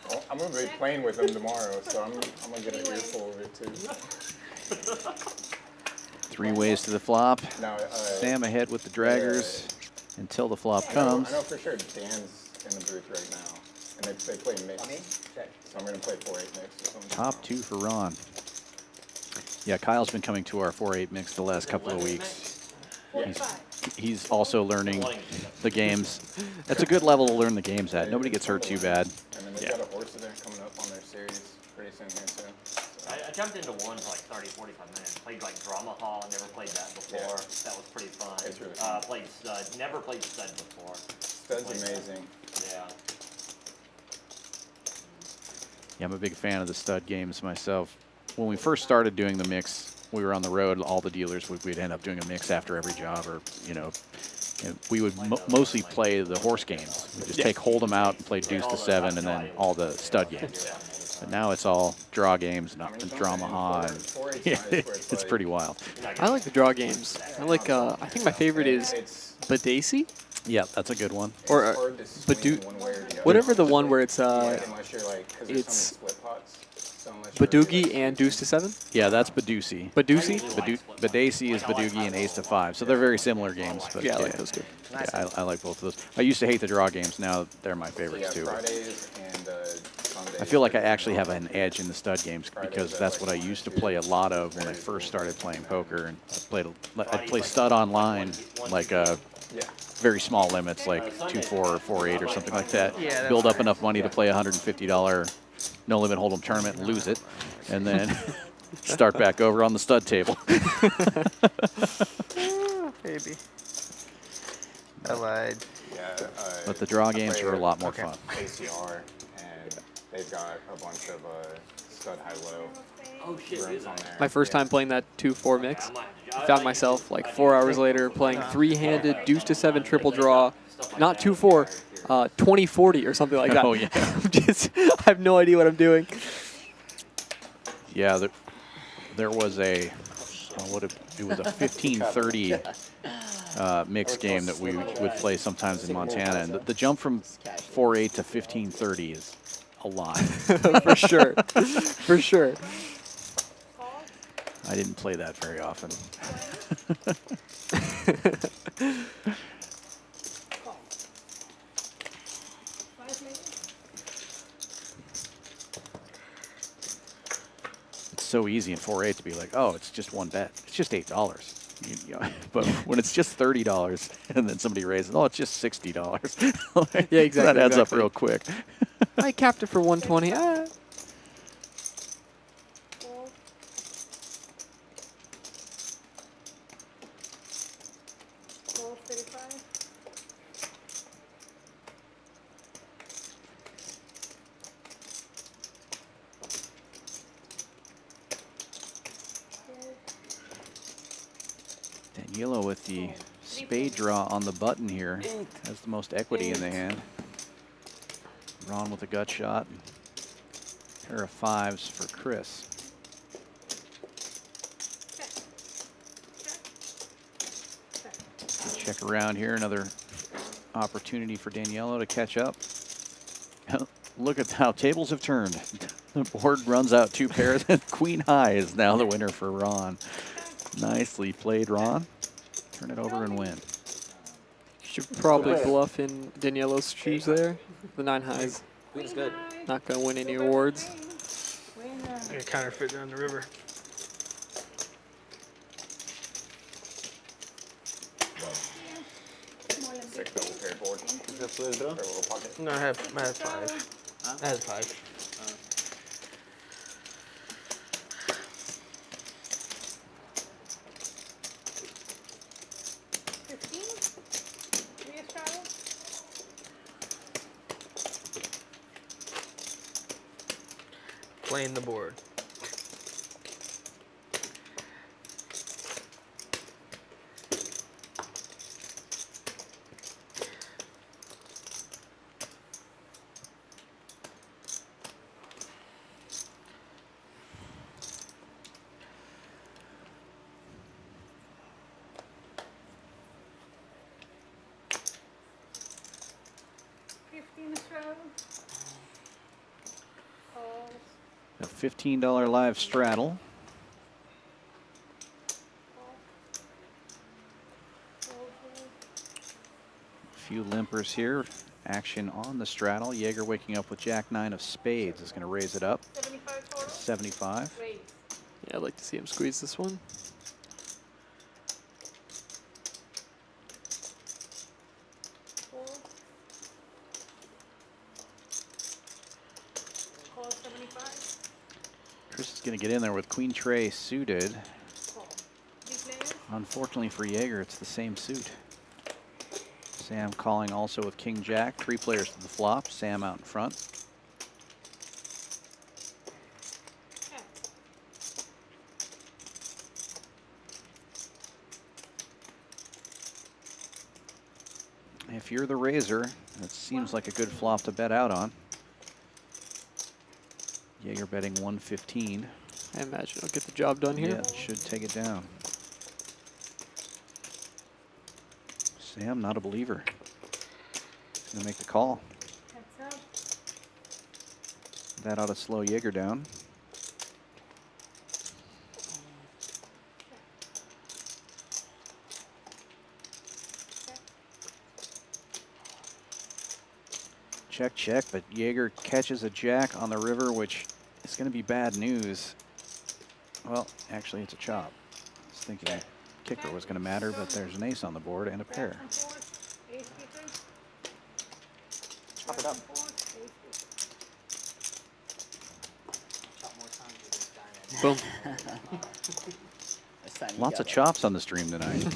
Well, I'm going to be playing with them tomorrow, so I'm going to get an earful of it too. 3 ways to the flop. No, Sam ahead with the draggers until the flop comes. I know for sure Dan's in the booth right now, and they play mixed. So I'm going to play 4-8 mix or something. Top 2 for Ron. Yeah, Kyle's been coming to our 4-8 mix the last couple of weeks. He's also learning the games. That's a good level to learn the games at. Nobody gets hurt too bad. And then they've got a horse event coming up on their series pretty soon here too. I jumped into one for like 30, 45 minutes. Played like Drama Hall. Never played that before. Yeah. That was pretty fun. It's really fun. Played Stud. Never played Stud before. Stud's amazing. Yeah. Yeah, I'm a big fan of the stud games myself. When we first started doing the mix, we were on the road. All the dealers, we'd end up doing a mix after every job, or we would mostly play the horse games. We just take Hold'em out and play Deuce to 7, and then all the stud games. But now it's all draw games, not Drama Ha, and it's pretty wild. I like the draw games. I like. I think my favorite is Badesi. Yeah, that's a good one. Or whatever the one where it's it's Badugi and Deuce to 7. Yeah, that's Badusi. Badusi. Badesi is Badugi and Ace to 5. So they're very similar games. But yeah, I like those two. Yeah, I like both of those. I used to hate the draw games. Now they're my favorites too. Fridays and Sundays. I feel like I actually have an edge in the stud games because that's what I used to play a lot of when I first started playing poker. And I'd play stud online, like very small limits, like 2-4 or 4-8 or something like that. Yeah, build up enough money to play a $150 no limit hold'em tournament and lose it, and then start back over on the stud table. Maybe. I lied. Yeah, but the draw games are a lot more fun. ACR, and they've got a bunch of stud high-low rooms on there. My first time playing that 2-4 mix, I found myself like 4 hours later playing 3-handed Deuce to 7 triple draw, not 2-4, 20-40 or something like that. Oh yeah. I have no idea what I'm doing. Yeah, there was a it was a 15-30 mixed game that we would play sometimes in Montana. And the jump from 4.8 to 15.30 is a lot. For sure. For sure. I didn't play that very often. It's so easy in 4.8 to be like, oh, it's just one bet. It's just $8. You know, but when it's just $30 and then somebody raises, oh, it's just $60. Like, yeah, exactly. That adds up real quick. I capped it for 120. Ah. Daniela with the spade draw on the button here has the most equity in the hand. Ron with a gut shot. Pair of fives for Chris. Check around here, another opportunity for Daniela to catch up. Look at how tables have turned. The board runs out 2 pairs, and Queen High is now the winner for Ron. Nicely played, Ron. Turn it over and win. Should probably bluff in Daniela's shoes there. The 9 highs. Queen's good. Not going to win any awards. Yeah, counterfeit down the river. Six double paired board. For a little pocket. No, I have 5. I have 5. 15? 3 Estrada? Playing the board. A $15 live straddle. A few limpers here. Action on the straddle. Jaeger waking up with Jack 9 of spades is going to raise it up. 75 total? 75. Yeah, I'd like to see him squeeze this one. Chris is going to get in there with Queen Trey suited. Unfortunately for Jaeger, it's the same suit. Sam calling also with King Jack. 3 players to the flop. Sam out in front. If you're the raiser, that seems like a good flop to bet out on. Jaeger betting 115. I imagine I'll get the job done here. Yeah, should take it down. Sam, not a believer. He's going to make the call. That ought to slow Jaeger down. Check, check, but Jaeger catches a jack on the river, which is going to be bad news. Well, actually, it's a chop. I was thinking kicker was going to matter, but there's an ace on the board and a pair. Chop it up. Boom. Lots of chops on the stream tonight.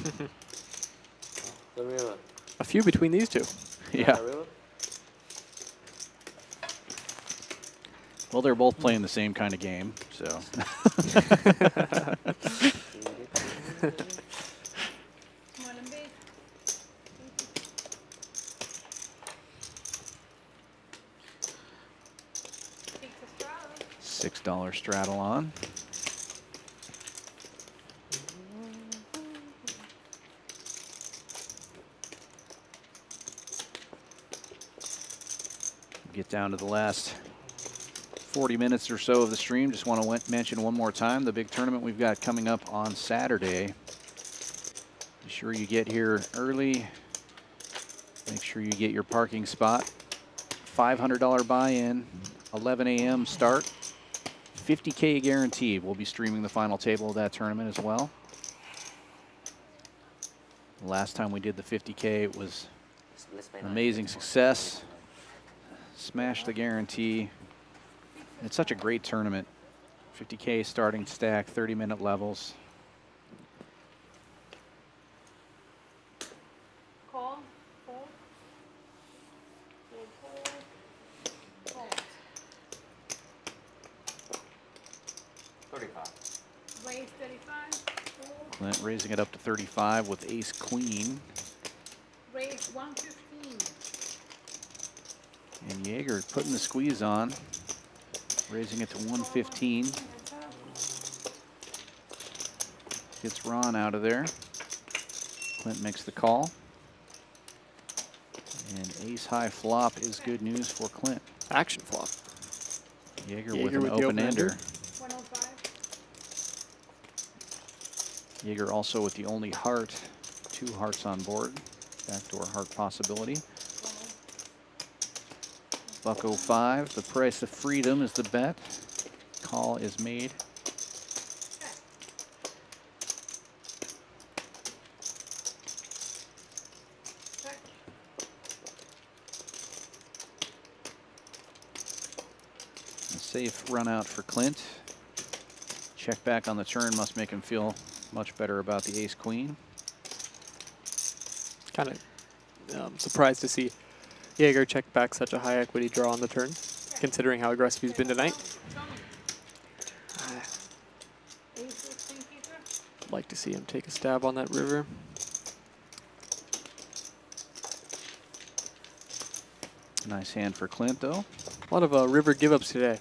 A few between these two. Yeah. Well, they're both playing the same kind of game, so. $6 straddle on. Get down to the last 40 minutes or so of the stream. Just want to mention one more time the big tournament we've got coming up on Saturday. Be sure you get here early. Make sure you get your parking spot. $500 buy-in, 11 a.m. start. 50K guaranteed. We'll be streaming the final table of that tournament as well. Last time we did the 50K, it was an amazing success. Smashed the guarantee. It's such a great tournament. 50K starting stack, 30-minute levels. Call, fold, fold, call. 35. Raise 35, fold, Clint raising it up to 35 with ace queen. raise 115. And Jaeger putting the squeeze on, raising it to 115. Gets Ron out of there. Clint makes the call. And ace high flop is good news for Clint. Action flop. Jaeger with an open-ender. 105. Jaeger also with the only heart. 2 hearts on board. Backdoor heart possibility. Buck 05, the price of freedom is the bet. Call is made. A safe run out for Clint. Check back on the turn must make him feel much better about the ace queen. Kind of surprised to see Jaeger check back such a high equity draw on the turn, considering how aggressive he's been tonight. Like to see him take a stab on that river. Nice hand for Clint, though. A lot of river give-ups today.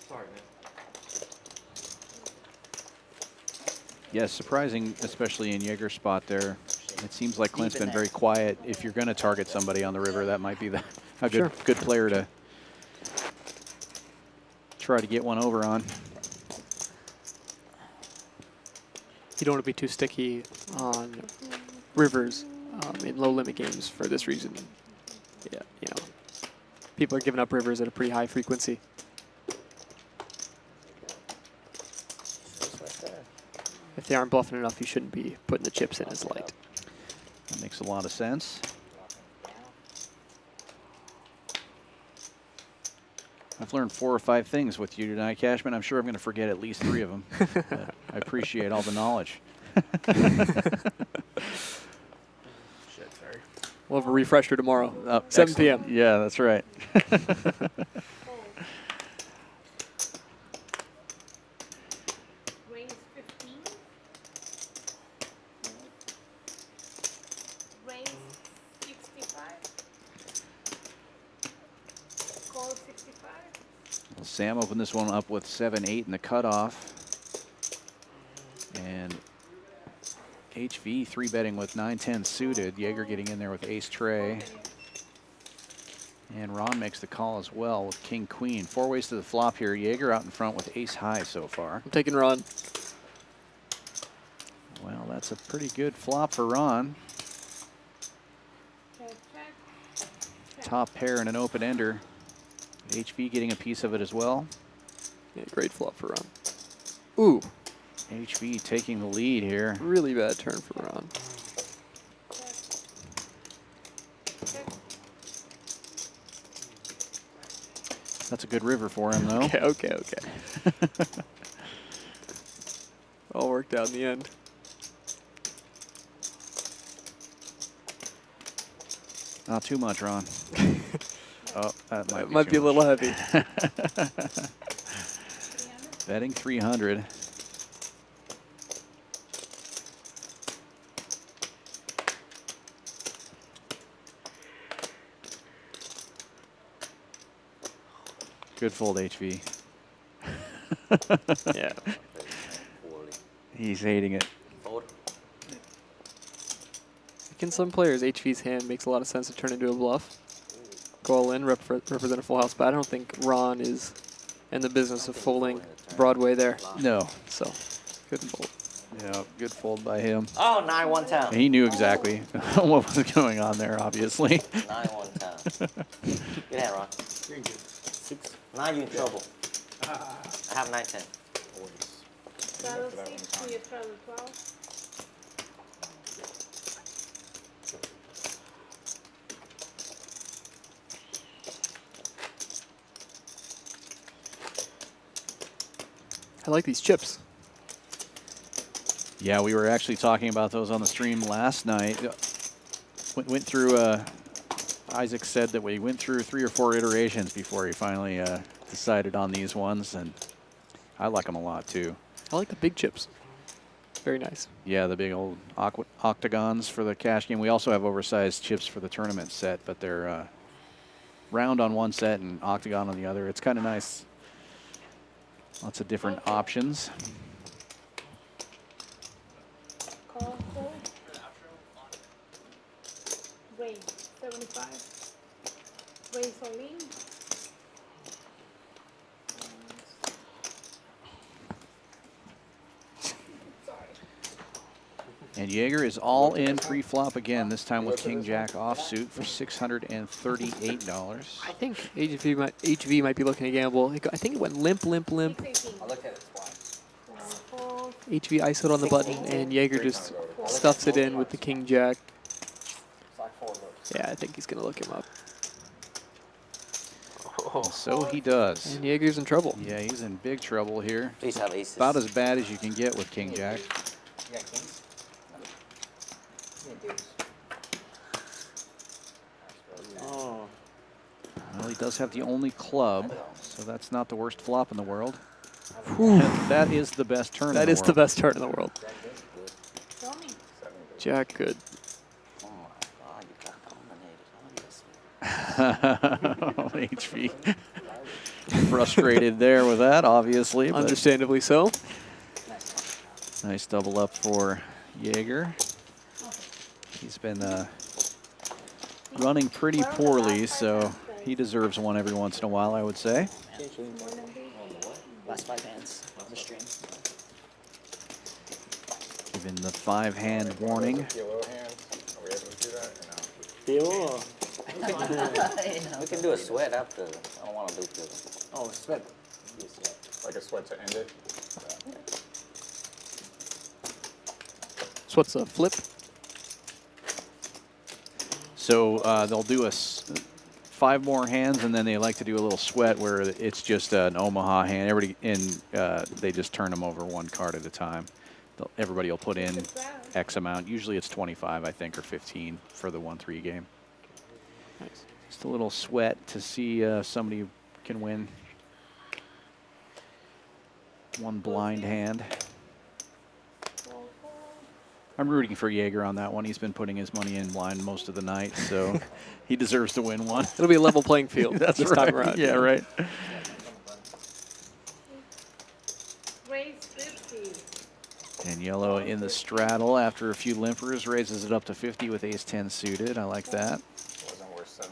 Sorry, man. Yes, surprising, especially in Jaeger's spot there. It seems like Clint's been very quiet. If you're going to target somebody on the river, that might be a good player to try to get one over on. You don't want to be too sticky on rivers in low limit games for this reason. Yeah, you know, people are giving up rivers at a pretty high frequency. If they aren't bluffing enough, you shouldn't be putting the chips in as light. That makes a lot of sense. I've learned 4 or 5 things with you tonight, Cashman. I'm sure I'm going to forget at least 3 of them. I appreciate all the knowledge. Shit, sorry. We'll have a refresher tomorrow, 7 excellent. p.m. Yeah, that's right. Raise 15. Raise 65. Call 65. Well, Sam opened this one up with 7-8 in the cutoff. And HV 3-betting with 9-10 suited. Jaeger getting in there with ace tray. And Ron makes the call as well with king queen. 4 ways to the flop here. Jaeger out in front with ace high so far. I'm taking Ron. Well, that's a pretty good flop for Ron. Check, check. Top pair and an open ender. HV getting a piece of it as well. Yeah, great flop for Ron. Ooh. HV taking the lead here. Really bad turn for Ron. That's a good river for him, though. Okay. All worked out in the end. Not too much, Ron. Oh, that might be a little heavy. Betting 300. Good fold, HV. Yeah. He's hating it. Fold. think in some players, HV's hand makes a lot of sense to turn into a bluff. Go all in, represent a full house, but I don't think Ron is in the business of folding Broadway there. No. So, good fold. Yeah, good fold by him. Oh, 9-1 town. He knew exactly what was going on there, obviously. 9-1 town. Good hand, Ron. You're good. 6. Now you're in trouble. I have 9-10. Straddle 6, to your straddle 12. I like these chips. Yeah, we were actually talking about those on the stream last night. Went through, Isaac said that we went through 3 or 4 iterations before he finally decided on these ones, and I like them a lot too. I like the big chips. Very nice. Yeah, the big old octagons for the cash game. We also have oversized chips for the tournament set, but they're round on one set and octagon on the other. It's kind of nice. Lots of different options. Call fold. Raise 75. Raise all in. And Jaeger is all in pre-flop again, this time with King Jack offsuit for $638. I think HV might be looking to gamble. I think it went limp, limp, limp. I'll look at it twice. HV ISO'd on the button, and Jaeger just stuffs it in with the King Jack. Yeah, I think he's going to look him up. So he does. And Jaeger's in trouble. Yeah, he's in big trouble here. Please have aces. About as bad as you can get with King Jack. You got kings? Oh. Well, he does have the only club, so that's not the worst flop in the world. That is the best turn in the world. That is the best turn in the world. Show me. Jack good. Oh my God, you got dominated. HV frustrated there with that, obviously. But Understandably so. nice double up for Jaeger. He's been running pretty poorly, so he deserves one every once in a while, I would say. Last 5 hands of the stream. Given the 5-hand warning. Kilo hands. Are we able to do that or no? We can do a sweat after. I don't want to do pillow. Oh, sweat. Like a sweat to end it? So what's a flip? So they'll do 5 more hands, and then they like to do a little sweat where it's just an Omaha hand. Everybody they just turn them over 1 card at a time. Everybody will put in X amount. Usually it's 25, I think, or 15 for the 1-3 game. Nice. Just a little sweat to see somebody can win. 1 blind hand. I'm rooting for Jaeger on that one. He's been putting his money in blind most of the night, so he deserves to win one. It'll be a level playing field That's this right. time around. Yeah, right. Raise 50. And yellow in the straddle after a few limpers, raises it up to 50 with ace-10 suited. I like that. Wasn't worth $7.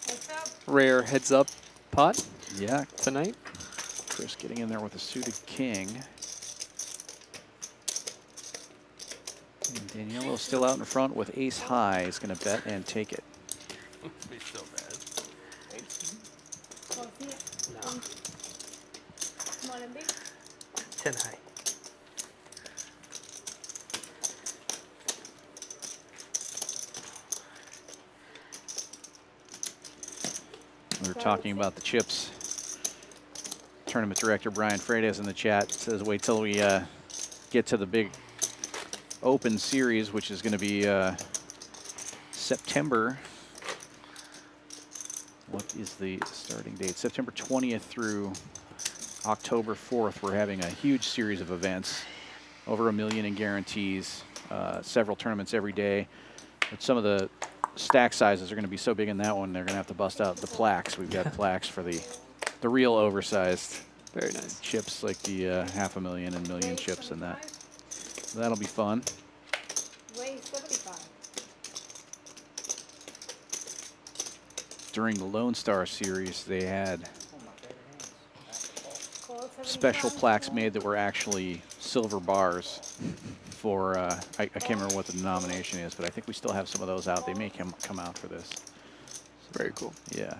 Heads up. Rare heads up pot Yeah, tonight. Chris getting in there with a suited king. And Daniello still out in front with ace high. He's going to bet and take it. It'd be so bad. Call here. Small and big. 10 high. We were talking about the chips. Tournament director Brian Freitas in the chat says wait till we get to the big Open series, which is going to be September. What is the starting date? September 20th through October 4th. We're having a huge series of events, over $1 million in guarantees, several tournaments every day. But some of the stack sizes are going to be so big in that one, they're going to have to bust out the plaques. We've got plaques for the real oversized Very nice chips, like the $500,000 and million chips and that. So that'll be fun. Weighs 75. During the Lone Star series, they had Call special 75. plaques made that were actually silver bars for, I can't remember what the denomination is, but I think we still have some of those out. They may come out for this. Very cool. Yeah.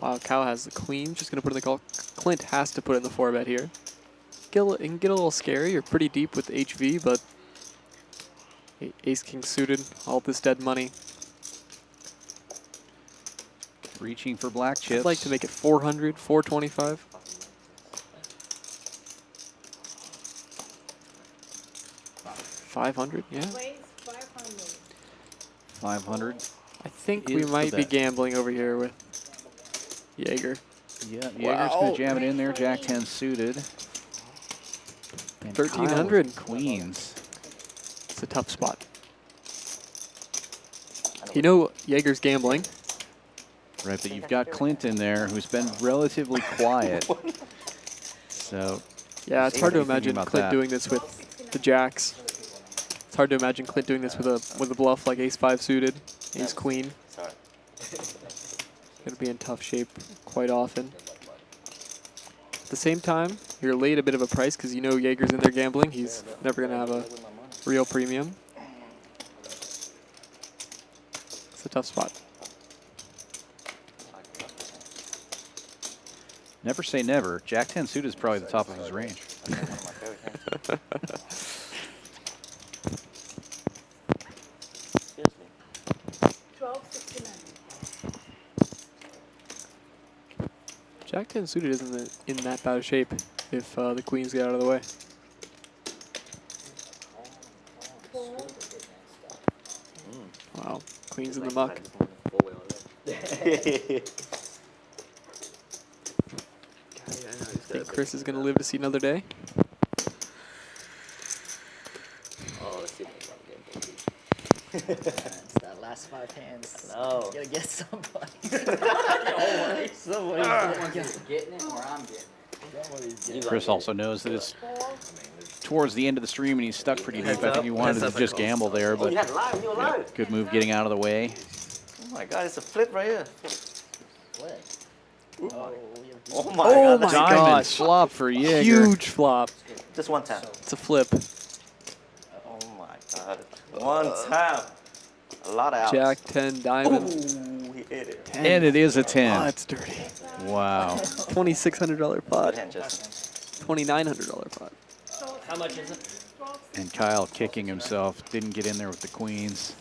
Wow, Cal has the queen. Just going to put in the call. Clint has to put in the 4-bet here. It can get a little scary. You're pretty deep with HV, but ace-king suited. All this dead money. Reaching for black chips. I'd like to make it 400, 425. $500, yeah. Weighs 500. 500. I think Is we the might be bet. gambling over here with Jaeger. Yeah, Jaeger's going to jam it in there. Jack 10 suited. And 1300. Kyle with queens. It's a tough spot. You know Jaeger's gambling. Right, but you've got Clint in there, who's been relatively quiet. So Yeah, it's hard to What do you think imagine about Clint that? doing this with the jacks. It's hard to imagine Clint doing this with a bluff like ace-5 suited, ace-queen. Sorry. Going to be in tough shape quite often. At the same time, you're laid a bit of a price because you know Jaeger's in there gambling. He's never going to have a real premium. It's a tough spot. never say never. Jack 10 suited is probably the top of his range. Seriously. 1269. Jack 10 suited isn't in that bad of shape if the queens get out of the way. Wow, queens in the muck. Think Chris is going to live to see another day? Oh, let's see if I can get It's that last 5 hands. No. You gotta get somebody. Somebody's getting it or I'm getting it. Chris also knows that it's towards the end of the stream and he's stuck pretty deep. I think he wanted to just gamble there, Oh, you but had live, you were live. good move getting out of the way. Oh my god, it's a flip right here. What? Oh my Oh god. my Diamond gosh. flop for Jaeger. Huge flop. Just one time. It's a flip. Oh my god. One time. A lot of outs. Jack 10 diamond. Ooh, he hit it. And it is a 10. Oh, that's dirty. Wow. $2,600 pot. Good hand, Justin. $2,900 pot. How much is it? And Kyle kicking himself. Didn't get in there with the queens.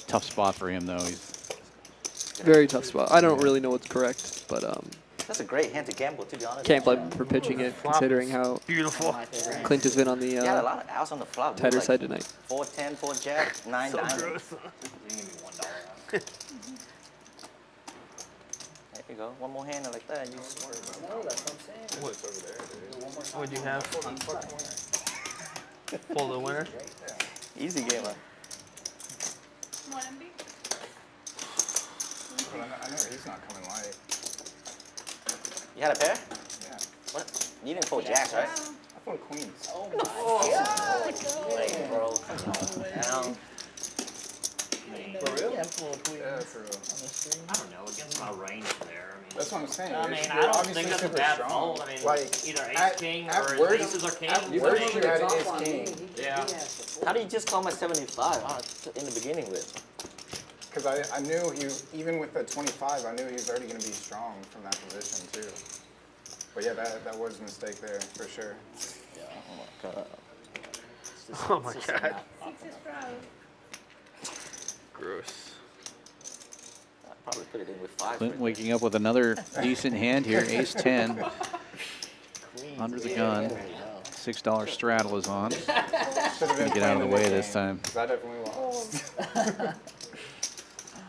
Tough spot for him, though. He's Very tough spot. I don't really know what's correct, but That's a great hand to gamble, to be honest. can't blame him for pitching it, considering how Beautiful. Clint has been on He had a the lot of outs on the flop. tighter like side tonight. 4, 10, 4 jack, 9 So diamond. gross. There you go. One more hand like that. You What do you have? Pull the winner. easy game, huh? But I know he's not coming light. You had a pair? Yeah. What? You didn't fold jacks, right? I fold queens. Hey, bro. Down. For real? Yeah, for real. I don't know. Against my range there. I mean, That's what I'm saying. I mean, You're I don't obviously think that's a super bad strong. fold. I mean, Like, either ace at- king at or worst- aces or kings. At worst, you had ace king. Yeah. How do you just call my 75 in the beginning with? Because I knew he, even with the 25, I knew he was already going to be strong from that position too. But yeah, that was a mistake there for sure. Yeah, oh my god. Oh my god. 6 is proud. Gross. I'd probably put it in with 5. Clint waking up with another decent hand here. Ace 10. Under the gun. $6 straddle is on. Should have been Get out of the playing way this this game, time. 'cause I definitely lost.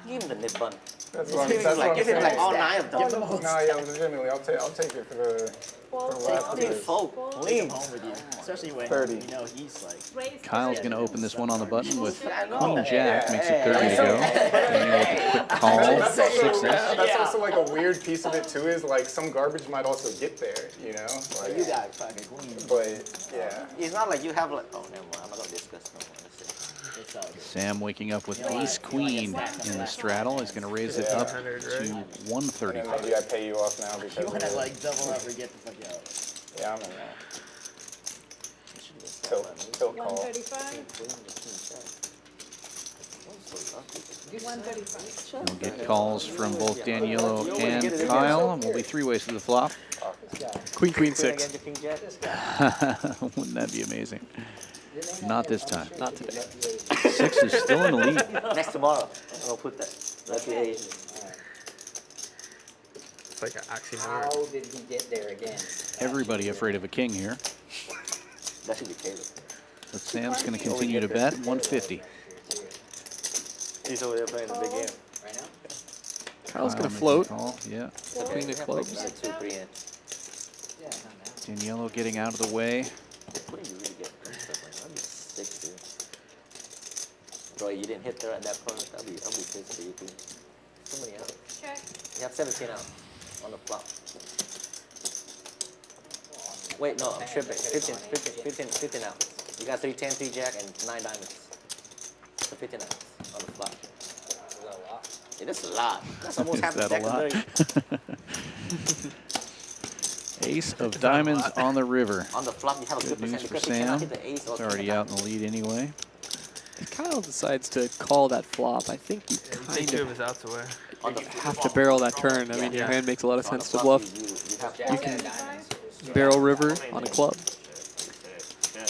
Give him the nip bun. That's what I'm Like, give him like saying. all 9 of them. No, yeah, legitimately, I'll take it for the last Take two. fold. Leave him home with you, especially when 30. you know he's like. Raise Kyle's the going to open this one on the button with know. Queen Jack, makes it 30 to hey. go. Daniel with a quick call, That's also, sixes. that's also like a weird piece of it too, is like some garbage might also get there, you know? Like, You got fucking queen. but yeah. It's not like you have like, oh, never mind. I'm not going to discuss no more. It's all good. Sam waking up with ace queen in the straddle is going to raise it up to And then 135. maybe I pay you off now because You of wanna it. like double up or get the fuck out. Yeah, I'm in that. Tilt call. 135. 135. We'll get calls from both Danielo and Kyle, and we'll be 3 ways to the flop. Queen, queen, 6. Wouldn't that be amazing? Not this time. Not today. 6 is still in the lead. Next tomorrow, I'm going to put that. Lucky Asian. It's like an oxymoron. How did he get there again? Everybody afraid of a king here. That should be Caleb. But Sam's going to continue to bet 150. He's over there playing the big game. Right now? Kyle's going to Making a float. call, yeah. The queen of clubs. Like 2, 3 in. Yeah, not now. Danielo getting out of the way. What do you really get? That'd be 6, dude. Bro, you didn't hit there at that corner. I'll be pissed for you, too. So many out. Check. You have 17 out on the flop. Wait, no, I'm tripping. 15 out. You got 3, 10, 3 jack, and 9 diamonds. So 15 out on the flop. Yeah, that's a lot. That's almost half Is the that a deck lot? already. Ace of diamonds on the river. On the flop, you have a Good good news percent for because you cannot Sam. hit the ace or It's already out in the lead anyway. If Kyle decides to call that flop, I think you Take kind 2 of of his outs away. on the have to barrel that turn. I mean, your hand makes a lot of on the sense to flop, bluff. you have to Barrel river on a club.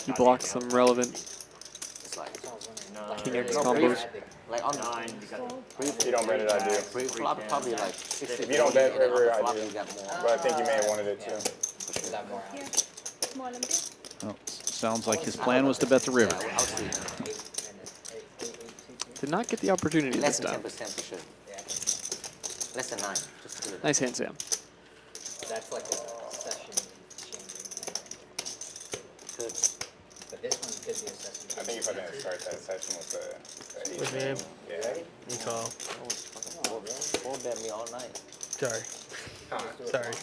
You block some relevant it's like king X no, combos. like on If you don't bet it, I do. pre-flop probably like 60. If you don't bet and then on river, the I flop, do. you got more. But I think you may have wanted it too. Here. Small and big. Well, sounds like his plan was to bet the river. I'll see. Did not get the opportunity Less this than time. 10% for sure. Less than 9. Just do it. Nice hand, Sam. That's like a session changing. Good. But this one could be a session. I think if I didn't start that session with the With me. yeah. You call. Four bet me all night. Sorry. Sorry.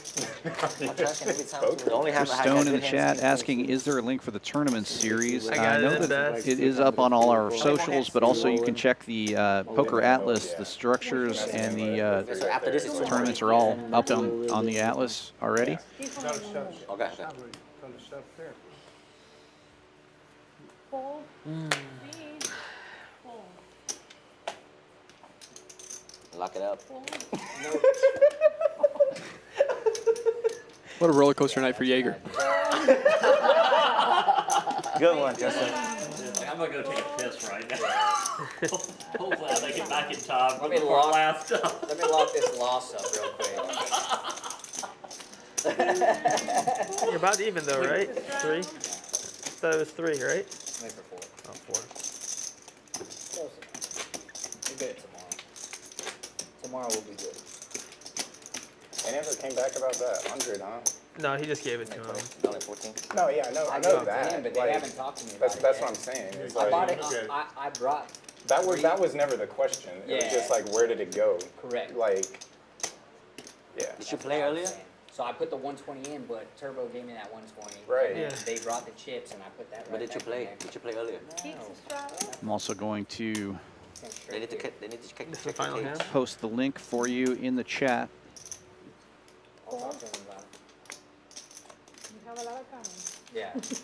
I'm tracking every time. The only Chris half I Stone got in the good chat hands. asking, is there a link for the tournament series? I got it know in that best. it is up on all our socials, but also you can check the Poker Atlas. The structures and the So after this, it's tournaments are all up on the Atlas already. Okay. Fold. Three. Fold. Lock it up. Fold. What a roller coaster night for Jaeger. Good one, Justin. I'm gonna go take a piss right now. Hopefully I'll make it back in time Let me before lock- last time. Let me lock this loss up real quick. You're about even though, right? 3? Thought it was 3, right? Wait for 4. Oh, 4. Close enough. We'll get it tomorrow. Tomorrow will be good. They never came back about that 100, huh? No, he just gave it to him. Only 14. No, yeah, I know I that. gave it to him, but they Like, haven't talked to me about that's it what yet. I'm saying. It's I bought like, it. I brought. that was never the question. It was Yeah. just like, where did it go? Correct. Like, yeah. Did you play earlier? So I put the 120 in, but Turbo gave me that 120. Right. And then Yeah. they brought the chips, and I put that right But did you back in play? there. Did you play earlier? Keeps the straddle. I'm also going to Came They straight need to here. check This is the the final cage. hand? post the link for you in the chat. I'll talk to him about it. You have a lot of comments. Yeah. There's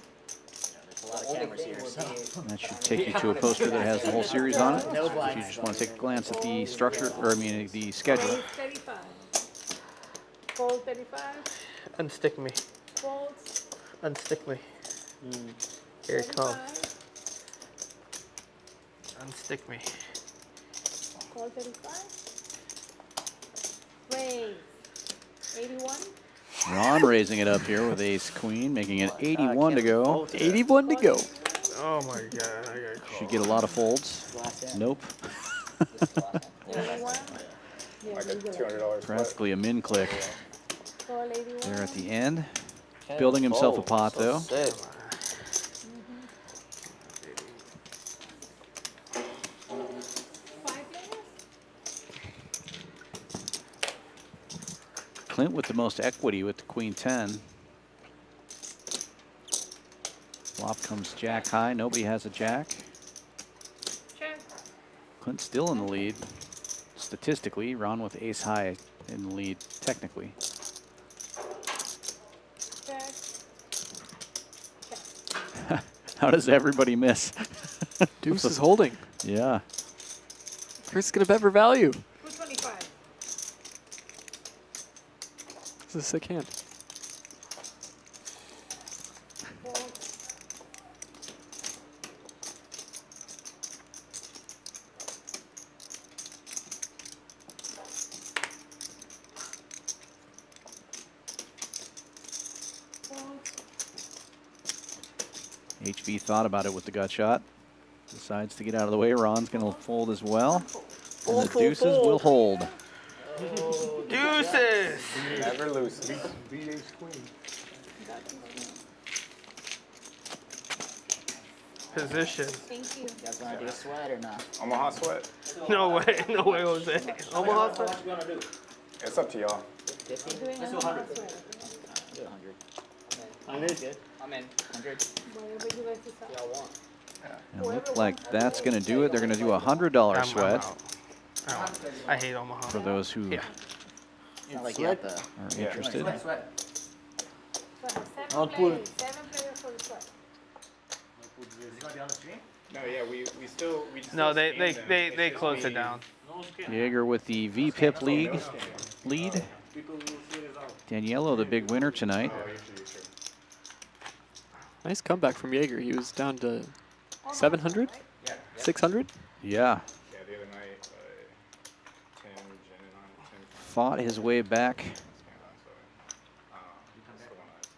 a lot of cameras here, so. That should take you to a poster that has the whole series on it. No If you blinds. just want to take a glance at the structure, or I mean the schedule. Raise 35. Fold 35. Unstick me. Folds. Unstick me. Here it comes. 35. Unstick me. Call 35. Raise. 81. Ron raising it up here with ace queen, making it 81 to go. 81 to go. Oh my god, I got called. Should get a lot of folds. Nope. 81. like a $200 split. Practically a min click So, lady one. there at the end. Building himself a pot, though. Sick. Clint with the most equity with the queen 10. Flop comes jack high. Nobody has a jack. Check. Clint's still in the lead. Statistically, Ron with ace high in the lead, technically. Check. How does everybody miss? Deuce is holding. Yeah. Chris is going to bet for value. 225. This is a sick hand. HV thought about it with the gut shot. Decides to get out of the way. Ron's going to fold as well. And the deuces will hold. Deuces! Never loses. Beat ace queen. Position. Thank you. You guys want to do a sweat or not? Omaha sweat. No way, no way, Jose. Omaha How much you gonna do? It's up to y'all. 50? Doing Let's a do 100. sweat. Do 100. 100? Good. I'm in. 100. Whatever you guys decide. Y'all want? And it looks like that's going to do it. They're going to do a $100 sweat I hate Omaha. for those who Yeah. It's not like you have to. are interested. Sweat, sweat. So, 7 I'll players. 7 players for the sweat. Is it gonna be on the stream? No, yeah, we still No, stand them. It's they just closed we- it down. No skin. Jaeger with the VPIP lead. People will see this out. Daniello, the big winner tonight. Oh, usually it's true. Nice comeback from Jaeger. He was down to 700? Yeah. 600? Yeah. Yeah, the other night, 10, Jen and I, 10. Fought his way back. That's the one I seen.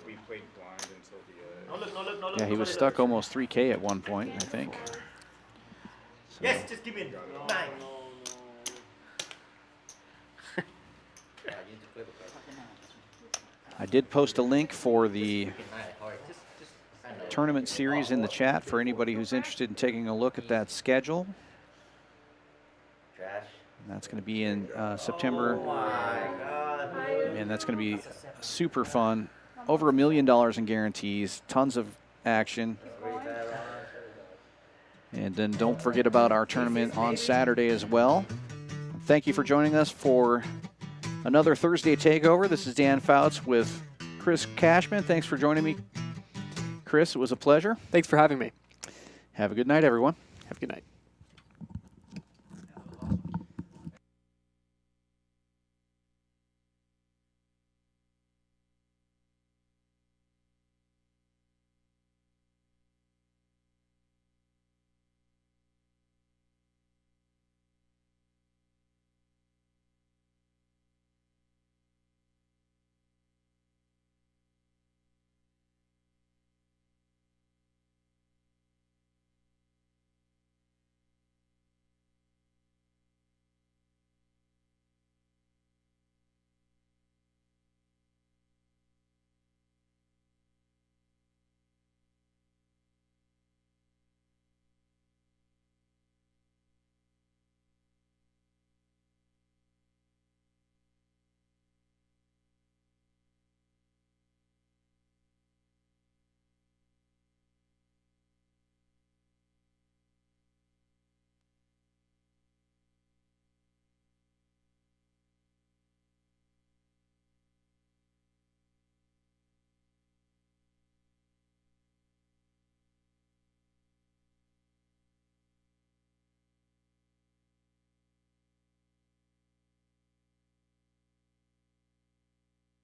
We played blind until the. No look, no look, no look. Yeah, he was stuck almost 3K at one point, I think. So Yes, just give me 9. I did post a link for the tournament series in the chat for anybody who's interested in taking a look at that schedule. Trash. And that's going to be in September. And that's going to be super fun. Over $1 million in guarantees, tons of action. And then don't forget about our tournament on Saturday as well. Thank you for joining us for another Thursday Takeover. This is Dan Fouts with Chris Cashman. Thanks for joining me, Chris. It was a pleasure. Thanks for having me. Have a good night, everyone. Have a good night.